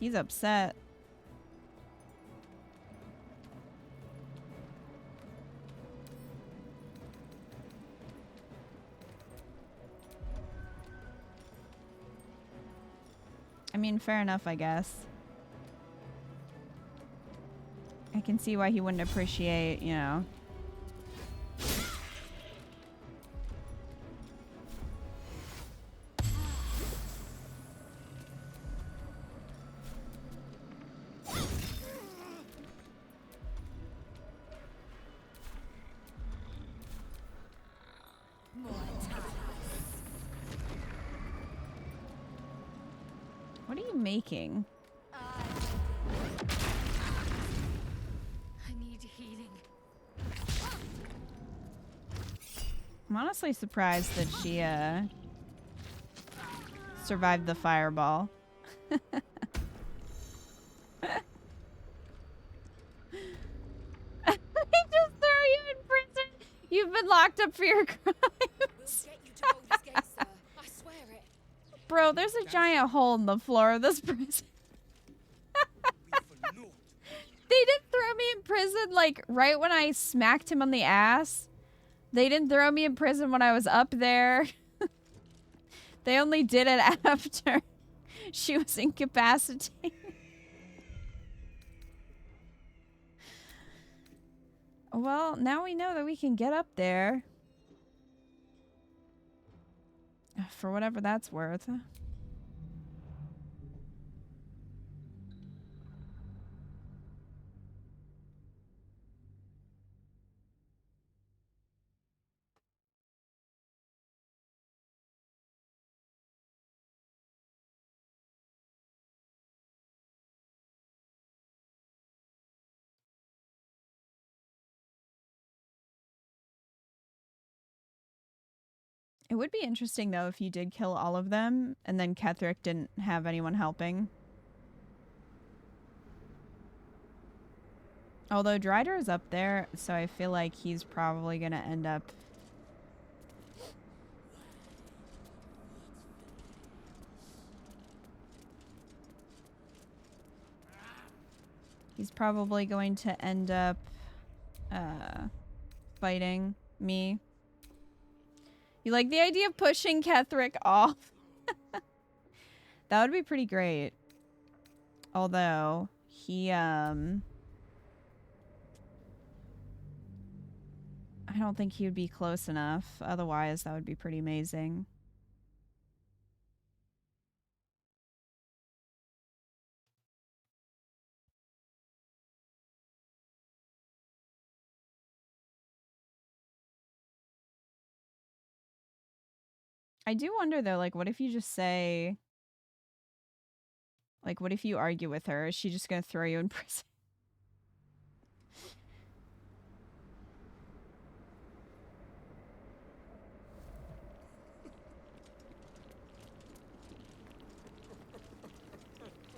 He's upset. I mean, fair enough, I guess. I can see why he wouldn't appreciate, you know. What are you making? I need healing. I'm honestly surprised that she survived the fireball. They just throw you in prison. You've been locked up for your crimes. Bro, there's a giant hole in the floor of this prison. They didn't throw me in prison like right when I smacked him on the ass. They didn't throw me in prison when I was up there. They only did it after she was incapacitated. Well, now we know that we can get up there. For whatever that's worth. It would be interesting, though, if you did kill all of them, and then Ketherick didn't have anyone helping. Although Dryder is up there, so I feel like he's probably going to end up... He's probably going to end up fighting me. You like the idea of pushing Ketherick off? That would be pretty great. Although, he, I don't think he would be close enough. Otherwise, that would be pretty amazing. I do wonder, though, like, what if you just say... Like, what if you argue with her? Is she just gonna throw you in prison?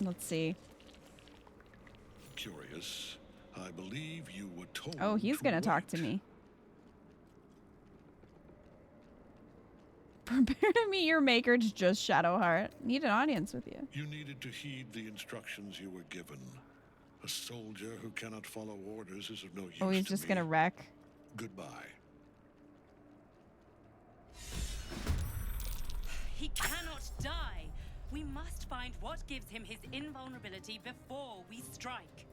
Let's see. Curious. I believe you were told. Oh, he's gonna talk to me. Prepare to meet your maker's just Shadowheart. Need an audience with you. You needed to heed the instructions you were given. A soldier who cannot follow orders is of no use. Oh, he's just gonna wreck. Goodbye. He cannot die. We must find what gives him his invulnerability before we strike.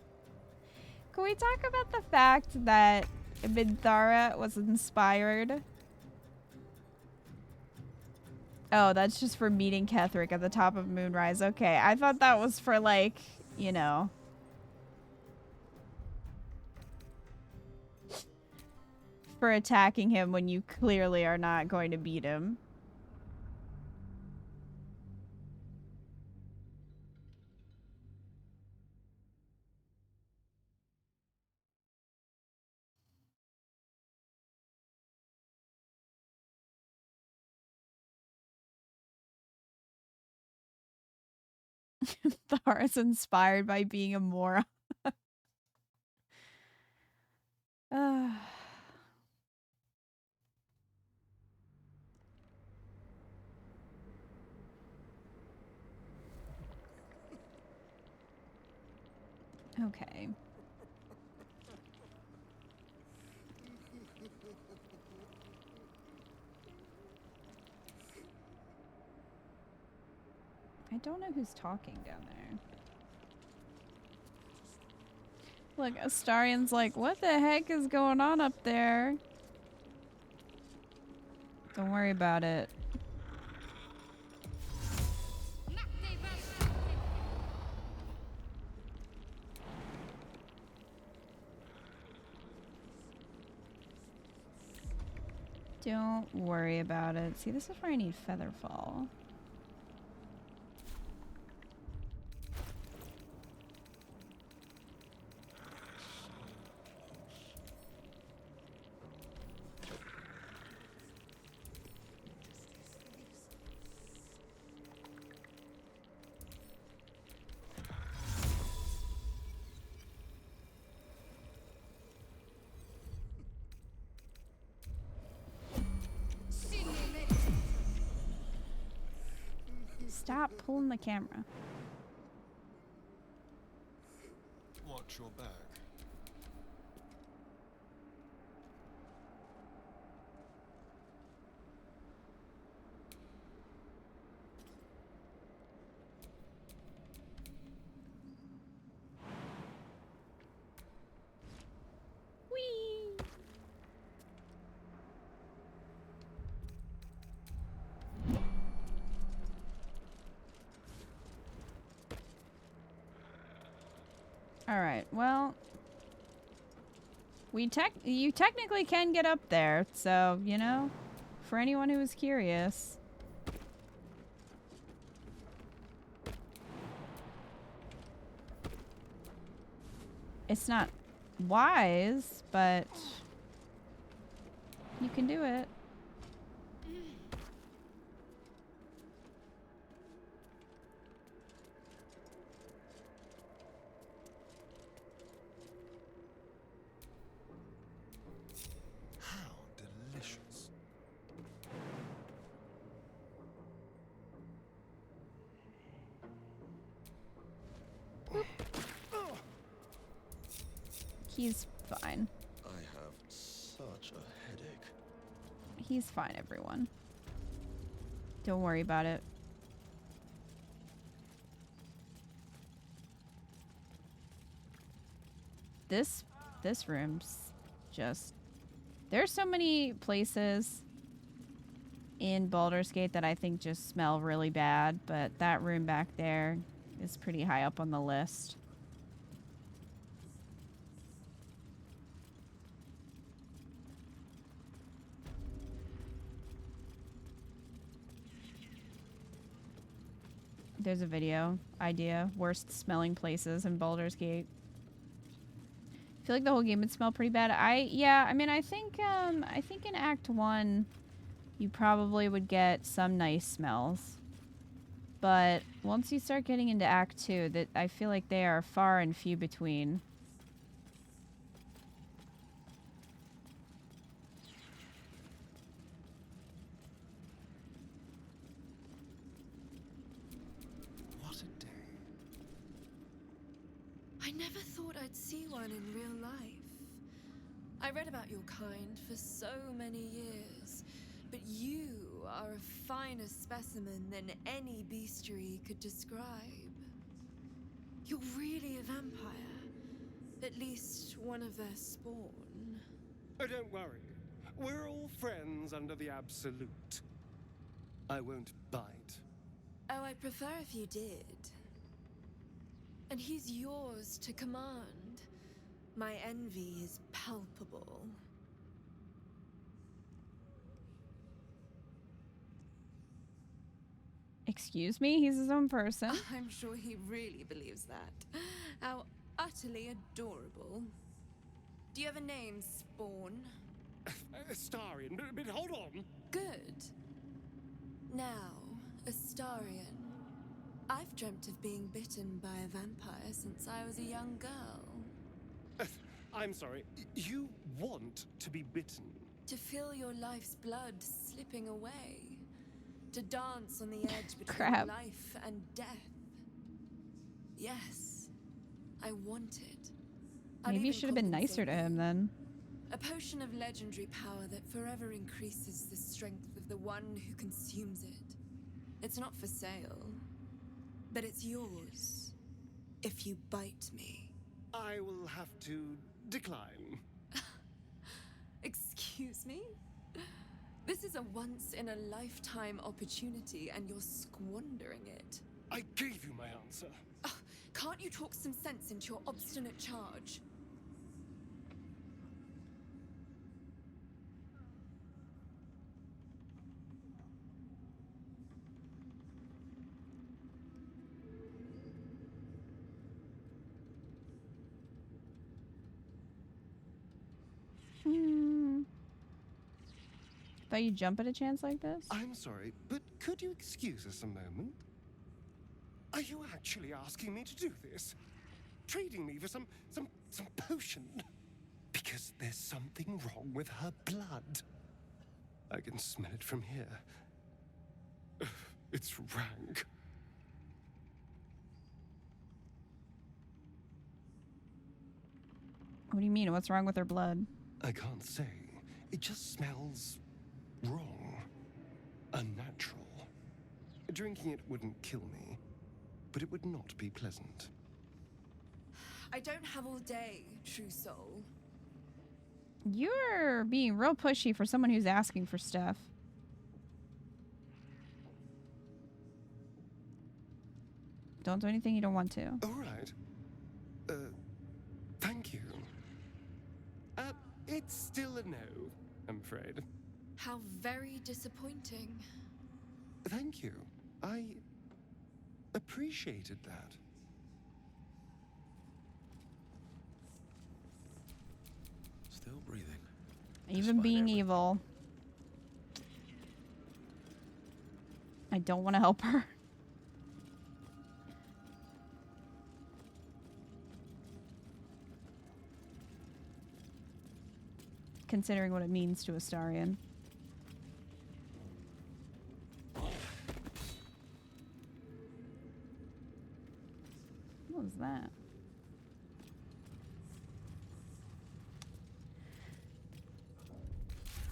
Can we talk about the fact that Minthara was inspired? Oh, that's just for meeting Ketherick at the top of Moonrise. Okay, I thought that was for, like, you know. for attacking him when you clearly are not going to beat him. Thor is inspired by being a moron. Okay. I don't know who's talking down there. Look, Astarion's like, what the heck is going on up there? Don't worry about it. Don't worry about it. See, this is where I need Featherfall. Stop pulling the camera. Watch your back. Whee! All right, well, you technically can get up there, so, you know, for anyone who was curious. It's not wise, but you can do it. Delicious. He's fine. I have such a headache. He's fine, everyone. Don't worry about it. This room's just... There's so many places in Baldur's Gate that I think just smell really bad, but that room back there is pretty high up on the list. There's a video idea. Worst smelling places in Baldur's Gate. I feel like the whole game would smell pretty bad. I mean, I think in Act 1 you probably would get some nice smells. But once you start getting into Act 2, that I feel like they are far and few between. I never thought I'd see one in real life. I read about your kind for so many years, but you are a finer specimen than any bestiary could describe. You're really a vampire. At least one of their spawn. Oh, don't worry. We're all friends under the Absolute. I won't bite. Oh, I'd prefer if you did. And he's yours to command. My envy is palpable. Excuse me? He's his own person. I'm sure he really believes that. How utterly adorable. Do you have a name, Spawn? Astarion, but hold on. Good. Now, Astarion. I've dreamt of being bitten by a vampire since I was a young girl. I'm sorry, you want to be bitten? To feel your life's blood slipping away. To dance on the edge between Crap. life and death. Yes, I want it. Maybe you should have been nicer to him then. A potion of legendary power that forever increases the strength of the one who consumes it. It's not for sale, but it's yours if you bite me. I will have to decline. Excuse me? This is a once-in-a-lifetime opportunity, and you're squandering it. I gave you my answer. Can't you talk some sense into your obstinate charge? Thought you'd jump at a chance like this? I'm sorry, but could you excuse us a moment? Are you actually asking me to do this? Trading me for some potion? Because there's something wrong with her blood. I can smell it from here. It's rank. What do you mean? What's wrong with her blood? I can't say. It just smells wrong. Unnatural. Drinking it wouldn't kill me, but it would not be pleasant. I don't have all day, true soul. You're being real pushy for someone who's asking for stuff. Don't do anything you don't want to. All right. Thank you. It's still a no, I'm afraid. How very disappointing. Thank you. I appreciated that. Still breathing. Even being evil. I don't want to help her. Considering what it means to Astarion. What was that?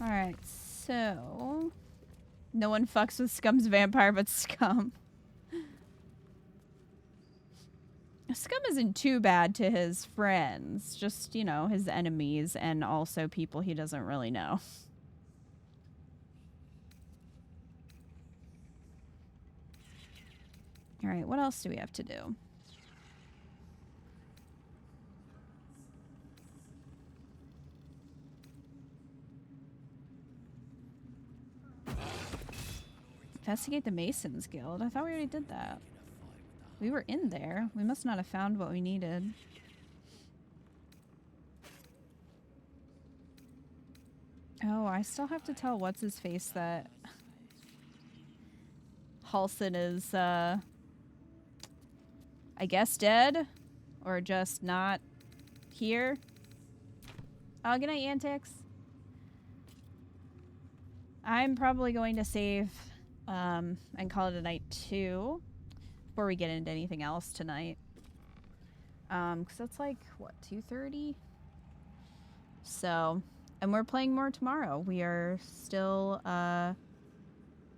Alright, so... No one fucks with Scum's vampire but Scum. Scum isn't too bad to his friends, just, you know, his enemies and also people he doesn't really know. All right, what else do we have to do? Investigate the Masons Guild. I thought we already did that. We were in there. We must not have found what we needed. Oh, I still have to tell what's his face that Halsin is, I guess dead? Or just not here? Oh, good night, Antics. I'm probably going to save, and call it a night too. Before we get into anything else tonight. Because that's like, what, 2:30? So, and we're playing more tomorrow. We are still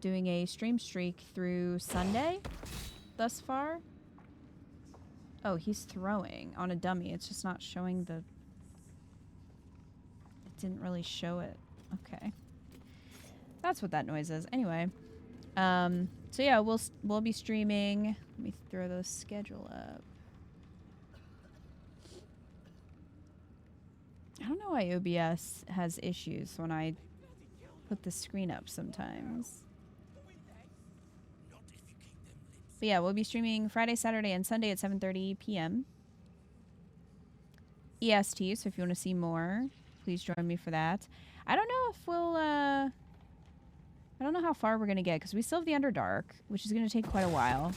doing a stream streak through Sunday thus far. Oh, he's throwing on a dummy. It's just not showing the... It didn't really show it. Okay. That's what that noise is. Anyway. So yeah, we'll be streaming. Let me throw the schedule up. I don't know why OBS has issues when I put the screen up sometimes. But yeah, we'll be streaming Friday, Saturday, and Sunday at 7:30 p.m. EST, so if you want to see more, please join me for that. I don't know if we'll, I don't know how far we're going to get, because we still have the Underdark, which is going to take quite a while.